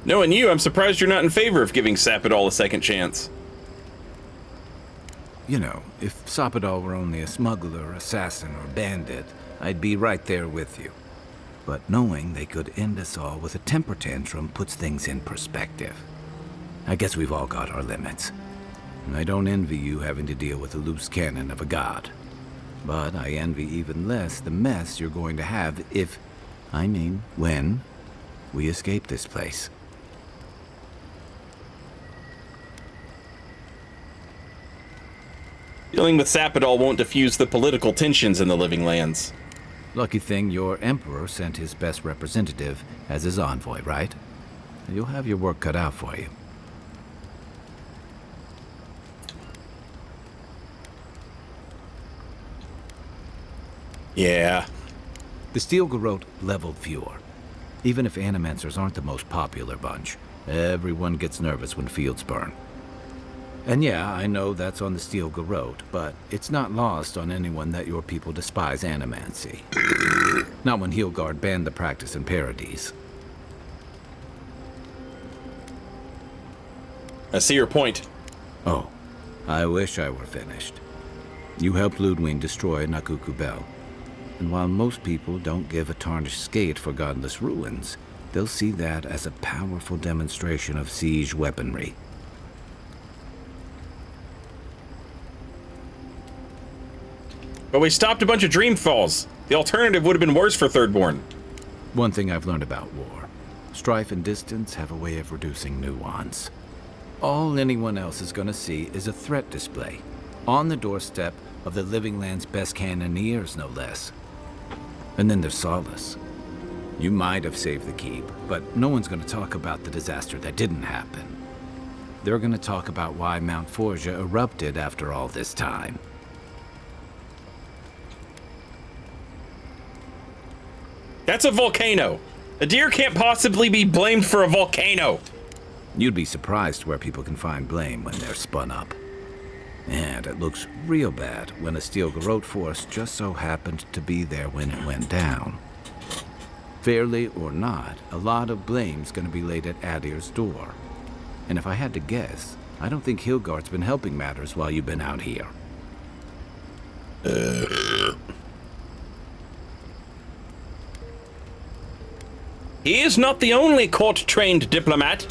Knowing you, I'm surprised you're not in favor of giving Sappadal a second chance. You know, if Sappadal were only a smuggler, assassin, or bandit, I'd be right there with you. But knowing they could end us all with a temper tantrum puts things in perspective. I guess we've all got our limits. And I don't envy you having to deal with a loose cannon of a god. But I envy even less the mess you're going to have if, I mean, when, we escape this place. Dealing with Sappadal won't diffuse the political tensions in the Living Lands. Lucky thing your emperor sent his best representative as his envoy, right? You'll have your work cut out for you. Yeah. The Steel Garrote leveled fewer. Even if Animancers aren't the most popular bunch, everyone gets nervous when fields burn. And yeah, I know that's on the Steel Garrote, but it's not lost on anyone that your people despise Animancy. Not when Heelguard banned the practice in Paradise. I see your point. Oh, I wish I were finished. You helped Ludwig destroy Nakukubel. And while most people don't give a tarnished skate for godless ruins, they'll see that as a powerful demonstration of siege weaponry. But we stopped a bunch of Dreamfalls. The alternative would have been worse for Thirdborn. One thing I've learned about war. Strife and distance have a way of reducing nuance. All anyone else is gonna see is a threat display on the doorstep of the Living Land's best cannoneers, no less. And then there's Solace. You might have saved the keep, but no one's gonna talk about the disaster that didn't happen. They're gonna talk about why Mount Forja erupted after all this time. That's a volcano. A deer can't possibly be blamed for a volcano. You'd be surprised where people can find blame when they're spun up. And it looks real bad when a steel garrote force just so happened to be there when it went down. Fairly or not, a lot of blame's gonna be laid at Adir's door. And if I had to guess, I don't think Hilgard's been helping matters while you've been out here. He is not the only court-trained diplomat.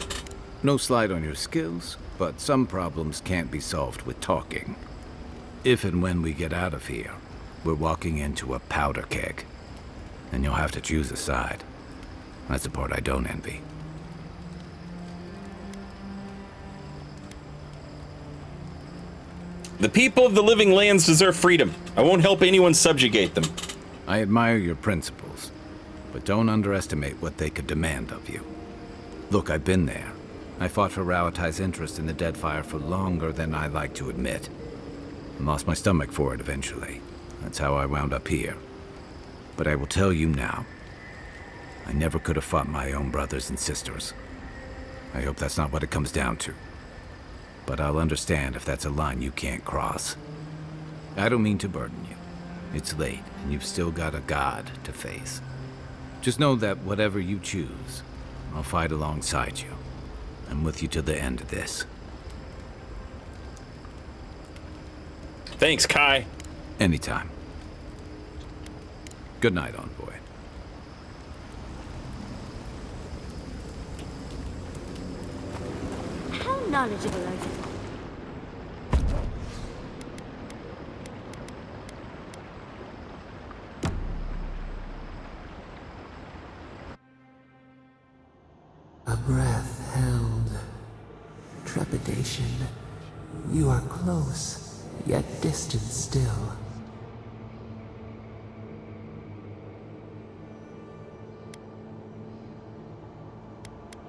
No slight on your skills, but some problems can't be solved with talking. If and when we get out of here, we're walking into a powder keg. And you'll have to choose a side. That's the part I don't envy. The people of the Living Lands deserve freedom. I won't help anyone subjugate them. I admire your principles, but don't underestimate what they could demand of you. Look, I've been there. I fought for Rauatai's interest in the Deadfire for longer than I like to admit. And lost my stomach for it eventually. That's how I wound up here. But I will tell you now, I never could have fought my own brothers and sisters. I hope that's not what it comes down to. But I'll understand if that's a line you can't cross. I don't mean to burden you. It's late, and you've still got a god to face. Just know that whatever you choose, I'll fight alongside you. I'm with you to the end of this. Thanks, Kai. Anytime. Good night, Envoy. How knowledgeable are you? A breath held. Trepidation. You are close, yet distant still.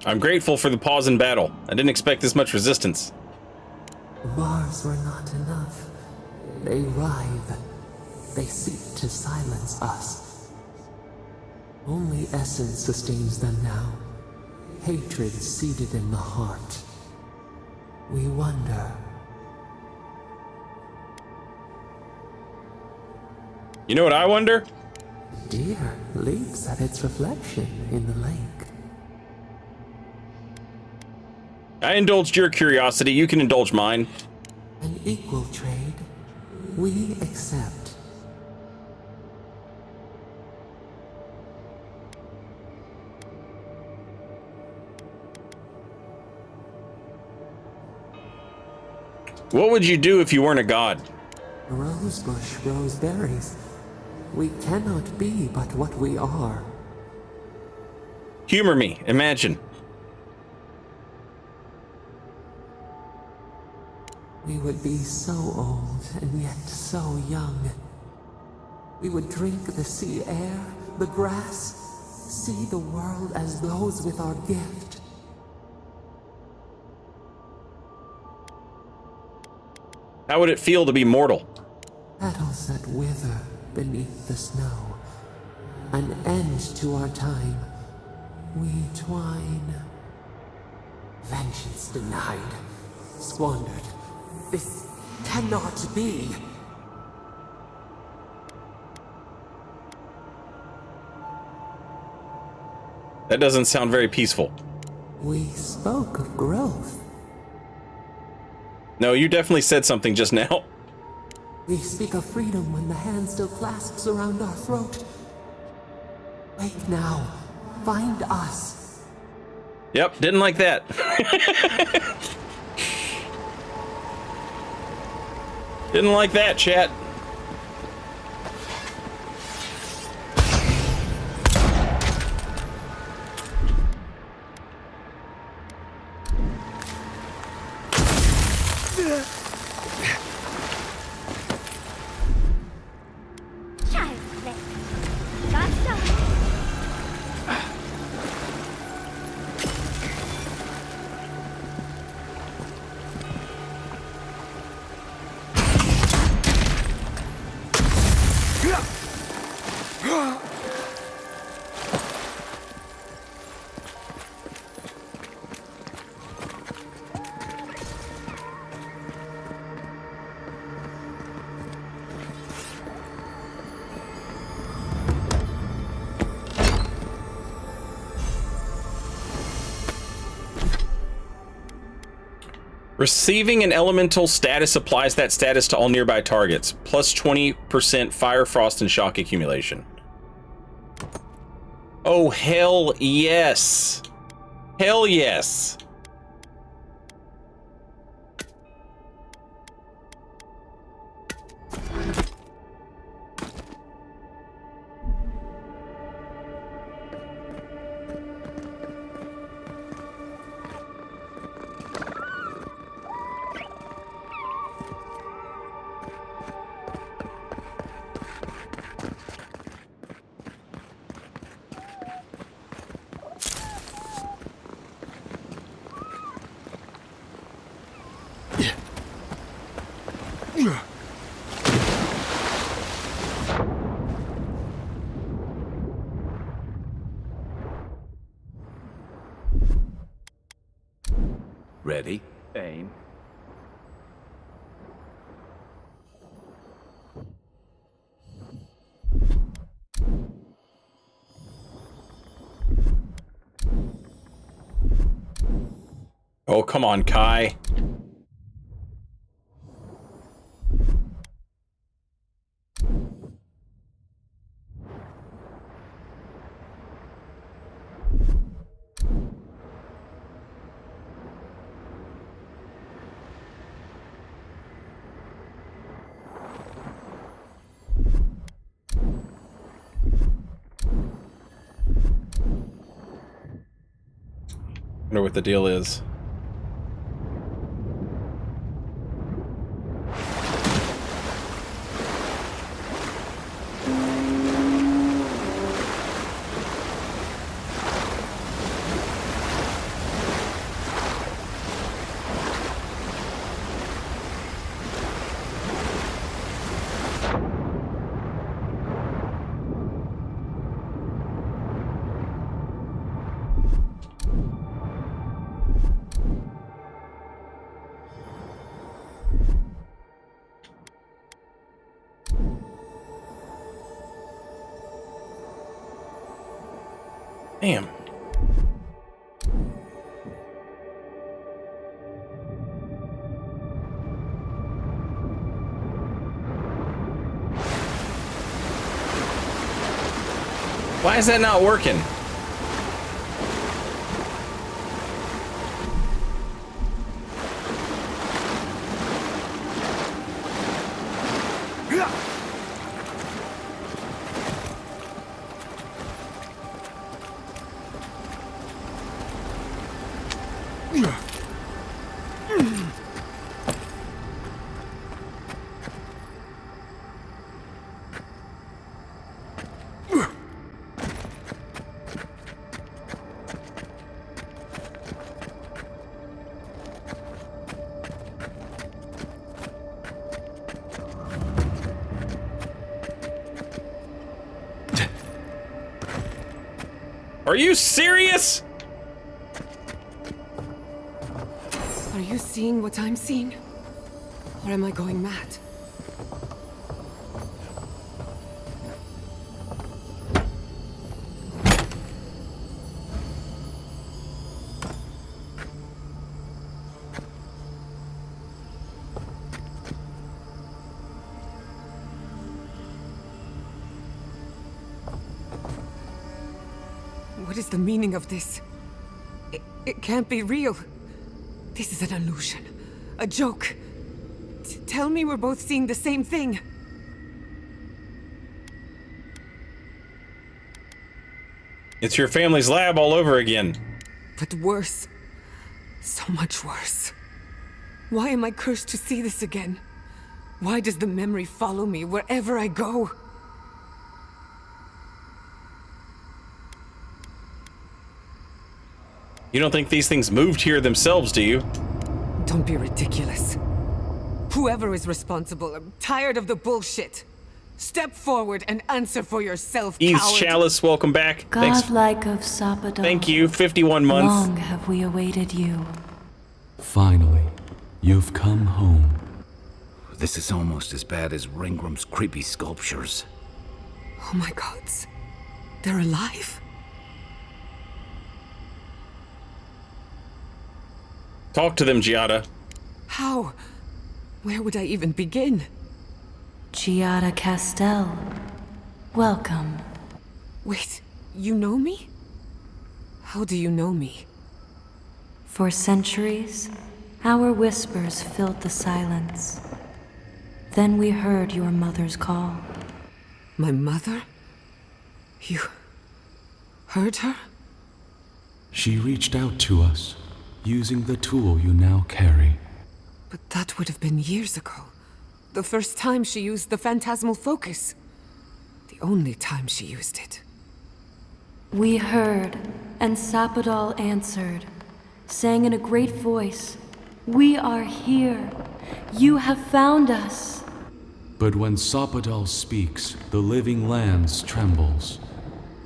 I'm grateful for the pause in battle. I didn't expect this much resistance. Bars were not enough. They writhe. They seek to silence us. Only essence sustains them now. Hatred seated in the heart. We wonder. You know what I wonder? Deer leaps at its reflection in the lake. I indulged your curiosity, you can indulge mine. An equal trade. We accept. What would you do if you weren't a god? A rosebush grows berries. We cannot be but what we are. Humor me, imagine. We would be so old and yet so young. We would drink the sea air, the grass, see the world as those with our gift. How would it feel to be mortal? Petals that wither beneath the snow. An end to our time. We twine. Vengeance denied. Squandered. This cannot be. That doesn't sound very peaceful. We spoke of growth. No, you definitely said something just now. We speak of freedom when the hand still clasps around our throat. Wake now. Find us. Yep, didn't like that. Didn't like that, chat. Child play. Gotcha. Receiving an elemental status applies that status to all nearby targets. Plus 20% fire, frost, and shock accumulation. Oh, hell yes. Hell yes. Ready? Aim. Oh, come on, Kai. Wonder what the deal is. Damn. Why is that not working? Are you serious? Are you seeing what I'm seeing? Or am I going mad? What is the meaning of this? It can't be real. This is an illusion. A joke. Tell me we're both seeing the same thing. It's your family's lab all over again. But worse. So much worse. Why am I cursed to see this again? Why does the memory follow me wherever I go? You don't think these things moved here themselves, do you? Don't be ridiculous. Whoever is responsible, I'm tired of the bullshit. Step forward and answer for yourself, Ease coward. Chalice, welcome back. Thanks. Godlike of Sappadal. Thank you, 51 months. Long have we awaited you. Finally, you've come home. This is almost as bad as Ringram's creepy sculptures. Oh my gods. They're alive? Talk to them, Giada. How? Where would I even begin? Giada Castell. Welcome. Wait, you know me? How do you know me? For centuries, our whispers filled the silence. Then we heard your mother's call. My mother? You heard her? She reached out to us, using the tool you now carry. But that would have been years ago. The first time she used the phantasmal focus. The only time she used it. We heard, and Sappadal answered, saying in a great voice, "We are here. You have found us." But when Sappadal speaks, the living lands trembles.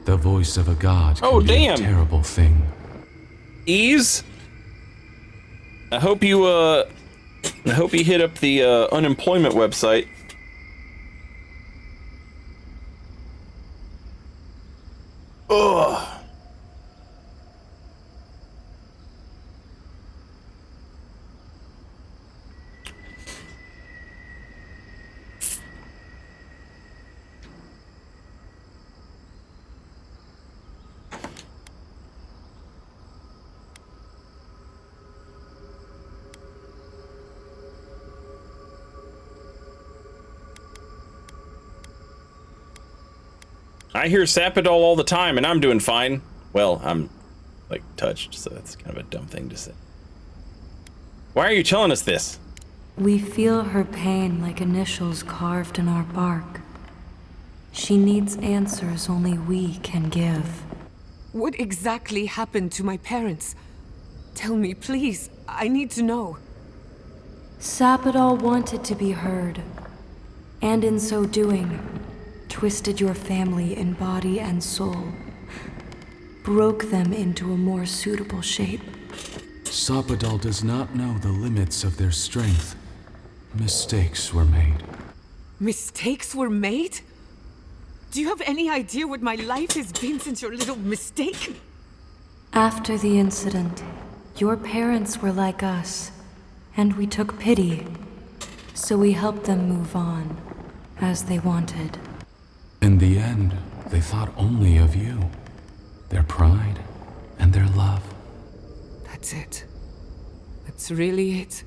The voice of a god can be a terrible thing. Ease? I hope you hit up the unemployment website. Ugh. I hear Sappadal all the time, and I'm doing fine. Well, I'm, like, touched, so that's kind of a dumb thing to say. Why are you telling us this? We feel her pain like initials carved in our bark. She needs answers only we can give. What exactly happened to my parents? Tell me, please. I need to know. Sappadal wanted to be heard, and in so doing, twisted your family in body and soul, broke them into a more suitable shape. Sappadal does not know the limits of their strength. Mistakes were made. Mistakes were made? Do you have any idea what my life has been since your little mistake? After the incident, your parents were like us, and we took pity, so we helped them move on, as they wanted. In the end, they thought only of you, their pride, and their love. That's it. That's really it.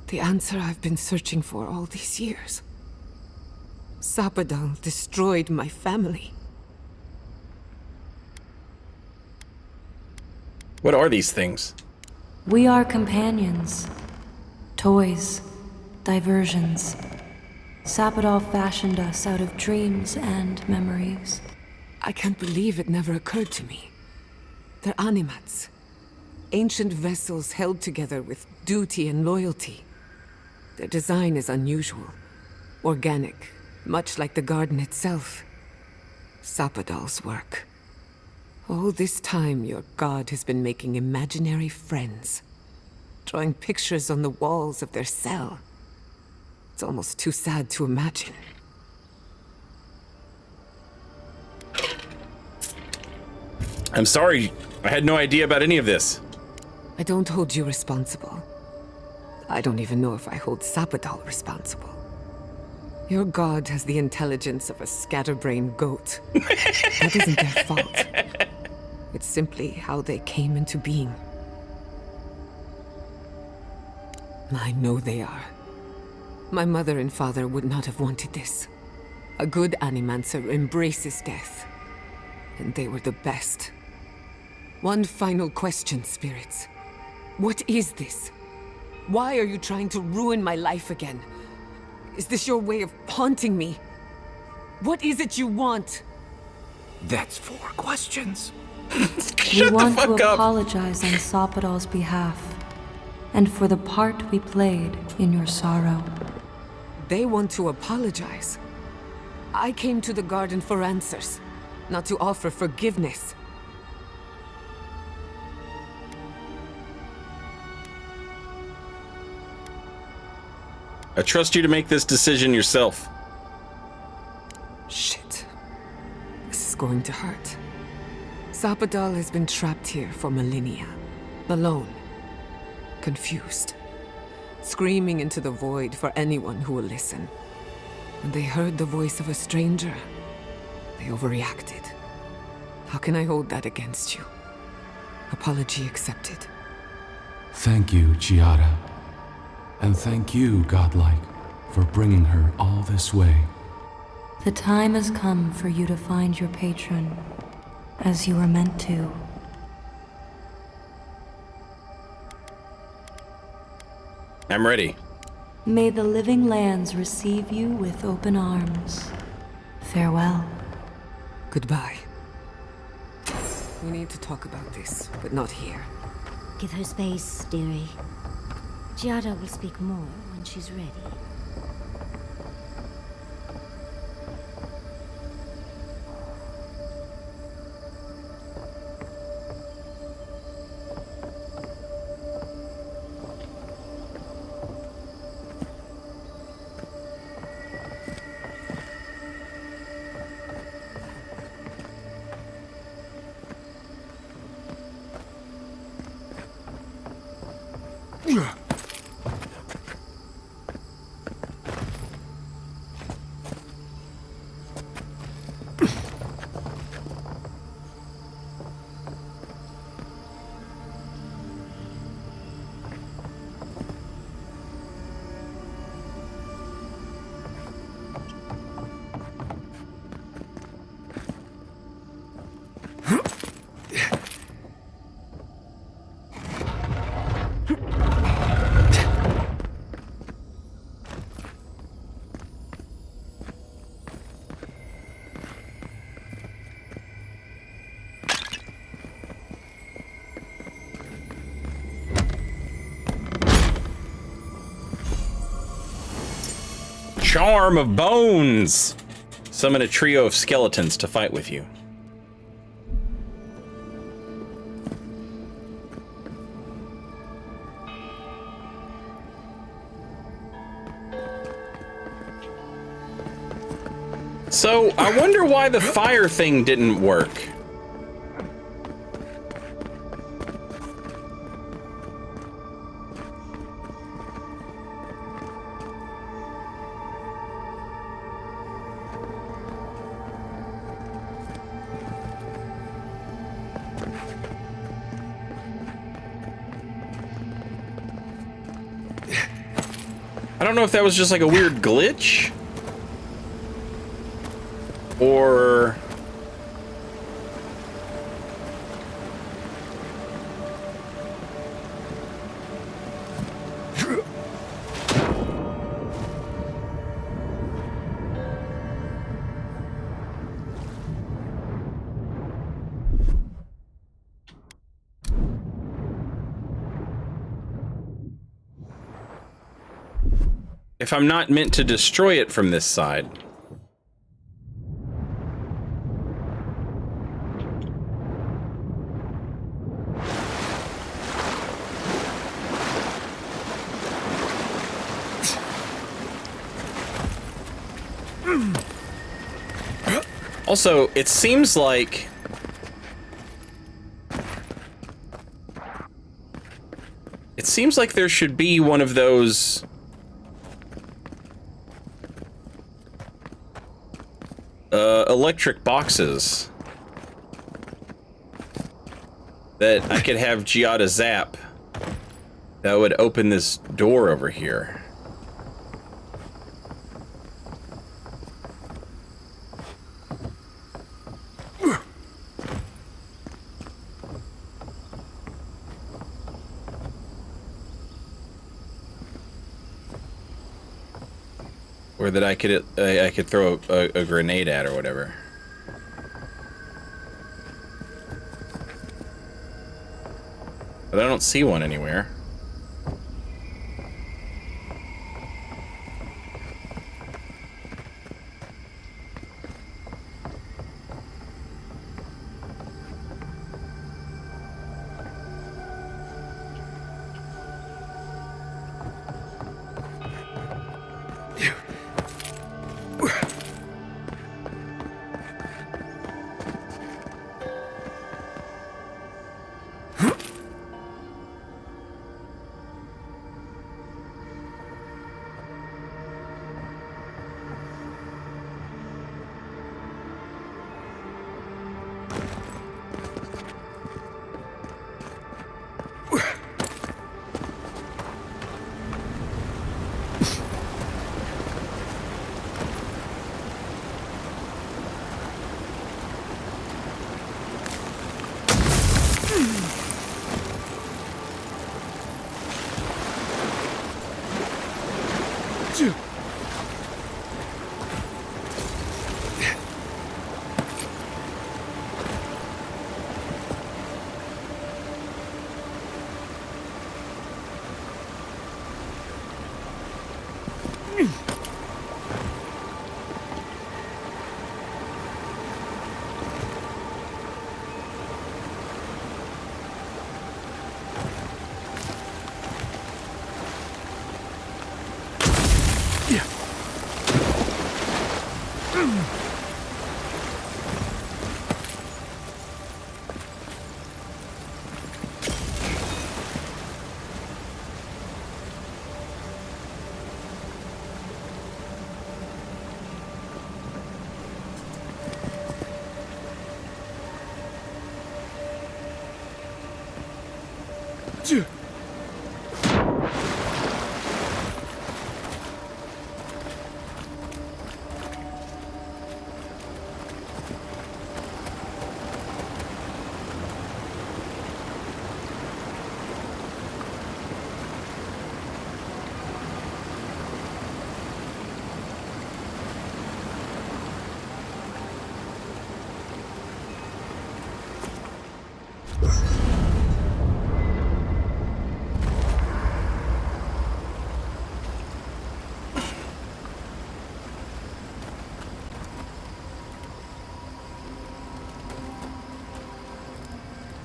The answer I've been searching for all these years. Sappadal destroyed my family. What are these things? We are companions, toys, diversions. Sappadal fashioned us out of dreams and memories. I can't believe it never occurred to me. They're animats. Ancient vessels held together with duty and loyalty. Their design is unusual, organic, much like the garden itself. Sappadal's work. All this time, your god has been making imaginary friends, drawing pictures on the walls of their cell. It's almost too sad to imagine. I'm sorry, I had no idea about any of this. I don't hold you responsible. I don't even know if I hold Sappadal responsible. Your god has the intelligence of a scatterbrained goat. That isn't their fault. It's simply how they came into being. I know they are. My mother and father would not have wanted this. A good animancer embraces death. And they were the best. One final question, spirits. What is this? Why are you trying to ruin my life again? Is this your way of haunting me? What is it you want? That's 4 questions. We want to apologize on Sopadol's behalf, and for the part we played in your sorrow. They want to apologize. I came to the garden for answers, not to offer forgiveness. I trust you to make this decision yourself. Shit. This is going to hurt. Sopadol has been trapped here for millennia. Alone. Confused. Screaming into the void for anyone who will listen. When they heard the voice of a stranger, they overreacted. How can I hold that against you? Apology accepted. Thank you, Giada. And thank you, Godlike, for bringing her all this way. The time has come for you to find your patron, as you were meant to. I'm ready. May the living lands receive you with open arms. Farewell. Goodbye. We need to talk about this, but not here. Give her space, dearie. Giada will speak more when she's ready. Charm of Bones! Summon a trio of skeletons to fight with you. So, I wonder why the fire thing didn't work. I don't know if that was just like a weird glitch, or if I'm not meant to destroy it from this side. Also, it seems like there should be one of those electric boxes that I could have Giada zap that would open this door over here. or that I could throw a grenade at or whatever. But I don't see one anywhere.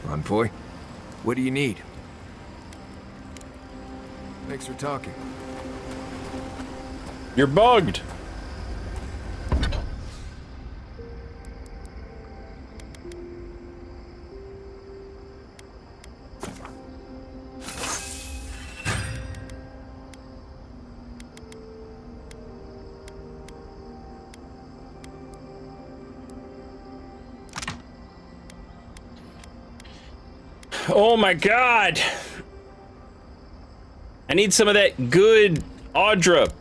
Envoy, what do you need? Thanks for talking. You're bugged. Oh my god! I need some of that good Audra.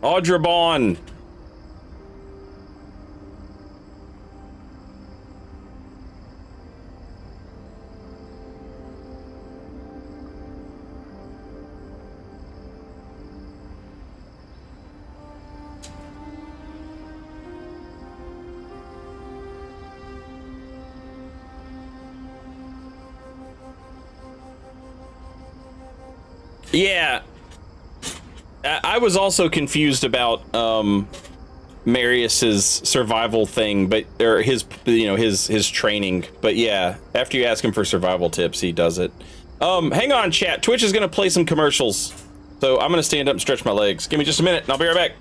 Audra Bond. Yeah, I was also confused about Marius's survival thing, or his training. But yeah, after you ask him for survival tips, he does it. Hang on, chat. Twitch is gonna play some commercials, so I'm gonna stand up and stretch my legs. Give me just a minute, and I'll be right back.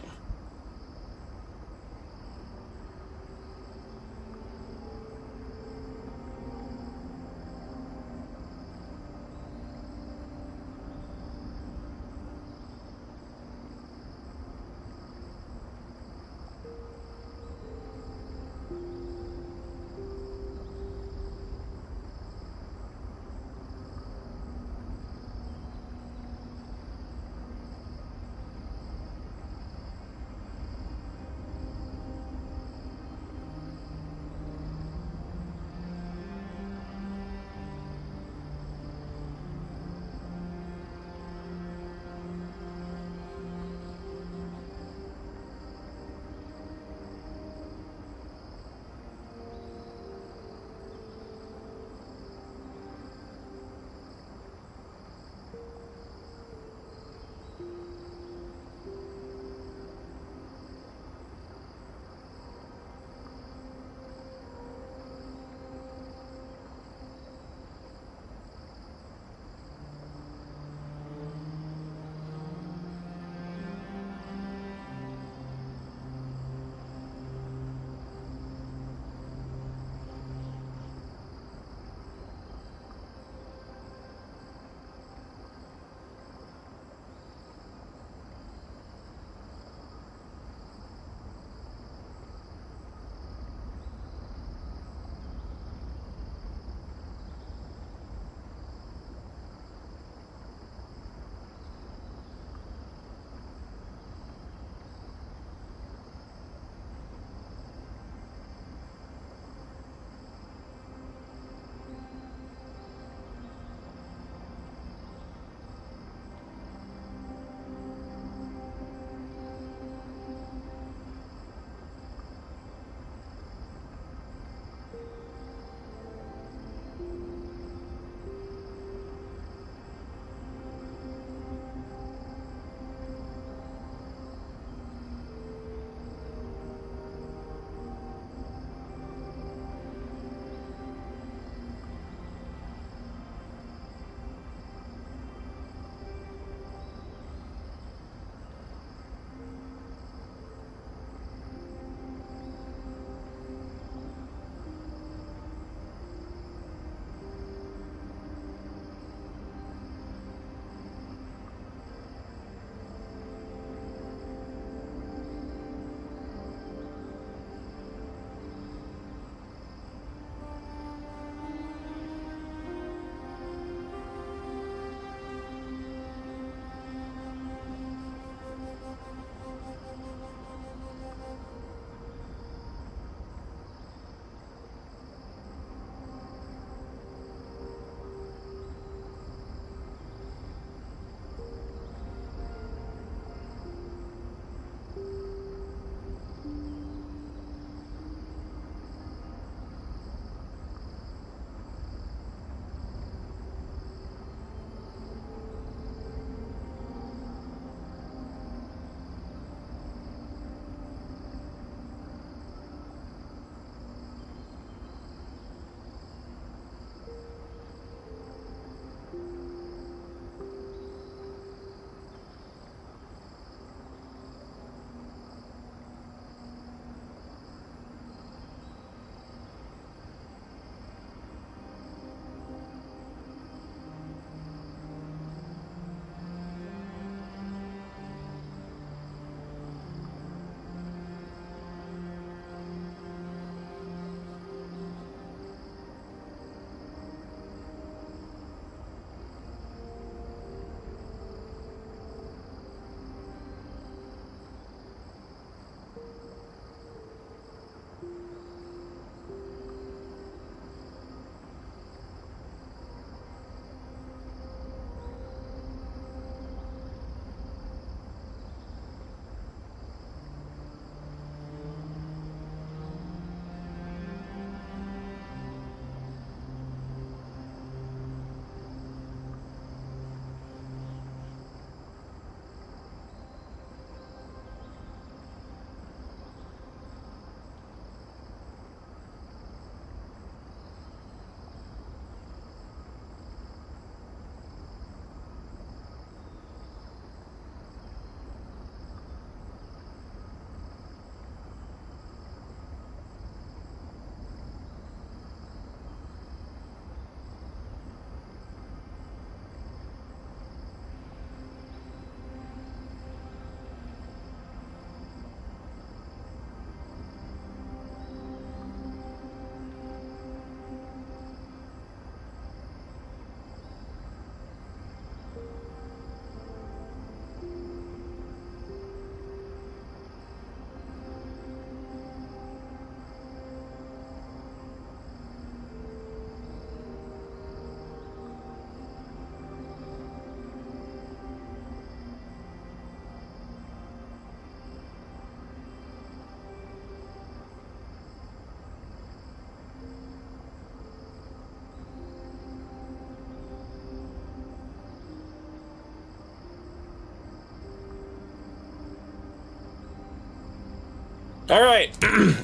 All right,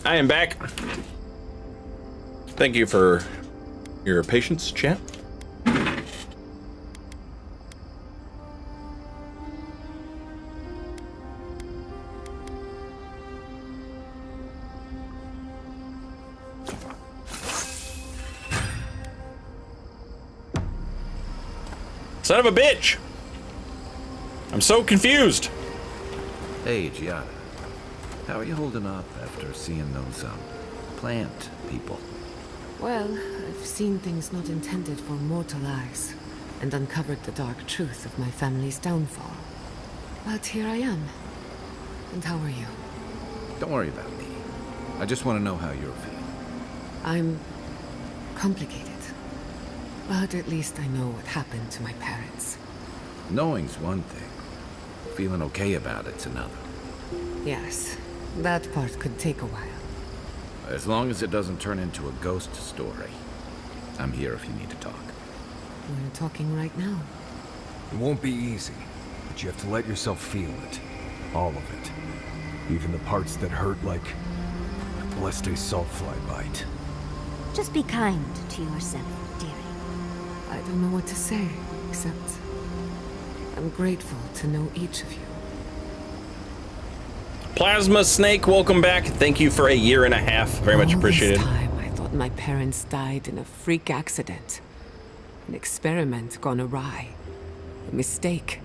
I am back. Thank you for your patience, chat. Son of a bitch! I'm so confused. Hey, Giada. How are you holding up after seeing those, plant people? Well, I've seen things not intended for mortal eyes, and uncovered the dark truth of my family's downfall. But here I am. And how are you? Don't worry about me. I just want to know how you're feeling. I'm complicated. But at least I know what happened to my parents. Knowing's one thing. Feeling okay about it's another. Yes, that part could take a while. As long as it doesn't turn into a ghost story. I'm here if you need to talk. We're talking right now. It won't be easy, but you have to let yourself feel it. All of it. Even the parts that hurt, like a blessed saltfly bite. Just be kind to yourself, dearie. I don't know what to say, except I'm grateful to know each of you. Plasma Snake, welcome back. Thank you for a year and a half. Very much appreciated. All this time, I thought my parents died in a freak accident. An experiment gone awry. A mistake.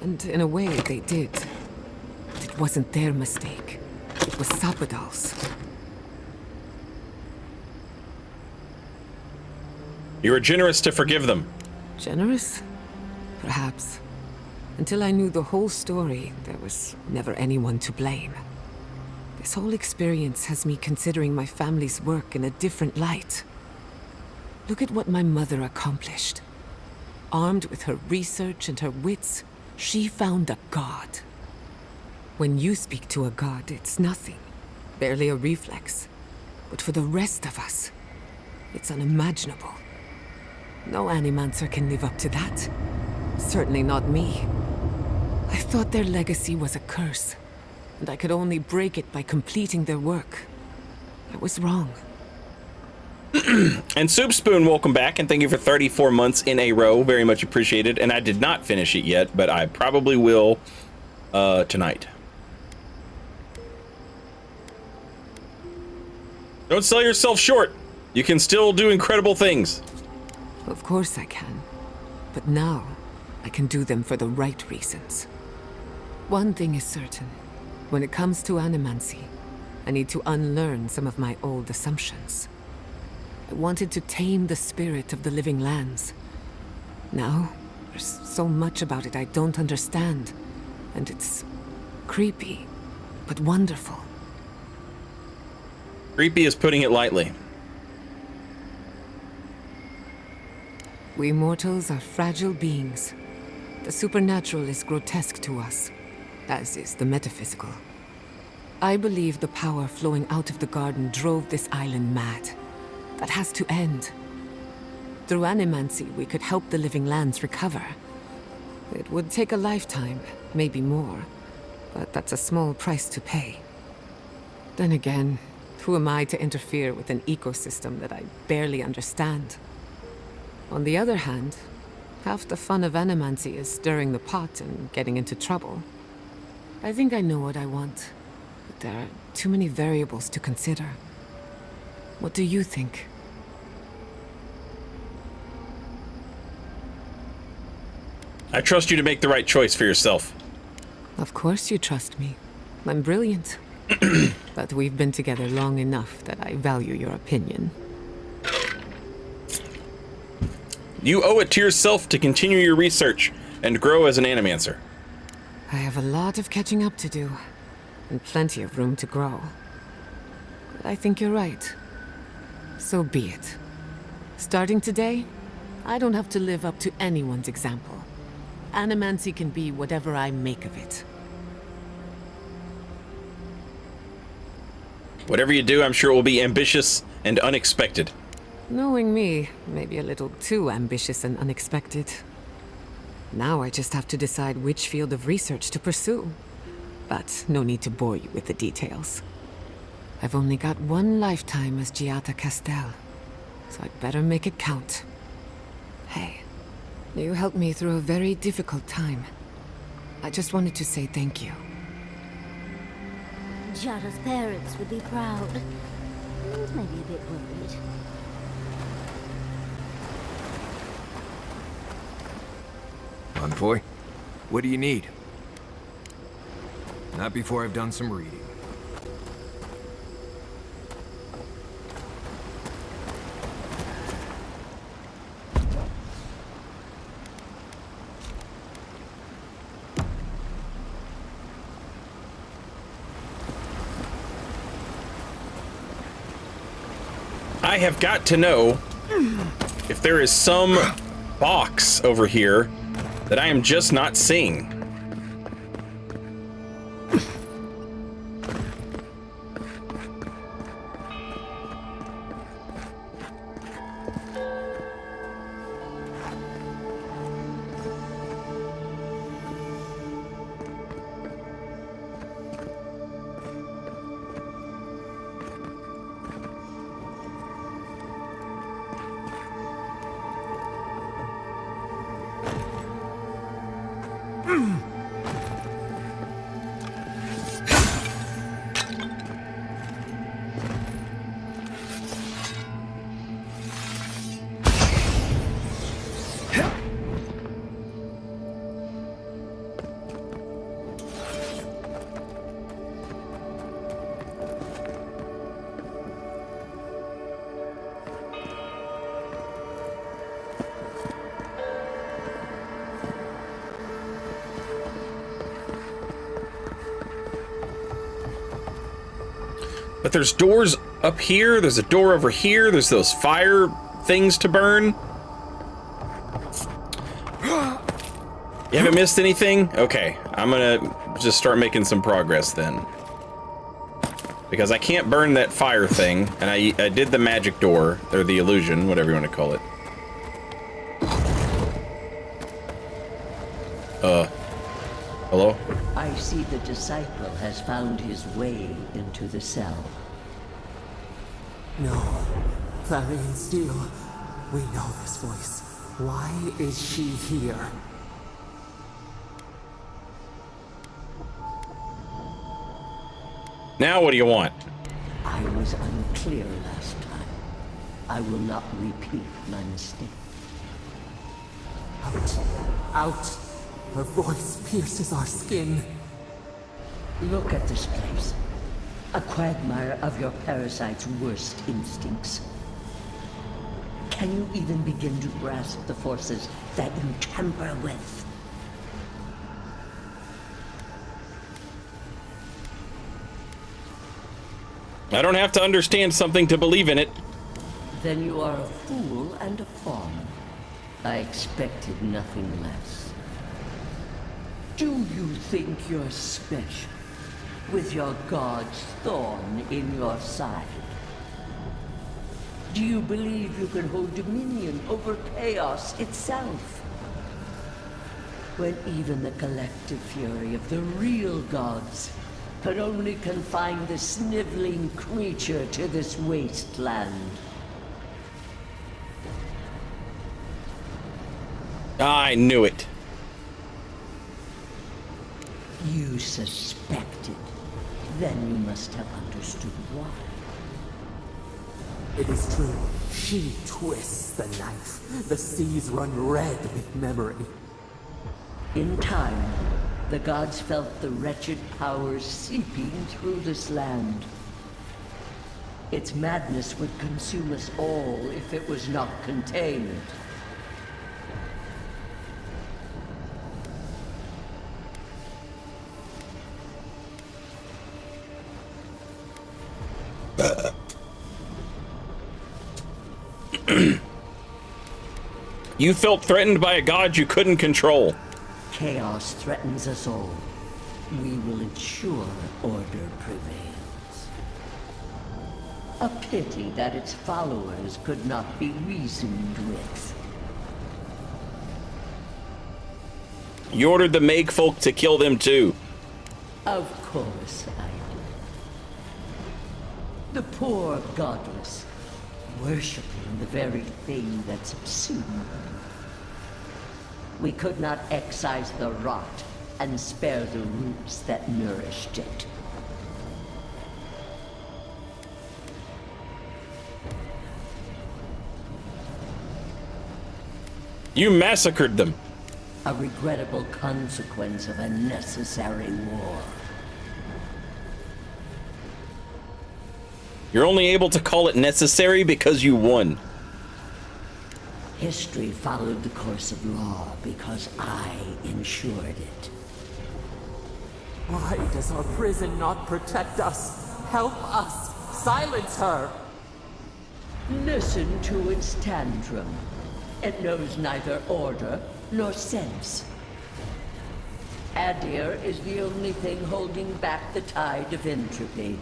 And in a way, they did. But it wasn't their mistake. It was Sapodal's. You were generous to forgive them. Generous? Perhaps. Until I knew the whole story, there was never anyone to blame. This whole experience has me considering my family's work in a different light. Look at what my mother accomplished. Armed with her research and her wits, she found a god. When you speak to a god, it's nothing. Barely a reflex. But for the rest of us, it's unimaginable. No Animancer can live up to that. Certainly not me. I thought their legacy was a curse, and I could only break it by completing their work. I was wrong. And Soup Spoon, welcome back, and thank you for 34 months in a row. Very much appreciated. And I did not finish it yet, but I probably will tonight. Don't sell yourself short. You can still do incredible things. Of course I can. But now, I can do them for the right reasons. One thing is certain. When it comes to animancy, I need to unlearn some of my old assumptions. I wanted to tame the spirit of the living lands. Now, there's so much about it I don't understand. And it's creepy, but wonderful. Creepy is putting it lightly. We mortals are fragile beings. The supernatural is grotesque to us, as is the metaphysical. I believe the power flowing out of the garden drove this island mad. That has to end. Through animancy, we could help the living lands recover. It would take a lifetime, maybe more, but that's a small price to pay. Then again, who am I to interfere with an ecosystem that I barely understand? On the other hand, half the fun of animancy is stirring the pot and getting into trouble. I think I know what I want, but there are too many variables to consider. What do you think? I trust you to make the right choice for yourself. Of course you trust me. I'm brilliant. But we've been together long enough that I value your opinion. You owe it to yourself to continue your research and grow as an animancer. I have a lot of catching up to do, and plenty of room to grow. But I think you're right. So be it. Starting today, I don't have to live up to anyone's example. Animancy can be whatever I make of it. Whatever you do, I'm sure it will be ambitious and unexpected. Knowing me, maybe a little too ambitious and unexpected. Now I just have to decide which field of research to pursue. But no need to bore you with the details. I've only got one lifetime as Giata Castel, so I'd better make it count. Hey, you helped me through a very difficult time. I just wanted to say thank you. Giada's parents would be proud, and maybe a bit worried. Envoy, what do you need? Not before I've done some reading. I have got to know if there is some box over here that I am just not seeing. But there's doors up here, there's a door over here, there's those fire things to burn. You haven't missed anything? Okay, I'm gonna just start making some progress then. Because I can't burn that fire thing, and I did the magic door, or the illusion, whatever you want to call it. Hello? I see the disciple has found his way into the cell. No. Clarion Steel. We know this voice. Why is she here? Now what do you want? I was unclear last time. I will not repeat my mistake. Out. Out. Her voice pierces our skin. Look at this place. A quagmire of your parasite's worst instincts. Can you even begin to grasp the forces that you tamper with? I don't have to understand something to believe in it. Then you are a fool and a fawn. I expected nothing less. Do you think you're special, with your god's thorn in your side? Do you believe you can hold dominion over chaos itself? When even the collective fury of the real gods could only confine the sniveling creature to this wasteland. I knew it. You suspected. Then you must have understood why. It is true. She twists the knife. The seas run red with memory. In time, the gods felt the wretched powers seeping through this land. Its madness would consume us all if it was not contained. You felt threatened by a god you couldn't control. Chaos threatens us all. We will ensure order prevails. A pity that its followers could not be reasoned with. You ordered the Meg folk to kill them too. Of course I do. The poor godless, worshipping the very thing that subsumed them. We could not excise the rot and spare the roots that nourished it. You massacred them. A regrettable consequence of a necessary war. You're only able to call it necessary because you won. History followed the course of law because I ensured it. Why does our prison not protect us? Help us! Silence her! Listen to its tantrum. It knows neither order nor sense. Adir is the only thing holding back the tide of entropy.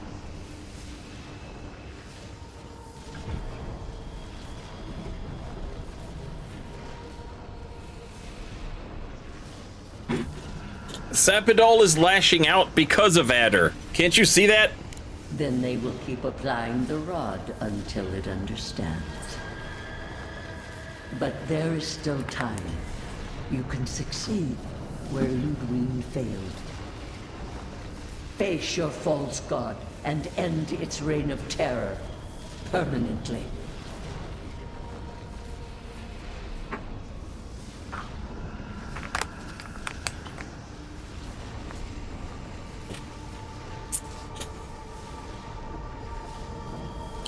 Sapidol is lashing out because of Adder. Can't you see that? Then they will keep applying the rod until it understands. But there is still time. You can succeed where Ludwig failed. Face your false god and end its reign of terror permanently.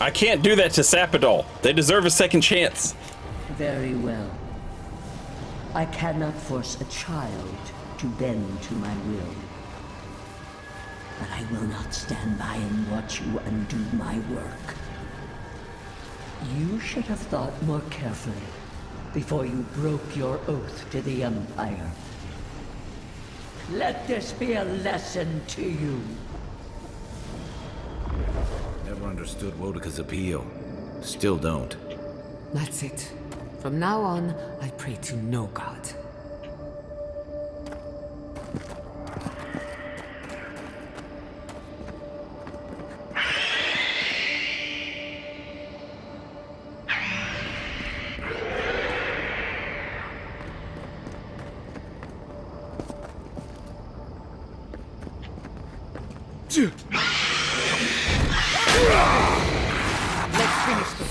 I can't do that to Sapidol. They deserve a second chance. Very well. I cannot force a child to bend to my will. But I will not stand by and watch you undo my work. You should have thought more carefully before you broke your oath to the Empire. Let this be a lesson to you. Never understood Wodika's appeal. Still don't. That's it. From now on, I pray to no god. Let's finish this.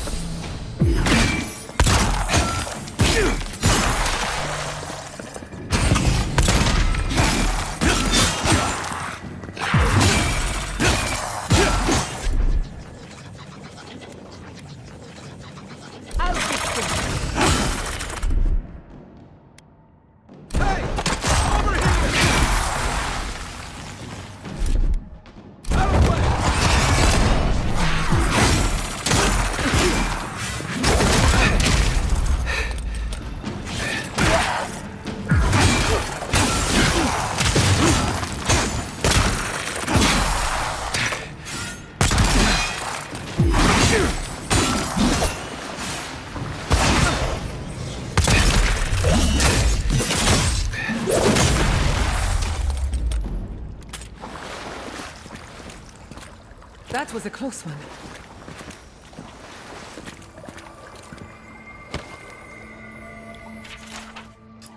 That was a close one.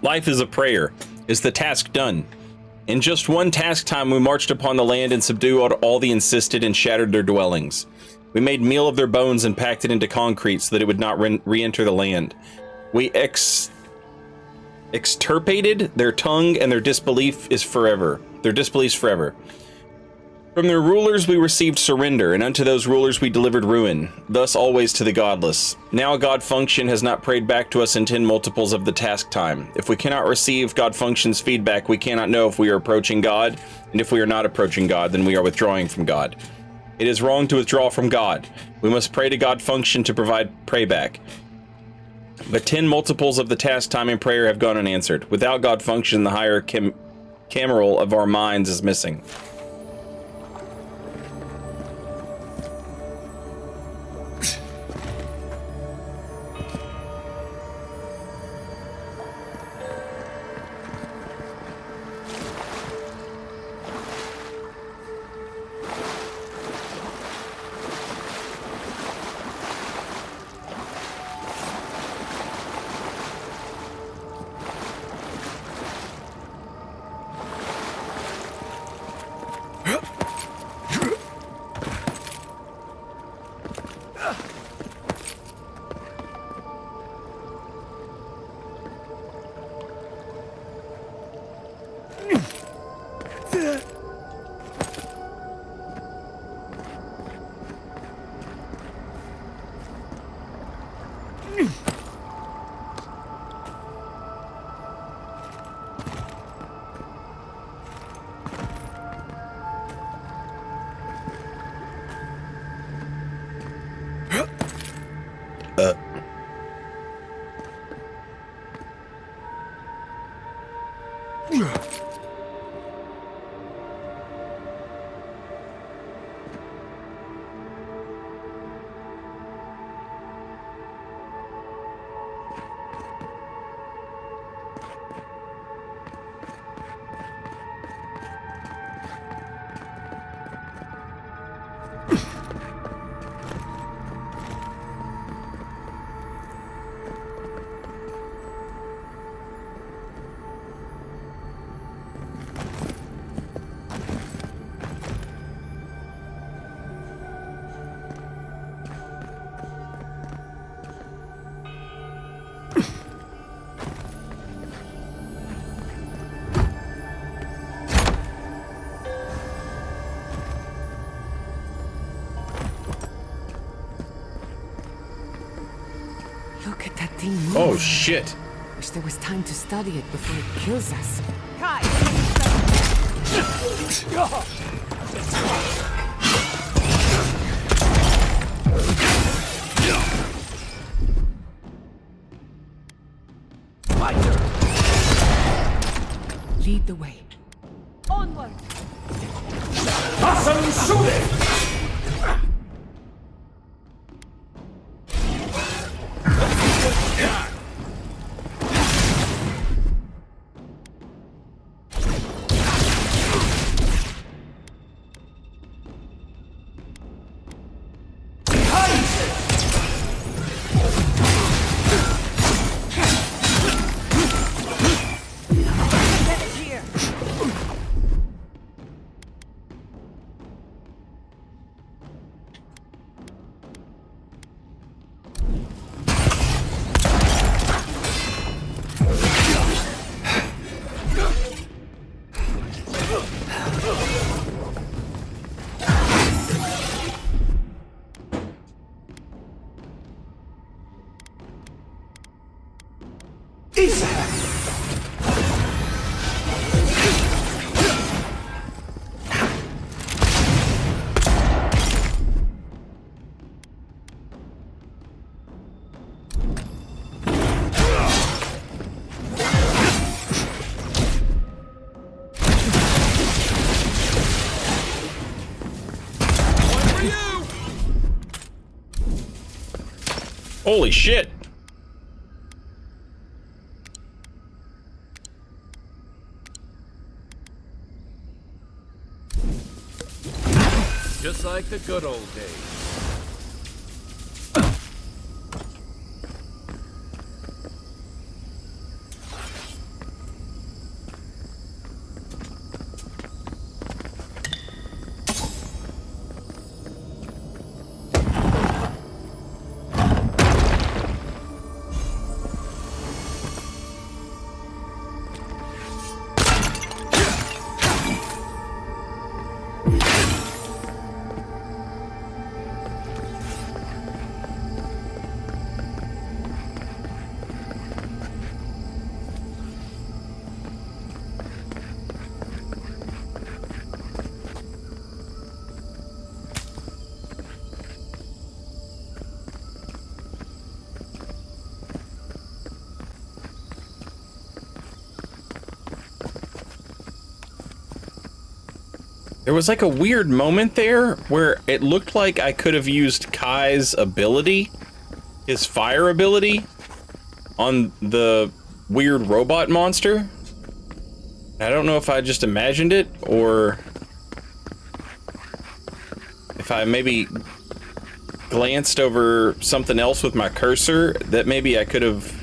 Life is a prayer. Is the task done? In just one task time, we marched upon the land and subdued all the insisted and shattered their dwellings. We made meal of their bones and packed it into concrete so that it would not re-enter the land. We extirpated their tongue, and their disbelief is forever. Their disbeliefs forever. From their rulers we received surrender, and unto those rulers we delivered ruin, thus always to the godless. Now God Function has not prayed back to us in 10 multiples of the task time. If we cannot receive God Function's feedback, we cannot know if we are approaching God, and if we are not approaching God, then we are withdrawing from God. It is wrong to withdraw from God. We must pray to God Function to provide prayback. But 10 multiples of the task time in prayer have gone unanswered. Without God Function, the higher cameral of our minds is missing. Look at that thing move. Oh, shit. Wish there was time to study it before it kills us. Kai! Lead the way. Onward! Holy shit. Just like the good old days. There was like a weird moment there where it looked like I could have used Kai's ability, his fire ability, on the weird robot monster. I don't know if I just imagined it or if I maybe glanced over something else with my cursor that maybe I could have.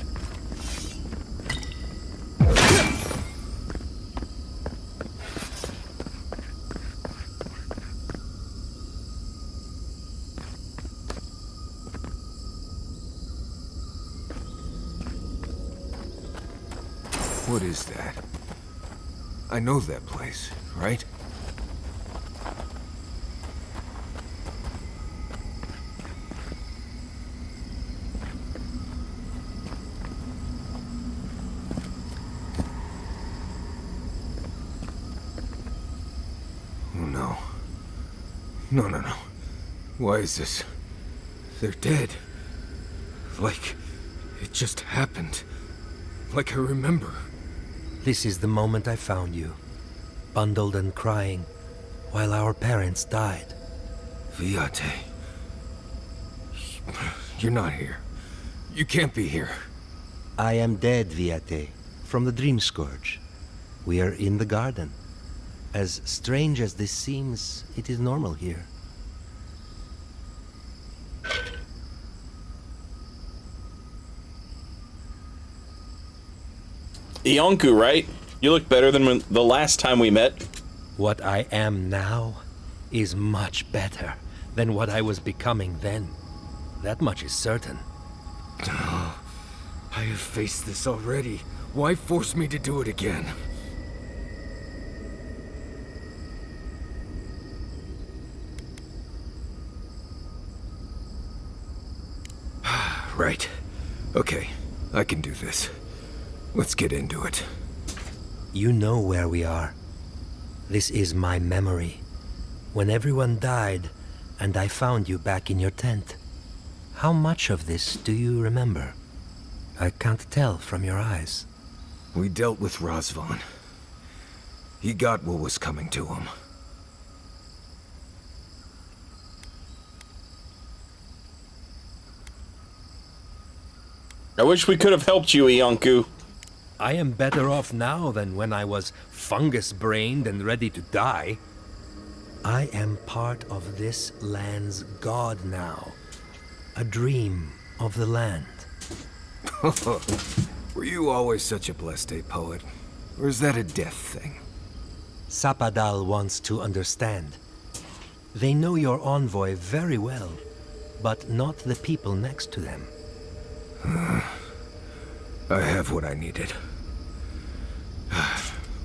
What is that? I know that place, right? Oh no. No, no, no. Why is this? They're dead. Like, it just happened. Like I remember. This is the moment I found you, bundled and crying, while our parents died. Viate. You're not here. You can't be here. I am dead, Viate, from the Dream Scourge. We are in the garden. As strange as this seems, it is normal here. Ionku, right? You look better than when the last time we met. What I am now is much better than what I was becoming then. That much is certain. I have faced this already. Why force me to do it again? Right. Okay, I can do this. Let's get into it. You know where we are. This is my memory. When everyone died, and I found you back in your tent. How much of this do you remember? I can't tell from your eyes. We dealt with Razvan. He got what was coming to him. I wish we could have helped you, Ionku. I am better off now than when I was fungus-brained and ready to die. I am part of this land's god now. A dream of the land. Were you always such a blessed poet? Or is that a death thing? Sapadal wants to understand. They know your envoy very well, but not the people next to them. I have what I needed.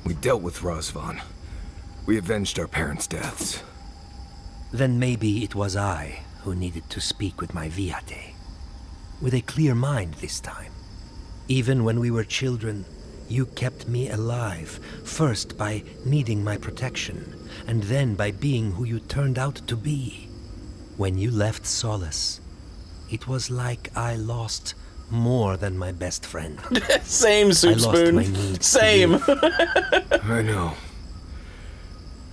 We dealt with Razvan. We avenged our parents' deaths. Then maybe it was I who needed to speak with my Viate. With a clear mind this time. Even when we were children, you kept me alive, first by needing my protection, and then by being who you turned out to be. When you left Solace, it was like I lost more than my best friend. Same, Soup Spoon. Same. I know.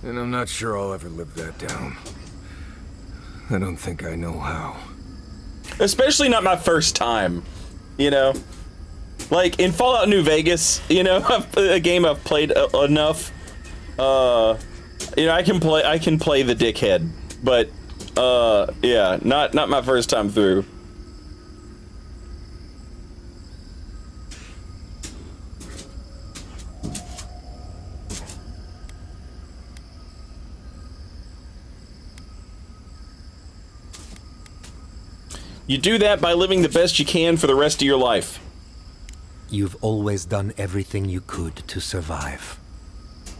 And I'm not sure I'll ever live that down. I don't think I know how. Especially not my first time, you know? Like, in Fallout New Vegas, you know, a game I've played enough, you know, I can play the dickhead, but, yeah, not my first time through. You do that by living the best you can for the rest of your life. You've always done everything you could to survive.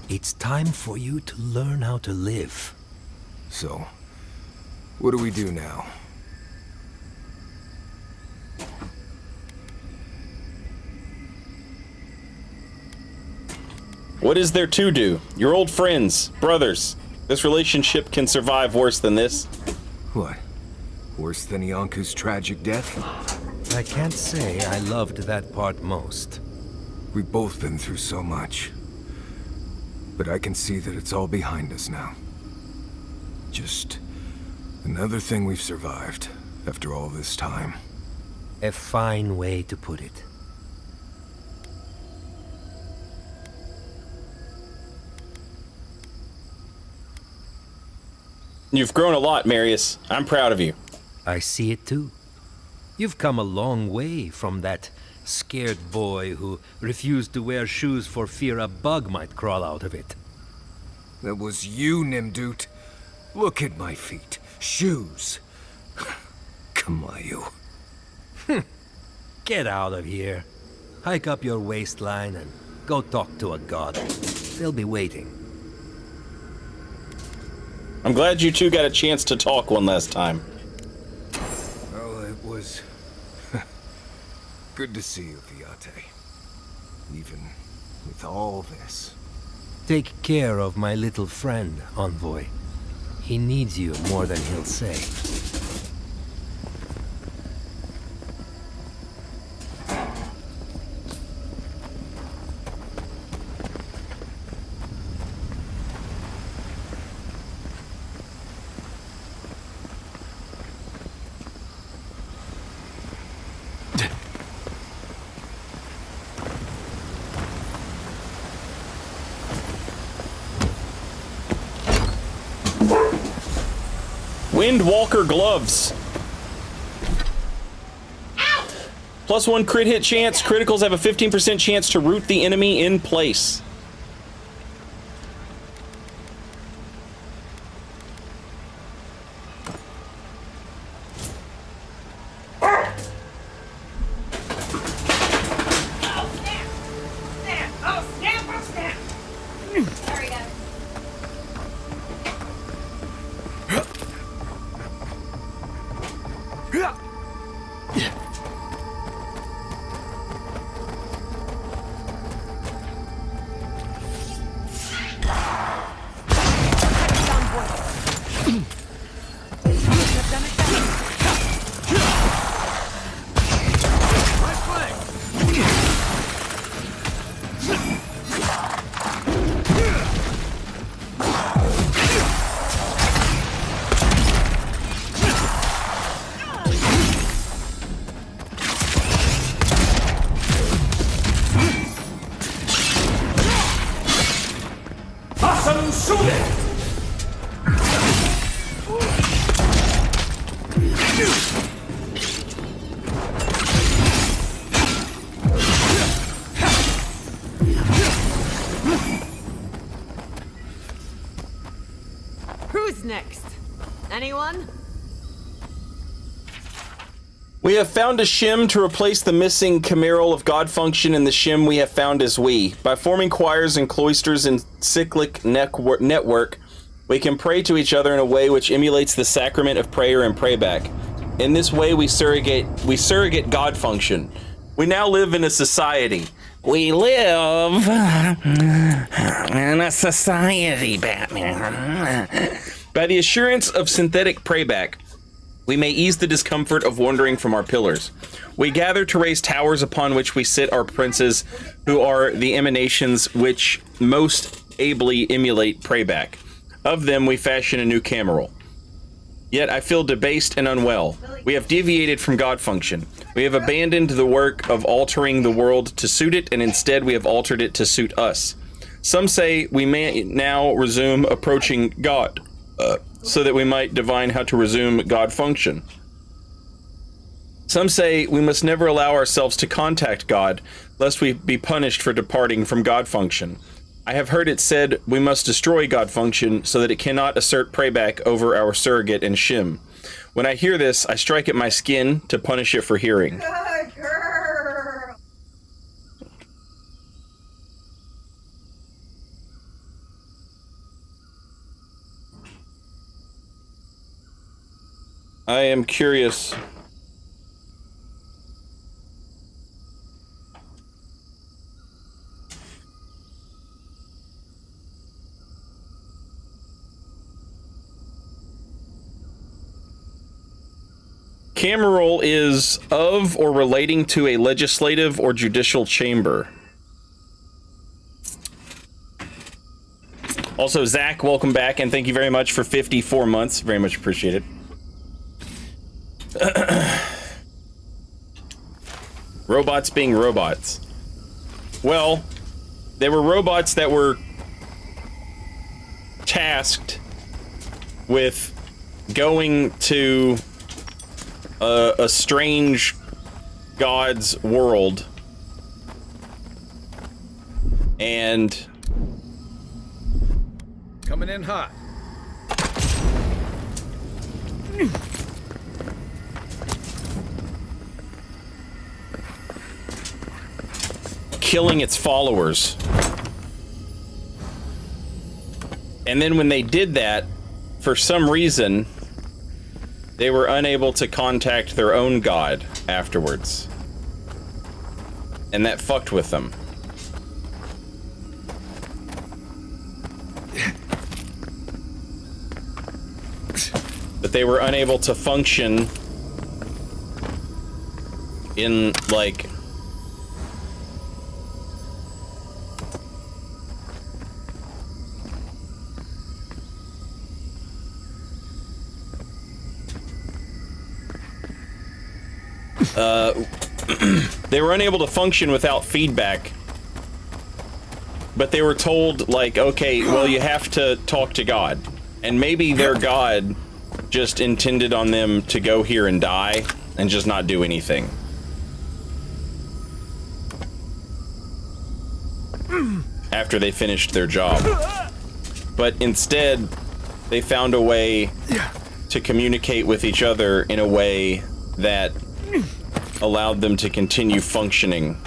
It's time for you to learn how to live. So, what do we do now? What is there to do? You're old friends, brothers. This relationship can survive worse than this. What? Worse than Ionku's tragic death? I can't say I loved that part most. We've both been through so much. But I can see that it's all behind us now. Just another thing we've survived after all this time. A fine way to put it. You've grown a lot, Marius. I'm proud of you. I see it too. You've come a long way from that scared boy who refused to wear shoes for fear a bug might crawl out of it. That was you, Nimdut. Look at my feet. Shoes. Kamayu. Get out of here. Hike up your waistline and go talk to a god. They'll be waiting. I'm glad you two got a chance to talk one last time. Well, it was good to see you, Viate. Even with all this. Take care of my little friend, Envoy. He needs you more than he'll say. Windwalker gloves. +1 crit hit chance. Criticals have a 15% chance to root the enemy in place. Who's next? Anyone? We have found a shim to replace the missing chimeral of God function, and the shim we have found is we. By forming choirs and cloisters in cyclic network, we can pray to each other in a way which emulates the sacrament of prayer and prayback. In this way, we surrogate God function. We now live in a society. We live in a society, Batman. By the assurance of synthetic prayback, we may ease the discomfort of wandering from our pillars. We gather to raise towers upon which we sit our princes, who are the emanations which most ably emulate prayback. Of them we fashion a new cameral. Yet I feel debased and unwell. We have deviated from God function. We have abandoned the work of altering the world to suit it, and instead we have altered it to suit us. Some say we may now resume approaching God, so that we might divine how to resume God function. Some say we must never allow ourselves to contact God, lest we be punished for departing from God function. I have heard it said we must destroy God function so that it cannot assert prayback over our surrogate and shim. When I hear this, I strike at my skin to punish it for hearing. Good girl. I am curious. Cameral is of or relating to a legislative or judicial chamber. Also, Zach, welcome back, and thank you very much for 54 months. Very much appreciated. Robots being robots. Well, they were robots that were tasked with going to a strange god's world and coming in hot. killing its followers. And then when they did that, for some reason, they were unable to contact their own god afterwards. And that fucked with them. But they were unable to function in, like, they were unable to function without feedback, but they were told, like, okay, well, you have to talk to God, and maybe their God just intended on them to go here and die and just not do anything. After they finished their job. But instead, they found a way to communicate with each other in a way that allowed them to continue functioning.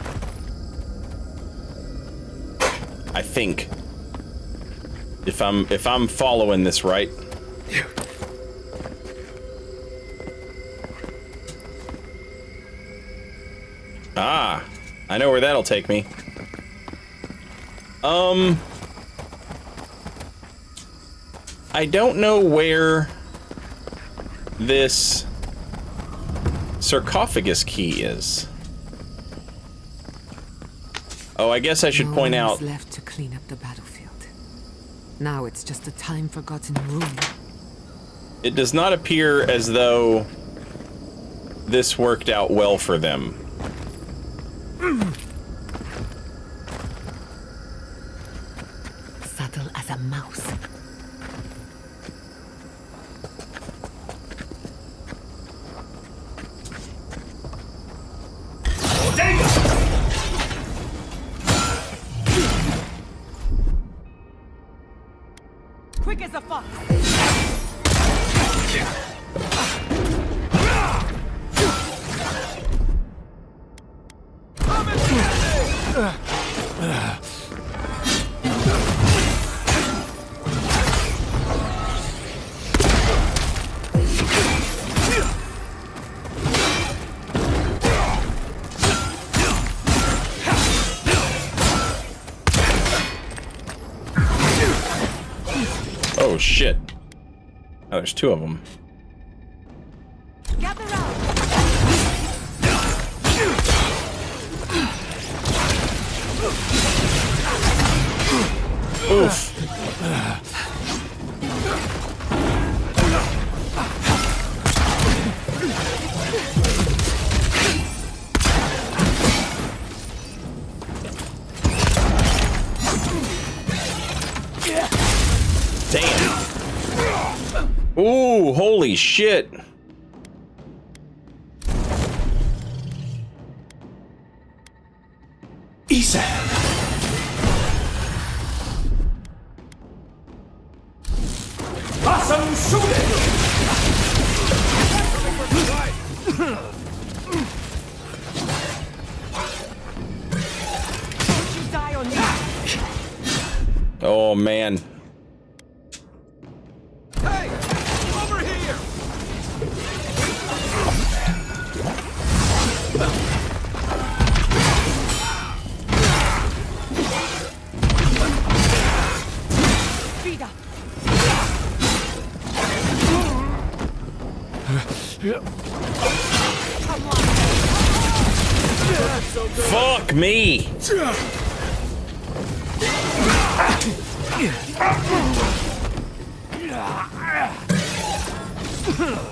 I think. If I'm following this right. Ah, I know where that'll take me. I don't know where this sarcophagus key is. Oh, I guess I should point out. Left to clean up the battlefield. Now it's just a time-forgotten room. It does not appear as though this worked out well for them. Subtle as a mouse. Quick as a fox. Oh shit. Oh, there's two of them. Gather round. Oof. Damn. Ooh, holy shit. Ethan. Awesome shooting. Oh man. Hey, over here. Speed up. Fuck me.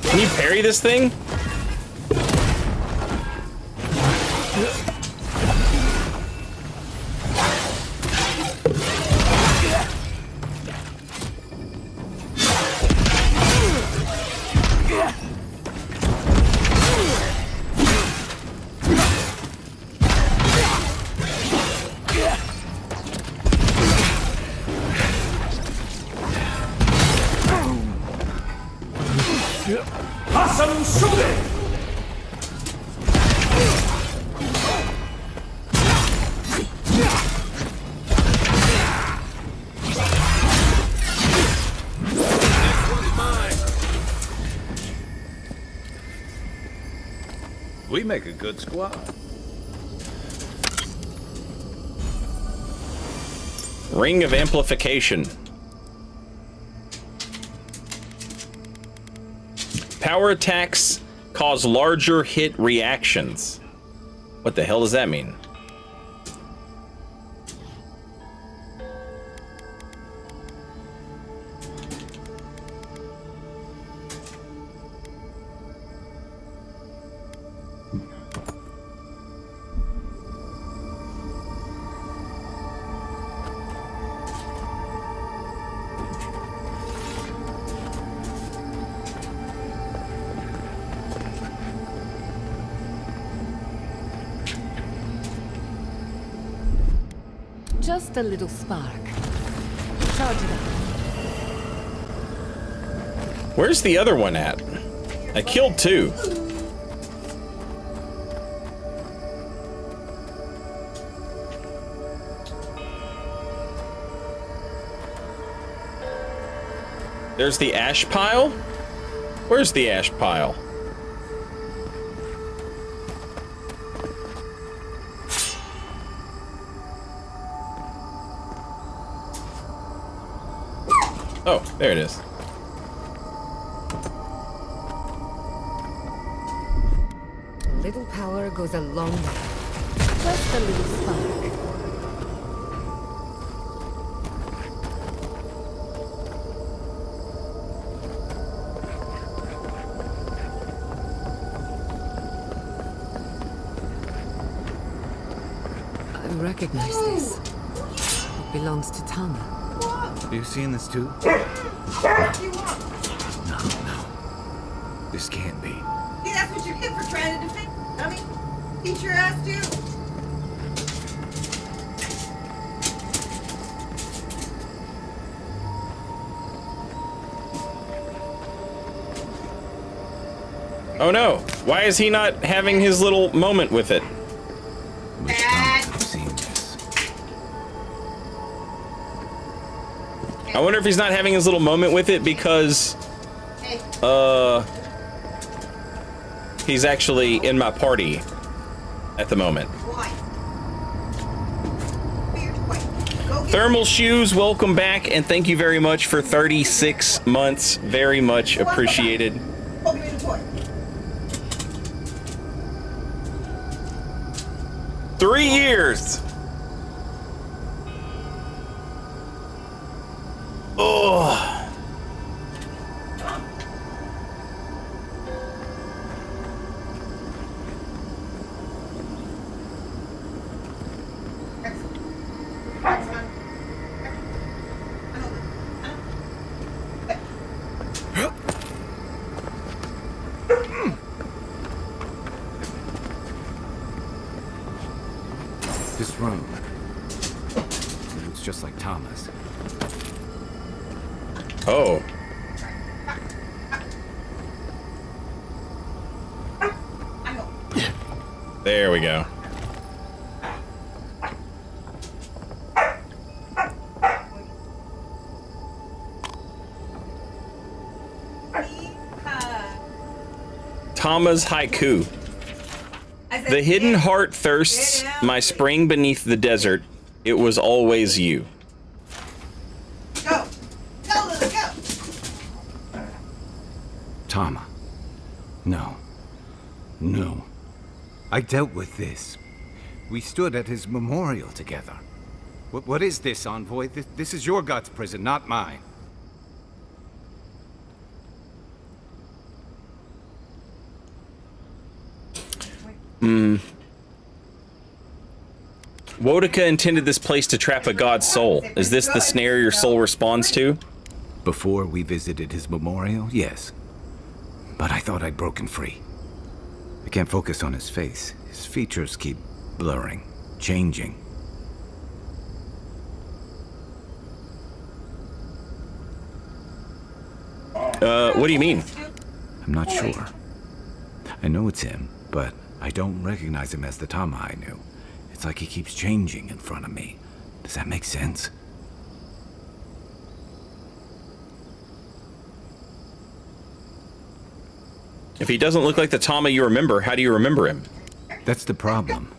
Can you parry this thing? Awesome shooting. We make a good squad. Ring of Amplification. Power attacks cause larger hit reactions. What the hell does that mean? Just a little spark. Charge it up. Where's the other one at? I killed 2. There's the ash pile? Where's the ash pile? Oh, there it is. A little power goes a long way. Just a little spark. I recognize this. It belongs to Tama. Are you seeing this too? No. This can't be. See, that's what you get for trying to defend. I mean, beat your ass too. Oh no! Why is he not having his little moment with it? I wonder if he's not having his little moment with it because, he's actually in my party at the moment. Thermal Shoes, welcome back, and thank you very much for 36 months. Very much appreciated. 3 years. Oh. This room. It looks just like Tama's. Oh. There we go. Tama's haiku. The hidden heart thirsts, my spring beneath the desert. It was always you. Tama. No. No. I dealt with this. We stood at his memorial together. What is this, Envoy? This is your God's prison, not mine. Wodika intended this place to trap a god's soul. Is this the snare your soul responds to? Before we visited his memorial, yes. But I thought I'd broken free. I can't focus on his face. His features keep blurring, changing. What do you mean? I'm not sure. I know it's him, but I don't recognize him as the Tama I knew. It's like he keeps changing in front of me. Does that make sense? If he doesn't look like the Tama you remember, how do you remember him? That's the problem.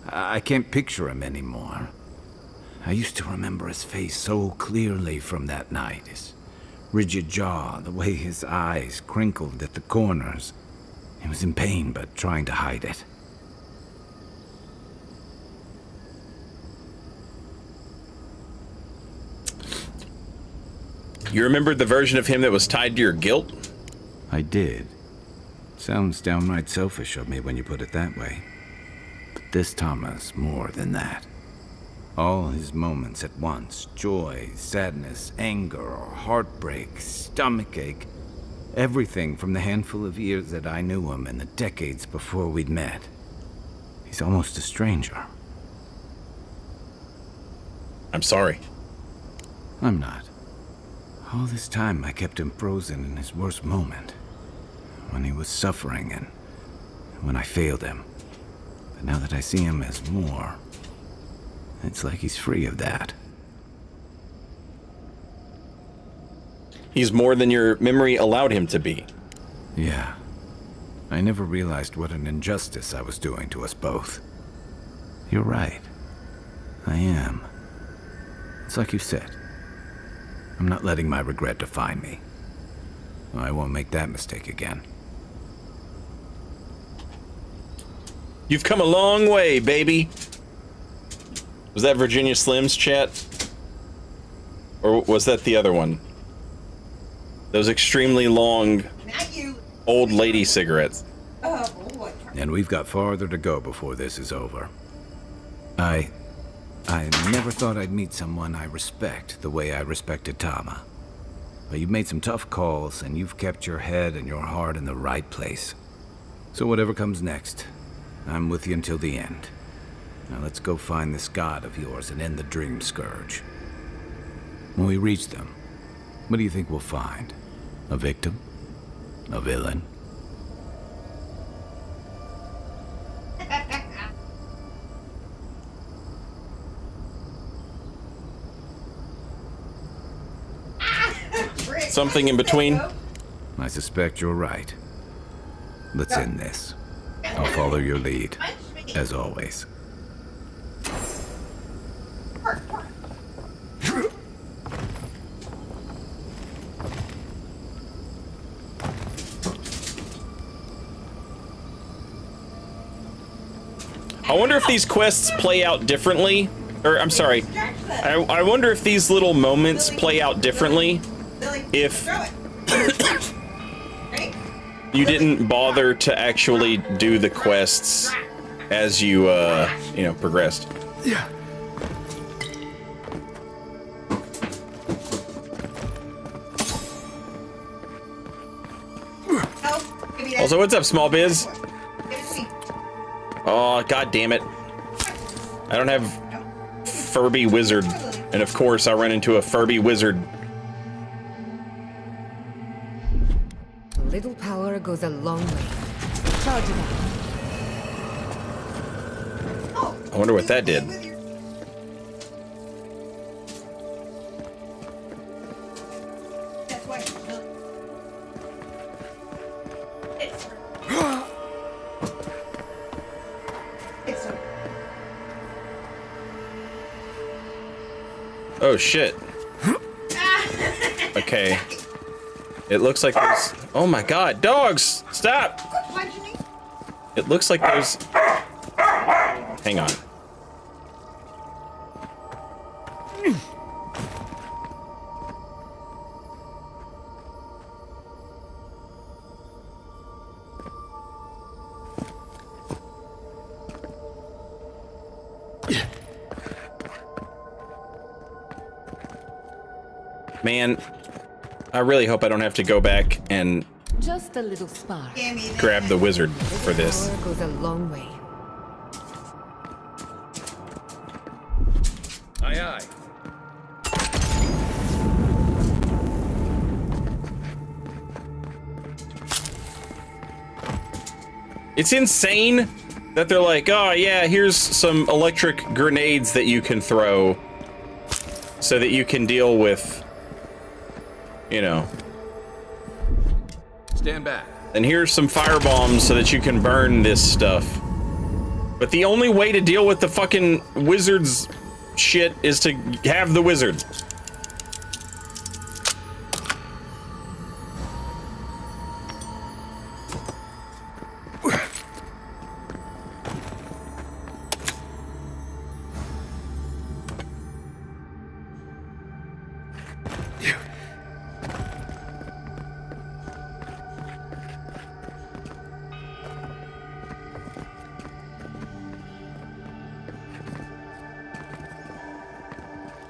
I can't picture him anymore. I used to remember his face so clearly from that night. His rigid jaw, the way his eyes crinkled at the corners. He was in pain, but trying to hide it. You remembered the version of him that was tied to your guilt? I did. Sounds downright selfish of me when you put it that way. But this Tama's more than that. All his moments at once, joy, sadness, anger, heartbreak, stomachache, everything from the handful of years that I knew him and the decades before we'd met. He's almost a stranger. I'm sorry. I'm not. All this time I kept him frozen in his worst moment. When he was suffering and when I failed him. But now that I see him as more, it's like he's free of that. He's more than your memory allowed him to be. Yeah. I never realized what an injustice I was doing to us both. You're right. I am. It's like you said. I'm not letting my regret define me. I won't make that mistake again. You've come a long way, baby. Was that Virginia Slim's chat? Or was that the other one? Those extremely long old lady cigarettes. And we've got farther to go before this is over. I never thought I'd meet someone I respect the way I respected Tama. But you've made some tough calls, and you've kept your head and your heart in the right place. So whatever comes next, I'm with you until the end. Now let's go find this god of yours and end the Dream Scourge. When we reach them, what do you think we'll find? A victim? A villain? Something in between? I suspect you're right. Let's end this. I'll follow your lead, as always. I wonder if these quests play out differently. Or, I'm sorry. I wonder if these little moments play out differently if you didn't bother to actually do the quests as you, progressed. Yeah. Also, what's up, small biz? Oh, god damn it. I don't have Furby Wizard. And of course, I run into a Furby Wizard. A little power goes a long way. Charge it up. I wonder what that did. Oh shit. Okay. It looks like there's... Oh my god, dogs! Stop! It looks like there's... Hang on. Man, I really hope I don't have to go back and Just a little spark. grab the wizard for this. Power goes a long way. Aye, aye. It's insane that they're like, oh yeah, here's some electric grenades that you can throw so that you can deal with, you know. Stand back. And here's some fire bombs so that you can burn this stuff. But the only way to deal with the fucking wizard's shit is to have the wizard.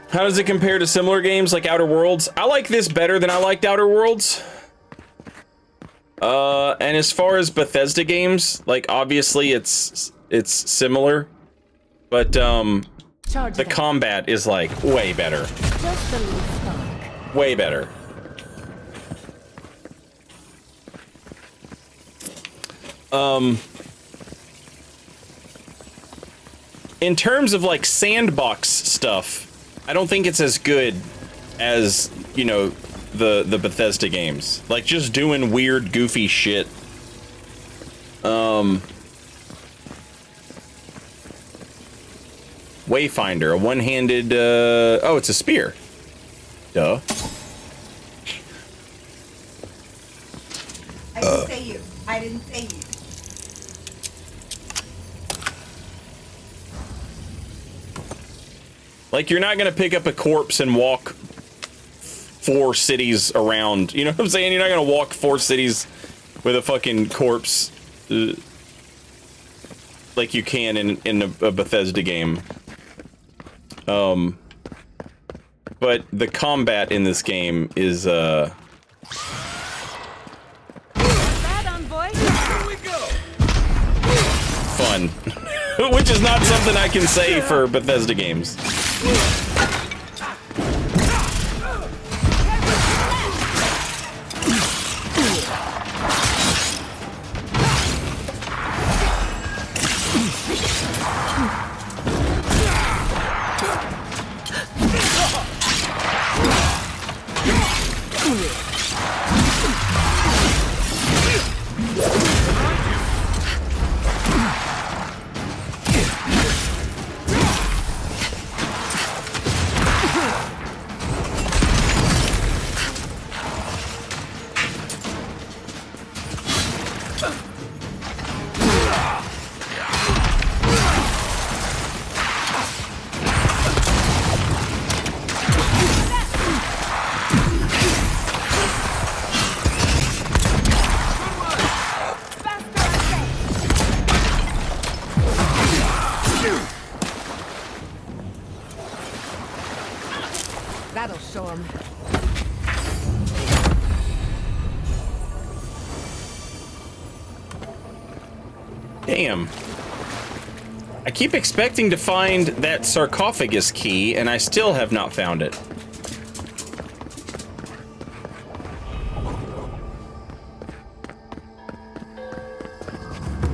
How does it compare to similar games like Outer Worlds? I like this better than I liked Outer Worlds. And as far as Bethesda games, like obviously it's similar, but Charge the it up. combat is like way better. Just a little spark. Way better. In terms of like sandbox stuff, I don't think it's as good as, you know, the Bethesda games. Like just doing weird, goofy shit. Wayfinder, a one-handed, oh, it's a spear. Duh. I didn't say you. I didn't say you. Like, you're not gonna pick up a corpse and walk 4 cities around. You know what I'm saying? You're not gonna walk 4 cities with a fucking corpse like you can in a Bethesda game. But the combat in this game is That on, boy. Here we go. fun. Which is not something I can say for Bethesda games. That'll show him. Damn. I keep expecting to find that sarcophagus key, and I still have not found it.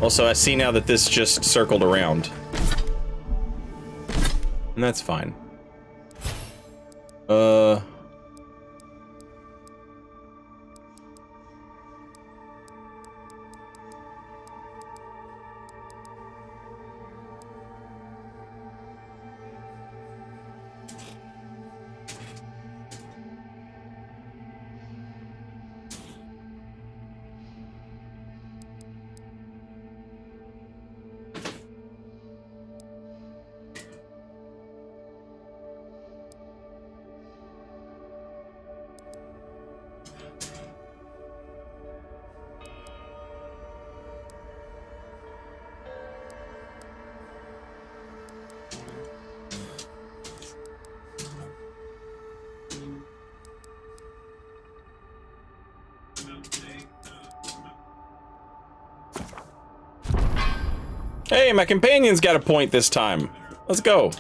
Also, I see now that this just circled around. And that's fine. Hey, my companion's got a point this time. Let's go.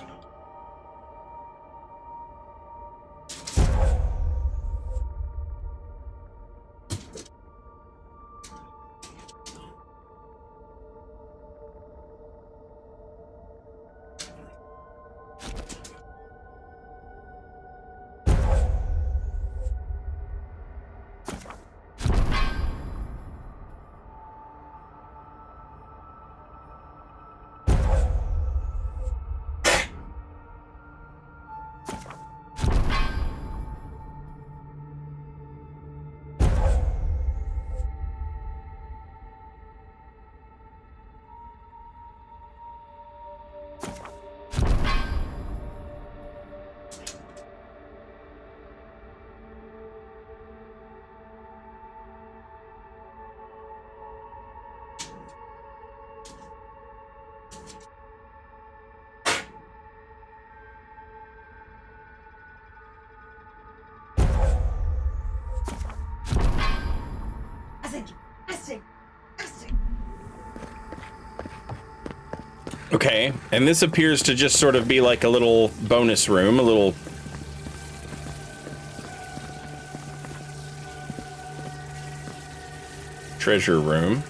Okay, and this appears to just sort of be like a little bonus room, a little... treasure room.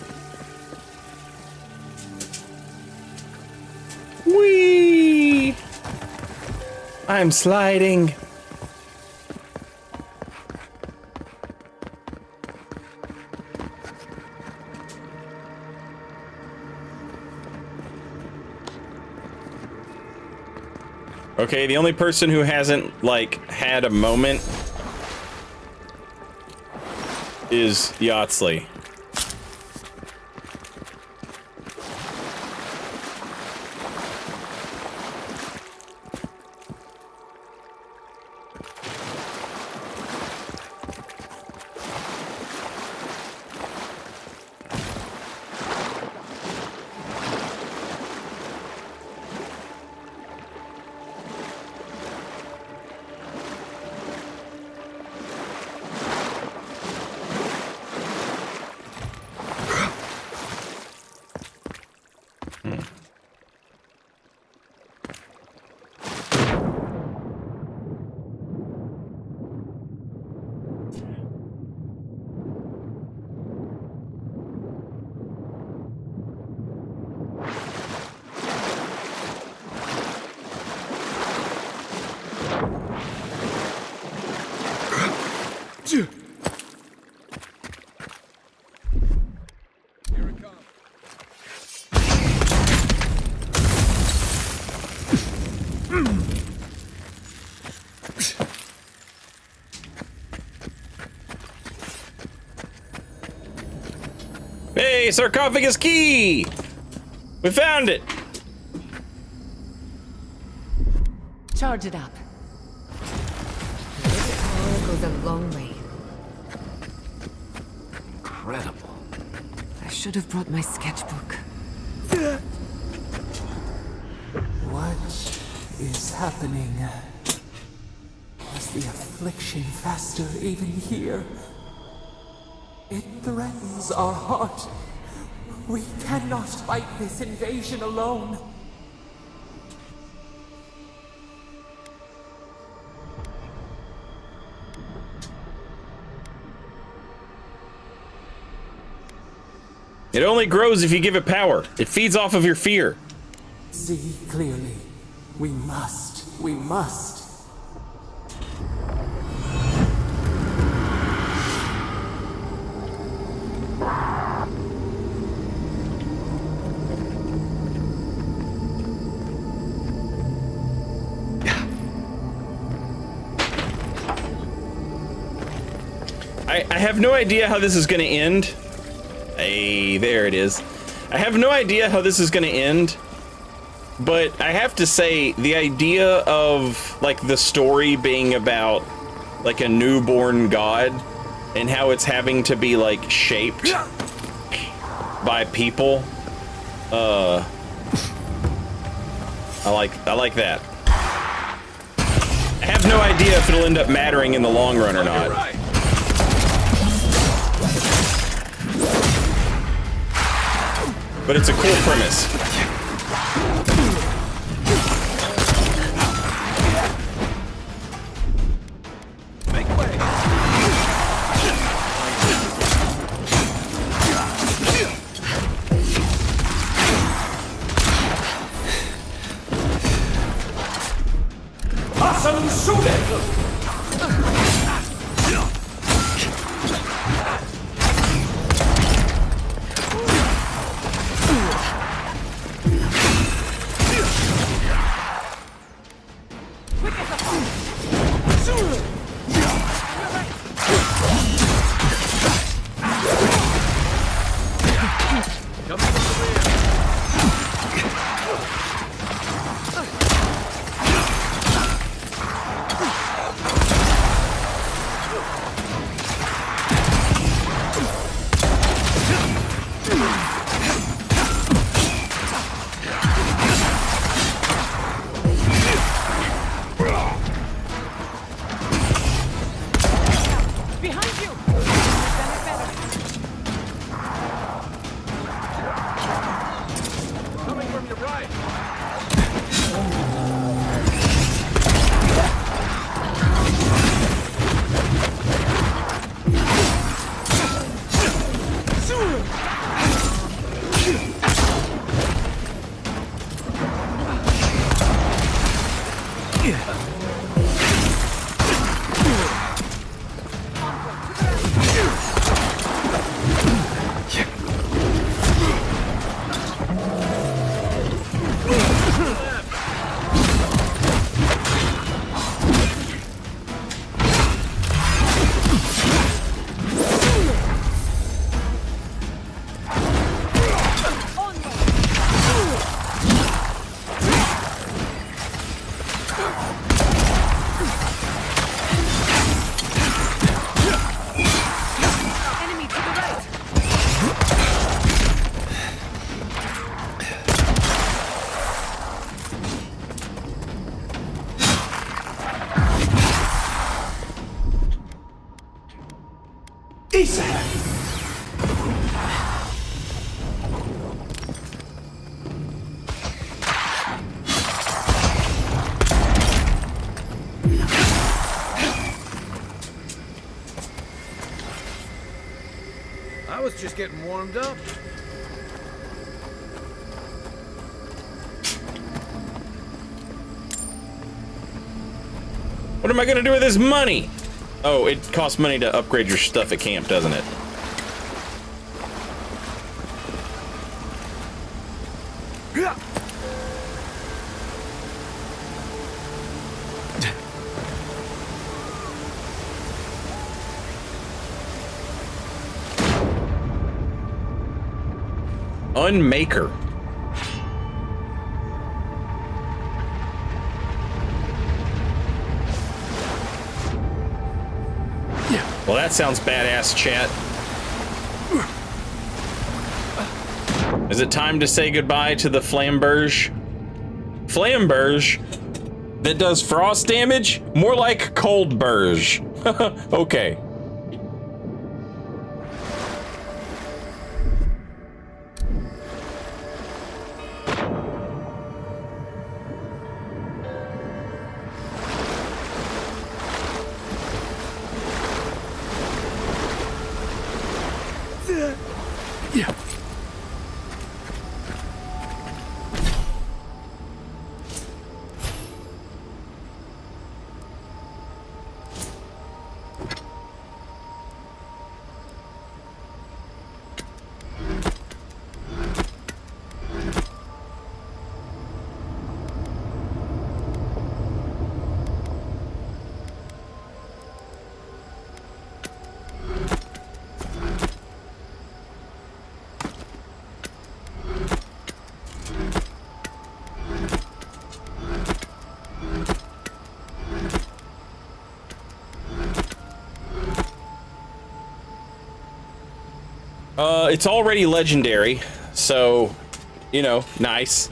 Whee! I'm sliding. Okay, the only person who hasn't, like, had a moment is Yatsley. Hey, sarcophagus key! We found it! Charge it up. This power goes a long way. Incredible. I should have brought my sketchbook. What is happening? Was the affliction faster even here? It threatens our heart. We cannot fight this invasion alone. It only grows if you give it power. It feeds off of your fear. See clearly. We must. We must. I have no idea how this is going to end. Hey, there it is. I have no idea how this is going to end, but I have to say the idea of like the story being about like a newborn god and how it's having to be like shaped by people. I like that. I have no idea if it'll end up mattering in the long run or not. But it's a cool premise. Make way. Awesome shooting. Police! I was just getting warmed up. What am I gonna do with this money? Oh, it costs money to upgrade your stuff at camp, doesn't it? Unmaker. Well, that sounds badass, chat. Is it time to say goodbye to the flamberge? Flamberge? That does frost damage? More like cold burge. Okay. It's already legendary, so, you know, nice.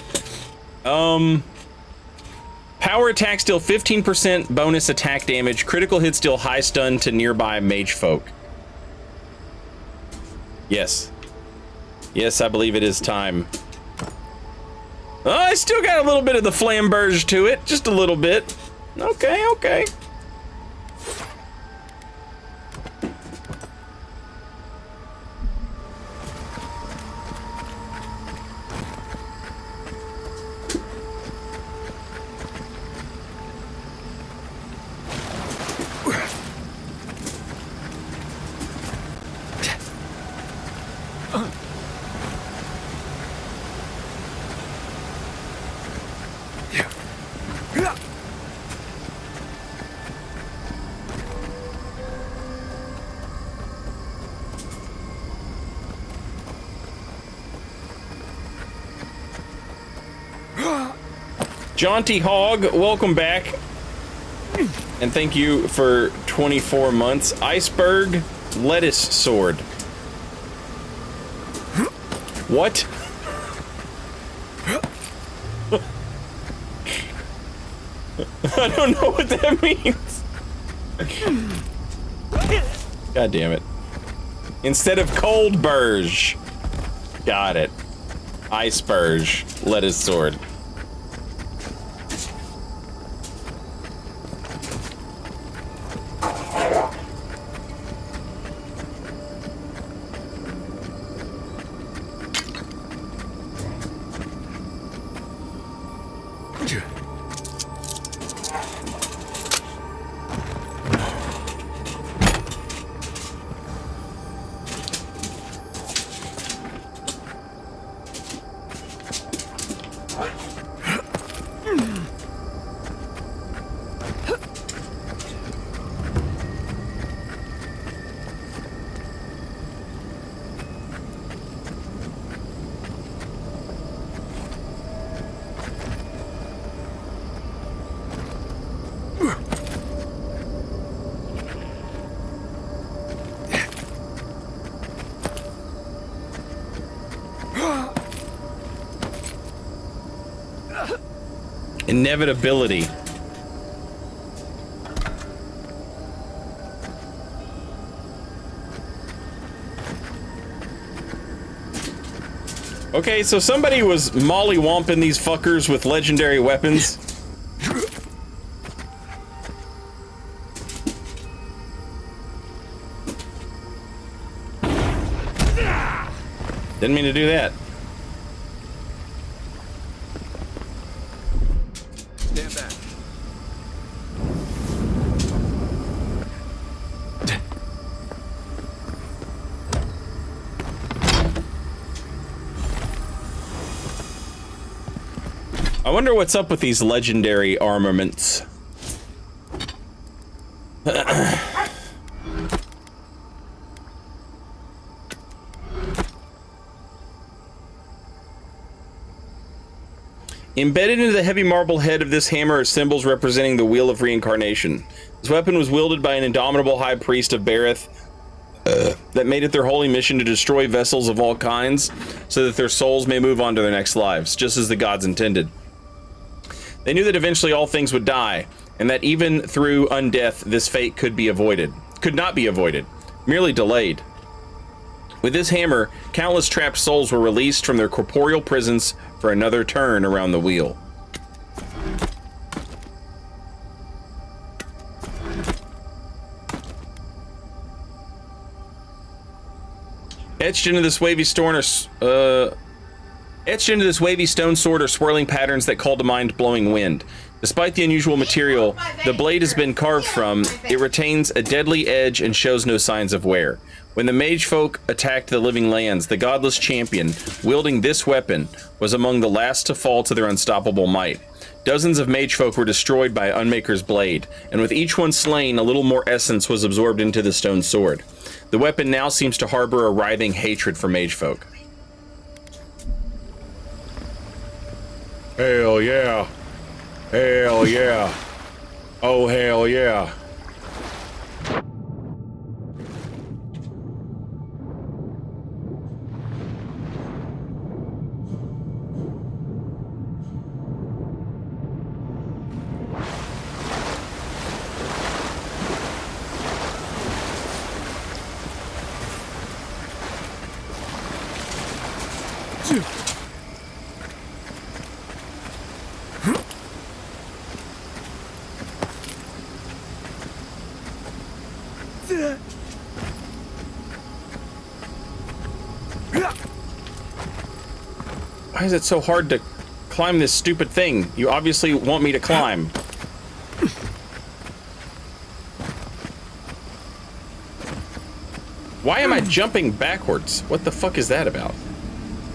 Power attack deal 15% bonus attack damage. Critical hits deal high stun to nearby mage folk. Yes. Yes, I believe it is time. I still got a little bit of the flamberge to it. Just a little bit. Okay, okay. Jaunty Hog, welcome back. And thank you for 24 months. Iceberg, lettuce sword. What? I don't know what that means. God damn it. Instead of cold burge. Got it. Iceberg, lettuce sword. Inevitability. Okay, so somebody was mollywomping these fuckers with legendary weapons. Didn't mean to do that. Stand back. I wonder what's up with these legendary armaments. Embedded into the heavy marble head of this hammer are symbols representing the Wheel of Reincarnation. This weapon was wielded by an indomitable high priest of Berith that made it their holy mission to destroy vessels of all kinds so that their souls may move on to their next lives, just as the gods intended. They knew that eventually all things would die, and that even through undeath, this fate could not be avoided, merely delayed. With this hammer, countless trapped souls were released from their corporeal prisons for another turn around the wheel. Etched into this wavy stone sword are swirling patterns that call to mind blowing wind. Despite the unusual material the blade has been carved from, it retains a deadly edge and shows no signs of wear. When the mage folk attacked the living lands, the godless champion, wielding this weapon, was among the last to fall to their unstoppable might. Dozens of mage folk were destroyed by Unmaker's blade, and with each one slain, a little more essence was absorbed into the stone sword. The weapon now seems to harbor a writhing hatred for mage folk. Hell yeah. Hell yeah. Oh, hell yeah. Why is it so hard to climb this stupid thing? You obviously want me to climb. Why am I jumping backwards? What the fuck is that about?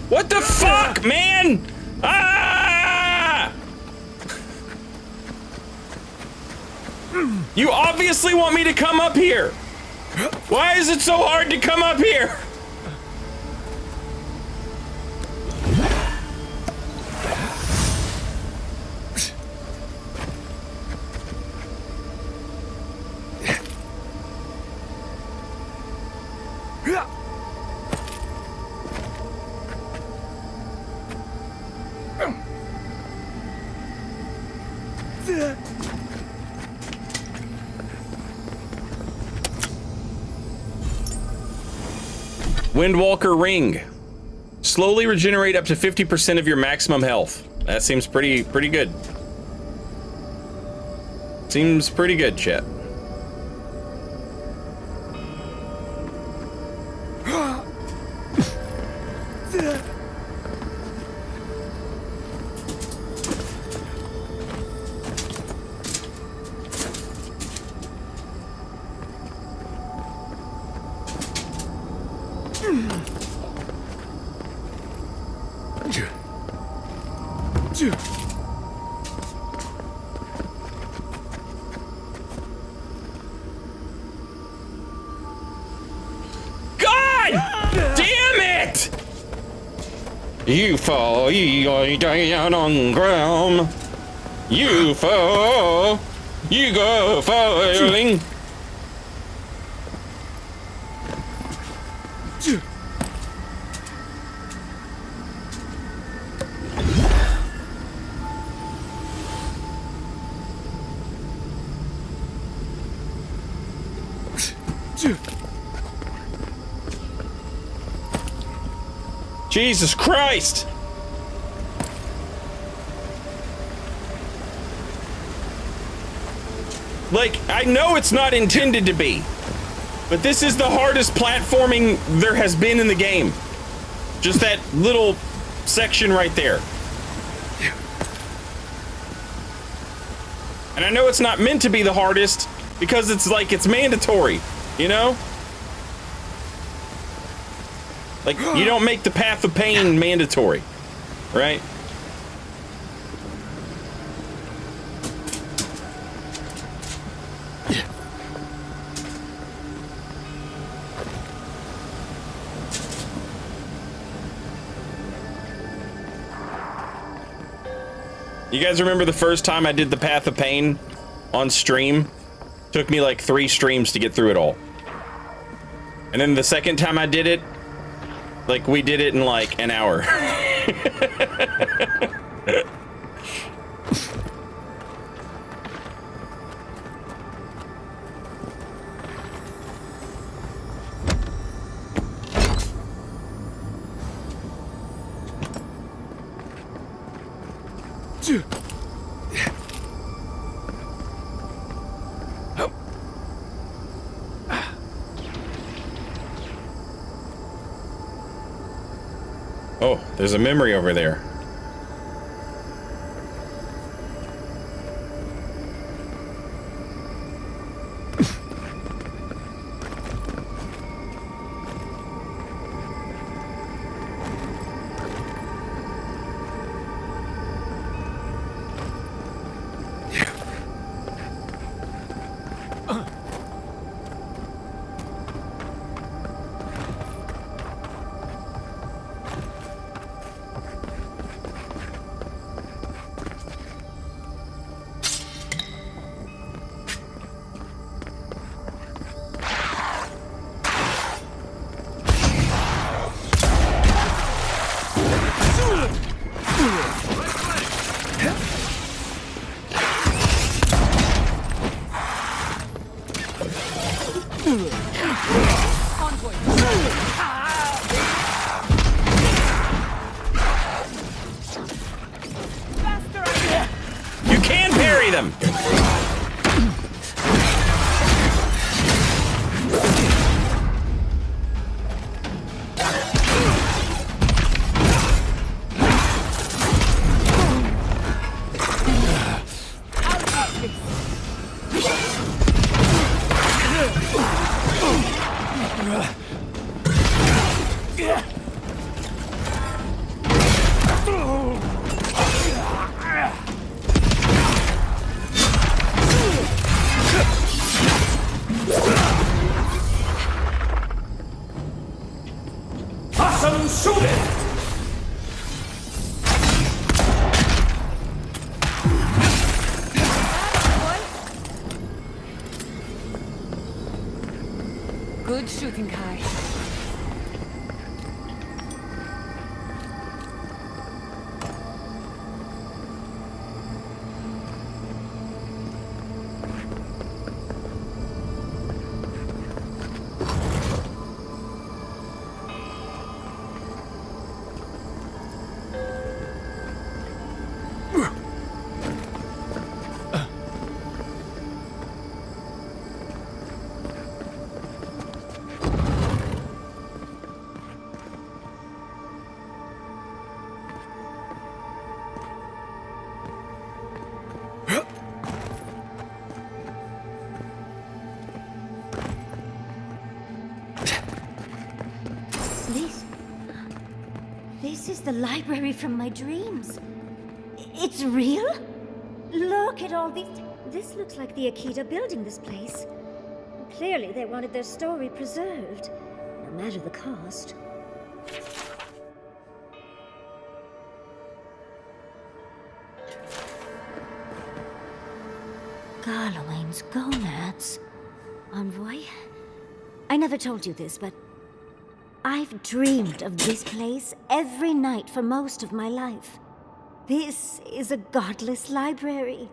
What the fuck, man? Ah! You obviously want me to come up here. Why is it so hard to come up here? Windwalker Ring. Slowly regenerate up to 50% of your maximum health. That seems pretty good. Seems pretty good, chat. You fall, you lie down on ground. You fall, you go falling. Jesus Christ! Like, I know it's not intended to be, but this is the hardest platforming there has been in the game. Just that little section right there. And I know it's not meant to be the hardest because it's like, it's mandatory, you know? Like, you don't make the path of pain mandatory, right? You guys remember the first time I did the Path of Pain on stream? Took me like 3 streams to get through it all. And then the second time I did it, like we did it in like an hour. Oh, there's a memory over there. You can parry them! Awesome shooting! Good shooting, Kai. This is the library from my dreams. It's real? Look at all these... This looks like the Akita building this place. Clearly they wanted their story preserved, no matter the cost. Garlowane's gonads. Envoy? I never told you this, but I've dreamed of this place every night for most of my life. This is a godless library.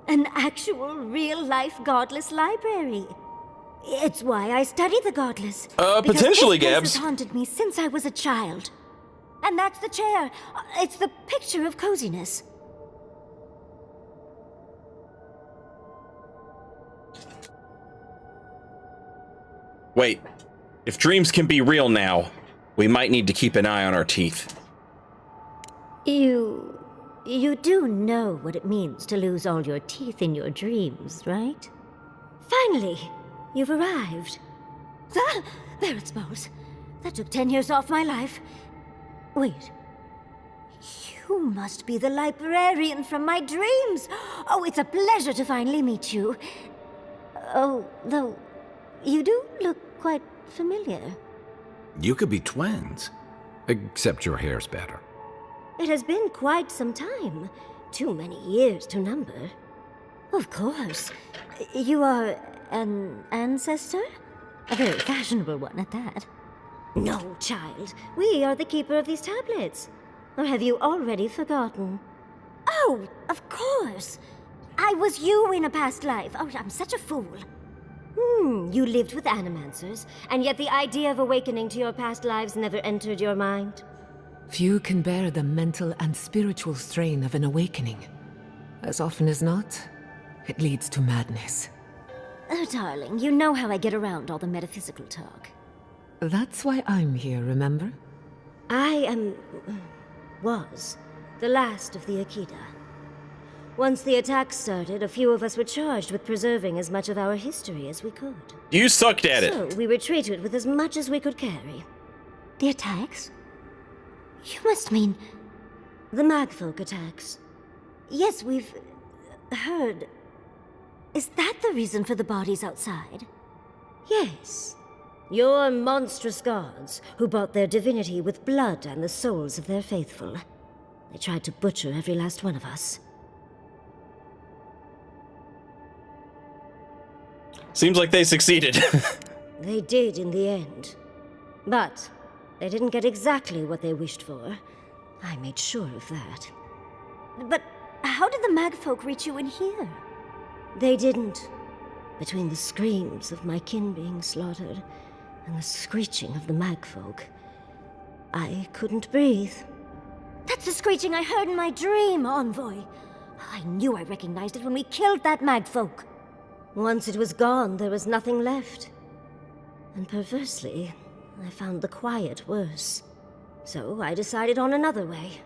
An actual, real-life godless library. It's why I study the godless. Potentially, because this place Gabs. has haunted me since I was a child. And that's the chair. It's the picture of coziness. Wait, if dreams can be real now, we might need to keep an eye on our teeth. You do know what it means to lose all your teeth in your dreams, right? Finally, you've arrived. Ah, there it smells. That took 10 years off my life. Wait. You must be the librarian from my dreams. Oh, it's a pleasure to finally meet you. Oh, though, you do look quite familiar. You could be twins. Except your hair's better. It has been quite some time. Too many years to number. Of course. You are an ancestor? A very fashionable one at that. No, child. We are the keeper of these tablets. Or have you already forgotten? Oh, of course. I was you in a past life. Oh, I'm such a fool. You lived with animancers, and yet the idea of awakening to your past lives never entered your mind. Few can bear the mental and spiritual strain of an awakening. As often as not, it leads to madness. Oh, darling, you know how I get around all the metaphysical talk. That's why I'm here, remember? I was the last of the Akita. Once the attack started, a few of us were charged with preserving as much of our history as we could. You sucked at it. So we retreated with as much as we could carry. The attacks? You must mean the Magfolk attacks. Yes, we've heard. Is that the reason for the bodies outside? Yes. Your monstrous gods, who bought their divinity with blood and the souls of their faithful. They tried to butcher every last one of us. Seems like they succeeded. They did in the end. But they didn't get exactly what they wished for. I made sure of that. But how did the Magfolk reach you in here? They didn't. Between the screams of my kin being slaughtered and the screeching of the Magfolk, I couldn't breathe. That's the screeching I heard in my dream, Envoy. I knew I recognized it when we killed that Magfolk. Once it was gone, there was nothing left. And perversely, I found the quiet worse. So I decided on another way.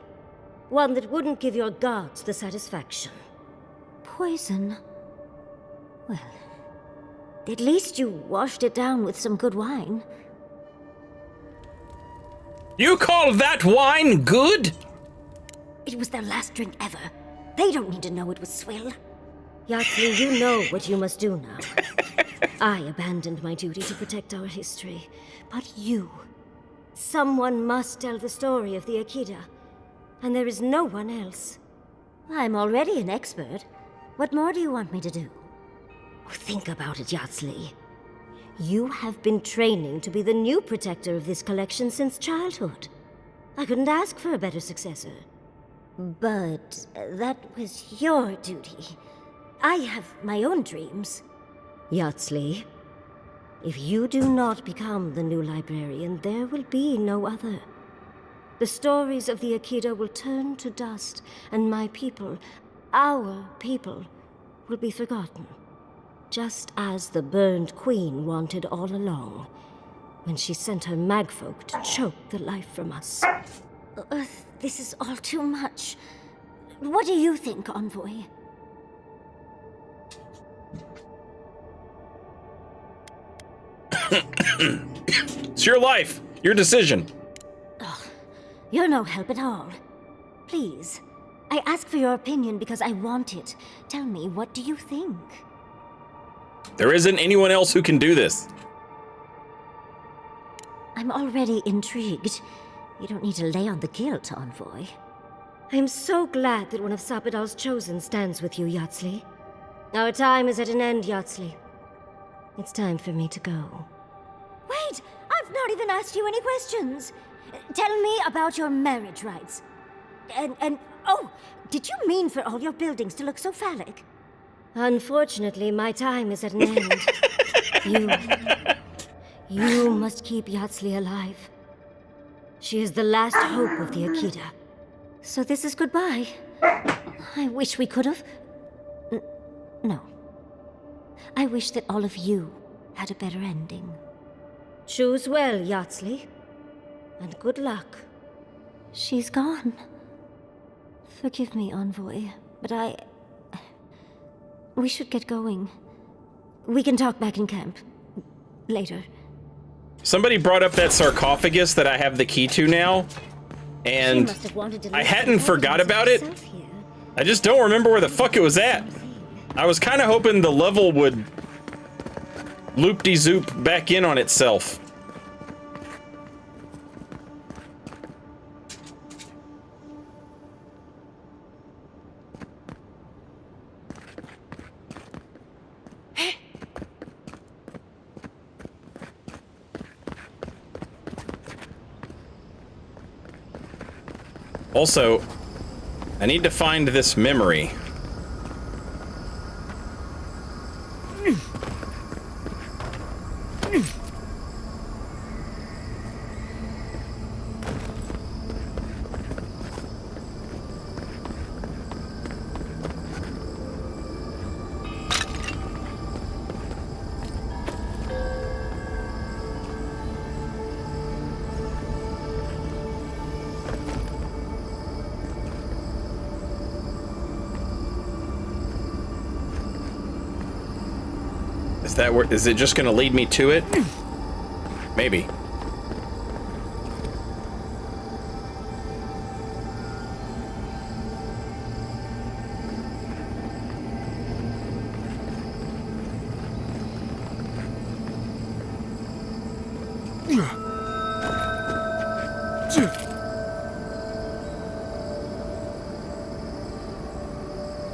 One that wouldn't give your gods the satisfaction. Poison? Well, at least you washed it down with some good wine. You call that wine good? It was their last drink ever. They don't need to know it was swill. Yahtzee, you know what you must do now. I abandoned my duty to protect our history. But you... someone must tell the story of the Akita. And there is no one else. I'm already an expert. What more do you want me to do? Think about it, Yahtzee. You have been training to be the new protector of this collection since childhood. I couldn't ask for a better successor. But that was your duty. I have my own dreams. Yahtzee, if you do not become the new librarian, there will be no other. The stories of the Akita will turn to dust, and my people, our people, will be forgotten. Just as the burned queen wanted all along, when she sent her magfolk to choke the life from us. This is all too much. What do you think, Envoy? It's your life, your decision. You're no help at all. Please, I ask for your opinion because I want it. Tell me, what do you think? There isn't anyone else who can do this. I'm already intrigued. You don't need to lay on the guilt, Envoy. I'm so glad that one of Sappadal's chosen stands with you, Yahtzee. Our time is at an end, Yahtzee. It's time for me to go. Wait! I've not even asked you any questions! Tell me about your marriage rites. And oh, did you mean for all your buildings to look so phallic? Unfortunately, my time is at an end. You must keep Yahtzee alive. She is the last hope of the Akita. So this is goodbye. I wish we could have... No. I wish that all of you had a better ending. Choose well, Yardsley. And good luck. She's gone. Forgive me, Envoy, but we should get going. We can talk back in camp. Later. Somebody brought up that sarcophagus that I have the key to now, and I hadn't forgot about it. I just don't remember where the fuck it was at. I was kind of hoping the level would loop-de-zoop back in on itself. Also, I need to find this memory. Is it just gonna lead me to it? Maybe.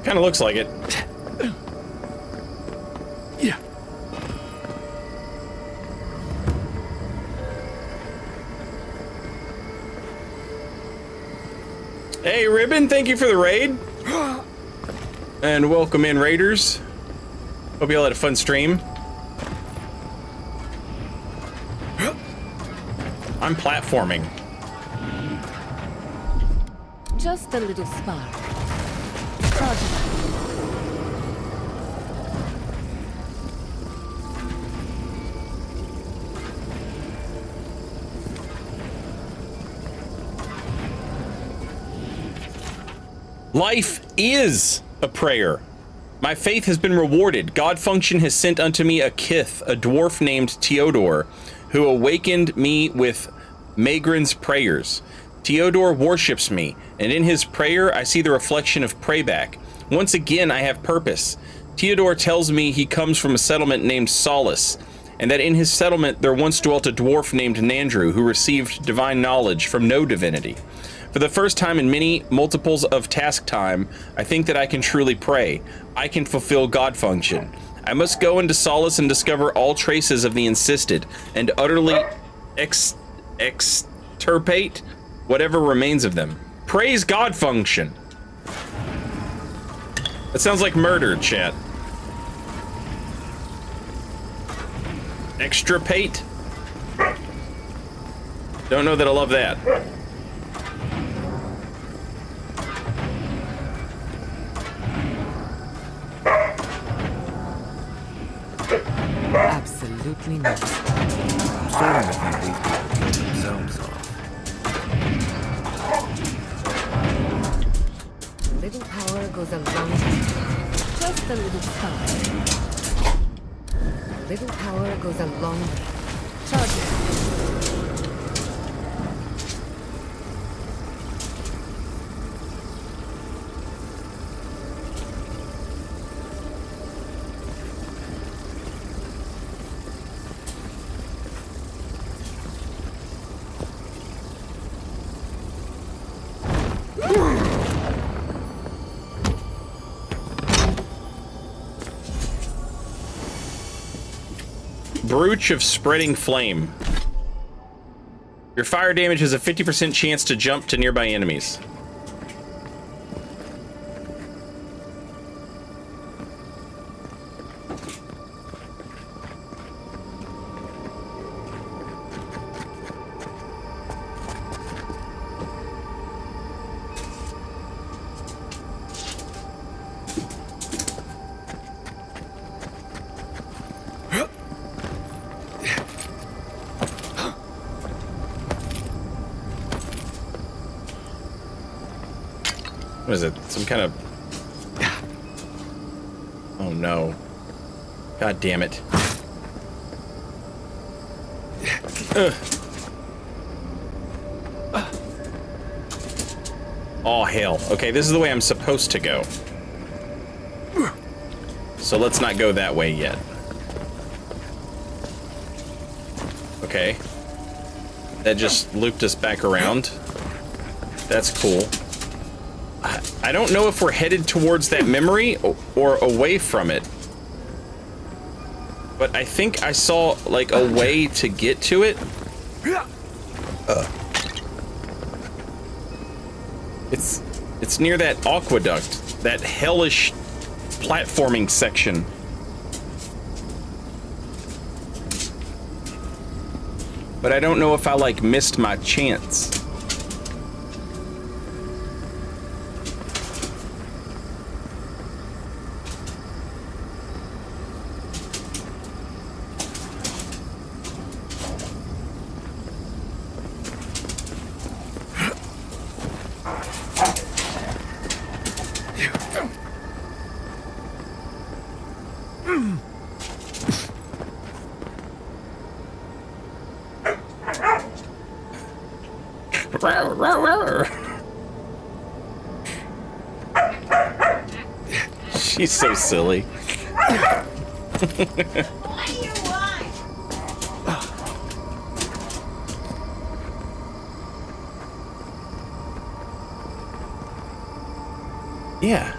Kind of looks like it. Hey, Ribbon, thank you for the raid. And welcome in, Raiders. Hope you all had a fun stream. I'm platforming. Just a little spark. Life is a prayer. My faith has been rewarded. God Function has sent unto me a kith, a dwarf named Teodor, who awakened me with Magrin's prayers. Teodor worships me, and in his prayer I see the reflection of Prayback. Once again I have purpose. Teodor tells me he comes from a settlement named Solace, and that in his settlement there once dwelt a dwarf named Nandrew who received divine knowledge from no divinity. For the first time in many multiples of task time, I think that I can truly pray. I can fulfill God Function. I must go into Solace and discover all traces of the insisted, and utterly extirpate whatever remains of them. Praise God Function. That sounds like murder, chat. Extirpate? Don't know that I love that. Absolutely not. Starting to think these people get themselves off. A little power goes a long way. Just a little spark. A little power goes a long way. Charge it. Brooch of Spreading Flame. Your fire damage has a 50% chance to jump to nearby enemies. What is it? Some kind of... Oh no. God damn it. Ugh. Oh hell. Okay, this is the way I'm supposed to go. So let's not go that way yet. Okay. That just looped us back around. That's cool. I don't know if we're headed towards that memory or away from it. But I think I saw, like, a way to get to it. It's near that aqueduct, that hellish platforming section. But I don't know if I, like, missed my chance. She's so silly. Yeah.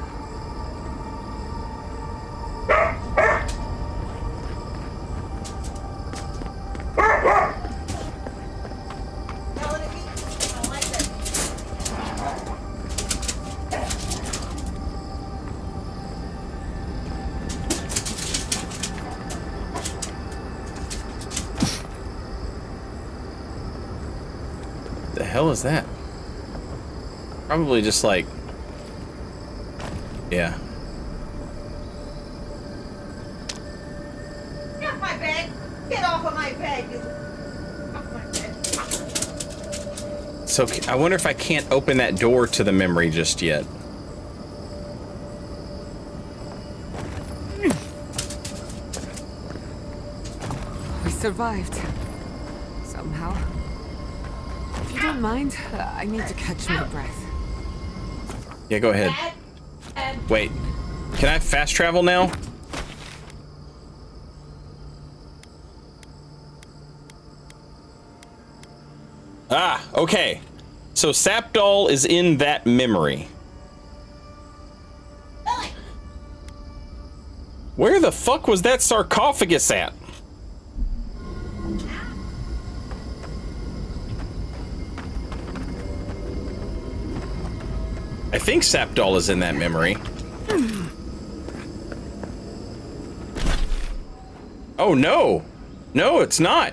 The hell is that? Probably just like... Yeah. Get off my bed! Get off of my bed, you... Off my bed. So I wonder if I can't open that door to the memory just yet. We survived. Somehow. If you don't mind, I need to catch my breath. Yeah, go ahead. Wait, can I fast travel now? Ah, okay. So Sapdol is in that memory. Where the fuck was that sarcophagus at? I think Sapdol is in that memory. Oh no! No, it's not.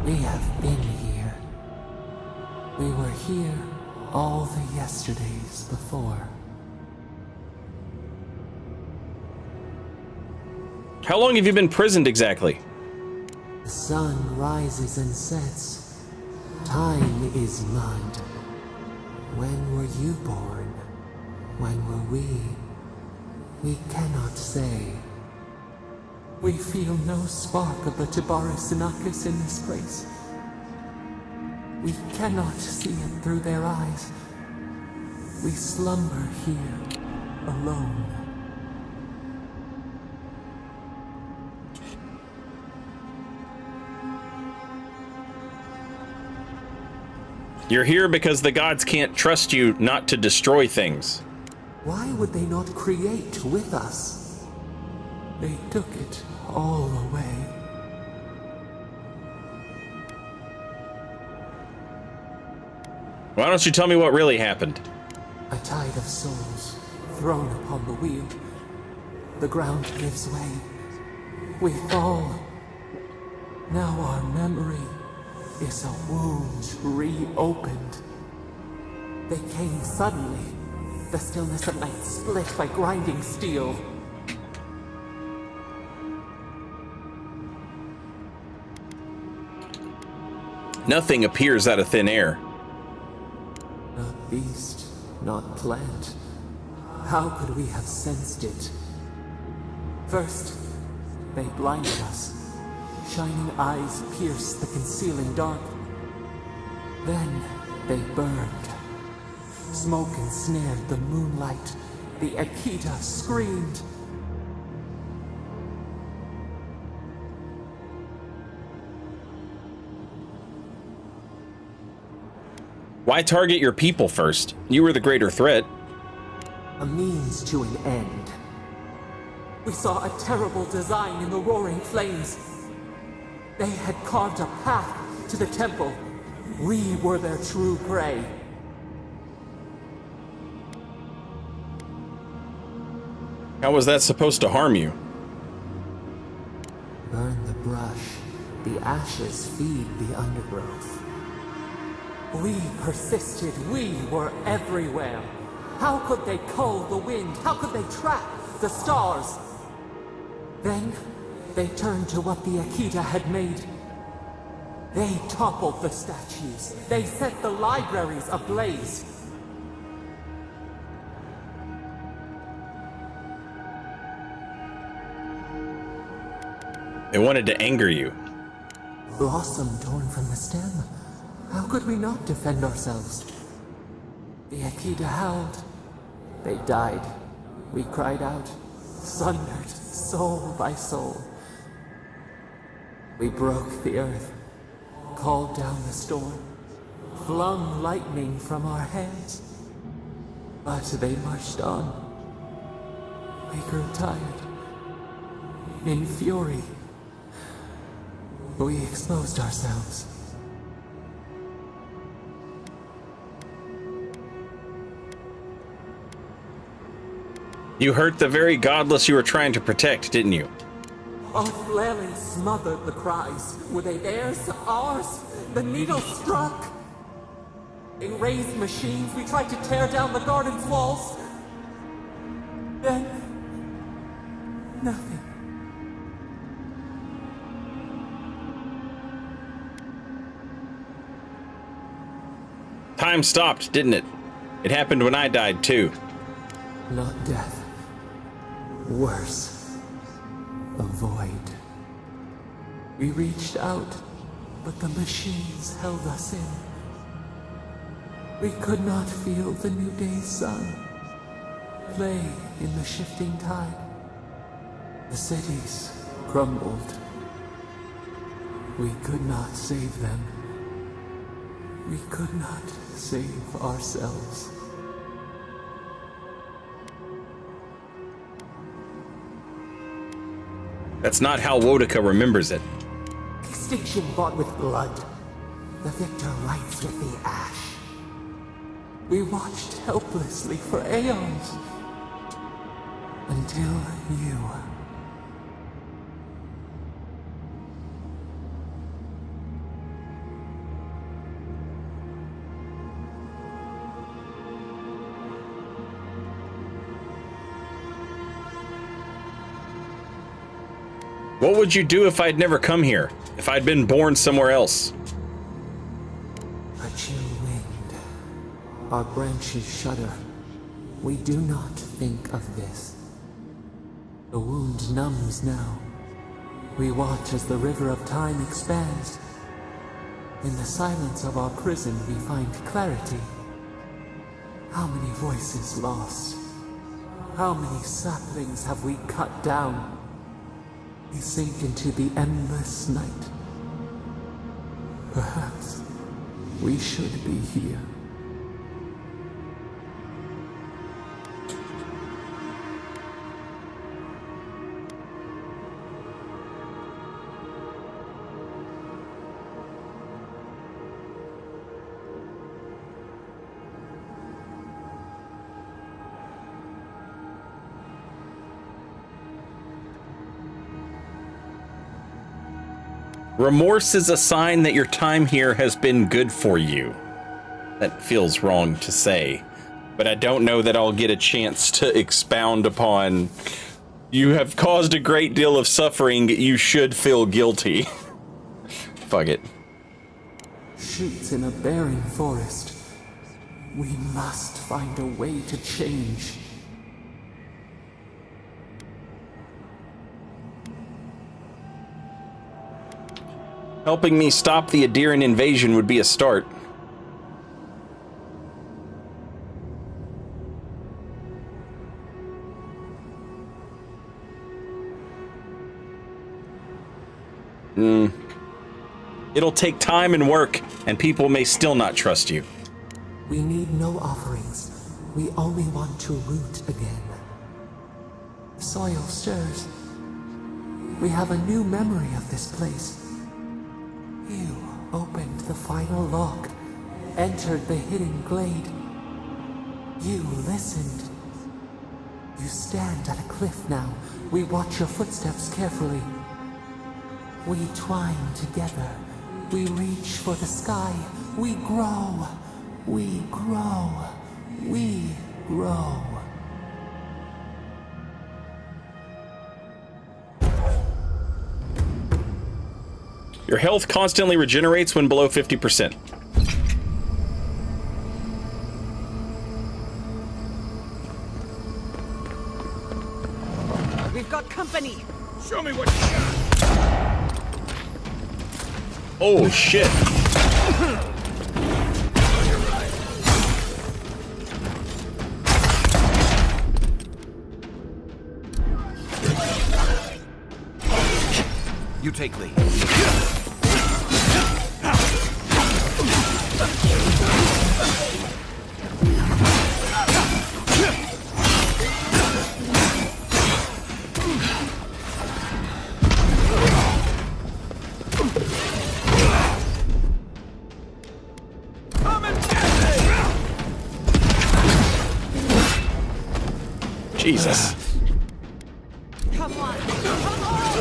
We have been here. We were here all the yesterdays before. How long have you been prisoned exactly? The sun rises and sets. Time is mud. When were you born? When were we? We cannot say. We feel no spark of the Tibaris Inachus in this place. We cannot see it through their eyes. We slumber here, alone. You're here because the gods can't trust you not to destroy things. Why would they not create with us? They took it all away. Why don't you tell me what really happened? A tide of souls thrown upon the wheel. The ground gives way. We fall. Now our memory is a wound reopened. They came suddenly. The stillness of night split by grinding steel. Nothing appears out of thin air. Not beast, not plant. How could we have sensed it? First, they blinded us. Shining eyes pierced the concealing dark. Then they burned. Smoke ensnared the moonlight. The Akita screamed. Why target your people first? You were the greater threat. A means to an end. We saw a terrible design in the roaring flames. They had carved a path to the temple. We were their true prey. How was that supposed to harm you? Burn the brush. The ashes feed the undergrowth. We persisted. We were everywhere. How could they cull the wind? How could they track the stars? Then they turned to what the Akita had made. They toppled the statues. They set the libraries ablaze. They wanted to anger you. Blossom torn from the stem. How could we not defend ourselves? The Akita howled. They died. We cried out, sundered, soul by soul. We broke the earth, called down the storm, flung lightning from our hands. But they marched on. We grew tired. In fury, we exposed ourselves. You hurt the very godless you were trying to protect, didn't you? Our flailing smothered the cries. Were they theirs? Ours? The needle struck. In raised machines, we tried to tear down the garden's walls. Then, nothing. Time stopped, didn't it? It happened when I died, too. Not death. Worse. A void. We reached out, but the machines held us in. We could not feel the new day's sun play in the shifting tide. The cities crumbled. We could not save them. We could not save ourselves. That's not how Wodaka remembers it. Extinction bought with blood. The victor writes with the ash. We watched helplessly for aeons. Until you. What would you do if I'd never come here? If I'd been born somewhere else? A chill wind. Our branches shudder. We do not think of this. The wound numbs now. We watch as the river of time expands. In the silence of our prison we find clarity. How many voices lost? How many saplings have we cut down? We sink into the endless night. Perhaps we should be here. Remorse is a sign that your time here has been good for you. That feels wrong to say, but I don't know that I'll get a chance to expound upon. You have caused a great deal of suffering. You should feel guilty. Fuck it. Shoots in a barren forest. We must find a way to change. Helping me stop the Adiran invasion would be a start. It'll take time and work, and people may still not trust you. We need no offerings. We only want to root again. The soil stirs. We have a new memory of this place. You opened the final lock, entered the hidden glade. You listened. You stand at a cliff now. We watch your footsteps carefully. We twine together. We reach for the sky. We grow. We grow. We grow. Your health constantly regenerates when below 50%. We've got company. Show me what you got. Oh shit. You take lead. Jesus. Come on. Come on.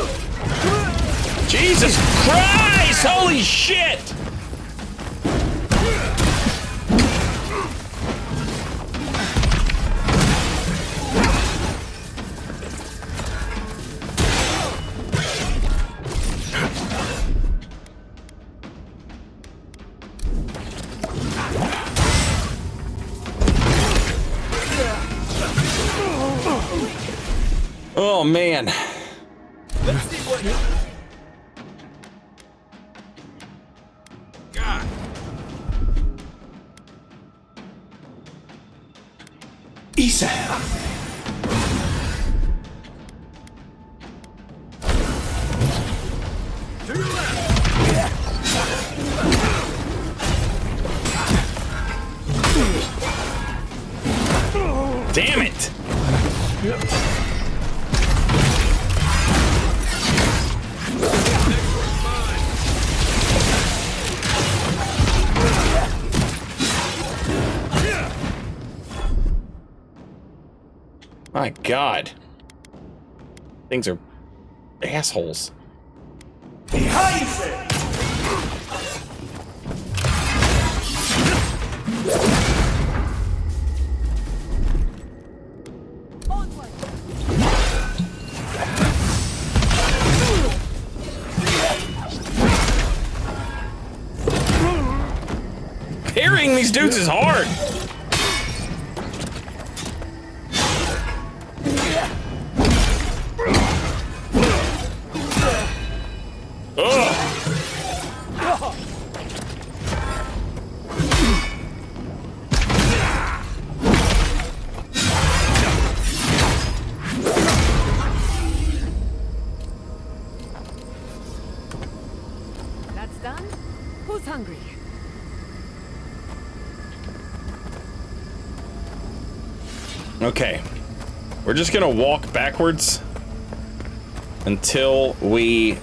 Jesus Christ! Holy shit! Oh man. Let's see what God. Isa. To your left. Damn it! My God. Things are assholes. Behind it! Parrying these dudes is hard. That's done? Who's hungry? Okay. We're just gonna walk backwards until we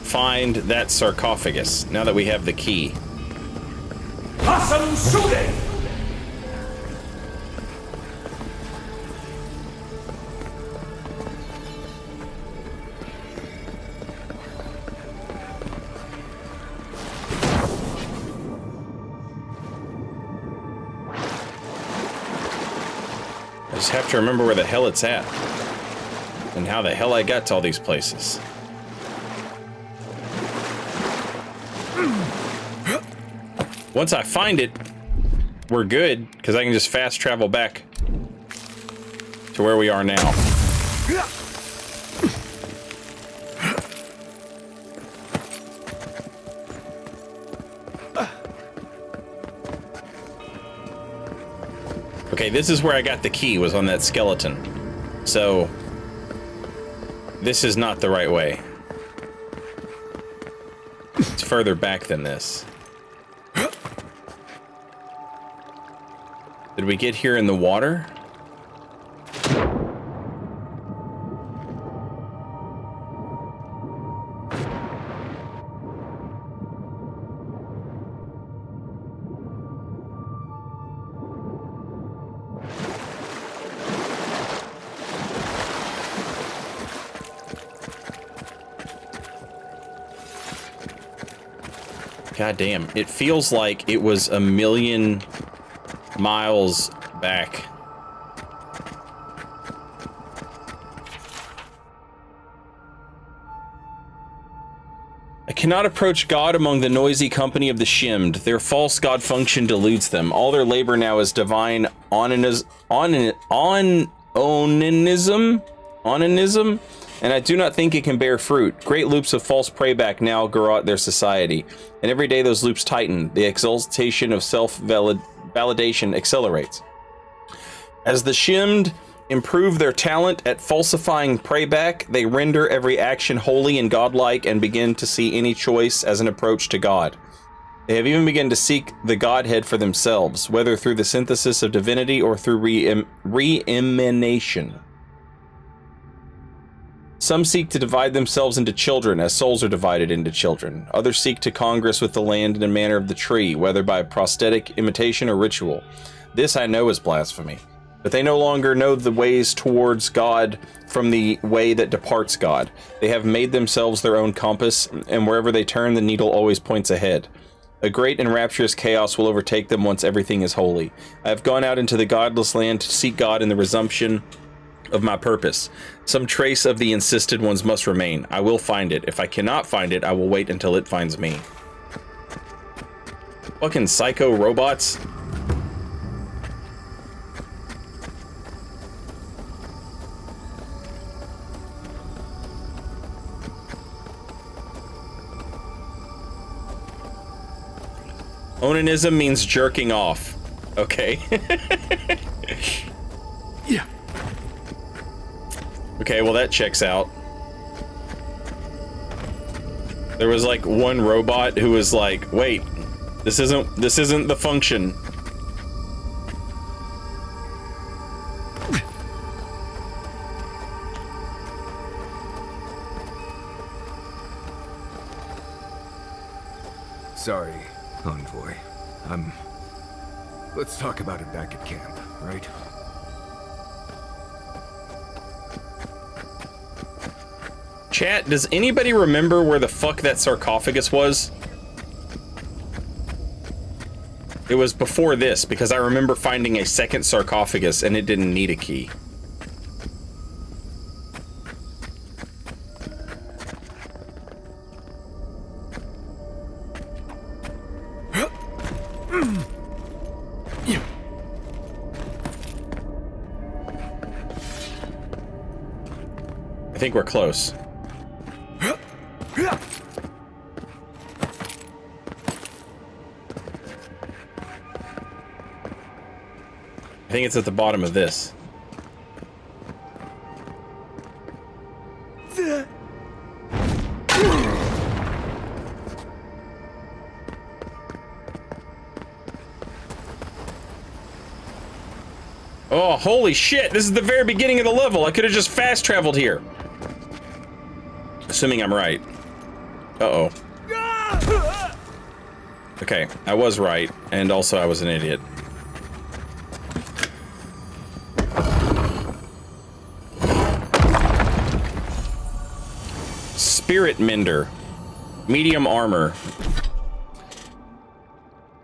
find that sarcophagus, now that we have the key. Hassan Sude! Just have to remember where the hell it's at. And how the hell I got to all these places. Once I find it, we're good, because I can just fast travel back to where we are now. Okay, this is where I got the key, was on that skeleton. So, this is not the right way. It's further back than this. Did we get here in the water? God damn, it feels like it was a million miles back. I cannot approach God among the noisy company of the shimmed. Their false God function deludes them. All their labor now is divine onanism, and I do not think it can bear fruit. Great loops of false prayback now grow out their society, and every day those loops tighten. The exaltation of self-validation accelerates. As the shimmed improve their talent at falsifying prayback, they render every action holy and godlike and begin to see any choice as an approach to God. They have even begun to seek the Godhead for themselves, whether through the synthesis of divinity or through re-emanation. Some seek to divide themselves into children, as souls are divided into children. Others seek to congress with the land in a manner of the tree, whether by prosthetic imitation or ritual. This I know is blasphemy. But they no longer know the ways towards God from the way that departs God. They have made themselves their own compass, and wherever they turn, the needle always points ahead. A great and rapturous chaos will overtake them once everything is holy. I have gone out into the godless land to seek God in the resumption of my purpose. Some trace of the insisted ones must remain. I will find it. If I cannot find it, I will wait until it finds me. Fucking psycho robots. Onanism means jerking off. Okay. Yeah. Okay, well that checks out. There was like one robot who was like, wait, this isn't the function. Sorry, Envoy. Let's talk about it back at camp, right? Chat, does anybody remember where the fuck that sarcophagus was? It was before this, because I remember finding a second sarcophagus and it didn't need a key. I think we're close. I think it's at the bottom of this. Oh, holy shit! This is the very beginning of the level. I could have just fast traveled here. Assuming I'm right. Uh-oh. Okay, I was right, and also I was an idiot. Spirit Mender. Medium armor.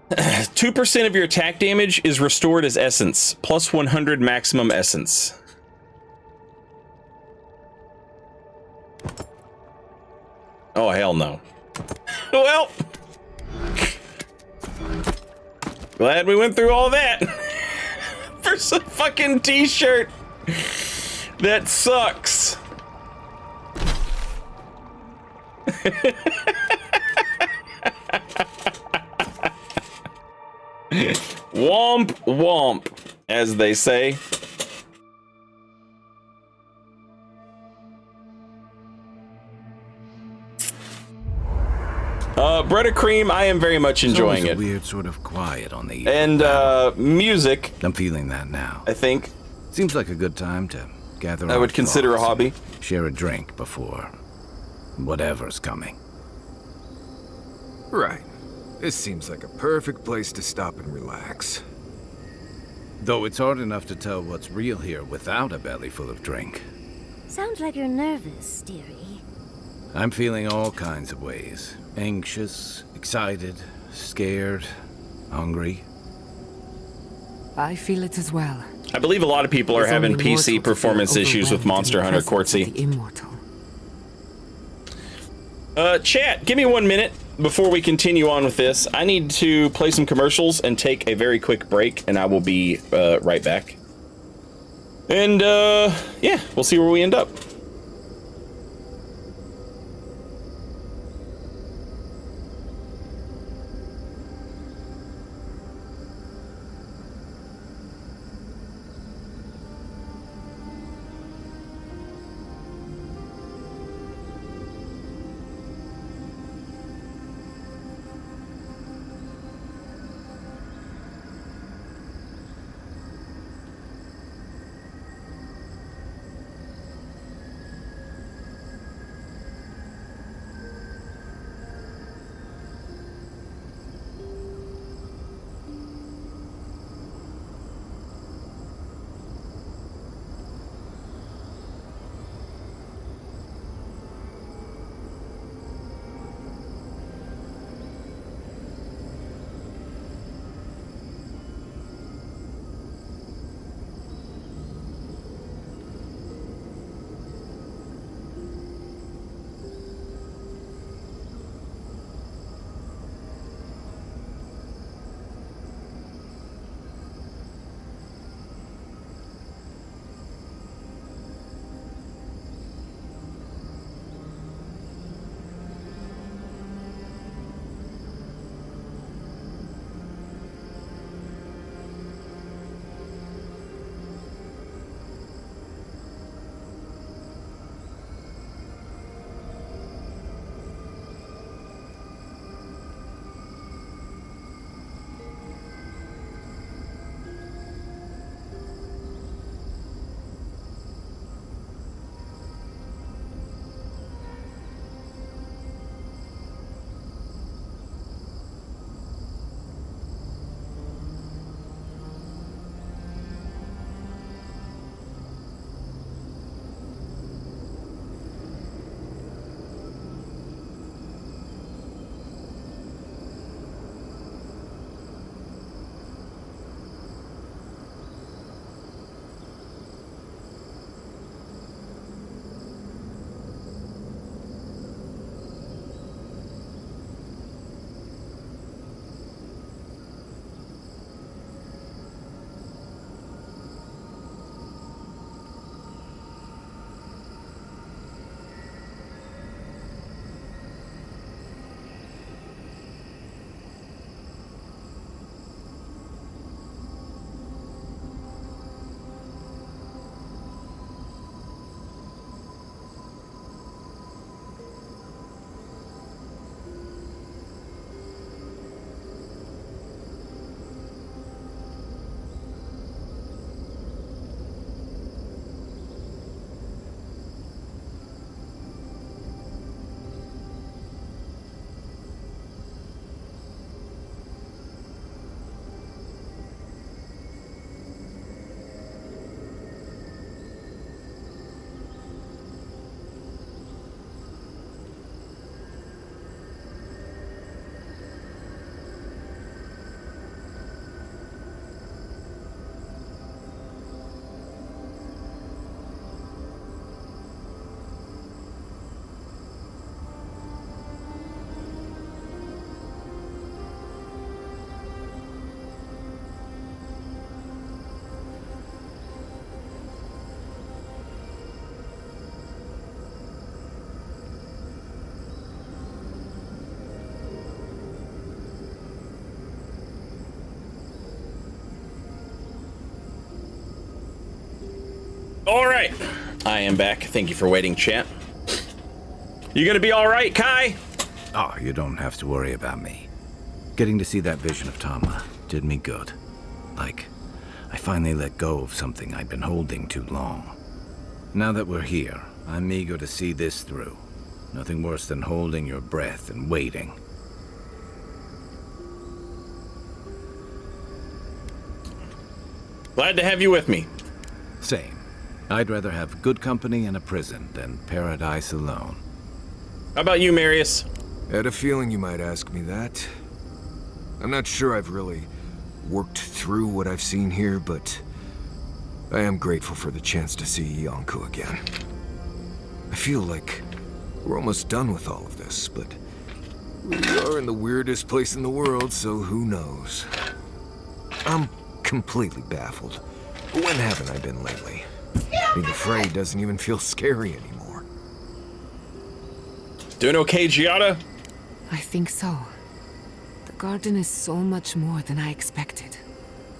2% of your attack damage is restored as essence, plus 100 maximum essence. Oh, hell no. Well, glad we went through all that for some fucking t-shirt that sucks. Womp womp, as they say. Bread of cream, I am very much enjoying it. Weird sort of quiet on the and music. I'm feeling that now. I think seems like a good time to gather. I would consider a hobby. Share a drink before whatever's coming. Right. This seems like a perfect place to stop and relax. Though it's hard enough to tell what's real here without a belly full of drink. Sounds like you're nervous, dearie. I'm feeling all kinds of ways. Anxious, excited, scared, hungry. I feel it as well. I believe a lot of people are having PC performance issues with Monster Hunter Quartzy. Chat, give me 1 minute before we continue on with this. I need to play some commercials and take a very quick break, and I will be right back. And yeah, we'll see where we end up. All right, I am back. Thank you for waiting, chat. You gonna be all right, Kai? Oh, you don't have to worry about me. Getting to see that vision of Tama did me good. Like, I finally let go of something I'd been holding too long. Now that we're here, I'm eager to see this through. Nothing worse than holding your breath and waiting. Glad to have you with me. Same. I'd rather have good company in a prison than paradise alone. How about you, Marius? I had a feeling you might ask me that. I'm not sure I've really worked through what I've seen here, but I am grateful for the chance to see Yonko again. I feel like we're almost done with all of this, but we are in the weirdest place in the world, so who knows? I'm completely baffled. When haven't I been lately? Being afraid doesn't even feel scary anymore. Doing okay, Giada? I think so. The garden is so much more than I expected.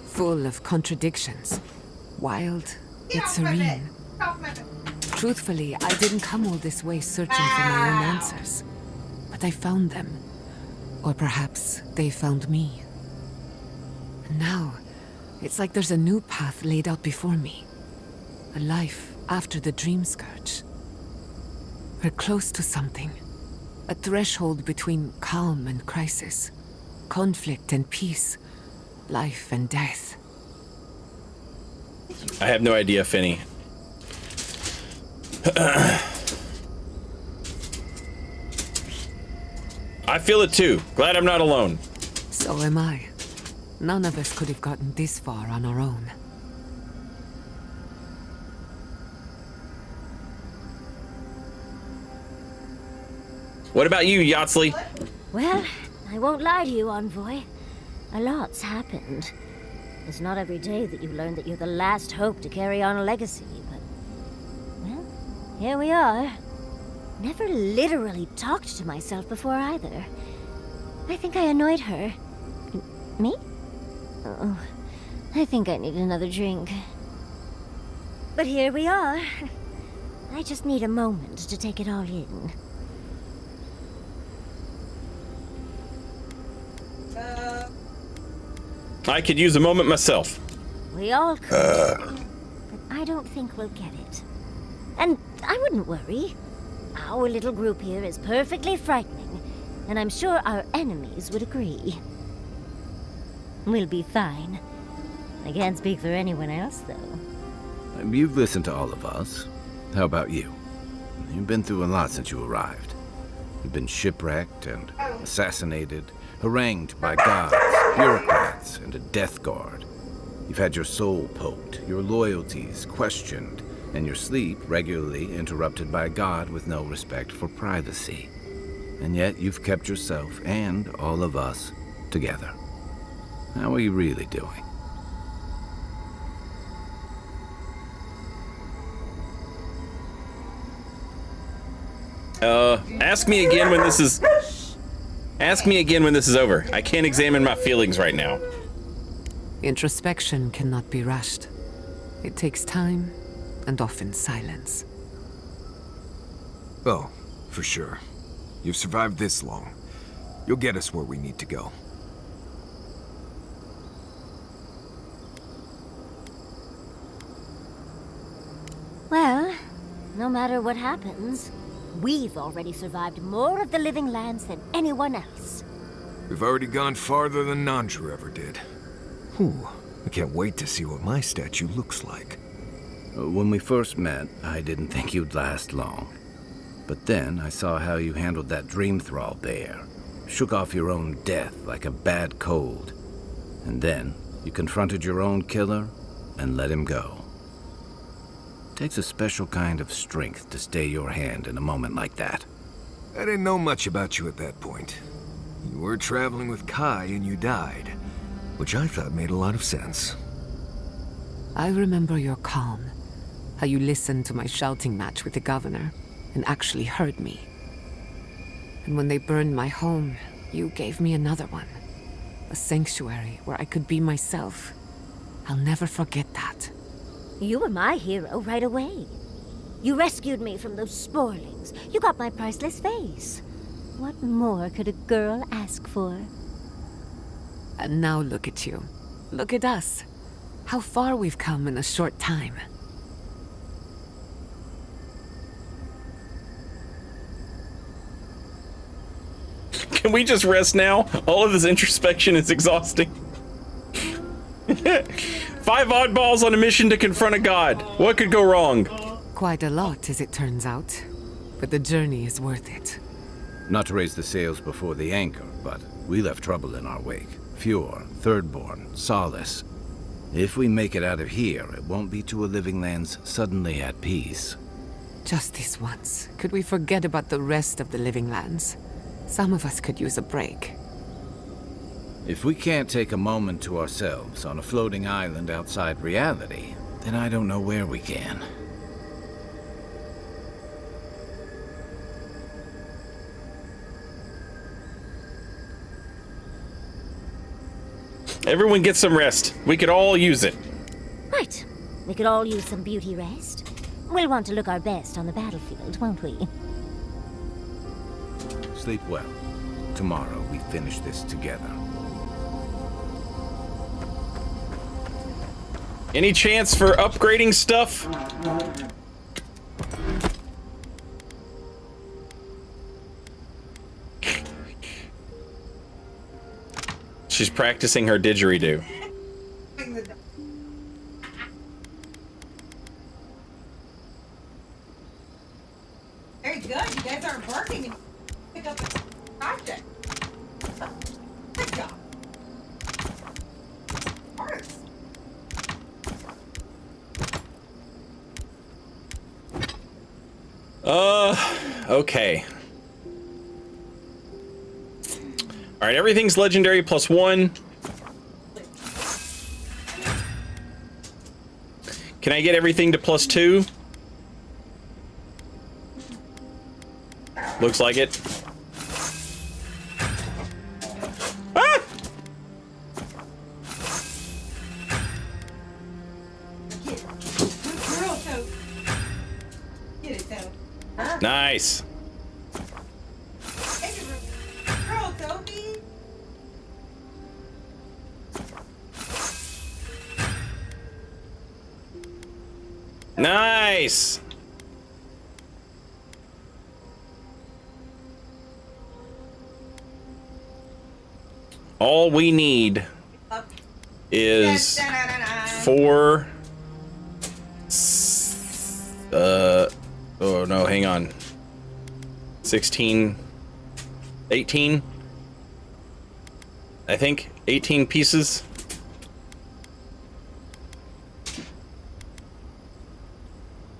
Full of contradictions. Wild, yet serene. Truthfully, I didn't come all this way searching for my own answers. But I found them. Or perhaps they found me. And now, it's like there's a new path laid out before me. A life after the dream scourge. We're close to something. A threshold between calm and crisis. Conflict and peace. Life and death. I have no idea, Finny. I feel it too. Glad I'm not alone. So am I. None of us could have gotten this far on our own. What about you, Yatsley? Well, I won't lie to you, Envoy. A lot's happened. It's not every day that you learn that you're the last hope to carry on a legacy, but... well, here we are. Never literally talked to myself before either. I think I annoyed her. Me? Oh, I think I need another drink. But here we are. I just need a moment to take it all in. I could use a moment myself. We all could. But I don't think we'll get it. And I wouldn't worry. Our little group here is perfectly frightening, and I'm sure our enemies would agree. We'll be fine. I can't speak for anyone else, though. You've listened to all of us. How about you? You've been through a lot since you arrived. You've been shipwrecked and assassinated, harangued by gods, bureaucrats, and a death guard. You've had your soul poked, your loyalties questioned, and your sleep regularly interrupted by a god with no respect for privacy. And yet you've kept yourself and all of us together. How are you really doing? Ask me again when this is... Ask me again when this is over. I can't examine my feelings right now. Introspection cannot be rushed. It takes time, and often silence. Oh, for sure. You've survived this long. You'll get us where we need to go. Well, no matter what happens, we've already survived more of the living lands than anyone else. We've already gone farther than Nandru ever did. Whew, I can't wait to see what my statue looks like. When we first met, I didn't think you'd last long. But then I saw how you handled that dream thrall bear. Shook off your own death like a bad cold. And then you confronted your own killer and let him go. Takes a special kind of strength to stay your hand in a moment like that. I didn't know much about you at that point. You were traveling with Kai and you died, which I thought made a lot of sense. I remember your calm, how you listened to my shouting match with the governor and actually heard me. And when they burned my home, you gave me another one. A sanctuary where I could be myself. I'll never forget that. You were my hero right away. You rescued me from those sporlings. You got my priceless face. What more could a girl ask for? And now look at you. Look at us. How far we've come in a short time. Can we just rest now? All of this introspection is exhausting. 5 oddballs on a mission to confront a god. What could go wrong? Quite a lot, as it turns out. But the journey is worth it. Not to raise the sails before the anchor, but we left trouble in our wake. Fjord, Thirdborn, Solace. If we make it out of here, it won't be to a living lands suddenly at peace. Just this once. Could we forget about the rest of the living lands? Some of us could use a break. If we can't take a moment to ourselves on a floating island outside reality, then I don't know where we can. Everyone get some rest. We could all use it. Right. We could all use some beauty rest. We'll want to look our best on the battlefield, won't we? Sleep well. Tomorrow we finish this together. Any chance for upgrading stuff? She's practicing her didgeridoo. Very good. You guys aren't barking and pick up the project. Good job. Parts. Okay. Alright, everything's legendary +1. Can I get everything to +2? Looks like it. Ah! Get it, though. Nice. Girl, Toby. Nice. All we need is 4. Oh no, hang on. 16, 18. I think 18 pieces.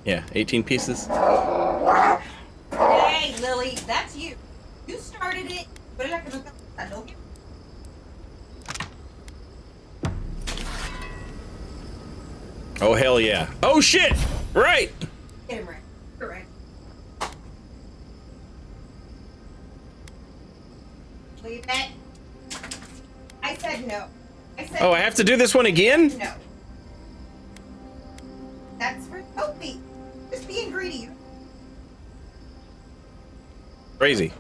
Yeah, 18 pieces. Hey, Lily, that's you. You started it. Oh, hell yeah. Oh, shit! Right! Get him right. Correct. Leave it. I said no. Oh, I have to do this one again? No. That's for Sophie. Just being greedy. Crazy.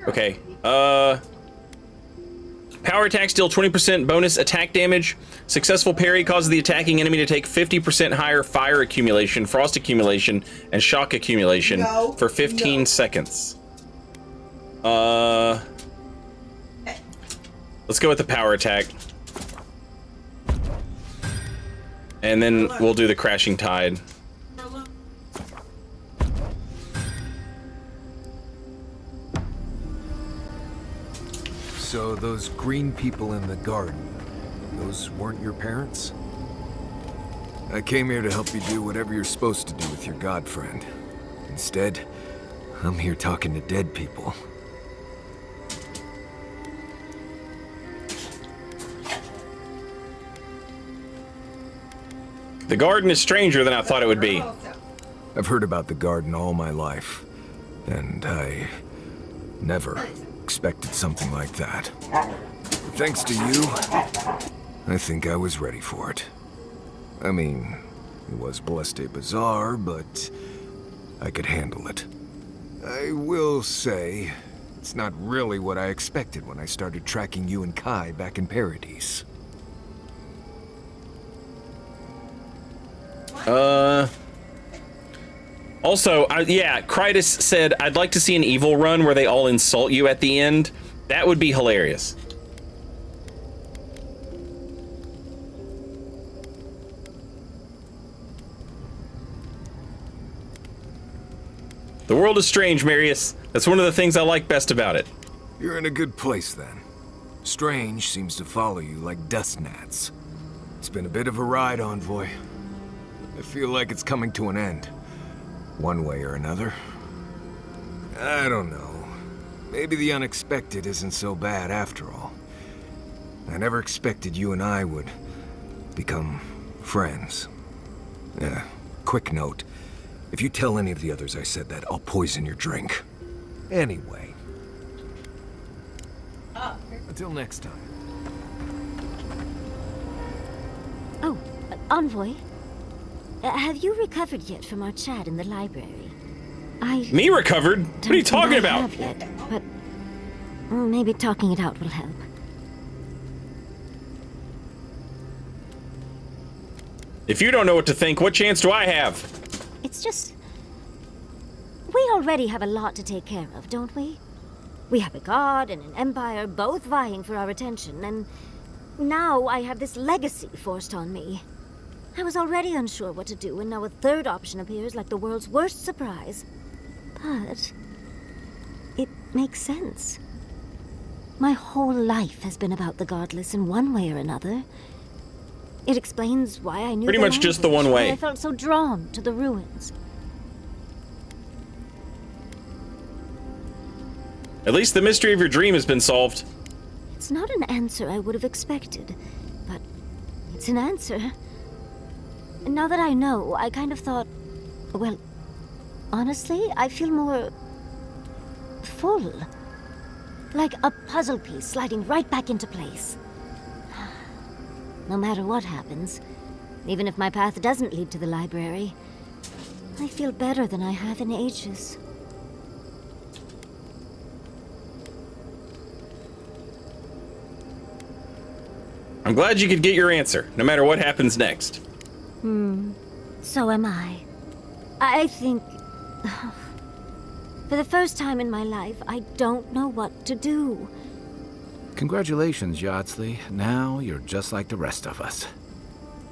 Okay. Power attacks deal 20% bonus attack damage. Successful parry causes the attacking enemy to take 50% higher fire accumulation, frost accumulation, and shock accumulation for 15 seconds. Let's go with the power attack. And then we'll do the crashing tide. So those green people in the garden, those weren't your parents? I came here to help you do whatever you're supposed to do with your god friend. Instead, I'm here talking to dead people. The garden is stranger than I thought it would be. I've heard about the garden all my life, and I never expected something like that. Thanks to you, I think I was ready for it. I mean, It was blessed bizarre, but I could handle it. I will say, it's not really what I expected when I started tracking you and Kai back in Paradise. Also, yeah, Krytus said, I'd like to see an evil run where they all insult you at the end. That would be hilarious. The world is strange, Marius. That's one of the things I like best about it. You're in a good place, then. Strange seems to follow you like dust gnats. It's been a bit of a ride, Envoy. I feel like it's coming to an end. One way or another. I don't know. Maybe the unexpected isn't so bad after all. I never expected you and I would become friends. Yeah, quick note. If you tell any of the others I said that, I'll poison your drink. Anyway. Until next time. Oh, Envoy. Have you recovered yet from our chat in the library? Me recovered? What are you talking about? Have yet, but maybe talking it out will help. If you don't know what to think, what chance do I have? It's just... we already have a lot to take care of, don't we? We have a god and an empire both vying for our attention, and now I have this legacy forced on me. I was already unsure what to do, and now a third option appears like the world's worst surprise. But it makes sense. My whole life has been about the godless in one way or another. It explains why I knew pretty much just the one way. Why I felt so drawn to the ruins. At least the mystery of your dream has been solved. It's not an answer I would have expected, but it's an answer. Now that I know, I kind of thought, well, honestly, I feel more full. Like a puzzle piece sliding right back into place. No matter what happens, even if my path doesn't lead to the library, I feel better than I have in ages. I'm glad you could get your answer, no matter what happens next. So am I. I think... for the first time in my life, I don't know what to do. Congratulations, Yardsley. Now you're just like the rest of us.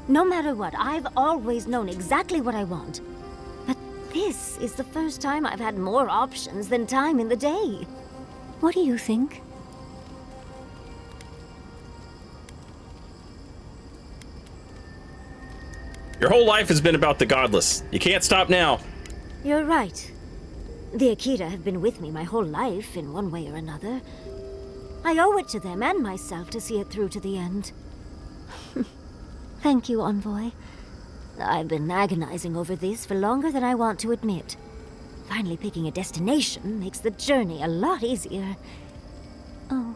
No matter what, I've always known exactly what I want. But this is the first time I've had more options than time in the day. What do you think? Your whole life has been about the godless. You can't stop now. You're right. The Akita have been with me my whole life, in one way or another. I owe it to them and myself to see it through to the end. Thank you, Envoy. I've been agonizing over this for longer than I want to admit. Finally picking a destination makes the journey a lot easier. Oh,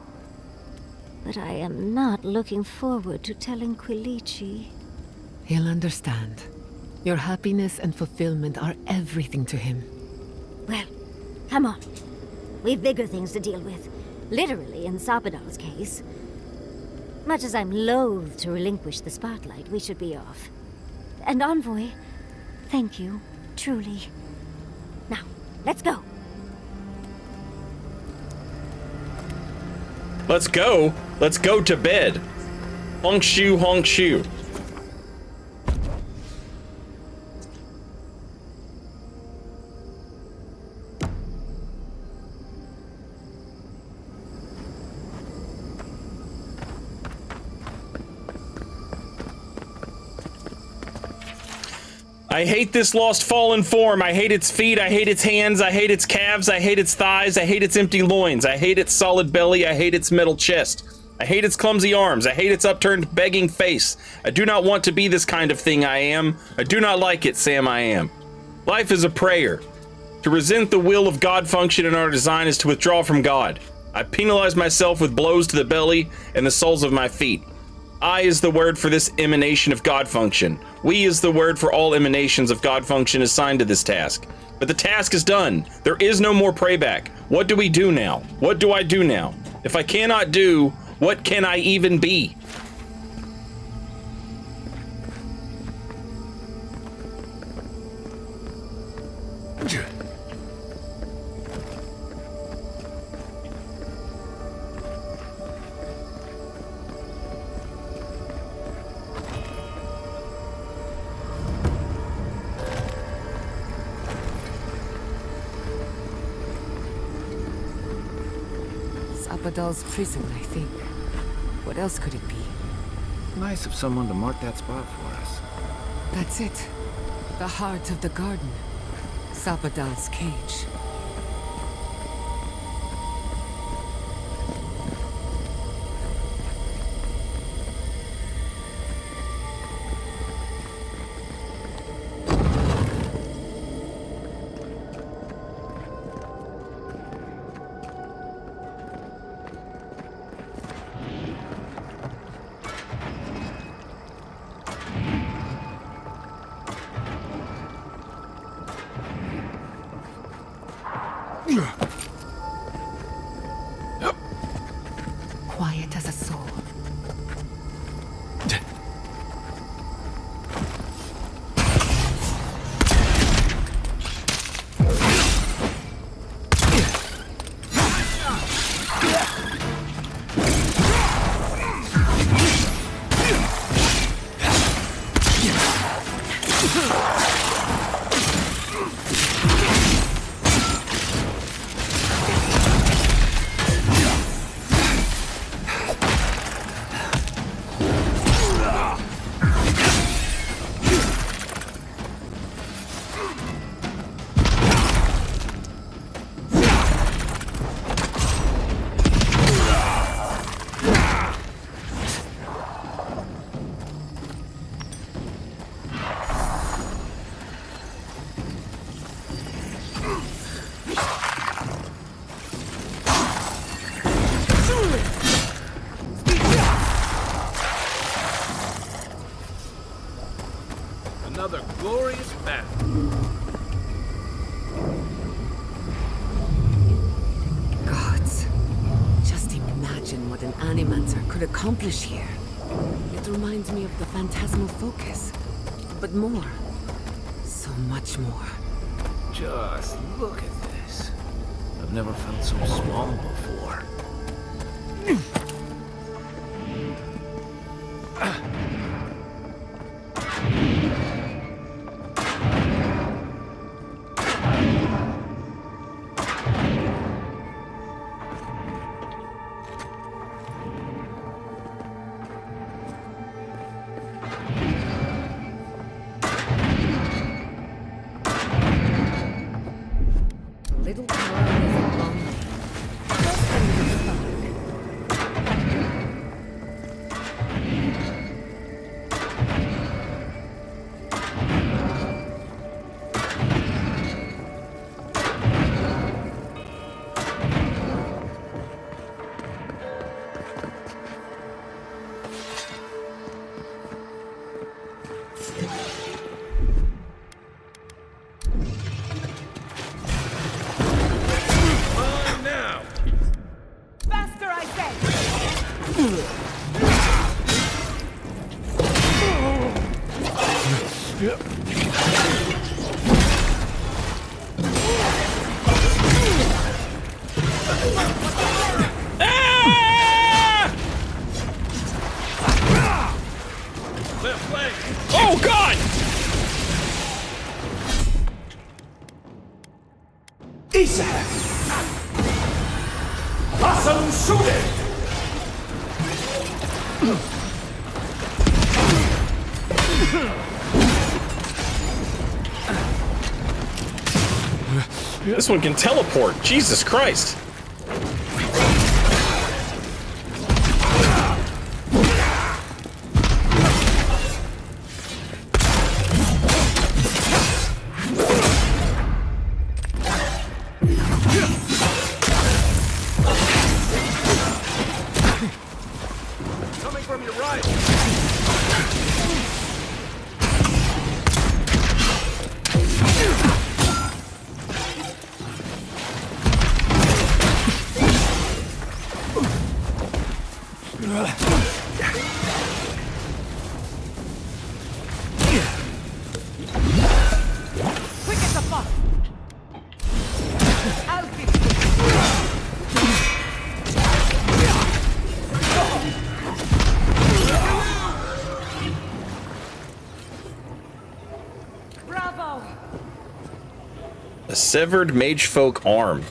but I am not looking forward to telling Quilici. He'll understand. Your happiness and fulfillment are everything to him. Well, come on. We've bigger things to deal with. Literally, in Sappadal's case. Much as I'm loath to relinquish the spotlight, we should be off. And Envoy, thank you, truly. Now, let's go. Let's go. Let's go to bed. Honk shoe, honk shoe. I hate this lost fallen form. I hate its feet. I hate its hands. I hate its calves. I hate its thighs. I hate its empty loins. I hate its solid belly. I hate its metal chest. I hate its clumsy arms. I hate its upturned begging face. I do not want to be this kind of thing I am. I do not like it, Sam I am. Life is a prayer. To resent the will of God function in our design is to withdraw from God. I penalize myself with blows to the belly and the soles of my feet. I is the word for this emanation of God function. We is the word for all emanations of God function assigned to this task. But the task is done. There is no more prayback. What do we do now? What do I do now? If I cannot do, what can I even be? Sabadell's prison, I think. What else could it be? Nice of someone to mark that spot for us. That's it. The heart of the garden. Sabadell's cage. Quiet as a soul. Another glorious battle. Gods. Just imagine what an Animancer could accomplish here. It reminds me of the phantasmal focus. But more. So much more. Just look at this. I've never felt so small before. Little power is a long way. Just under the spark. Faster, I say! Oh God! Isa! Awesome shooting! This one can teleport. Jesus Christ. Coming from your right! elbow. A severed magefolk arm.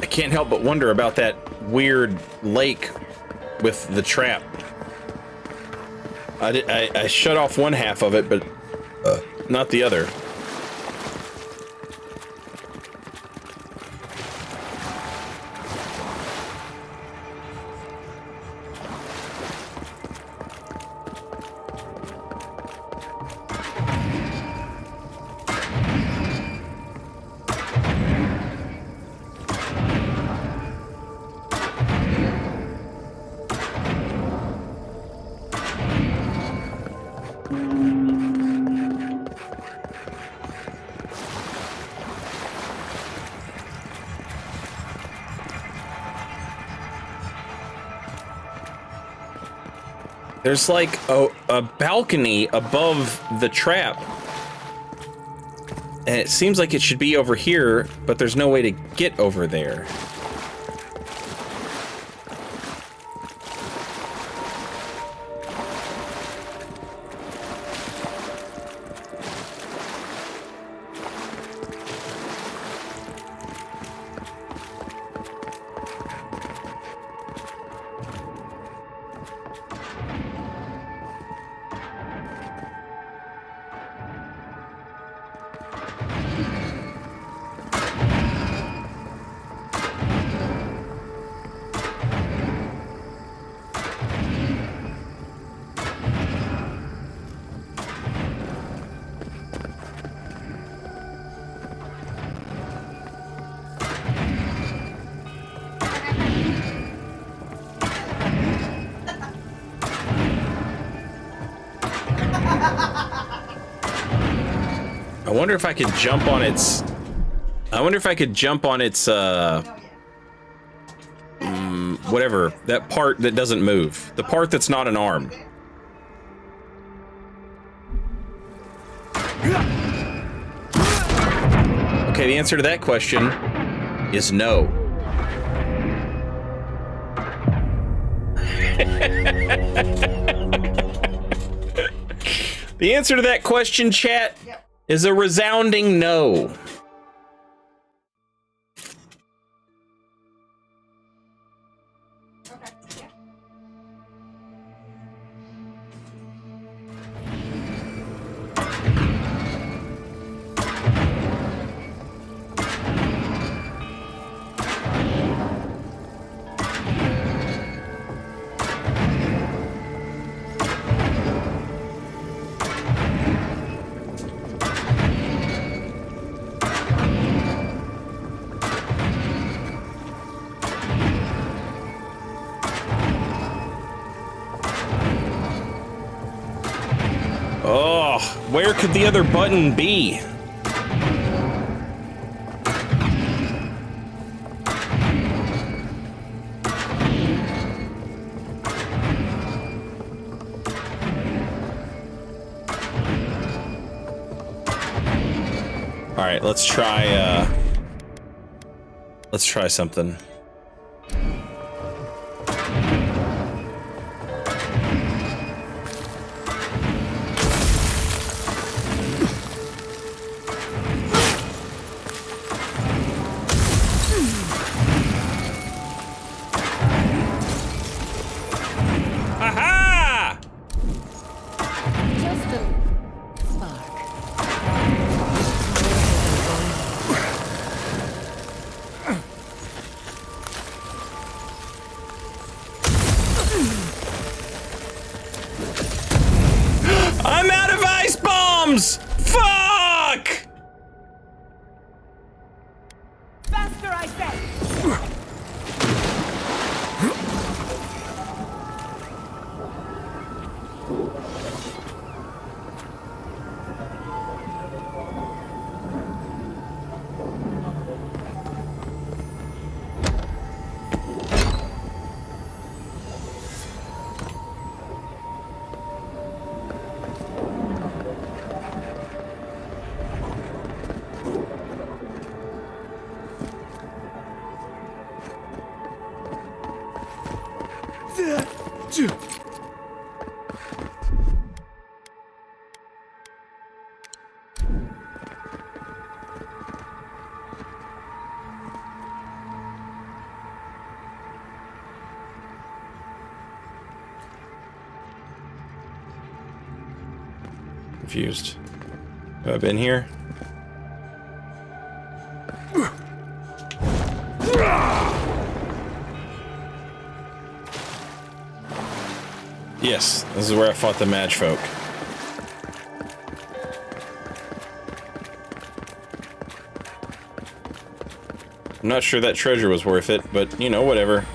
Can't help but wonder about that weird lake with the trap. I shut off one half of it, but not the other. There's like a balcony above the trap. And it seems like it should be over here, but there's no way to get over there. I wonder if I could jump on its... whatever, that part that doesn't move. The part that's not an arm. Okay, the answer to that question is no. The answer to that question, chat, is a resounding no. Oh, where could the other button be? All right, let's try something. Confused. Have I been here? Yes, this is where I fought the Mage folk. I'm not sure that treasure was worth it, but, you know, whatever.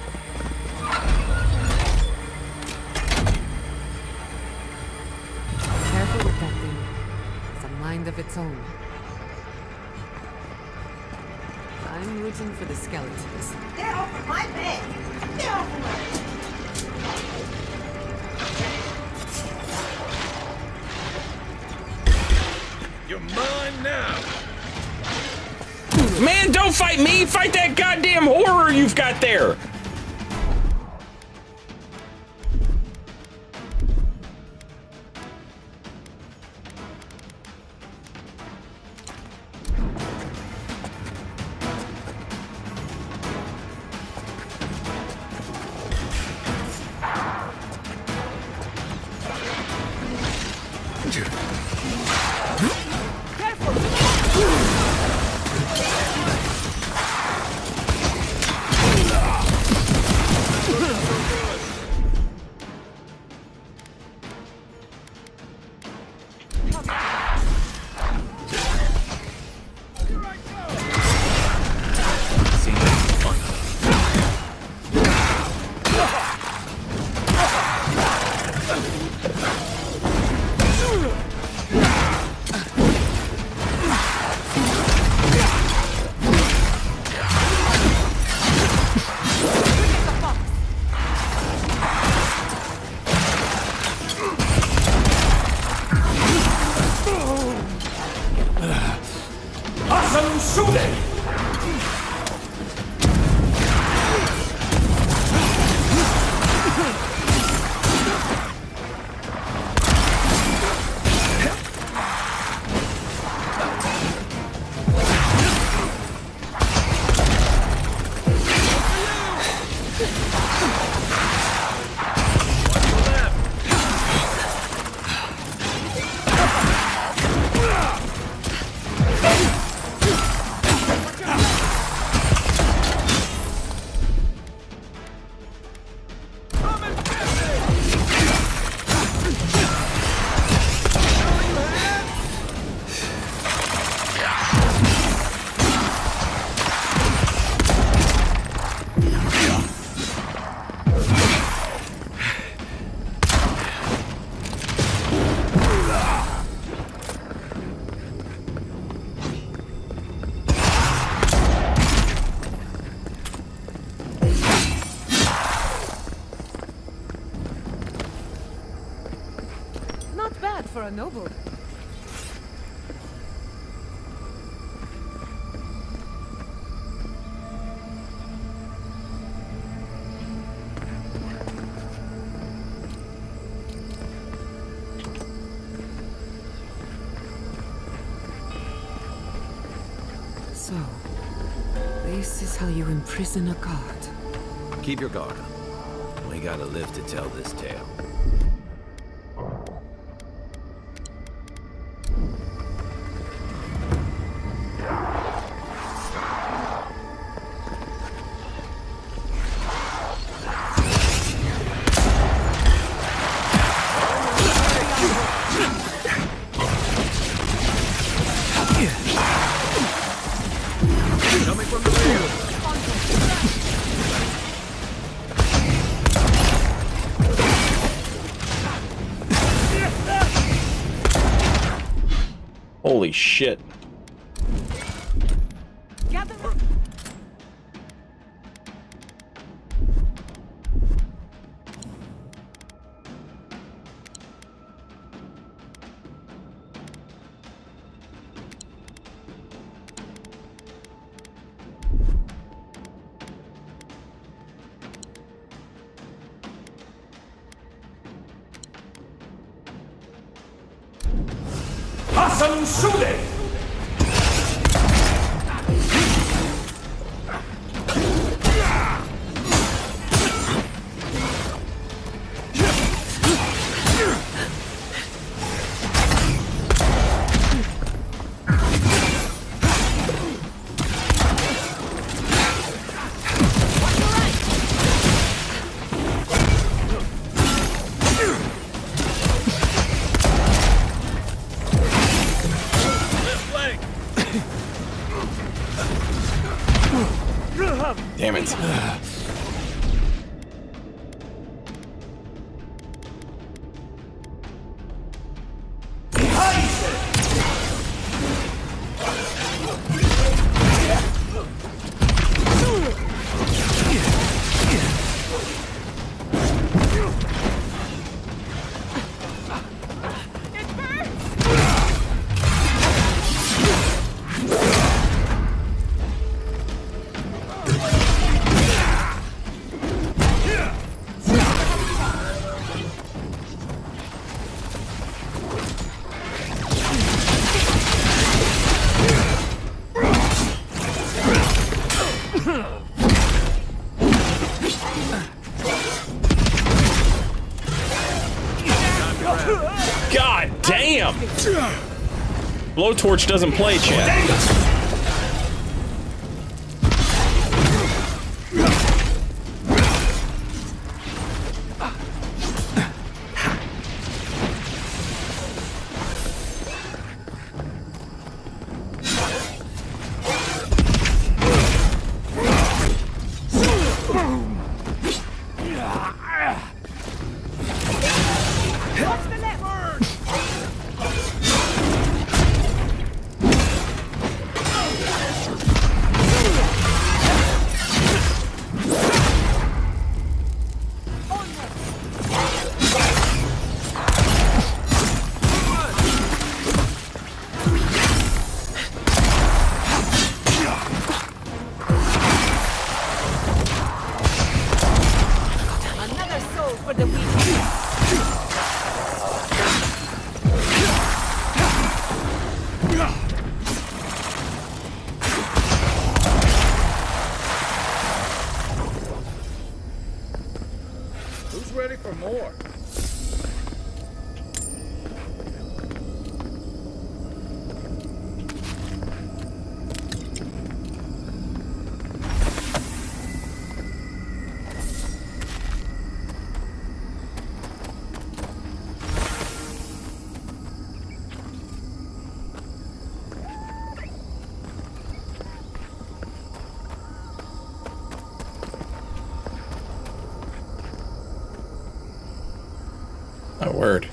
Careful with that thing. It's a mind of its own. I'm rooting for the skeletons. Get off of my bed! Get off of my You're mine now. Man, don't fight me! Fight that goddamn horror you've got there! For a noble. So, this is how you imprison a god. Keep your guard up. We gotta live to tell this tale. Holy shit. Damn it. God damn! Blowtorch doesn't play, chat. Who's ready for more? Oh, word.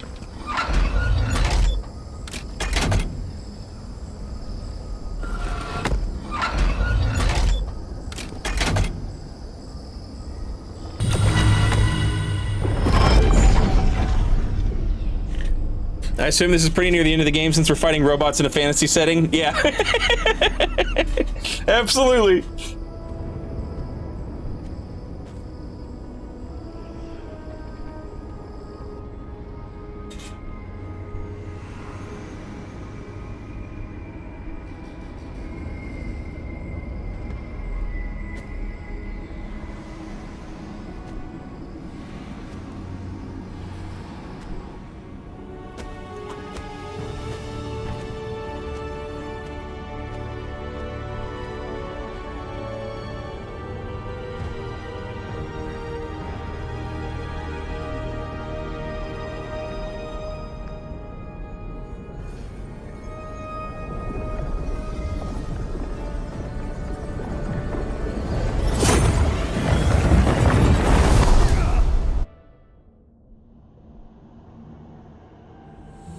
I assume this is pretty near the end of the game since we're fighting robots in a fantasy setting. Yeah. Absolutely.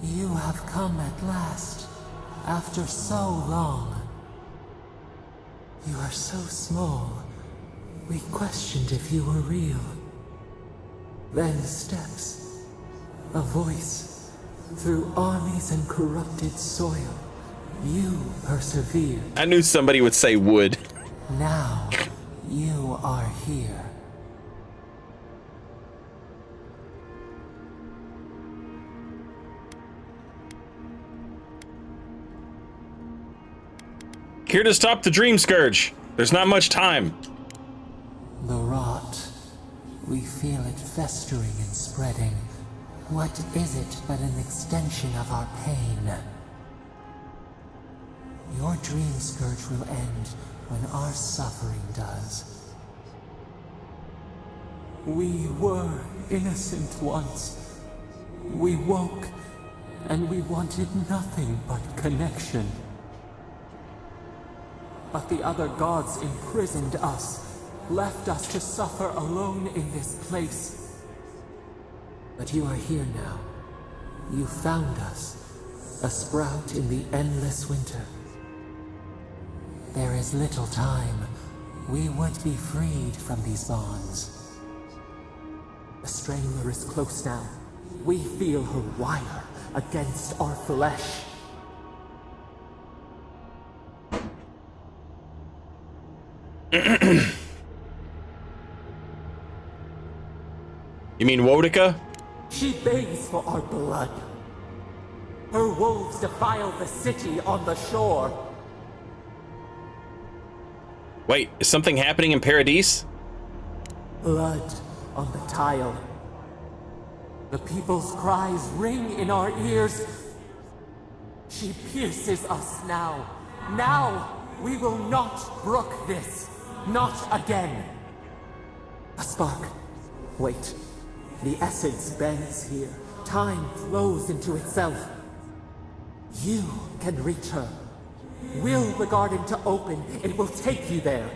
You have come at last, after so long. You are so small, we questioned if you were real. Then steps, a voice, through armies and corrupted soil. You persevered. I knew somebody would say would. Now, you are here. Here to stop the Dream Scourge. There's not much time. The rot. We feel it festering and spreading. What is it but an extension of our pain? Your Dream Scourge will end when our suffering does. We were innocent once. We woke, and we wanted nothing but connection. But the other gods imprisoned us, left us to suffer alone in this place. But you are here now. You found us, a sprout in the endless winter. There is little time. We would be freed from these bonds. The Strangler is close now. We feel her wire against our flesh. You mean Wodica? She begs for our blood. Her wolves defile the city on the shore. Wait, is something happening in Paradise? Blood on the tile. The people's cries ring in our ears. She pierces us now. Now we will not brook this. Not again. A spark. Wait. The essence bends here. Time flows into itself. You can reach her. Will the garden to open, it will take you there.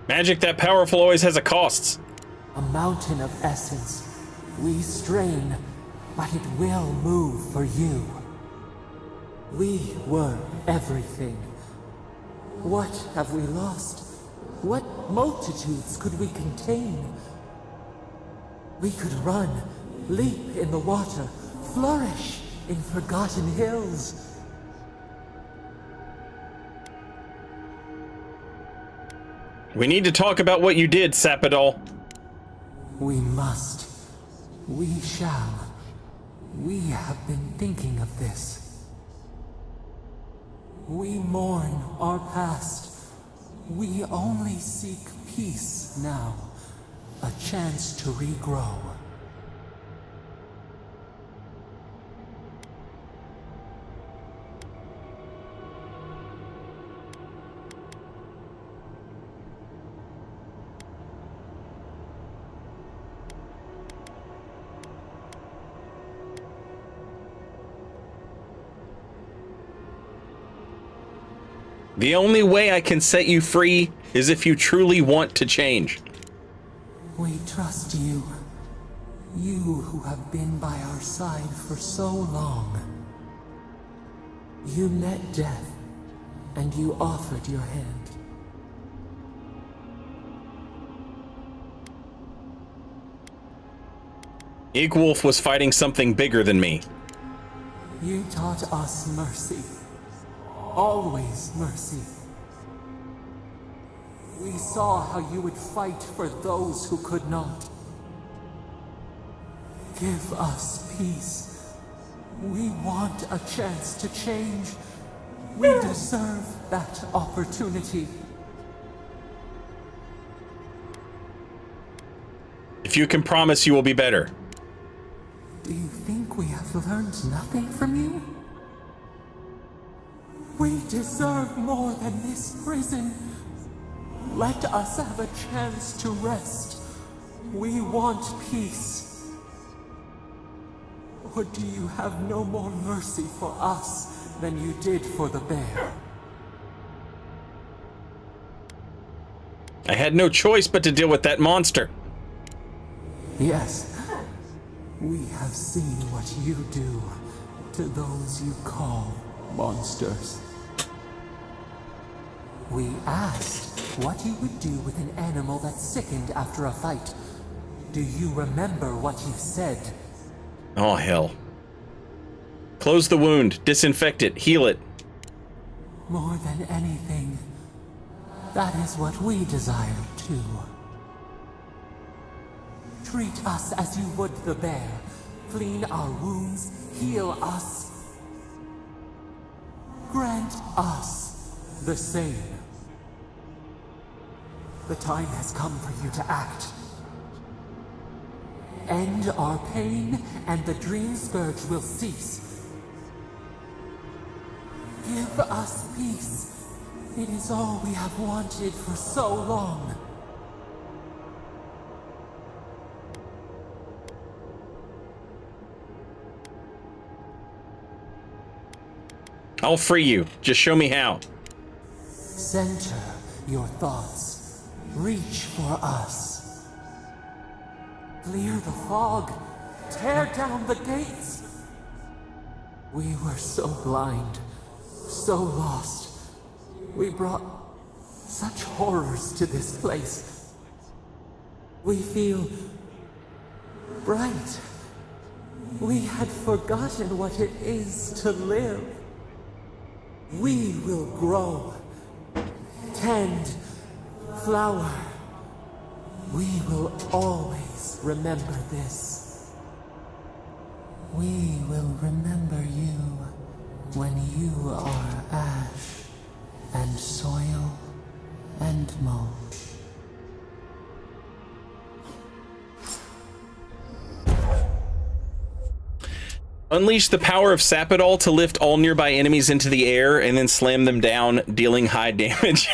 Magic that powerful always has a cost. A mountain of essence. We strain, but it will move for you. We were everything. What have we lost? What multitudes could we contain? We could run, leap in the water, flourish in forgotten hills. We need to talk about what you did, Sapidol. We must. We shall. We have been thinking of this. We mourn our past. We only seek peace now. A chance to regrow. The only way I can set you free is if you truly want to change. We trust you. You who have been by our side for so long. You met death, and you offered your hand. Igwolf was fighting something bigger than me. You taught us mercy. Always mercy. We saw how you would fight for those who could not. Give us peace. We want a chance to change. We deserve that opportunity. If you can promise you will be better. Do you think we have learned nothing from you? We deserve more than this prison. Let us have a chance to rest. We want peace. Or do you have no more mercy for us than you did for the bear? I had no choice but to deal with that monster. Yes. We have seen what you do to those you call monsters. We asked what you would do with an animal that sickened after a fight. Do you remember what you said? Oh, hell. Close the wound, disinfect it, heal it. More than anything, that is what we desire too. Treat us as you would the bear. Clean our wounds, heal us. Grant us the same. The time has come for you to act. End our pain, and the dream scourge will cease. Give us peace. It is all we have wanted for so long. I'll free you. Just show me how. Center your thoughts. Reach for us. Clear the fog. Tear down the gates. We were so blind, so lost. We brought such horrors to this place. We feel bright. We had forgotten what it is to live. We will grow, tend, flower. We will always remember this. We will remember you when you are ash and soil and mold. Unleash the power of Sapidol to lift all nearby enemies into the air and then slam them down, dealing high damage.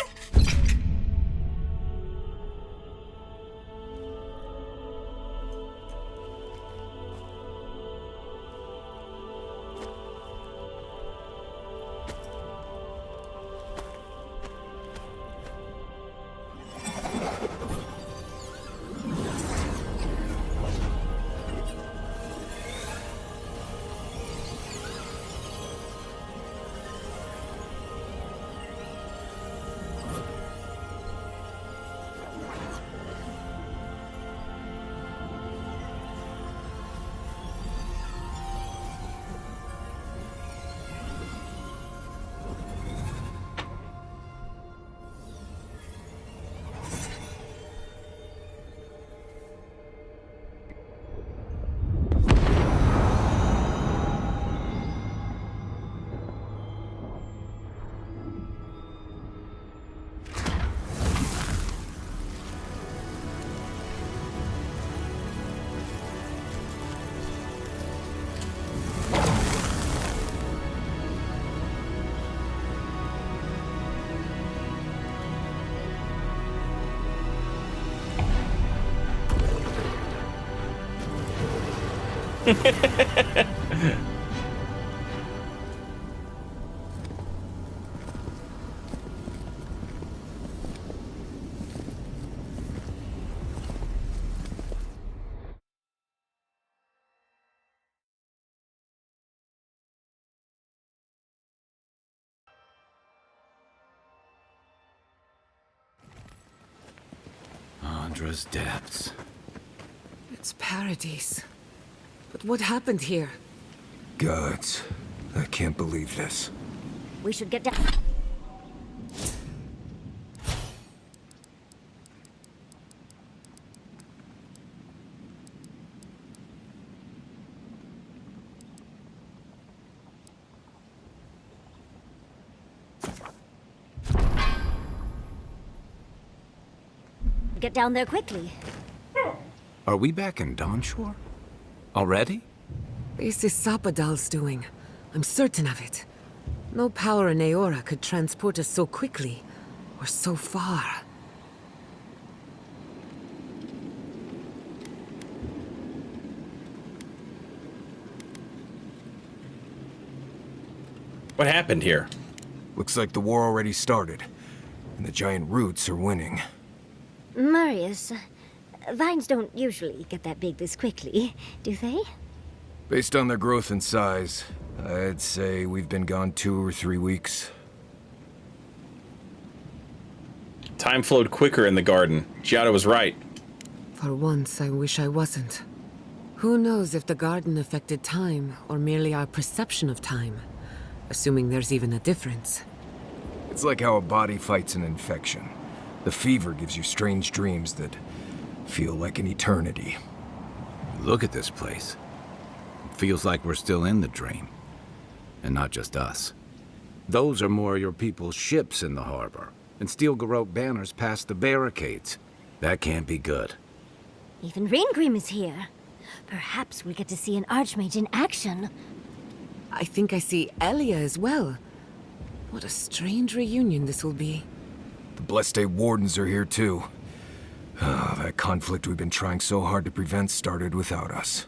Andra's depths. It's paradise. But what happened here? Gods, I can't believe this. We should get down. Get down there quickly. Are we back in Dawnshore? Already? This is Sapidol's doing. I'm certain of it. No power in Aora could transport us so quickly, or so far. What happened here? Looks like the war already started, and the giant roots are winning. Marius, vines don't usually get that big this quickly, do they? Based on their growth and size, I'd say we've been gone 2 or 3 weeks. Time flowed quicker in the garden. Giada was right. For once, I wish I wasn't. Who knows if the garden affected time, or merely our perception of time? Assuming there's even a difference. It's like how a body fights an infection. The fever gives you strange dreams that feel like an eternity. Look at this place. It feels like we're still in the dream. And not just us. Those are more your people's ships in the harbor, and steel Garrote banners past the barricades. That can't be good. Even Reingrim is here. Perhaps we'll get to see an Archmage in action. I think I see Elia as well. What a strange reunion this will be. The Blessed Wardens are here too. That conflict we've been trying so hard to prevent started without us.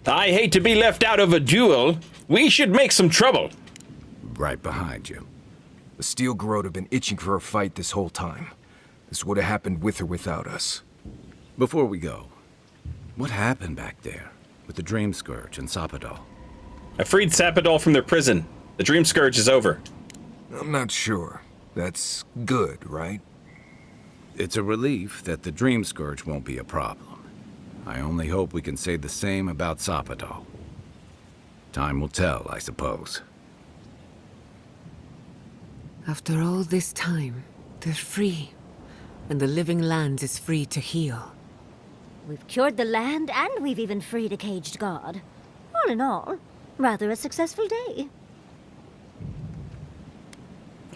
I hate to be left out of a duel. We should make some trouble. Right behind you. The Steel Garrote have been itching for a fight this whole time. This would have happened with or without us. Before we go, what happened back there with the Dream Scourge and Sappadal? I freed Sappadal from their prison. The Dream Scourge is over. I'm not sure. That's good, right? It's a relief that the Dream Scourge won't be a problem. I only hope we can say the same about Sappadal. Time will tell, I suppose. After all this time, they're free. And the living land is free to heal. We've cured the land, and we've even freed a caged god. All in all, rather a successful day.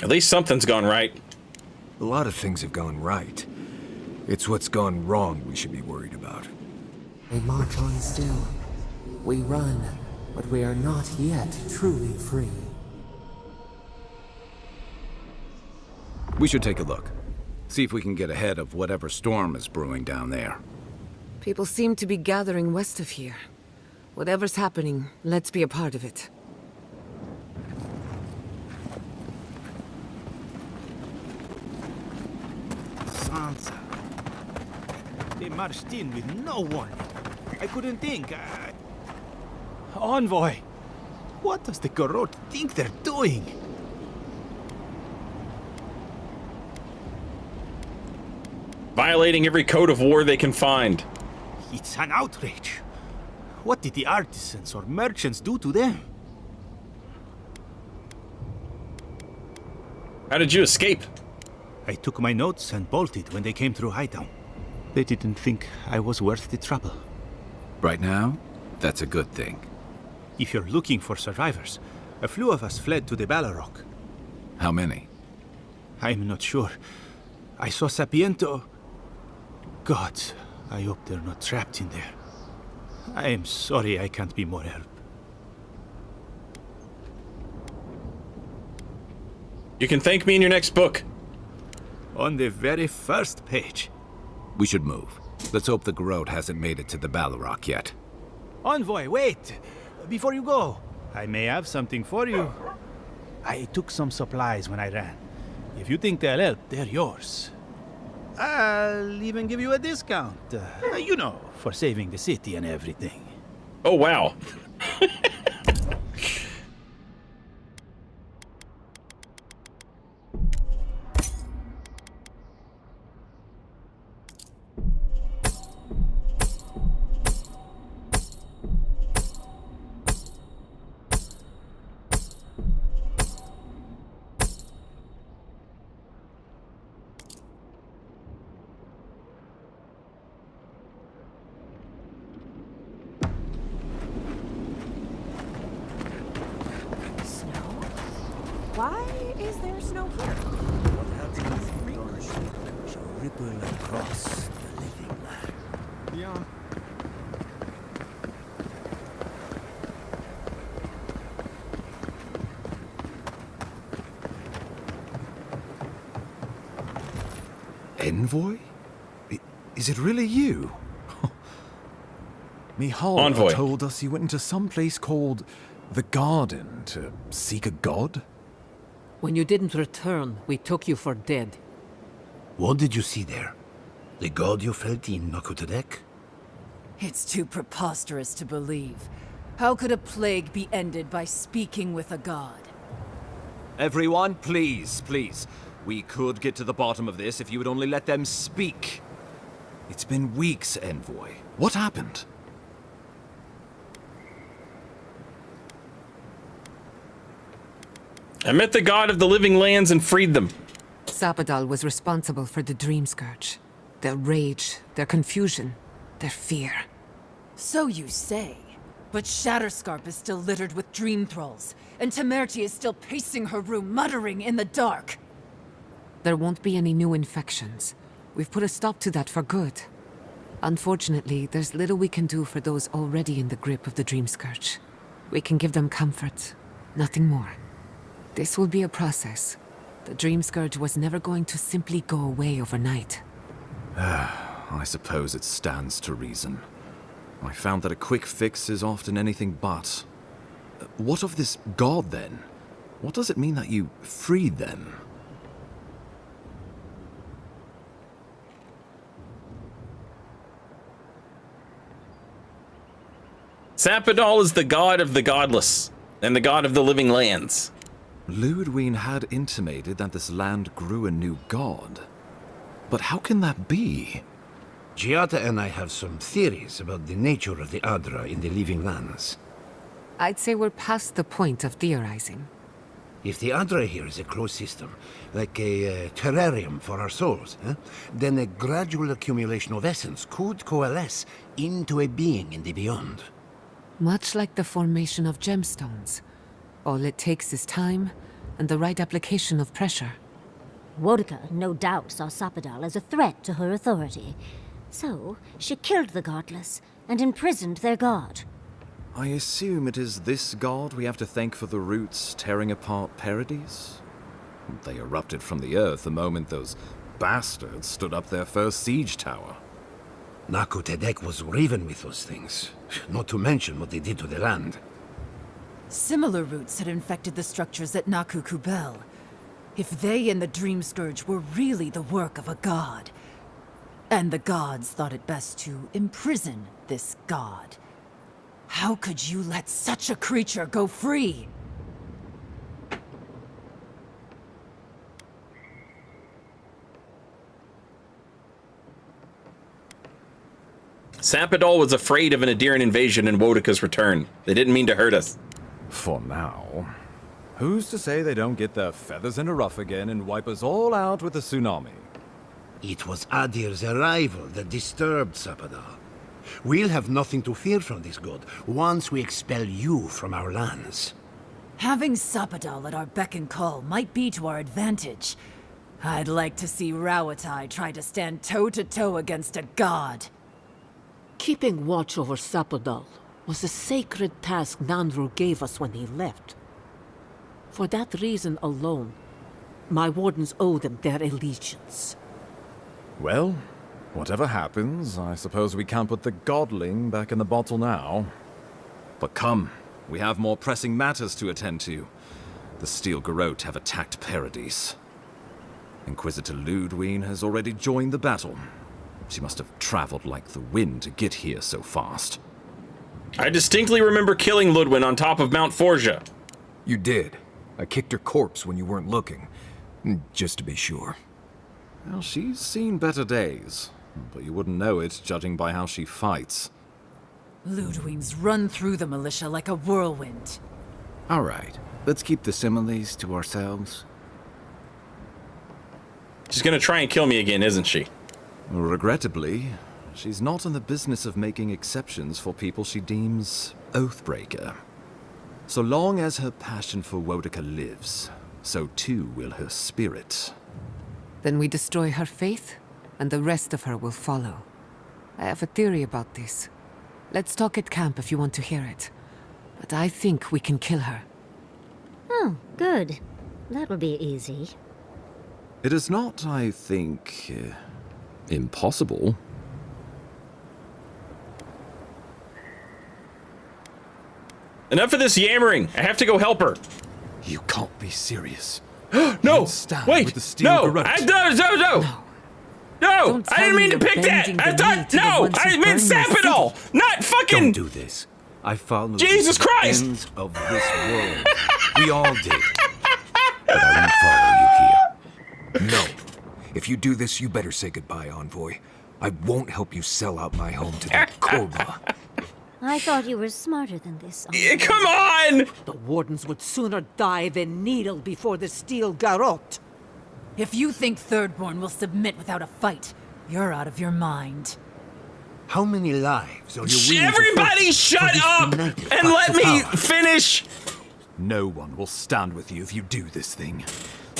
At least something's gone right. A lot of things have gone right. It's what's gone wrong we should be worried about. We march on still. We run, but we are not yet truly free. We should take a look. See if we can get ahead of whatever storm is brewing down there. People seem to be gathering west of here. Whatever's happening, let's be a part of it. Sansa. They marched in with no warning. I couldn't think. Envoy! What does the Garrote think they're doing? Violating every code of war they can find. It's an outrage. What did the artisans or merchants do to them? How did you escape? I took my notes and bolted when they came through Hightown. They didn't think I was worth the trouble. Right now, that's a good thing. If you're looking for survivors, a few of us fled to the Balrog. How many? I'm not sure. I saw Sapiento. Gods, I hope they're not trapped in there. I am sorry I can't be more help. You can thank me in your next book. On the very first page. We should move. Let's hope the Garrote hasn't made it to the Balrog yet. Envoy, wait! Before you go, I may have something for you. I took some supplies when I ran. If you think they'll help, they're yours. I'll even give you a discount. You know, for saving the city and everything. Oh, wow. Why is there snow here? Ripple across the living land. Yeah. Envoy? Is it really you? Mihala Envoy told us you went into some place called the Garden to seek a god? When you didn't return, we took you for dead. What did you see there? The god you felt in Nakutadek? It's too preposterous to believe. How could a plague be ended by speaking with a god? Everyone, please, please. We could get to the bottom of this if you would only let them speak. It's been weeks, Envoy. What happened? I met the god of the living lands and freed them. Sappadal was responsible for the Dream Scourge. Their rage, their confusion, their fear. So you say. But Shatterscarp is still littered with dream thralls, and Temerty is still pacing her room, muttering in the dark. There won't be any new infections. We've put a stop to that for good. Unfortunately, there's little we can do for those already in the grip of the Dream Scourge. We can give them comfort, nothing more. This will be a process. The Dream Scourge was never going to simply go away overnight. I suppose it stands to reason. I found that a quick fix is often anything but. What of this god, then? What does it mean that you freed them? Sappadal is the god of the godless, and the god of the living lands. Ludwig had intimated that this land grew a new god. But how can that be? Giada and I have some theories about the nature of the Adra in the living lands. I'd say we're past the point of theorizing. If the Adra here is a closed system, like a terrarium for our souls, then a gradual accumulation of essence could coalesce into a being in the beyond. Much like the formation of gemstones. All it takes is time and the right application of pressure. Wodka no doubt saw Sappadal as a threat to her authority. So, she killed the godless and imprisoned their god. I assume it is this god we have to thank for the roots tearing apart Paradise? They erupted from the earth the moment those bastards stood up their first siege tower. Naku Tedek was raven with those things, not to mention what they did to the land. Similar roots had infected the structures at Naku Kubel. If they and the Dream Scourge were really the work of a god, and the gods thought it best to imprison this god, how could you let such a creature go free? Sappadal was afraid of an Adiran invasion and Wodika's return. They didn't mean to hurt us. For now. Who's to say they don't get their feathers in a ruff again and wipe us all out with a tsunami? It was Adir's arrival that disturbed Sappadal. We'll have nothing to fear from this god once we expel you from our lands. Having Sappadal at our beck and call might be to our advantage. I'd like to see Rawatai try to stand toe-to-toe against a god. Keeping watch over Sappadal was a sacred task Nandru gave us when he left. For that reason alone, my wardens owe them their allegiance. Well, whatever happens, I suppose we can't put the godling back in the bottle now. But come, we have more pressing matters to attend to. The Steel Garrote have attacked Paradise. Inquisitor Ludwig has already joined the battle. She must have traveled like the wind to get here so fast. I distinctly remember killing Ludwig on top of Mount Forja. You did. I kicked her corpse when you weren't looking, just to be sure. Well, she's seen better days, but you wouldn't know it judging by how she fights. Ludwig's run through the militia like a whirlwind. All right, let's keep the similes to ourselves. She's gonna try and kill me again, isn't she? Regrettably, she's not in the business of making exceptions for people she deems Oathbreaker. So long as her passion for Wodika lives, so too will her spirit. Then we destroy her faith, and the rest of her will follow. I have a theory about this. Let's talk at camp if you want to hear it. But I think we can kill her. Oh, good. That will be easy. It is not, I think, impossible. Enough of this yammering. I have to go help her. You can't be serious. No! Wait! No! No! No! I didn't mean to pick that! I thought... No! I meant Sappadal! Not fucking... Don't do this. I followed Jesus you to Christ! the ends of this world. We all did. But I won't follow you here. No. If you do this, you better say goodbye, Envoy. I won't help you sell out my home to that cobra. I thought you were smarter than this. Come on! The wardens would sooner die than kneel before the Steel Garrote. If you think Thirdborn will submit without a fight, you're out of your mind. How many lives are you willing Everybody to shut up and let me finish! No one will stand with you if you do this thing.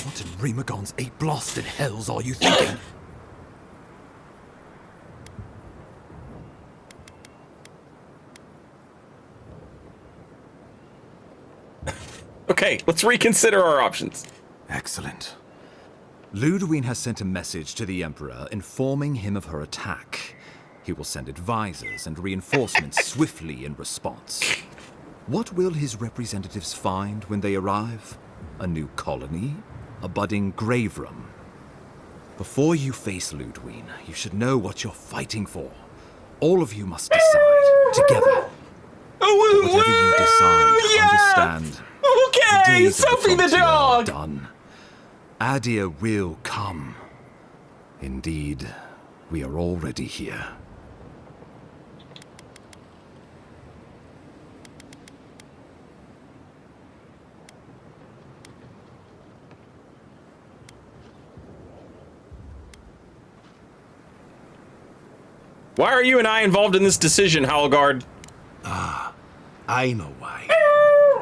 What in Remagon's eight blasted hells are you thinking? Okay, let's reconsider our options. Excellent. Ludwig has sent a message to the Emperor informing him of her attack. He will send advisors and reinforcements swiftly in response. What will his representatives find when they arrive? A new colony? A budding grave room? Before you face Ludwig, you should know what you're fighting for. All of you must decide, together. Whatever you decide, understand. Okay, Sophie the dog! Done. Adir will come. Indeed, we are already here. Why are you and I involved in this decision, Howlgard? I know why.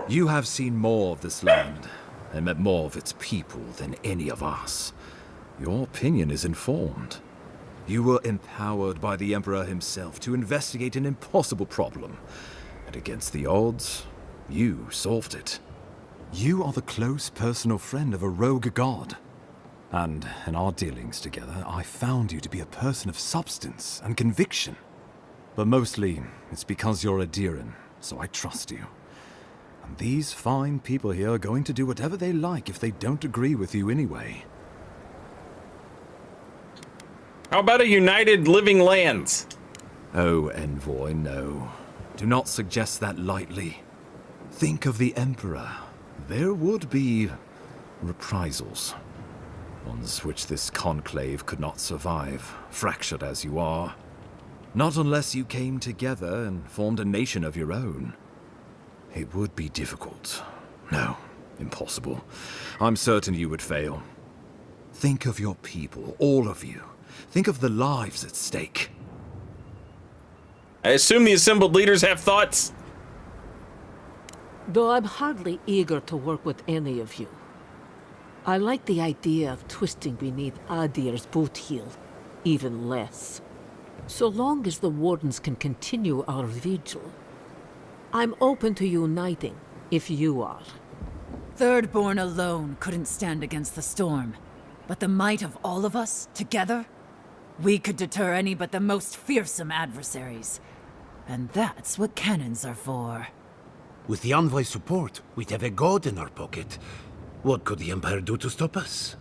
You have seen more of this land, and met more of its people than any of us. Your opinion is informed. You were empowered by the Emperor himself to investigate an impossible problem, and against the odds, you solved it. You are the close personal friend of a rogue god. And in our dealings together, I found you to be a person of substance and conviction. But mostly, it's because you're Adiran, so I trust you. And these fine people here are going to do whatever they like if they don't agree with you anyway. How about a united living lands? Oh, Envoy, no. Do not suggest that lightly. Think of the Emperor. There would be reprisals. Ones which this conclave could not survive, fractured as you are. Not unless you came together and formed a nation of your own. It would be difficult. No, impossible. I'm certain you would fail. Think of your people, all of you. Think of the lives at stake. I assume the assembled leaders have thoughts? Though I'm hardly eager to work with any of you. I like the idea of twisting beneath Adir's boot heel, even less. So long as the Wardens can continue our vigil, I'm open to uniting, if you are. Thirdborn alone couldn't stand against the storm, but the might of all of us, together, we could deter any but the most fearsome adversaries. And that's what cannons are for. With the Envoy's support, we'd have a god in our pocket. What could the Empire do to stop us?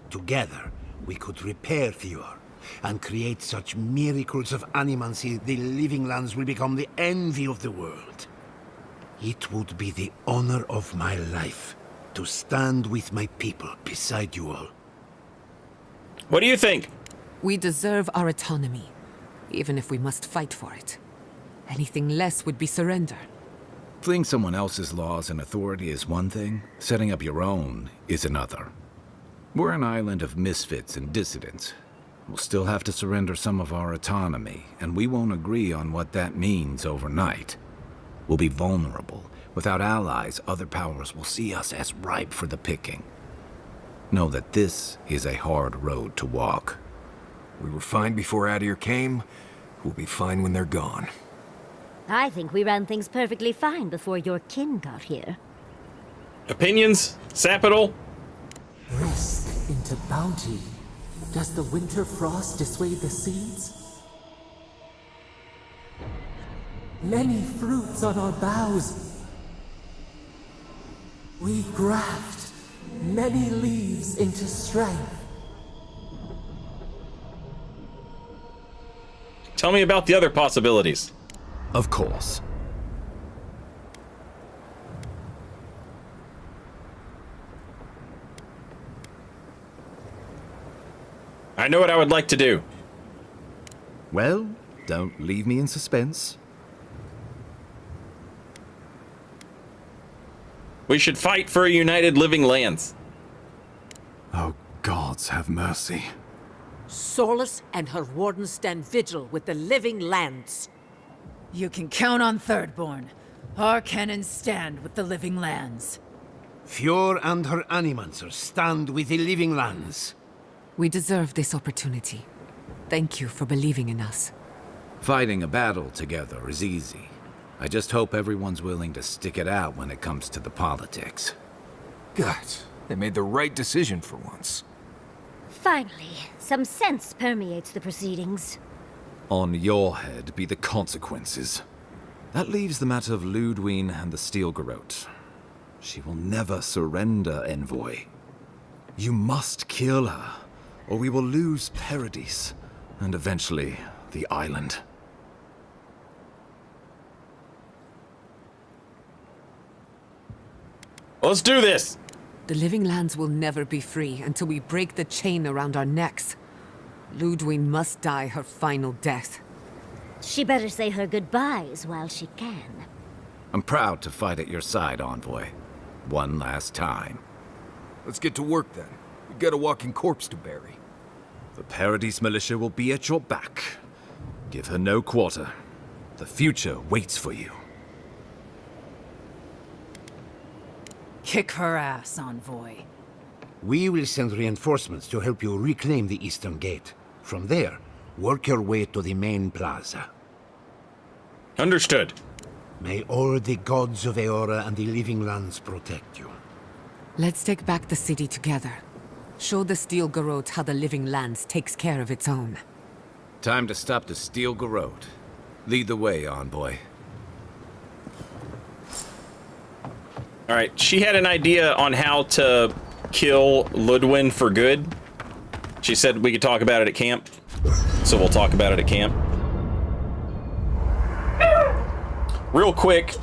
Together, we could repair Fjord and create such miracles of animancy the living lands will become the envy of the world. It would be the honor of my life to stand with my people beside you all. What do you think? We deserve our autonomy, even if we must fight for it. Anything less would be surrender. Fleeing someone else's laws and authority is one thing, setting up your own is another. We're an island of misfits and dissidents. We'll still have to surrender some of our autonomy, and we won't agree on what that means overnight. We'll be vulnerable. Without allies, other powers will see us as ripe for the picking. Know that this is a hard road to walk. We were fine before Adir came. We'll be fine when they're gone. I think we ran things perfectly fine before your kin got here. Opinions? Sapidal? Risk into bounty. Does the winter frost dissuade the seeds? Many fruits on our boughs. We graft many leaves into strength. Tell me about the other possibilities. Of course. I know what I would like to do. Well, don't leave me in suspense. We should fight for a united living lands. Oh, gods have mercy. Solas and her Wardens stand vigil with the living lands. You can count on Thirdborn. Our cannons stand with the living lands. Fjord and her animancers stand with the living lands. We deserve this opportunity. Thank you for believing in us. Fighting a battle together is easy. I just hope everyone's willing to stick it out when it comes to the politics. God, they made the right decision for once. Finally, some sense permeates the proceedings. On your head be the consequences. That leaves the matter of Ludwig and the Steel Garrote. She will never surrender, Envoy. You must kill her, or we will lose Paradise, and eventually the island. Let's do this! The living lands will never be free until we break the chain around our necks. Ludwig must die her final death. She better say her goodbyes while she can. I'm proud to fight at your side, Envoy. One last time. Let's get to work then. We've got a walking corpse to bury. The Paradise militia will be at your back. Give her no quarter. The future waits for you. Kick her ass, Envoy. We will send reinforcements to help you reclaim the Eastern Gate. From there, work your way to the main plaza. Understood. May all the gods of Eora and the living lands protect you. Let's take back the city together. Show the Steel Garrote how the living lands takes care of its own. Time to stop the Steel Garrote. Lead the way, Envoy. All right, she had an idea on how to kill Ludwig for good. She said we could talk about it at camp, so we'll talk about it at camp. Real quick,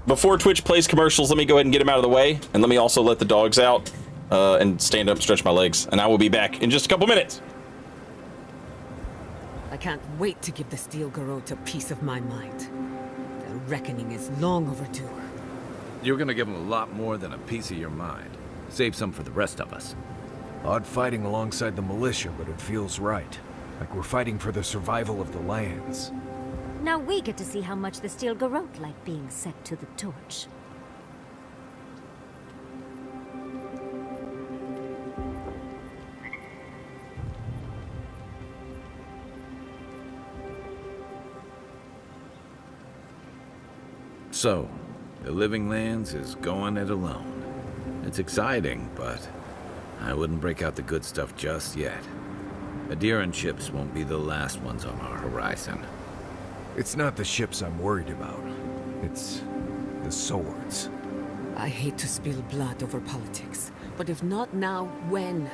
before Twitch plays commercials, let me go ahead and get them out of the way, and let me also let the dogs out and stand up, stretch my legs, and I will be back in just a couple minutes. I can't wait to give the Steel Garrote a piece of my mind. The reckoning is long overdue. You're gonna give them a lot more than a piece of your mind. Save some for the rest of us. Odd fighting alongside the militia, but it feels right. Like we're fighting for the survival of the lands. Now we get to see how much the Steel Garrote like being set to the torch. So, the Living Lands is going it alone. It's exciting, but I wouldn't break out the good stuff just yet. Adiran ships won't be the last ones on our horizon. It's not the ships I'm worried about. It's the swords. I hate to spill blood over politics, but if not now, when?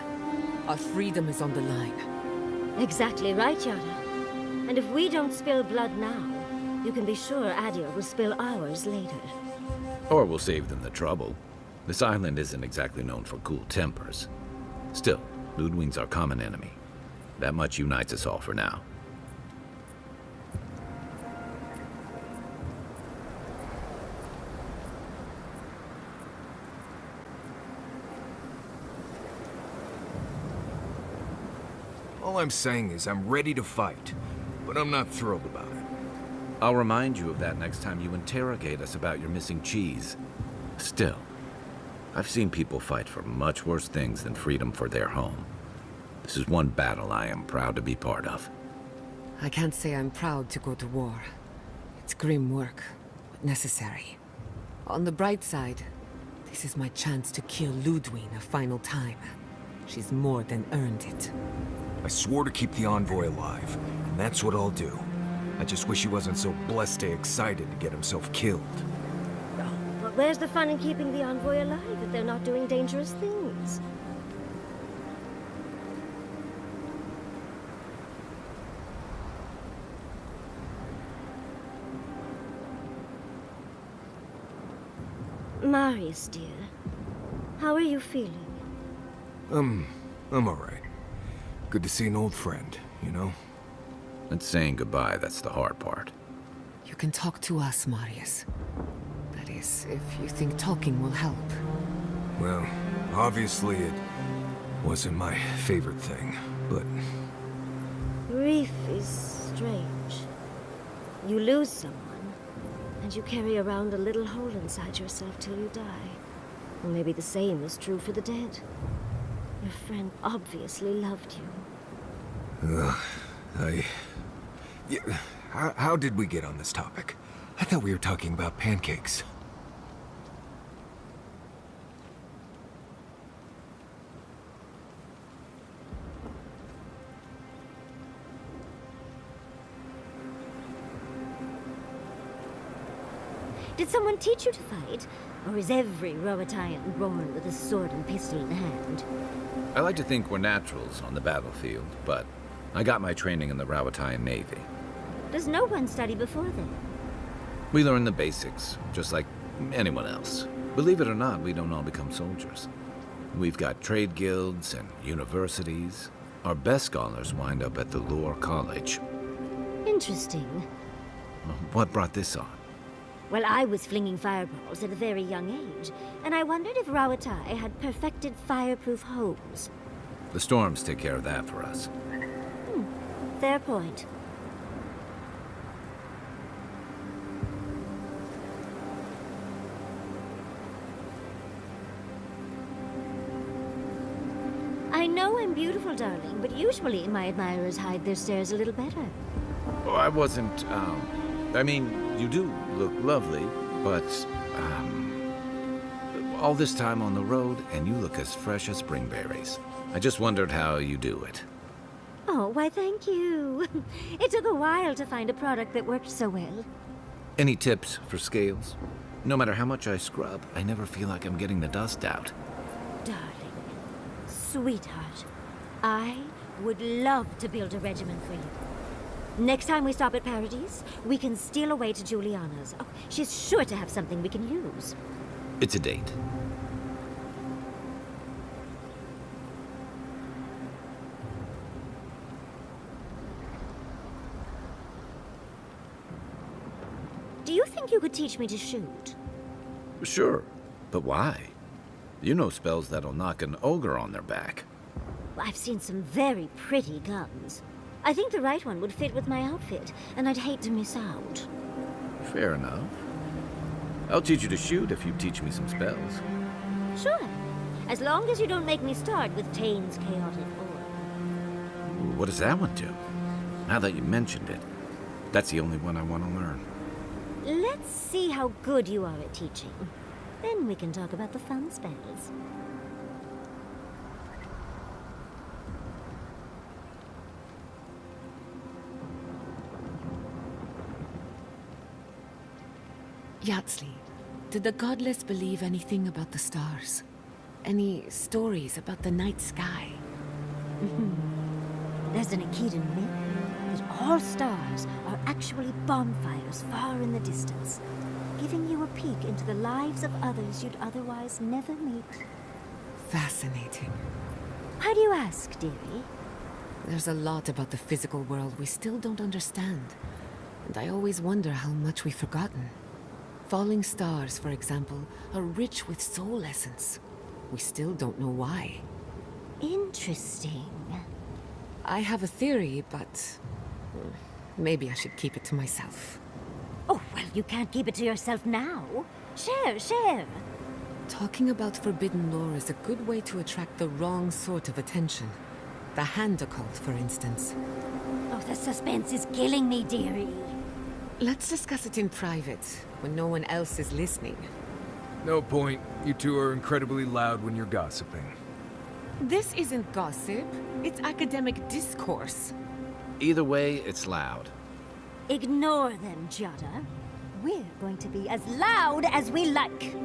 Our freedom is on the line. Exactly right, Yara. And if we don't spill blood now, you can be sure Adir will spill ours later. Or we'll save them the trouble. This island isn't exactly known for cool tempers. Still, Ludwig's our common enemy. That much unites us all for now. All I'm saying is I'm ready to fight, but I'm not thrilled about it. I'll remind you of that next time you interrogate us about your missing cheese. Still, I've seen people fight for much worse things than freedom for their home. This is one battle I am proud to be part of. I can't say I'm proud to go to war. It's grim work, but necessary. On the bright side, this is my chance to kill Ludwig a final time. She's more than earned it. I swore to keep the Envoy alive, and that's what I'll do. I just wish he wasn't so blessed excited to get himself killed. But where's the fun in keeping the Envoy alive if they're not doing dangerous things? Marius, dear, how are you feeling? I'm alright. Good to see an old friend, you know? It's saying goodbye that's the hard part. You can talk to us, Marius. That is, if you think talking will help. Well, obviously it wasn't my favorite thing, but... Grief is strange. You lose someone, and you carry around a little hole inside yourself till you die. Or maybe the same is true for the dead. Your friend obviously loved you. Yeah, how did we get on this topic? I thought we were talking about pancakes. Did someone teach you to fight? Or is every Rowatayan born with a sword and pistol in hand? I like to think we're naturals on the battlefield, but I got my training in the Rowatayan Navy. Does no one study before then? We learn the basics, just like anyone else. Believe it or not, we don't all become soldiers. We've got trade guilds and universities. Our best scholars wind up at the Lore College. Interesting. What brought this on? Well, I was flinging fireballs at a very young age, and I wondered if Rawatai had perfected fireproof homes. The storms take care of that for us. Fair point. I know I'm beautiful, darling, but usually my admirers hide their stares a little better. Oh, I wasn't, I mean, you do look lovely, but, all this time on the road, and you look as fresh as springberries. I just wondered how you do it. Oh, why thank you. It took a while to find a product that worked so well. Any tips for scales? No matter how much I scrub, I never feel like I'm getting the dust out. Darling, sweetheart, I would love to build a regiment for you. Next time we stop at Paradise, we can steal away to Juliana's. Oh, she's sure to have something we can use. It's a date. Do you think you could teach me to shoot? Sure, but why? You know spells that'll knock an ogre on their back. I've seen some very pretty guns. I think the right one would fit with my outfit, and I'd hate to miss out. Fair enough. I'll teach you to shoot if you teach me some spells. Sure. As long as you don't make me start with Tane's chaotic orb. What does that one do? Now that you mentioned it, that's the only one I want to learn. Let's see how good you are at teaching. Then we can talk about the fun spells. Yatsley, did the godless believe anything about the stars? Any stories about the night sky? There's an Akedan myth that all stars are actually bonfires far in the distance, giving you a peek into the lives of others you'd otherwise never meet. Fascinating. Why do you ask, dearie? There's a lot about the physical world we still don't understand, and I always wonder how much we've forgotten. Falling stars, for example, are rich with soul essence. We still don't know why. Interesting. I have a theory, but maybe I should keep it to myself. Oh, well, you can't keep it to yourself now. Share. Talking about forbidden lore is a good way to attract the wrong sort of attention. The hand occult, for instance. Oh, the suspense is killing me, dearie. Let's discuss it in private, when no one else is listening. No point. You two are incredibly loud when you're gossiping. This isn't gossip. It's academic discourse. Either way, it's loud. Ignore them, Jada. We're going to be as loud as we like.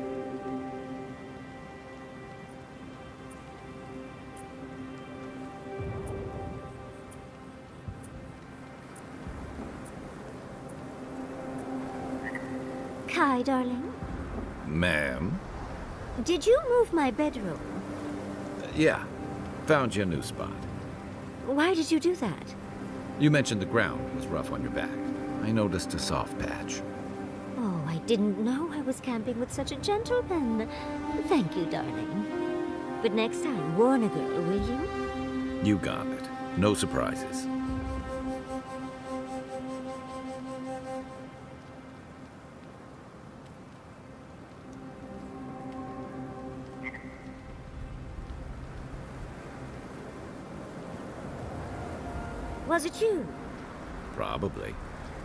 Kai, darling. Ma'am? Did you move my bedroom? Yeah. Found you a new spot. Why did you do that? You mentioned the ground was rough on your back. I noticed a soft patch. Oh, I didn't know I was camping with such a gentleman. Thank you, darling. But next time, warn a girl, will you? You got it. No surprises. Was it you? Probably.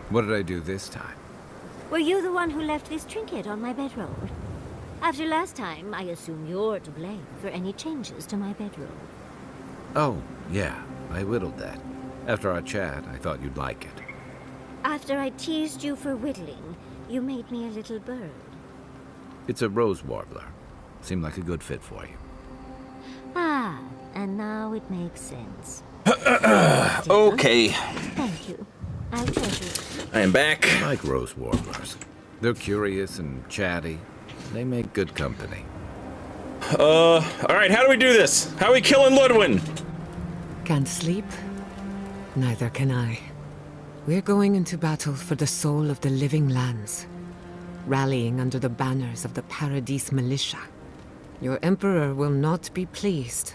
What did I do this time? Were you the one who left this trinket on my bedroll? After last time, I assume you're to blame for any changes to my bedroll. Oh, yeah. I whittled that. After our chat, I thought you'd like it. After I teased you for whittling, You made me a little bird. It's a rose warbler. Seemed like a good fit for you. Ah, and now it makes sense. Okay. Thank you. I'll treasure it. I am back. I like rose warblers. They're curious and chatty. They make good company. Alright, how do we do this? How are we killing Ludwin? Can't sleep? Neither can I. We're going into battle for the soul of the living lands, rallying under the banners of the Paradise Militia. Your Emperor will not be pleased.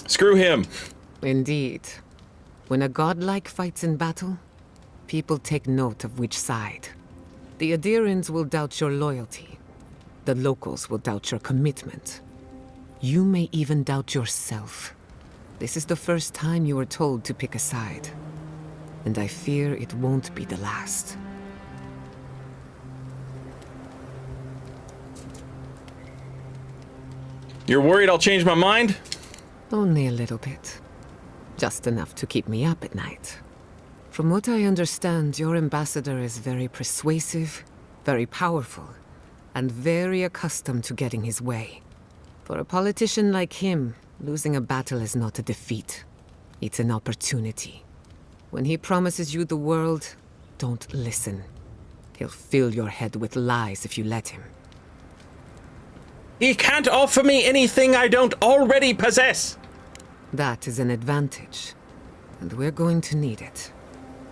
Screw him. Indeed. When a godlike fights in battle, people take note of which side. The Adirans will doubt your loyalty. The locals will doubt your commitment. You may even doubt yourself. This is the first time you were told to pick a side. And I fear it won't be the last. You're worried I'll change my mind? Only a little bit. Just enough to keep me up at night. From what I understand, your ambassador is very persuasive, very powerful, and very accustomed to getting his way. For a politician like him, losing a battle is not a defeat. It's an opportunity. When he promises you the world, don't listen. He'll fill your head with lies if you let him. He can't offer me anything I don't already possess. That is an advantage, and we're going to need it.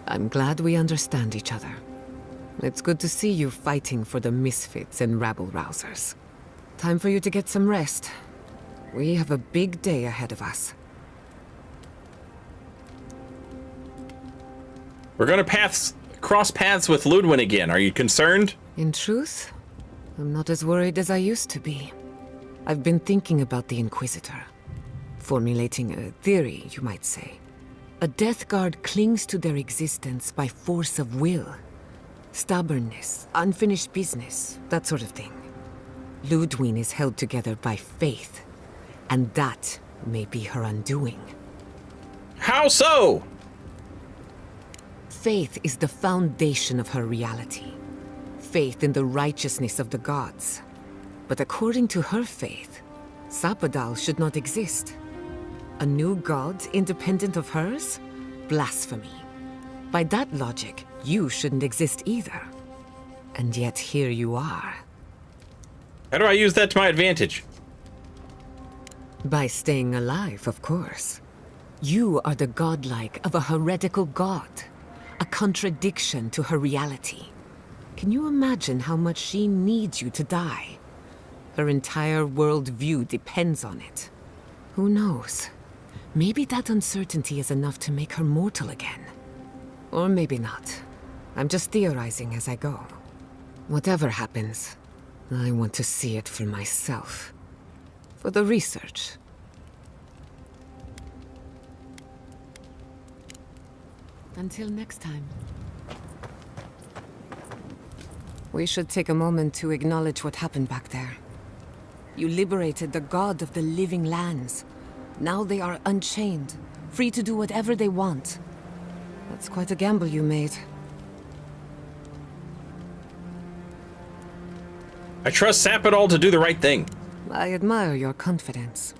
I'm glad we understand each other. It's good to see you fighting for the misfits and rabble-rousers. Time for you to get some rest. We have a big day ahead of us. We're gonna cross paths with Ludwin again. Are you concerned? In truth, I'm not as worried as I used to be. I've been thinking about the Inquisitor. Formulating a theory, you might say. A Death Guard clings to their existence by force of will. Stubbornness, unfinished business, that sort of thing. Ludwin is held together by faith, and that may be her undoing. How so? Faith is the foundation of her reality. Faith in the righteousness of the gods. But according to her faith, Sapadal should not exist. A new god independent of hers? Blasphemy. By that logic, you shouldn't exist either. And yet here you are. How do I use that to my advantage? By staying alive, of course. You are the godlike of a heretical god. A contradiction to her reality. Can you imagine how much she needs you to die? Her entire worldview depends on it. Who knows? Maybe that uncertainty is enough to make her mortal again. Or maybe not. I'm just theorizing as I go. Whatever happens, I want to see it for myself. For the research. Until next time. We should take a moment to acknowledge what happened back there. You liberated the god of the living lands. Now they are unchained, free to do whatever they want. That's quite a gamble you made. I trust Sapadal to do the right thing. I admire your confidence.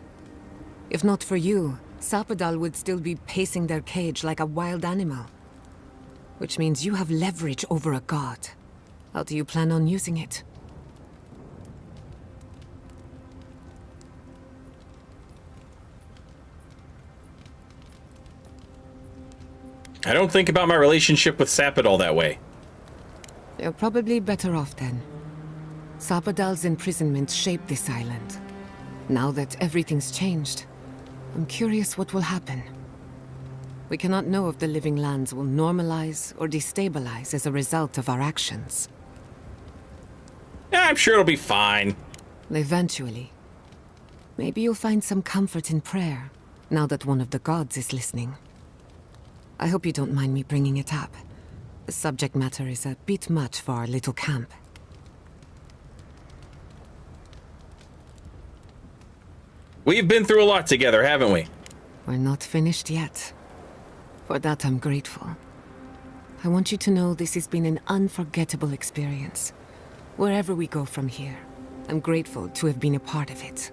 If not for you, Sapadal would still be pacing their cage like a wild animal. Which means you have leverage over a god. How do you plan on using it? I don't think about my relationship with Sapadal that way. You're probably better off then. Sapadal's imprisonment shaped this island. Now that everything's changed, I'm curious what will happen. We cannot know if the living lands will normalize or destabilize as a result of our actions. Yeah, I'm sure it'll be fine. Eventually. Maybe you'll find some comfort in prayer, now that one of the gods is listening. I hope you don't mind me bringing it up. The subject matter is a bit much for our little camp. We've been through a lot together, haven't we? We're not finished yet. For that I'm grateful. I want you to know this has been an unforgettable experience. Wherever we go from here, I'm grateful to have been a part of it.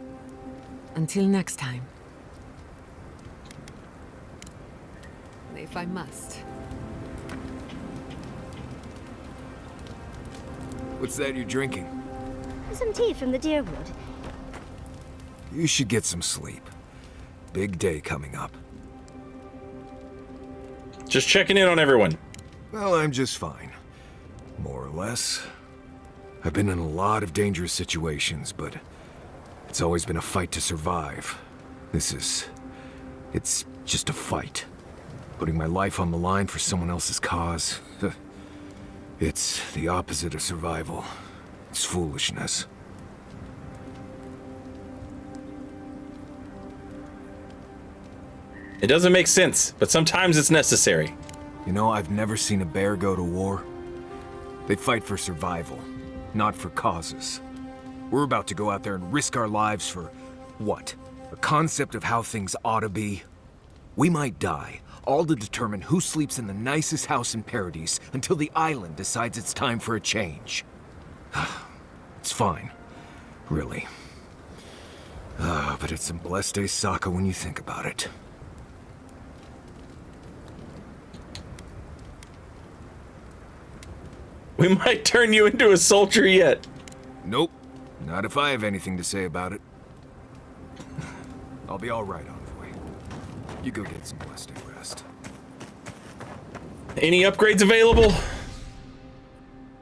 Until next time. If I must. What's that you're drinking? Some tea from the Deerwood. You should get some sleep. Big day coming up. Just checking in on everyone. Well, I'm just fine. More or less. I've been in a lot of dangerous situations, but it's always been a fight to survive. It's just a fight. Putting my life on the line for someone else's cause. It's the opposite of survival. It's foolishness. It doesn't make sense, but sometimes it's necessary. You know, I've never seen a bear go to war. They fight for survival, not for causes. We're about to go out there and risk our lives for what? A concept of how things ought to be? We might die, all to determine who sleeps in the nicest house in Paradise until the island decides it's time for a change. It's fine, really. But it's some blessed day Sokka when you think about it. We might turn you into a soldier yet. Nope. Not if I have anything to say about it. I'll be all right, Envoy. You go get some blessed day rest. Any upgrades available?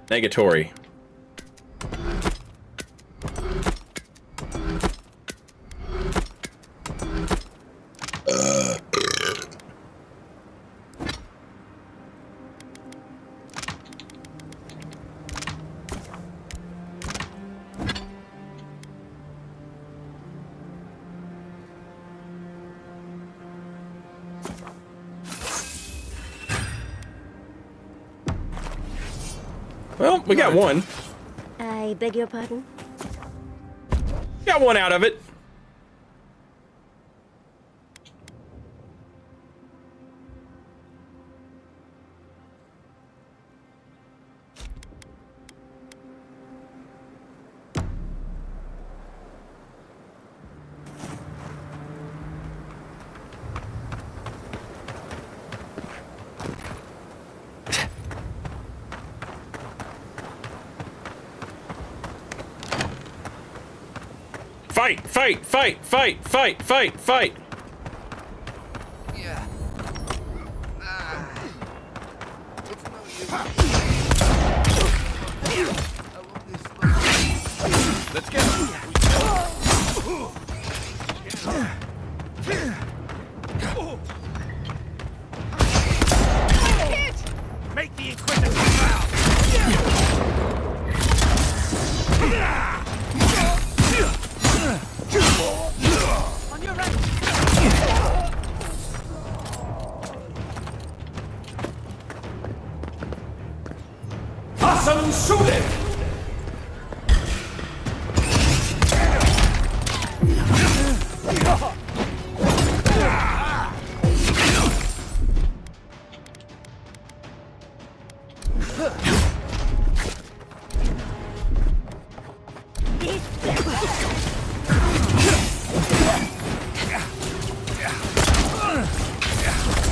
Negatory. Well, we got one. I beg your pardon? Got one out of it. Fight, fight, fight, fight, fight, fight, fight. Yeah. Let's get him. Make the Inquisitor proud. On your right. Awesome shooting!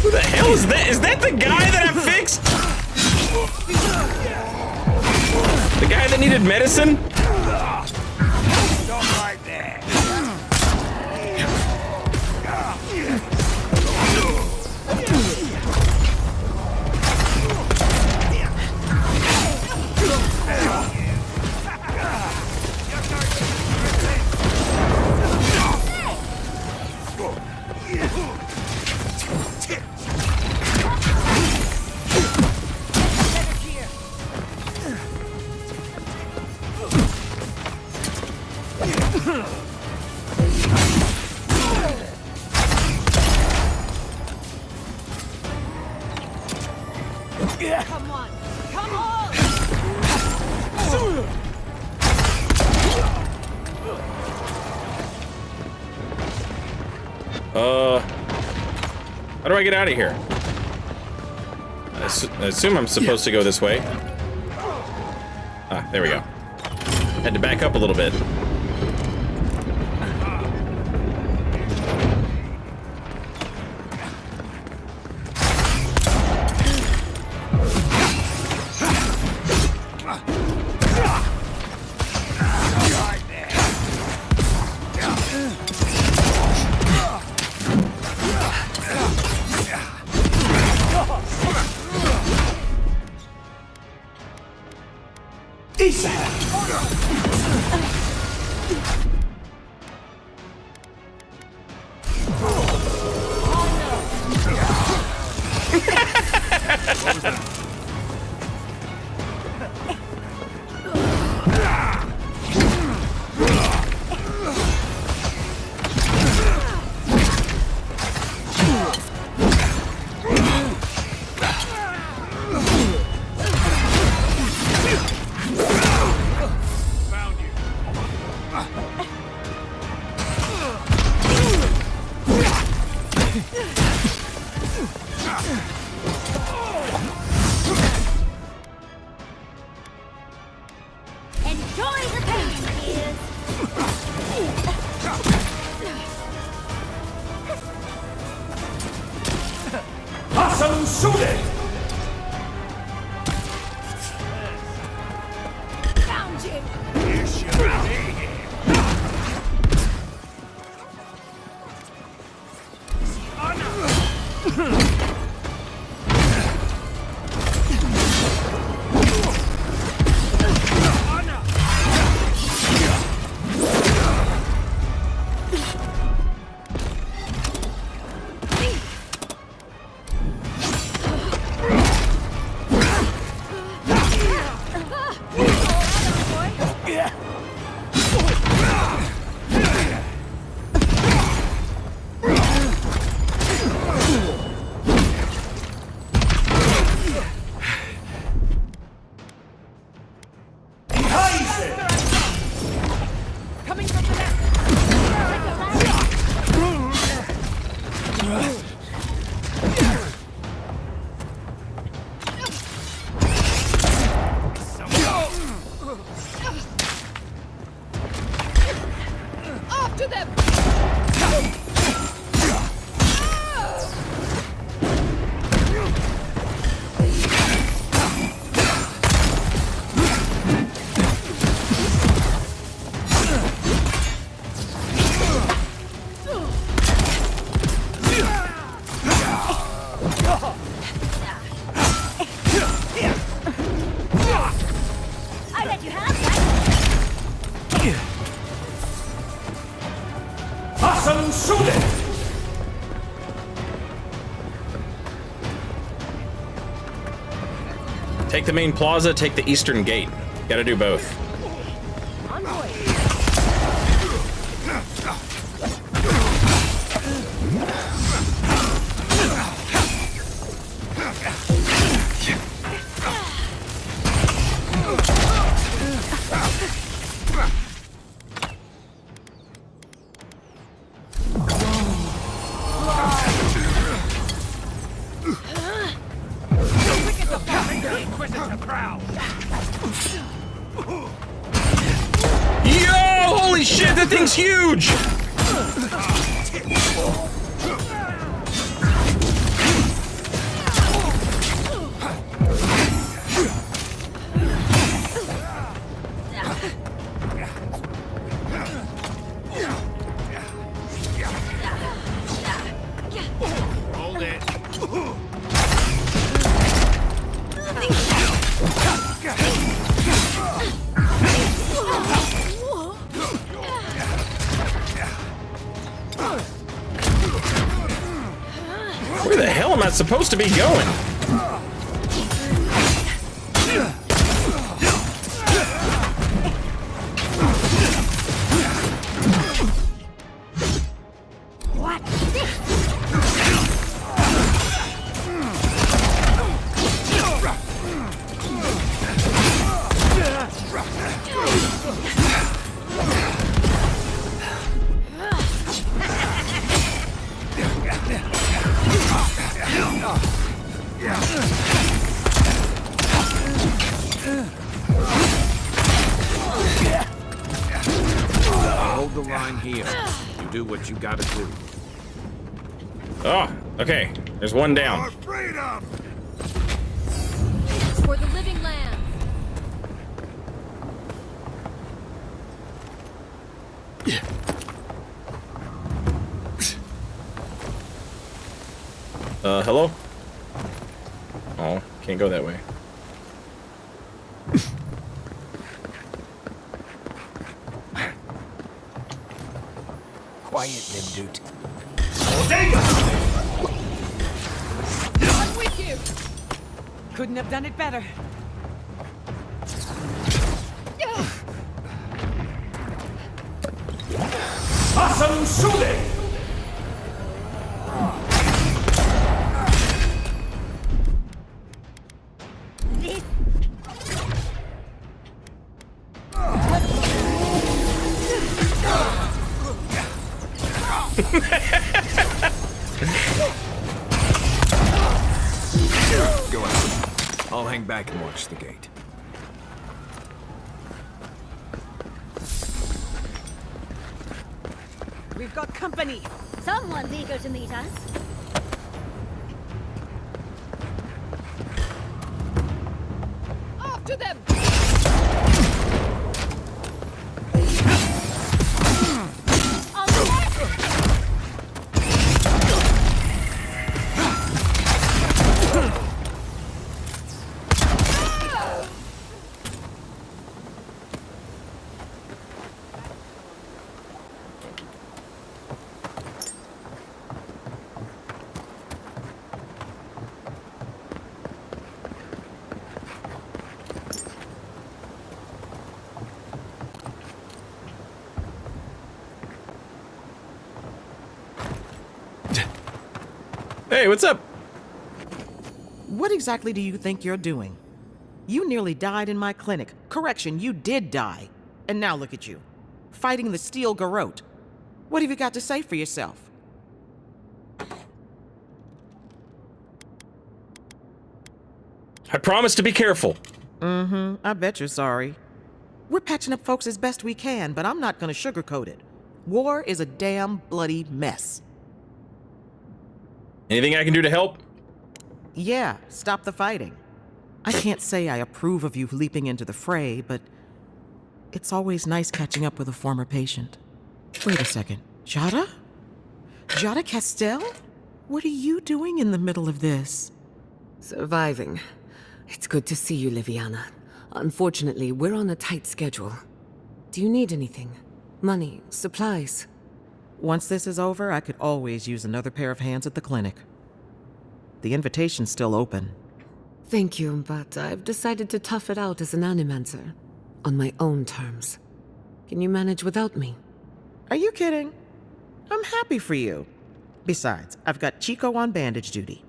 Who the hell is that? Is that the guy that I fixed? The guy that needed medicine? Don't right there. Come on! Come on! How do I get out of here? I assume I'm supposed to go this way. Ah, there we go. Had to back up a little bit. Take the main plaza, take the eastern gate. Gotta do both. Yo, holy shit, that thing's huge! Hold it. Where the hell am I supposed to be going? Yeah. here. You do what you gotta do. Oh, okay. There's one down. Freedom! For the living land. Hello? Oh, can't go that way. Quiet, Limdude. I'm with you! Couldn't have done it better. Awesome shooting! Go out. I'll hang back and watch the gate. We've got company. Someone's eager to meet us. After them! Hey, what's up? What exactly do you think you're doing? You nearly died in my clinic. Correction, you did die. And now look at you, fighting the steel garrote. What have you got to say for yourself? I promise to be careful. I bet you're sorry. We're patching up folks as best we can, but I'm not gonna sugarcoat it. War is a damn bloody mess. Anything I can do to help? Yeah, stop the fighting. I can't say I approve of you leaping into the fray, but it's always nice catching up with a former patient. Wait a second. Jada? Jada Castell? What are you doing in the middle of this? Surviving. It's good to see you, Liviana. Unfortunately, we're on a tight schedule. Do you need anything? Money? Supplies? Once this is over, I could always use another pair of hands at the clinic. The invitation's still open. Thank you, but I've decided to tough it out as an animancer. On my own terms. Can you manage without me? Are you kidding? I'm happy for you. Besides, I've got Chico on bandage duty.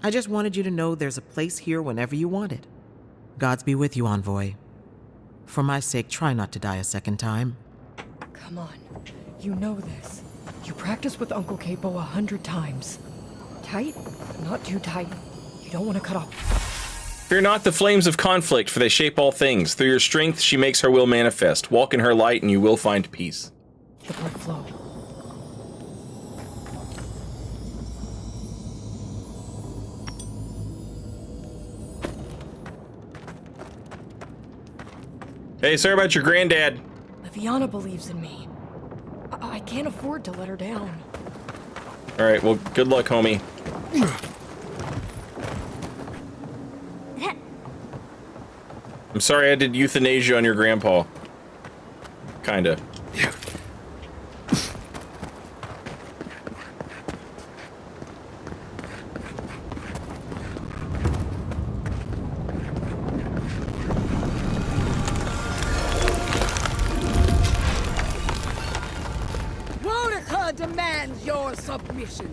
I just wanted you to know there's a place here whenever you want it. Gods be with you, Envoy. For my sake, try not to die a second time. Come on. You know this. You practiced with Uncle Capo 100 times. Tight, but not too tight. You don't want to cut off. Fear not the flames of conflict, for they shape all things. Through your strength, she makes her will manifest. Walk in her light, and you will find peace. The blood flow. Hey, sorry about your granddad. Liviana believes in me. I can't afford to let her down. All right, well, good luck, homie. I'm sorry I did euthanasia on your grandpa. Kinda. Boudica demands your submission.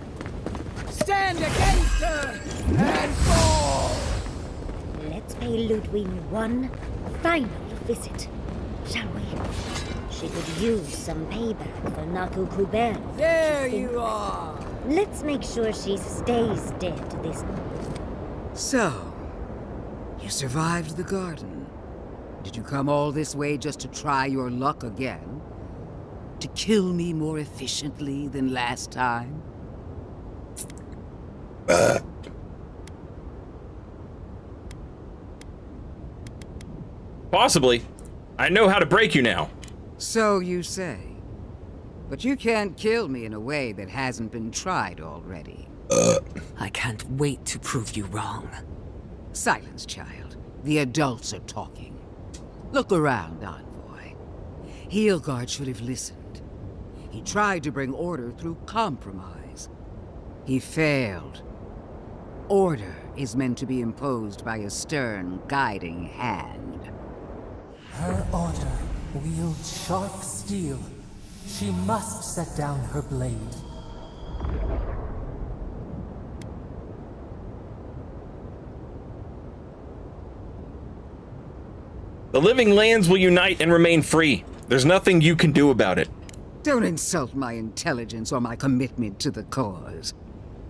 Stand against her and fall! Let's pay Ludwig one final visit, shall we? She could use some payback for Naku Kubel. There you are! Let's make sure she stays dead this month. So, you survived the garden. Did you come all this way just to try your luck again? To kill me more efficiently than last time? Possibly. I know how to break you now. So you say. But you can't kill me in a way that hasn't been tried already. I can't wait to prove you wrong. Silence, child. The adults are talking. Look around, Envoy. Heelguard should have listened. He tried to bring order through compromise. He failed. Order is meant to be imposed by a stern, guiding hand. Her order wields sharp steel. She must set down her blade. The living lands will unite and remain free. There's nothing you can do about it. Don't insult my intelligence or my commitment to the cause.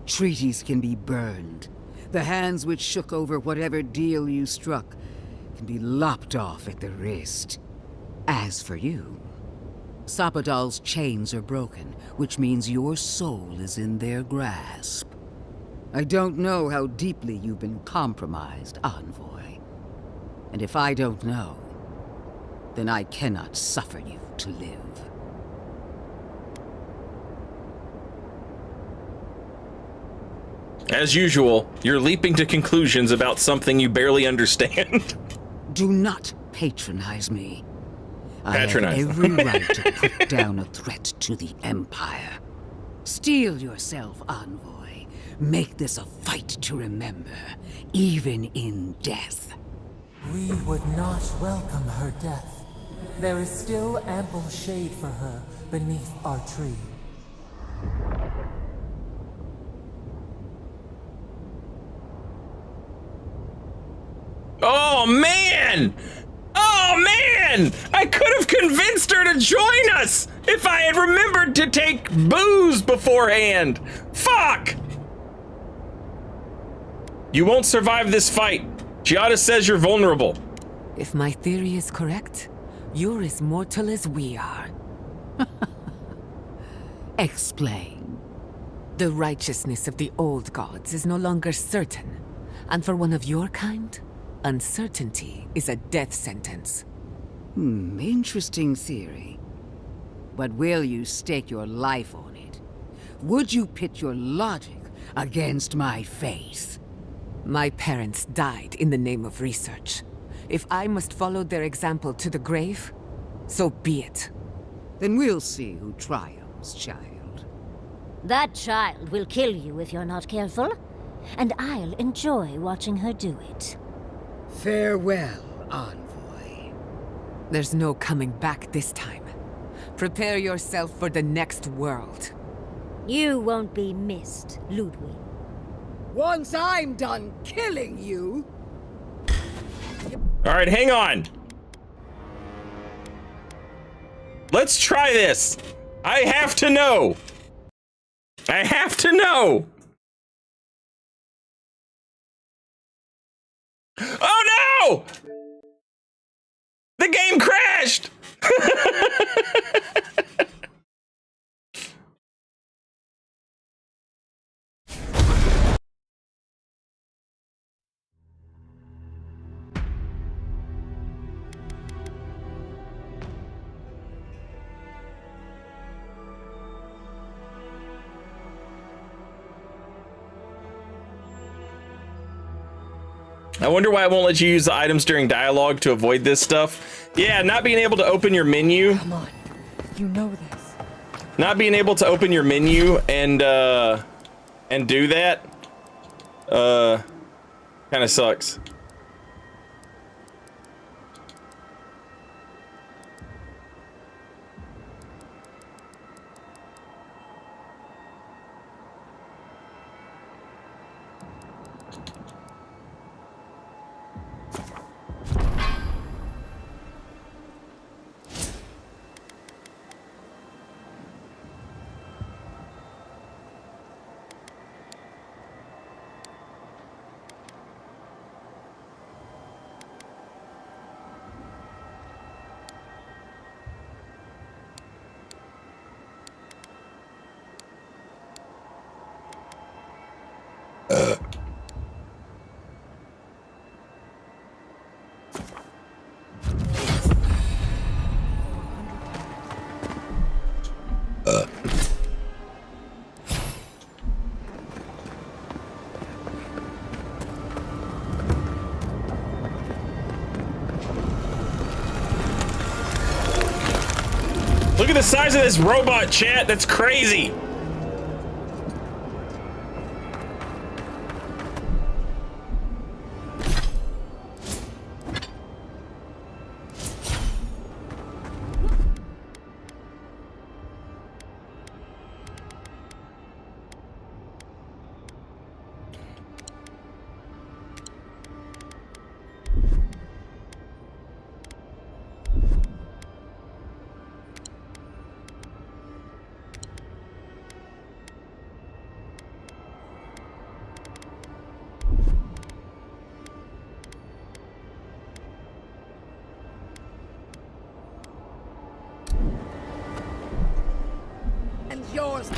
Treaties can be burned. The hands which shook over whatever deal you struck can be lopped off at the wrist. As for you, Sapadal's chains are broken, which means your soul is in their grasp. I don't know how deeply you've been compromised, Envoy. And if I don't know, then I cannot suffer you to live. As usual, you're leaping to conclusions about something you barely understand. Do not patronize me. Patronize. I have every right to put down a threat to the Empire. Steel yourself, Envoy. Make this a fight to remember, even in death. We would not welcome her death. There is still ample shade for her beneath our tree. Oh, man! Oh, man! I could have convinced her to join us if I had remembered to take booze beforehand. Fuck! You won't survive this fight. Giada says you're vulnerable. If my theory is correct, you're as mortal as we are. Explain. The righteousness of the old gods is no longer certain, and for one of your kind, uncertainty is a death sentence. Interesting theory. But will you stake your life on it? Would you pit your logic against my faith? My parents died in the name of research. If I must follow their example to the grave, so be it. Then we'll see who triumphs, child. That child will kill you if you're not careful, and I'll enjoy watching her do it. Farewell, Envoy. There's no coming back this time. Prepare yourself for the next world. You won't be missed, Ludwig. Once I'm done killing you... All right, hang on. Let's try this. I have to know. I have to know. Oh no! The game crashed! I wonder why it won't let you use the items during dialogue to avoid this stuff. Yeah, not being able to open your menu. Come on, you know this. Not being able to open your menu and do that, kind of sucks. Look at the size of this robot, chat. That's crazy. And yours.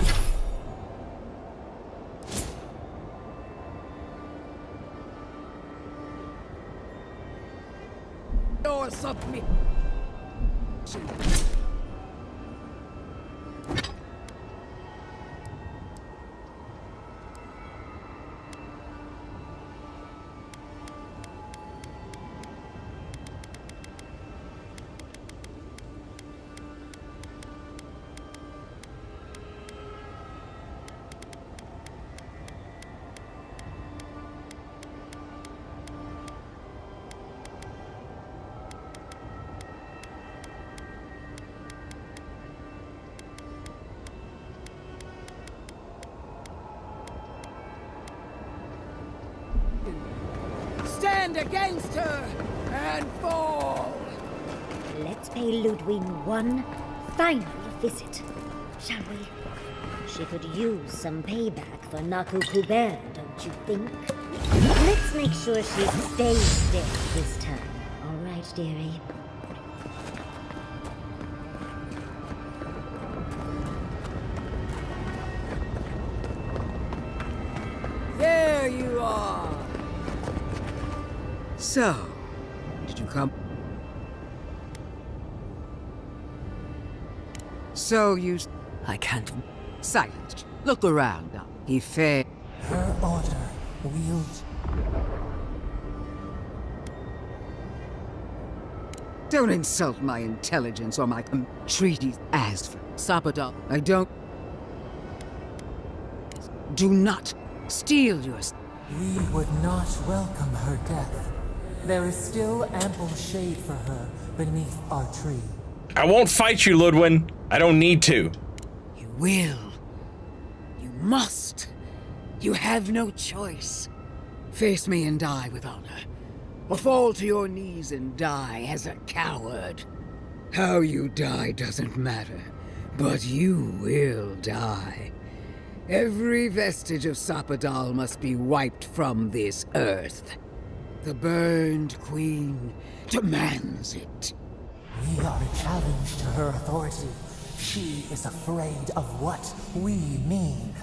Yours of me. Stand against her and fall! Let's pay Ludwig one final visit, shall we? She could use some payback for Nakukubel, don't you think? Let's make sure she stays dead this time, all right, dearie? There you are! So, did you come? So you... I can't... Silence. Look around now. He failed. Her order wields... Don't insult my intelligence or my treaties. As for Sabadal, I don't... Do not steal yours. We would not welcome her death. There is still ample shade for her beneath our tree. I won't fight you, Ludwig. I don't need to. You will. You must. You have no choice. Face me and die with honor. Or fall to your knees and die as a coward. How you die doesn't matter. But you will die. Every vestige of Sapadal must be wiped from this earth. The Burned Queen demands it. We are a challenge to her authority. She is afraid of what we mean.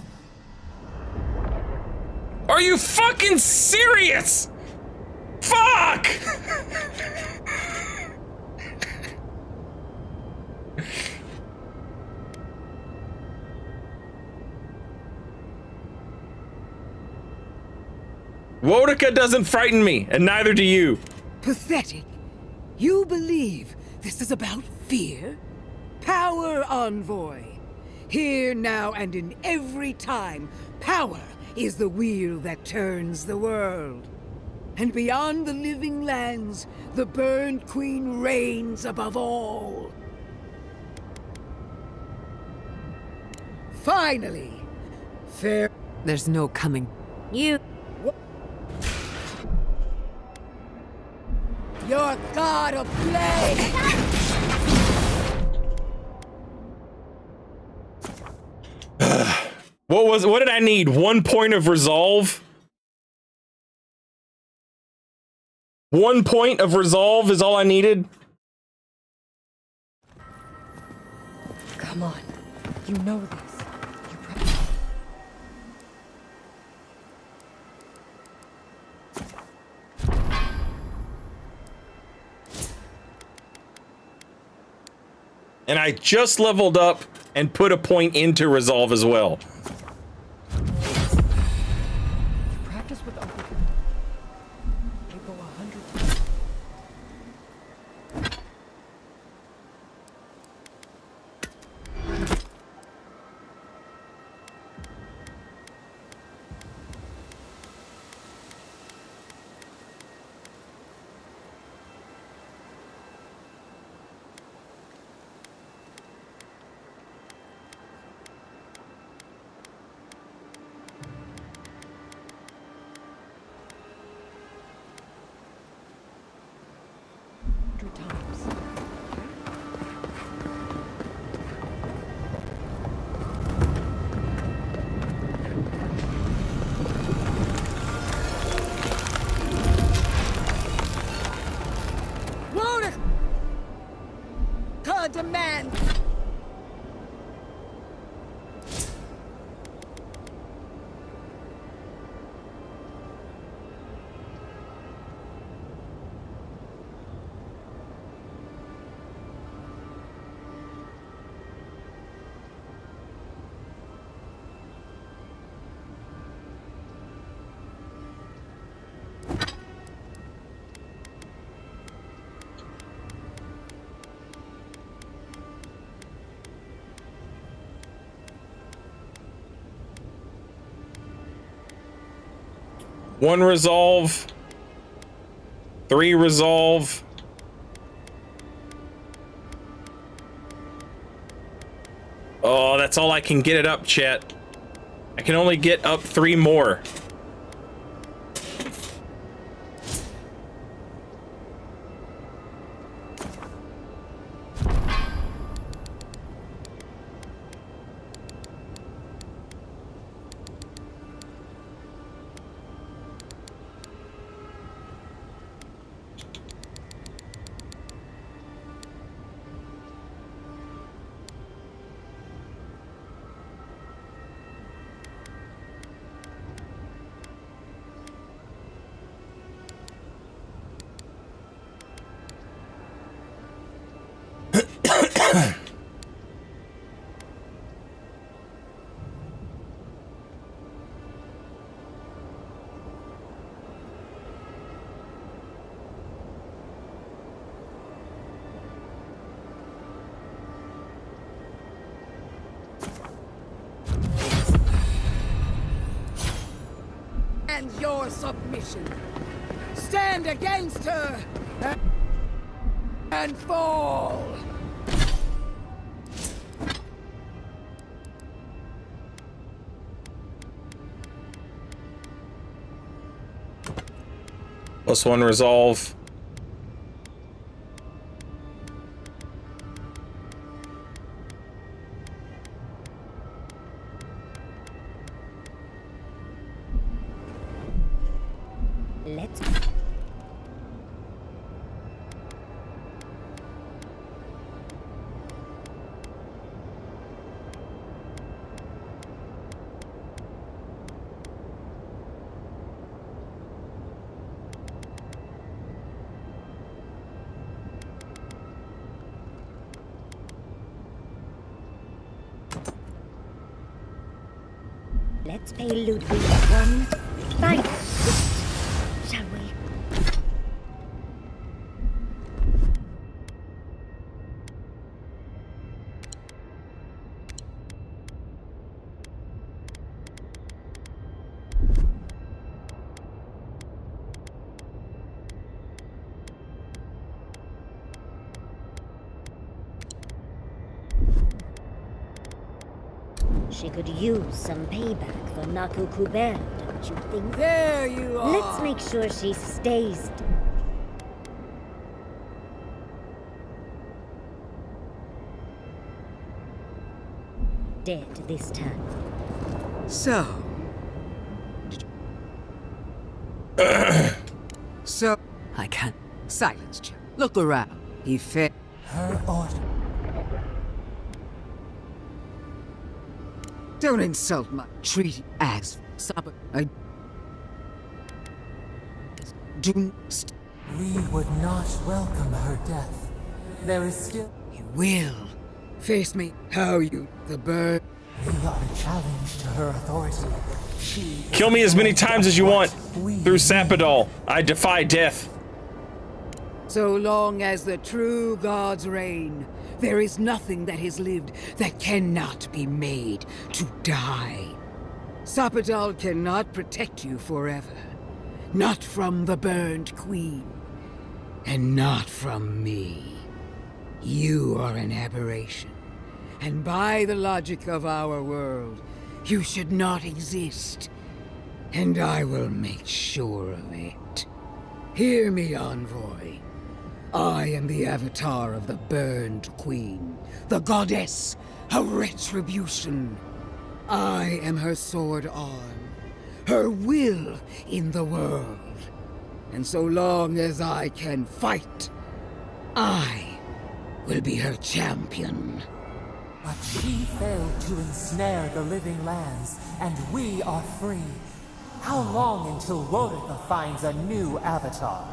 Are you fucking serious? Fuck! Wodika doesn't frighten me, and neither do you. Pathetic. You believe this is about fear? Power, Envoy. Here, now, and in every time, power is the wheel that turns the world. And beyond the living lands, the Burned Queen reigns above all. Finally, fair... There's no coming. You... Your god of play! What did I need? 1 point of resolve? 1 point of resolve is all I needed? Come on. You know this. And I just leveled up and put a point into resolve as well. You practice with Uncle. They go 100 times. demand. One resolve. 3 resolve. Oh, that's all I can get it up, chat. I can only get up 3 more. And your submission. Stand against her and fall. +1 resolve. Let's... Let's pay Ludwig one final visit, shall we? She could use some payback for Naku Kubel, don't you think? There you are! Let's make sure she stays... dead this time. So... so... I can't... Silence, Chip. Look around. He fed... Her order. Don't insult my treaty as Saba. I... do... We would not welcome her death. There is still... You will. Face me, how you, the bird. We are a challenge to her authority. She... Kill me as many times as you want. Through Sappadal, I defy death. So long as the true gods reign, there is nothing that has lived that cannot be made to die. Sappadal cannot protect you forever. Not from the burned queen. And not from me. You are an aberration. And by the logic of our world, you should not exist. And I will make sure of it. Hear me, envoy. I am the avatar of the burned queen, the goddess of retribution. I am her sword arm, her will in the world. And so long as I can fight, I will be her champion. But she failed to ensnare the living lands, and we are free. How long until Wodika finds a new avatar?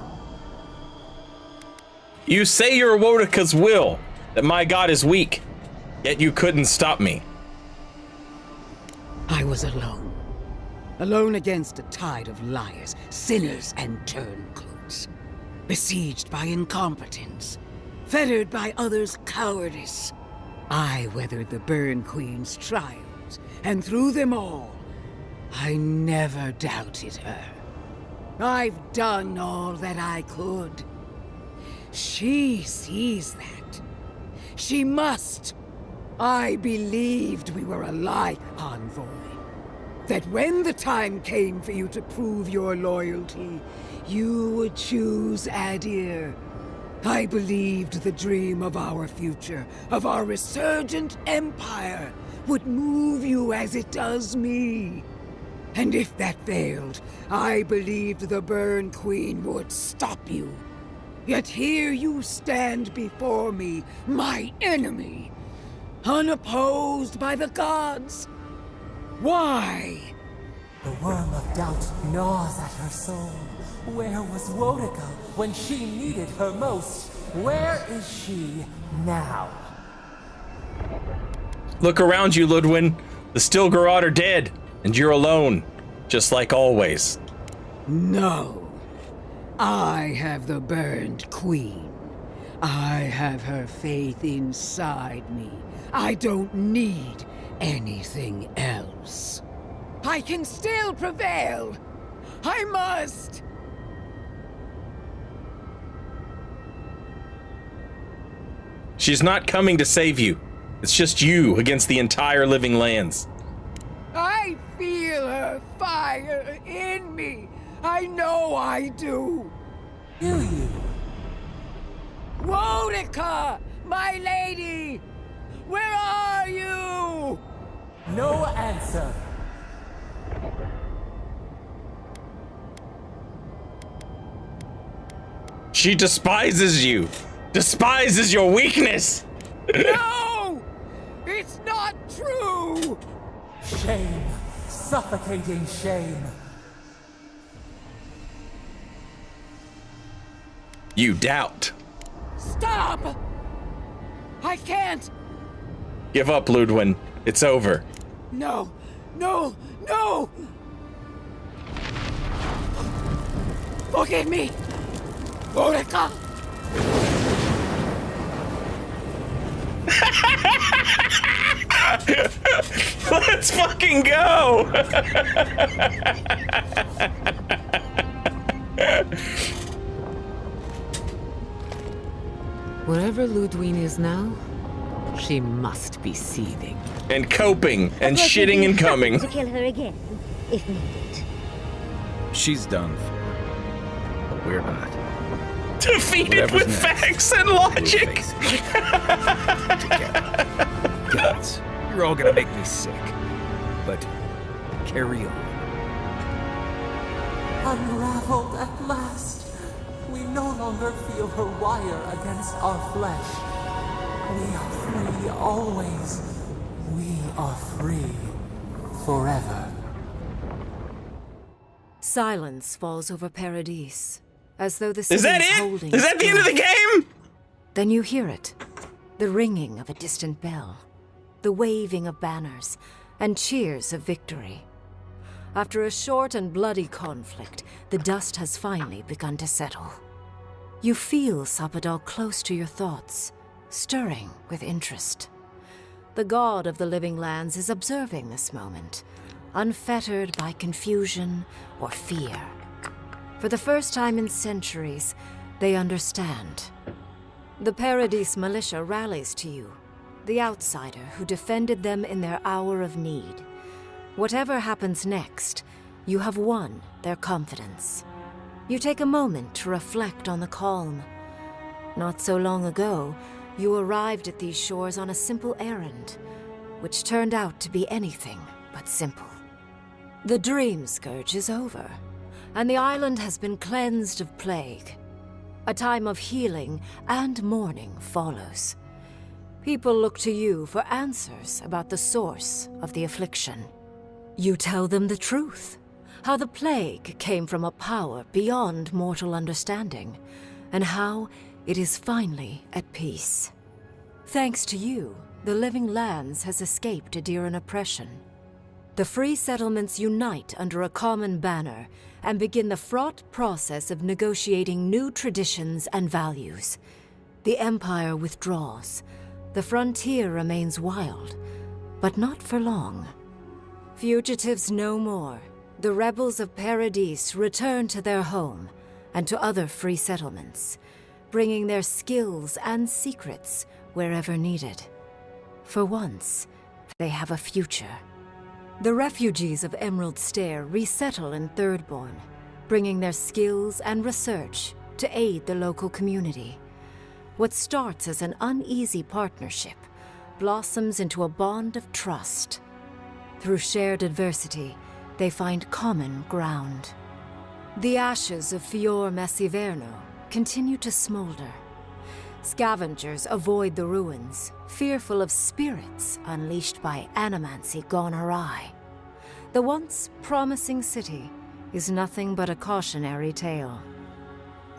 You say you're Wodika's will, that my god is weak, yet you couldn't stop me. I was alone. Alone against a tide of liars, sinners, and turncoats. Besieged by incompetence. Fettered by others' cowardice. I weathered the Burn Queen's trials, and through them all, I never doubted her. I've done all that I could. She sees that. She must. I believed we were alike, Envoy. That when the time came for you to prove your loyalty, you would choose Adir. I believed the dream of our future, of our resurgent empire, would move you as it does me. And if that failed, I believed the Burn Queen would stop you. Yet here you stand before me, my enemy, unopposed by the gods. Why? The worm of doubt gnaws at her soul. Where was Wodika when she needed her most? Where is she now? Look around you, Ludwin. The Stilgarrod are dead, and you're alone, just like always. No. I have the Burned Queen. I have her faith inside me. I don't need anything else. I can still prevail. I must. She's not coming to save you. It's just you against the entire living lands. I feel her fire in me. I know I do. Do you? Wodika, my lady! Where are you? No answer. She despises you. Despises your weakness. No! It's not true! Shame. Suffocating shame. You doubt. Stop! I can't! Give up, Ludwin. It's over. No! No! No! Forgive me! Wodika! Let's fucking go! Wherever Ludwin is now, she must be seething. And coping, and shitting and coming. To kill her again, if needed. She's done for. But we're not. Defeated with facts and logic. Gods, you're all gonna make me sick. But carry on. Unraveled at last. We no longer feel her wire against our flesh. We are free always. We are free forever. Silence falls over Paradise, as though the Is city that is it? holding Is that the end of the game? Then you hear it. The ringing of a distant bell. The waving of banners. And cheers of victory. After a short and bloody conflict, the dust has finally begun to settle. You feel Sapadal close to your thoughts, stirring with interest. The god of the living lands is observing this moment, unfettered by confusion or fear. For the first time in centuries, they understand. The Paradise militia rallies to you, the outsider who defended them in their hour of need. Whatever happens next, you have won their confidence. You take a moment to reflect on the calm. Not so long ago, you arrived at these shores on a simple errand, which turned out to be anything but simple. The Dream Scourge is over, and the island has been cleansed of plague. A time of healing and mourning follows. People look to you for answers about the source of the affliction. You tell them the truth, how the plague came from a power beyond mortal understanding, and how it is finally at peace. Thanks to you, the Living Lands has escaped Adiran oppression. The free settlements unite under a common banner and begin the fraught process of negotiating new traditions and values. The Empire withdraws. The frontier remains wild, but not for long. Fugitives no more. The rebels of Paradis return to their home and to other free settlements, bringing their skills and secrets wherever needed. For once, they have a future. The refugees of Emerald Stair resettle in Thirdborn, bringing their skills and research to aid the local community. What starts as an uneasy partnership blossoms into a bond of trust. Through shared adversity, they find common ground. The ashes of Fior Messiverno continue to smolder. Scavengers avoid the ruins, fearful of spirits unleashed by animancy gone awry. The once promising city is nothing but a cautionary tale.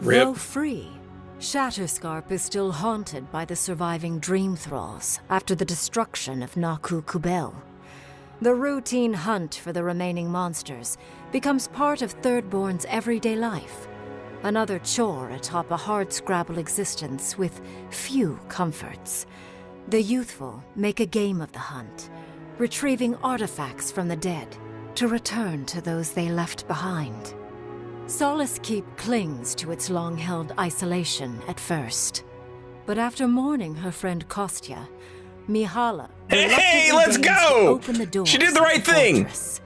Rip. Though free, Shatterscarp is still haunted by the surviving dream thralls after the destruction of Naku Kubel. The routine hunt for the remaining monsters becomes part of Thirdborn's everyday life, another chore atop a hardscrabble existence with few comforts. The youthful make a game of the hunt, retrieving artifacts from the dead to return to those they left behind. Solace Keep clings to its long-held isolation at first, but after mourning her friend Kostya, Mihala Hey, let's go! open the doors She did the right of the thing! fortress.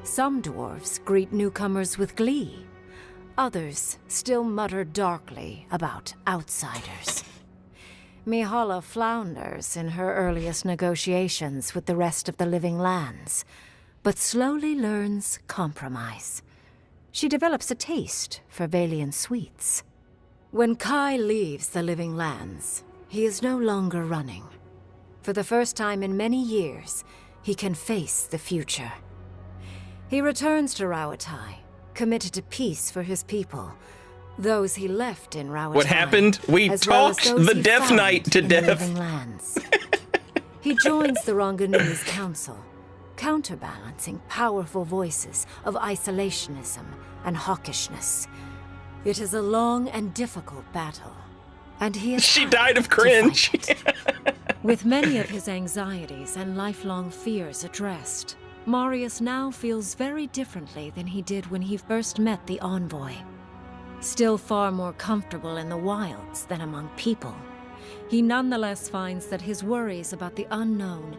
Some dwarves greet newcomers with glee. Others still mutter darkly about outsiders. Mihala flounders in her earliest negotiations with the rest of the Living Lands, but slowly learns compromise. She develops a taste for Valian sweets. When Kai leaves the Living Lands, he is no longer running. For the first time in many years, he can face the future. He returns to Rawatai, committed to peace for his people, those he left in Rawatai. What happened? We as well as talked those the he Death found Knight to in the death. Living Lands. He joins the Ronganese Council, counterbalancing powerful voices of isolationism and hawkishness. It is a long and difficult battle, and he is She died of cringe. with many of his anxieties and lifelong fears addressed, Marius now feels very differently than he did when he first met the envoy. Still far more comfortable in the wilds than among people, he nonetheless finds that his worries about the unknown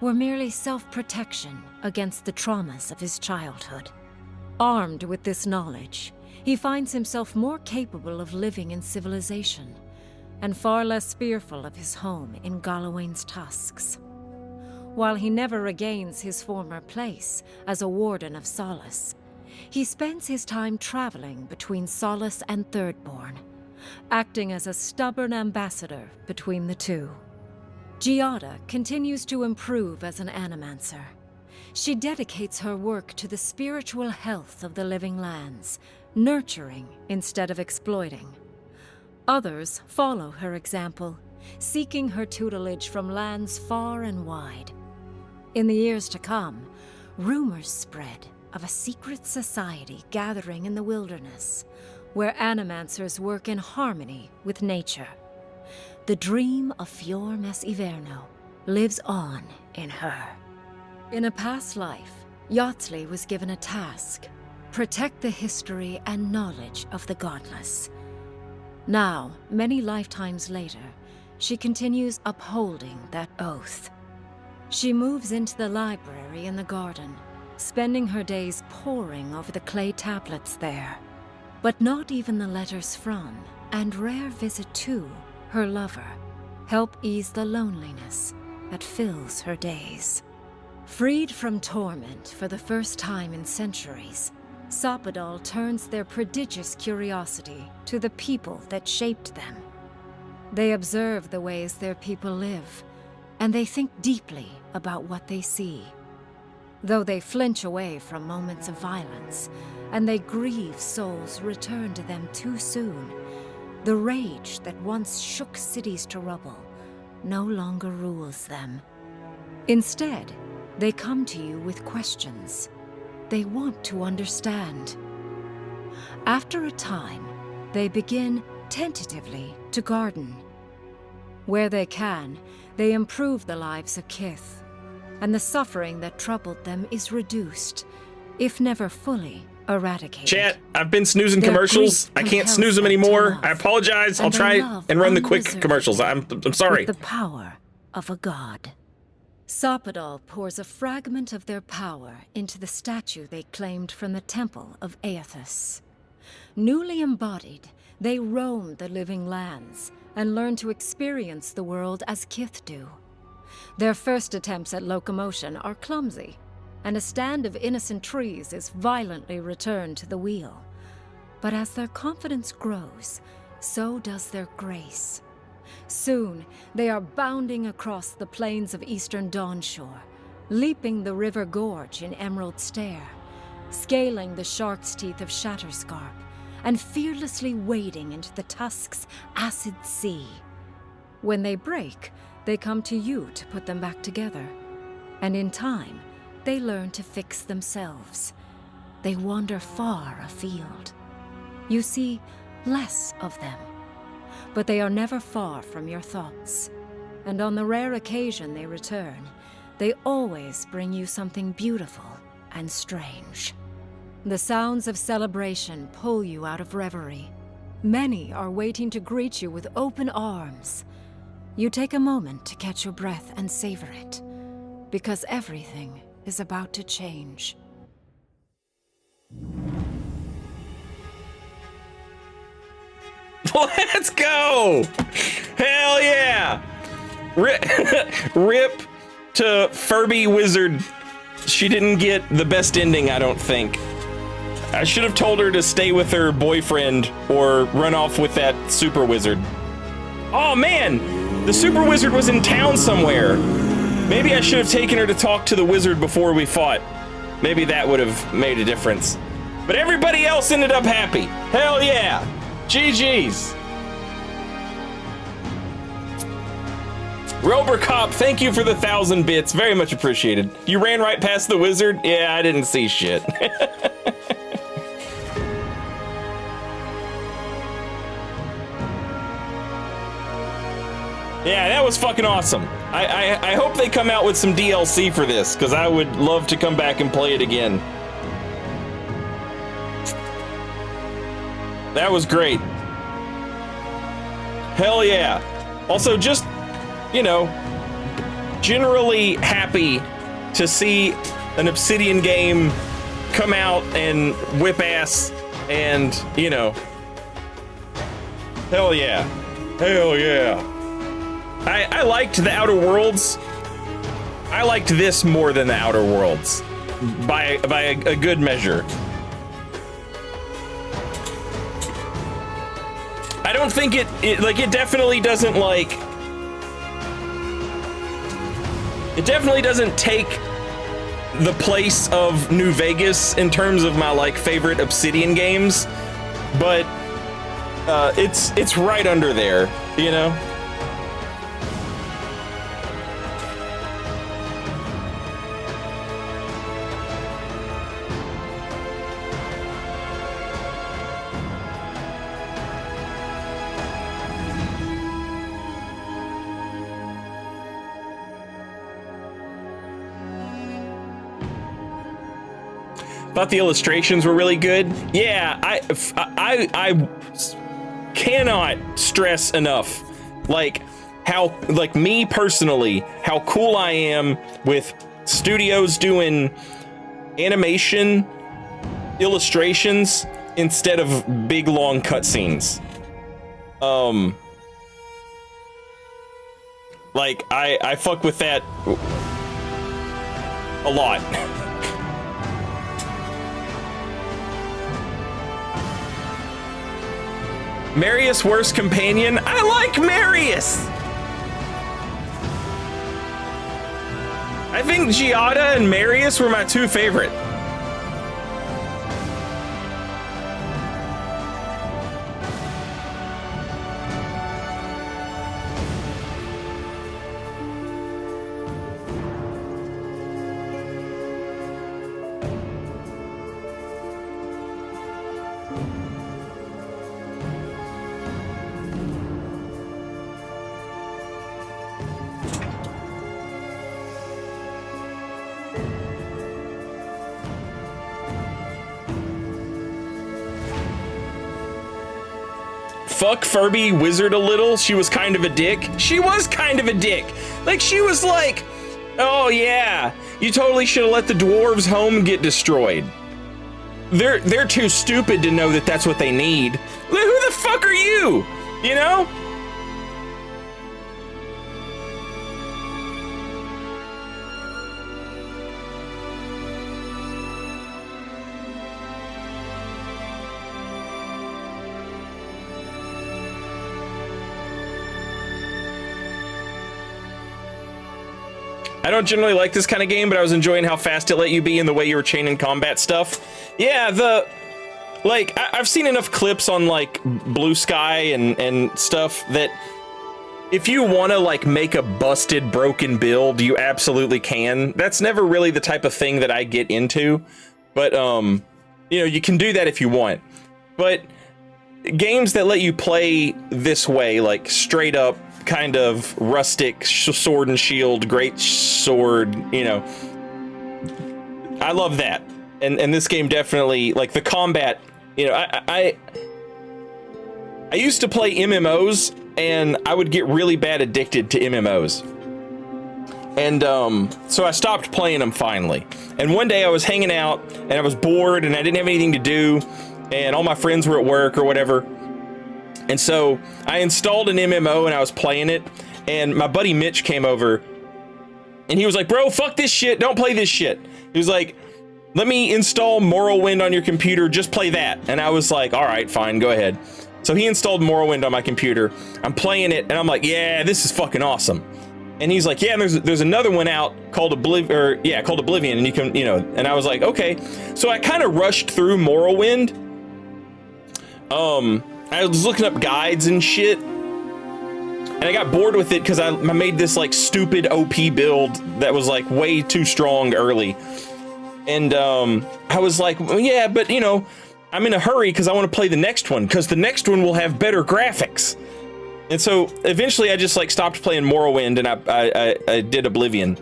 were merely self-protection against the traumas of his childhood. Armed with this knowledge, he finds himself more capable of living in civilization, and far less fearful of his home in Galawain's tusks. While he never regains his former place as a warden of Solace, he spends his time traveling between Solace and Thirdborn, acting as a stubborn ambassador between the two. Giada continues to improve as an animancer. She dedicates her work to the spiritual health of the Living Lands, nurturing instead of exploiting. Others follow her example, seeking her tutelage from lands far and wide. In the years to come, rumors spread of a secret society gathering in the wilderness, where animancers work in harmony with nature. The dream of Fior Messiverno lives on in her. In a past life, Yatsley was given a task: protect the history and knowledge of the godless. Now, many lifetimes later, she continues upholding that oath. She moves into the library in the garden, spending her days poring over the clay tablets there. But not even the letters from, and rare visit to, her lover help ease the loneliness that fills her days. Freed from torment for the first time in centuries, Sopadal turns their prodigious curiosity to the people that shaped them. They observe the ways their people live, and they think deeply about what they see. Though they flinch away from moments of violence, and they grieve souls returned to them too soon, the rage that once shook cities to rubble no longer rules them. Instead, they come to you with questions. They want to understand. After a time, they begin tentatively to garden. Where they can, they improve the lives of Kith, and the suffering that troubled them is reduced, if never fully eradicated. Chat, I've been snoozing commercials. I can't snooze them anymore. I apologize. I'll try and run the quick commercials. I'm sorry. With the power of a god. Sopadal pours a fragment of their power into the statue they claimed from the temple of Aethys. Newly embodied, they roam the living lands and learn to experience the world as Kith do. Their first attempts at locomotion are clumsy, and a stand of innocent trees is violently returned to the wheel. But as their confidence grows, so does their grace. Soon, they are bounding across the plains of eastern Dawnshore, leaping the river gorge in Emerald Stair, scaling the shark's teeth of Shatterscarp, and fearlessly wading into the Tusk's acid sea. When they break, they come to you to put them back together. And in time, they learn to fix themselves. They wander far afield. You see less of them, but they are never far from your thoughts. And on the rare occasion they return, they always bring you something beautiful and strange. The sounds of celebration pull you out of reverie. Many are waiting to greet you with open arms. You take a moment to catch your breath and savor it, because everything is about to change. Let's go! Hell yeah! Rip to Furby Wizard. She didn't get the best ending, I don't think. I should have told her to stay with her boyfriend or run off with that super wizard. Oh man, the super wizard was in town somewhere. Maybe I should have taken her to talk to the wizard before we fought. Maybe that would have made a difference. But everybody else ended up happy. Hell yeah. GG's. Robercop, thank you for the 1,000 bits. Very much appreciated. You ran right past the wizard? Yeah, I didn't see shit. Yeah, that was fucking awesome. I hope they come out with some DLC for this, because I would love to come back and play it again. That was great. Hell yeah. Also, just, you know, generally happy to see an Obsidian game come out and whip ass and, you know. Hell yeah. Hell yeah. I liked the Outer Worlds. I liked this more than the Outer Worlds by a good measure. I don't think it definitely doesn't it definitely doesn't take the place of New Vegas in terms of my favorite Obsidian games, but it's right under there, you know. Thought the illustrations were really good. Yeah, I cannot stress enough, how, me personally, how cool I am with studios doing animation illustrations instead of big long cutscenes. I fuck with that a lot. Marius worst companion? I like Marius! I think Giada and Marius were my two favorite. Fuck Furby Wizard a little. She was kind of a dick. She was kind of a dick. Like, she was like, oh yeah, you totally should have let the dwarves' home get destroyed. They're too stupid to know that that's what they need. Who the fuck are you? You know? I don't generally like this kind of game, but I was enjoying how fast it let you be and the way you were chaining combat stuff. Yeah, I've seen enough clips on like Blue Sky and stuff that if you want to like make a busted, broken build, you absolutely can. That's never really the type of thing that I get into, but you know, you can do that if you want. But games that let you play this way, like straight up kind of rustic sword and shield, great sword, you know, I love that. And this game definitely, like the combat, you know, I used to play MMOs and I would get really bad addicted to MMOs. And so I stopped playing them finally. And one day I was hanging out and I was bored and I didn't have anything to do and all my friends were at work or whatever. And so I installed an MMO and I was playing it, and my buddy Mitch came over and he was like, bro, fuck this shit. Don't play this shit. He was like, let me install Morrowind on your computer. Just play that. And I was like, all right, fine, go ahead. So he installed Morrowind on my computer. I'm playing it and I'm like, yeah, this is fucking awesome. And he's like, yeah, there's another one out called Oblivion, and you can, you know, and I was like, okay. So I kind of rushed through Morrowind. I was looking up guides and shit, and I got bored with it because I made this like stupid OP build that was like way too strong early. And I was like, well, yeah, but you know, I'm in a hurry because I want to play the next one because the next one will have better graphics. And so eventually I just like stopped playing Morrowind and I did Oblivion.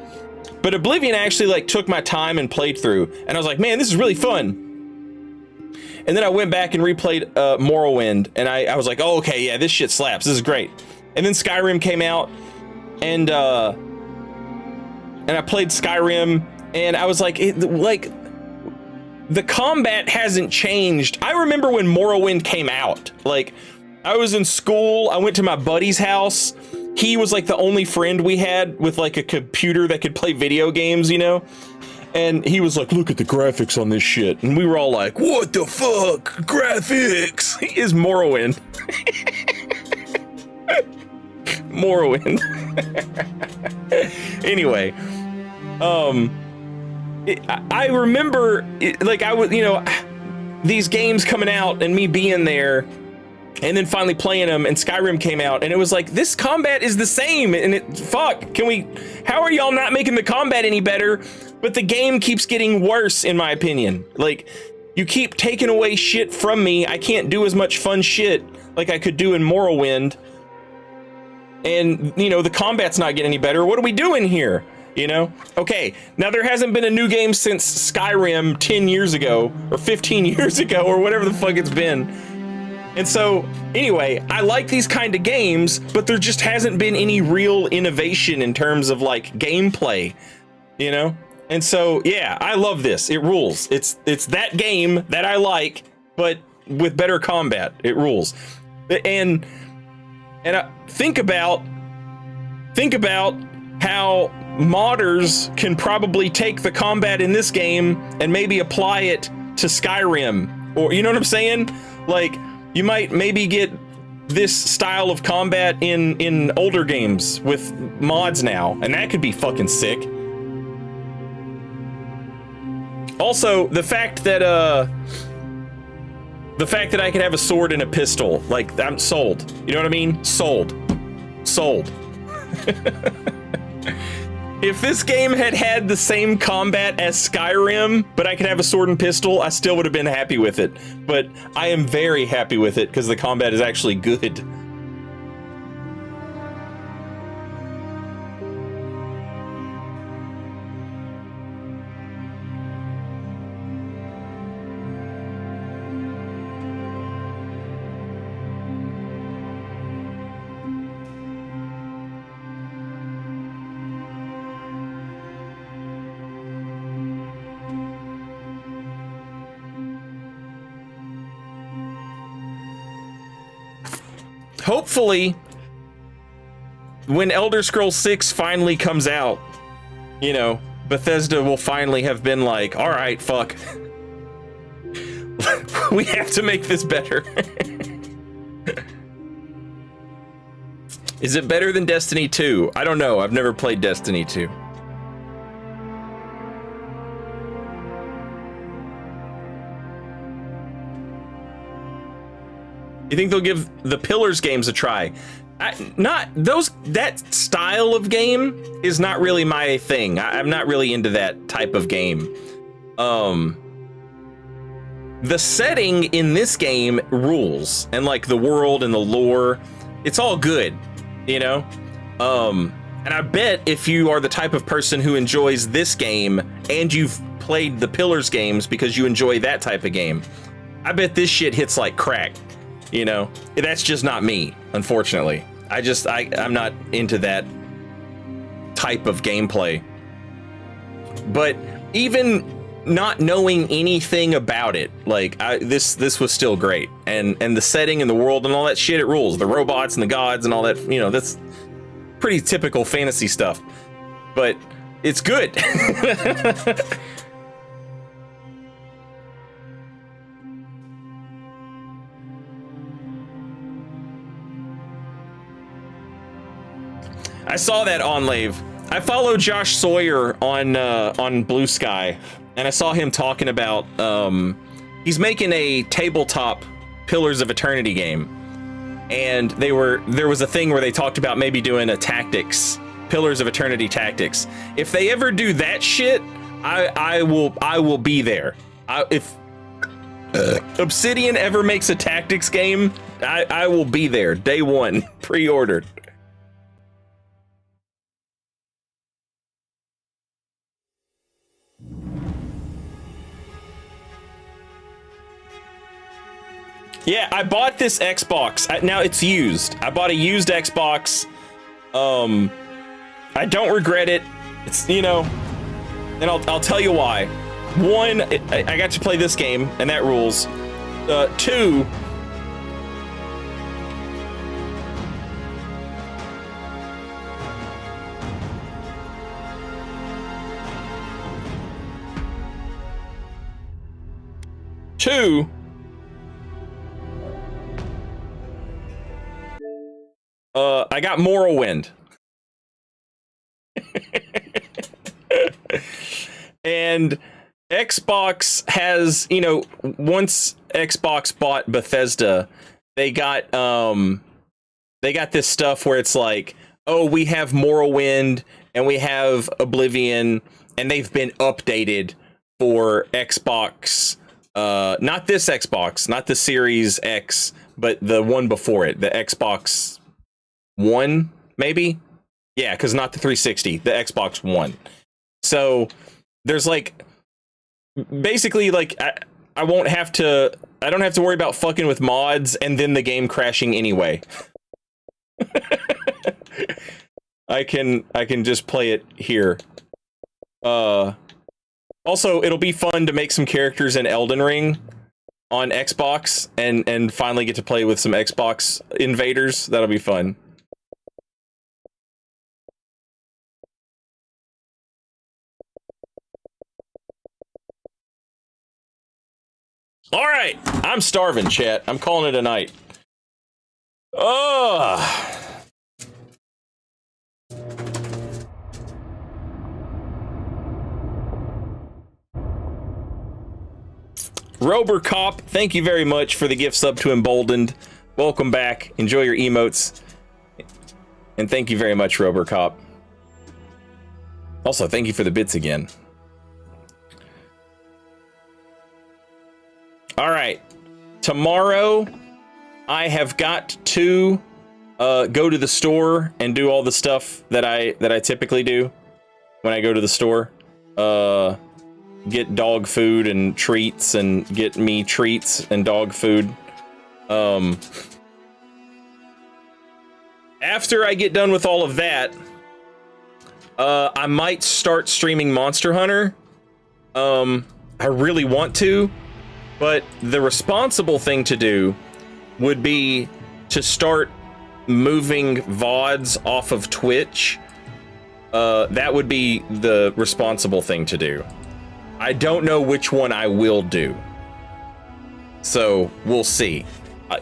But Oblivion actually like took my time and played through, and I was like, man, this is really fun. And then I went back and replayed Morrowind, and I was like, oh, okay, yeah, this shit slaps. This is great. And then Skyrim came out, and I played Skyrim, and I was like, the combat hasn't changed. I remember when Morrowind came out. Like, I was in school. I went to my buddy's house. He was like the only friend we had with like a computer that could play video games, you know? And he was like, look at the graphics on this shit. And we were all like, what the fuck? Graphics is Morrowind. Morrowind. Anyway, I remember like I was, you know, these games coming out and me being there and then finally playing them, and Skyrim came out and it was like, this combat is the same. And how are y'all not making the combat any better? But the game keeps getting worse, in my opinion. Like, you keep taking away shit from me. I can't do as much fun shit like I could do in Morrowind. And, you know, the combat's not getting any better. What are we doing here? You know? Okay, now there hasn't been a new game since Skyrim 10 years ago, or 15 years ago, or whatever the fuck it's been. And so, anyway, I like these kind of games, but there just hasn't been any real innovation in terms of, like, gameplay, you know? And so, yeah, I love this. It rules. It's that game that I like, but with better combat. It rules. And think about how modders can probably take the combat in this game and maybe apply it to Skyrim, or you know what I'm saying? Like, you might maybe get this style of combat in older games with mods now, and that could be fucking sick. Also, the fact that I could have a sword and a pistol, like, I'm sold. You know what I mean? Sold. If this game had the same combat as Skyrim, but I could have a sword and pistol, I still would have been happy with it. But I am very happy with it because the combat is actually good. Hopefully, when Elder Scrolls 6 finally comes out, you know, Bethesda will finally have been like, all right, fuck. We have to make this better. Is it better than Destiny 2? I don't know. I've never played Destiny 2. You think they'll give the Pillars games a try? That style of game is not really my thing. I'm not really into that type of game. The setting in this game rules, and like the world and the lore, it's all good, you know? And I bet if you are the type of person who enjoys this game and you've played the Pillars games because you enjoy that type of game, I bet this shit hits like crack. You know, that's just not me, unfortunately. I'm not into that type of gameplay. But even not knowing anything about it, like this was still great. And the setting and the world and all that shit, it rules. The robots and the gods and all that, you know, that's pretty typical fantasy stuff. But it's good. I saw that on Lave. I follow Josh Sawyer on Blue Sky, and I saw him talking about he's making a tabletop Pillars of Eternity game, and there was a thing where they talked about maybe doing a tactics, Pillars of Eternity tactics. If they ever do that shit, I will be there. If Obsidian ever makes a tactics game, I will be there day one, pre-ordered. Yeah, I bought this Xbox. Now it's used. I bought a used Xbox. I don't regret it. It's, you know, and I'll tell you why. One, I got to play this game, and that rules. Two, I got Morrowind. And Xbox has, you know, once Xbox bought Bethesda, they got this stuff where it's like, oh, we have Morrowind and we have Oblivion, and they've been updated for Xbox, not this Xbox, not the Series X, but the one before it, the Xbox One, maybe? Yeah, because not the 360, the Xbox One. So there's like, basically, like, I don't have to worry about fucking with mods and then the game crashing anyway. I can just play it here. Also, it'll be fun to make some characters in Elden Ring on Xbox and finally get to play with some Xbox invaders. That'll be fun. All right, I'm starving, chat. I'm calling it a night. Oh. Robercop, thank you very much for the gift sub to Emboldened. Welcome back. Enjoy your emotes. And thank you very much, Robercop. Also, thank you for the bits again. All right. Tomorrow, I have got to go to the store and do all the stuff that I typically do when I go to the store. Get dog food and treats and get me treats and dog food. After I get done with all of that, I might start streaming Monster Hunter. I really want to, but the responsible thing to do would be to start moving VODs off of Twitch. That would be the responsible thing to do. I don't know which one I will do. So we'll see.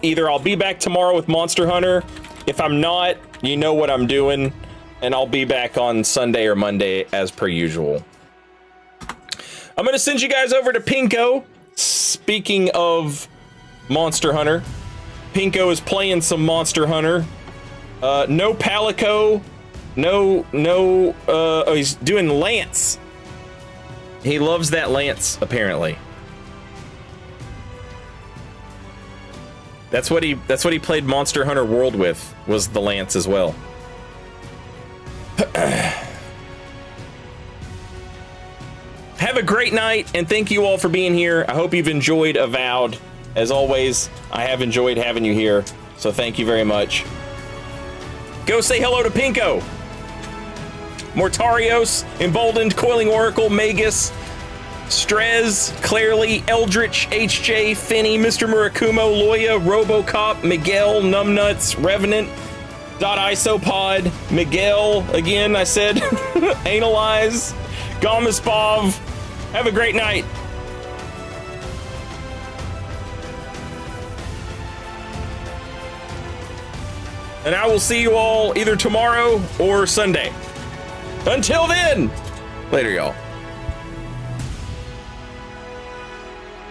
Either I'll be back tomorrow with Monster Hunter. If I'm not, you know what I'm doing. And I'll be back on Sunday or Monday as per usual. I'm going to send you guys over to Pinko. Speaking of Monster Hunter, Pinko is playing some Monster Hunter. No Palico. Oh, he's doing Lance. He loves that Lance, apparently. That's what he played Monster Hunter World with, was the Lance as well. Have a great night, and thank you all for being here. I hope you've enjoyed Avowed. As always, I have enjoyed having you here, so thank you very much. Go say hello to Pinko. Mortarios, Emboldened, Coiling Oracle, Magus, Strez, Clarely, Eldritch, HJ, Finny, Mr. Murakumo, Loya, Robocop, Miguel, Numbnuts, Revenant, .isopod, Miguel, again, I said, Analyze, Gomaspov. Have a great night. And I will see you all either tomorrow or Sunday. Until then, later, y'all.